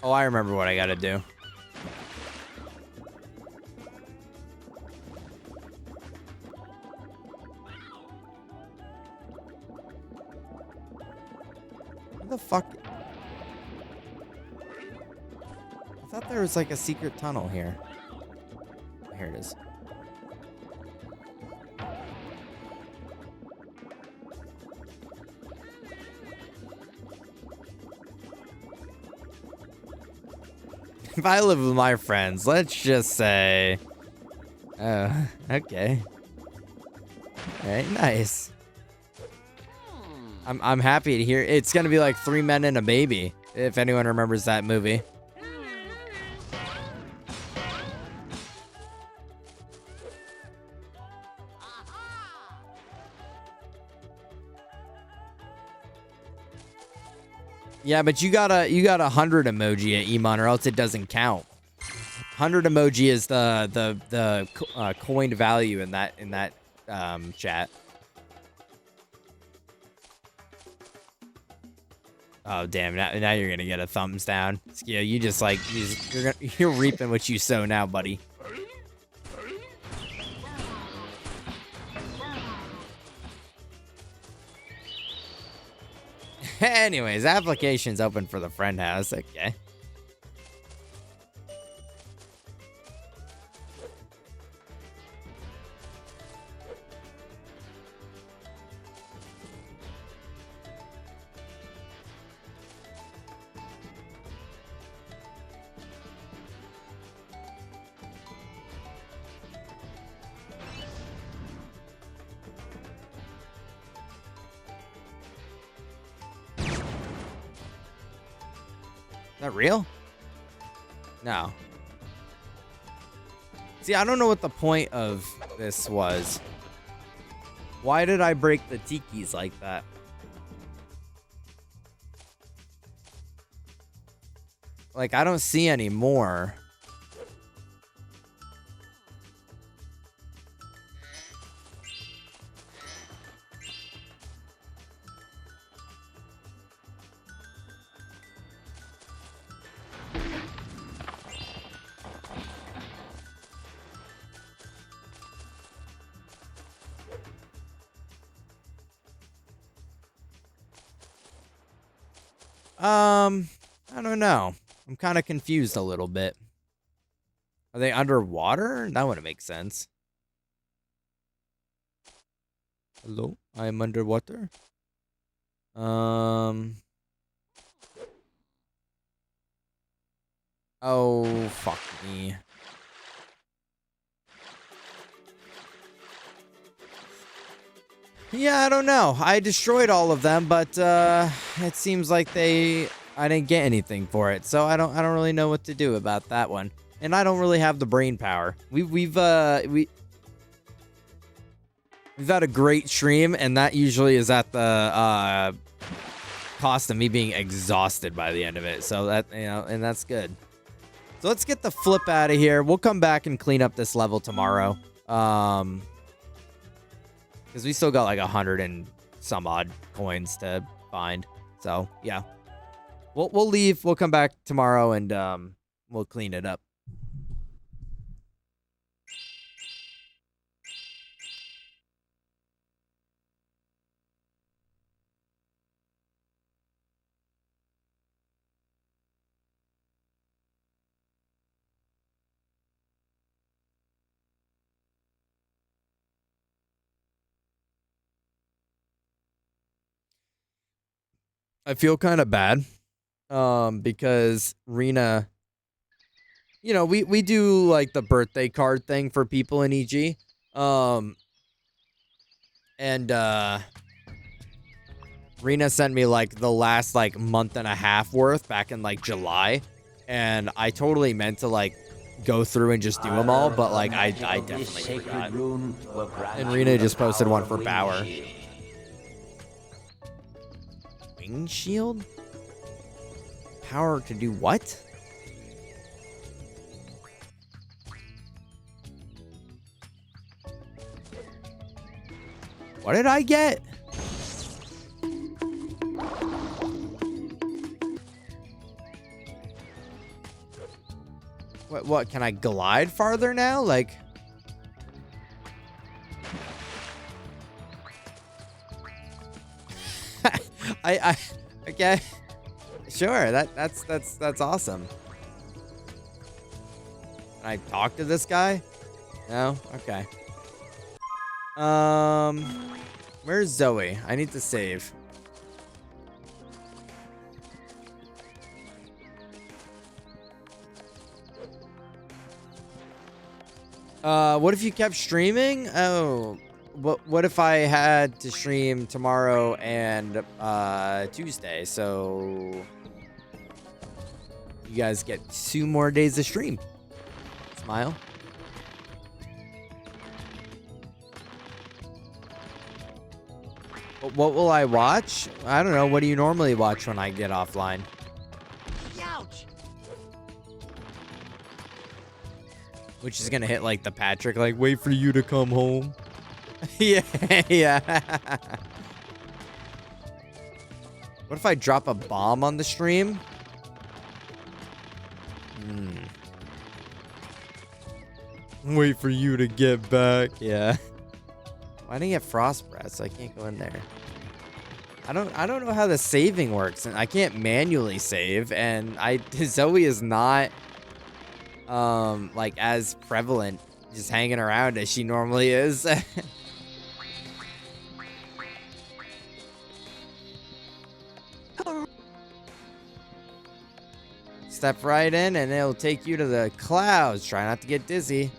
Oh, I remember what I gotta do. What the fuck? I thought there was like a secret tunnel here. Here it is. If I live with my friends, let's just say... Oh, okay. Alright, nice. I'm happy to hear... It's gonna be like 3 Men and a Baby, if anyone remembers that movie. Yeah, but you got a 100 emoji at Emon, or else it doesn't count. 100 emoji is the coined value in that chat. Oh damn! Now you're gonna get a thumbs down. Yeah, you just like you're reaping what you sow now, buddy. Anyways, application's open for the friend house. Okay. that real? No. See, I don't know what the point of this was. Why did I break the tikis like that? Like, I don't see any more. I don't know. I'm kind of confused a little bit. Are they underwater? That wouldn't make sense. Hello? I am underwater? Oh, fuck me. Yeah, I don't know. I destroyed all of them, but it seems like I didn't get anything for it. So I don't really know what to do about that one. And I don't really have the brain power. We've had a great stream, and that usually is at the cost of me being exhausted by the end of it. So that, and that's good. So let's get the flip out of here. We'll come back and clean up this level tomorrow. Because we still got like 100 and some odd coins to find. So yeah, we'll leave. We'll come back tomorrow and we'll clean it up. I feel kind of bad because Rena, we do like the birthday card thing for people in EG. And Rena sent me like the last like month and a half worth back in like July, and I totally meant to like go through and just do them all, but like I definitely forgot. And Rena just posted one for Bauer. Wing shield? Power to do what? What did I get? What? Can I glide farther now? Like... okay, sure. That's awesome. Can I talk to this guy? No. Okay. Where's Zoe? I need to save. What if you kept streaming? Oh. What if I had to stream tomorrow and Tuesday? So you guys get 2 more days to stream. Smile. What will I watch? I don't know. What do you normally watch when I get offline? Ouch! Which is gonna hit like the Patrick, like wait for you to come home. yeah. What if I drop a bomb on the stream? Wait for you to get back. Yeah. Why didn't I get frost breath? So I can't go in there. I don't know how the saving works, and I can't manually save, and Zoe is not like as prevalent just hanging around as she normally is. Step right in and it'll take you to the clouds. Try not to get dizzy.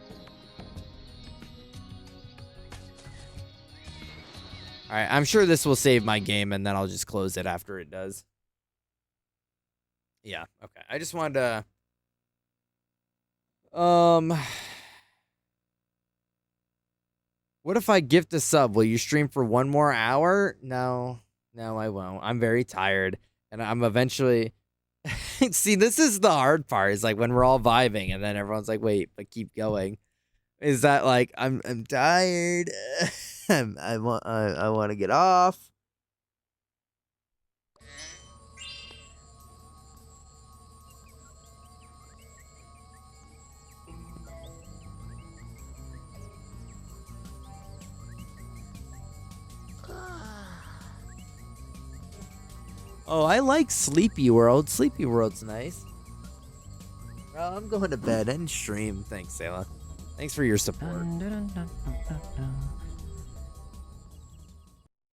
Alright, I'm sure this will save my game and then I'll just close it after it does. Yeah, okay. I just wanted to what if I gift a sub? Will you stream for 1 more hour? No. No, I won't. I'm very tired and I'm eventually See, this is the hard part. Is like when we're all vibing and then everyone's like, "Wait, but keep going." Is that like I'm tired. I want to get off. Oh, I like Sleepy World. Sleepy World's nice. Well, I'm going to bed and stream. Thanks, Sayla. Thanks for your support.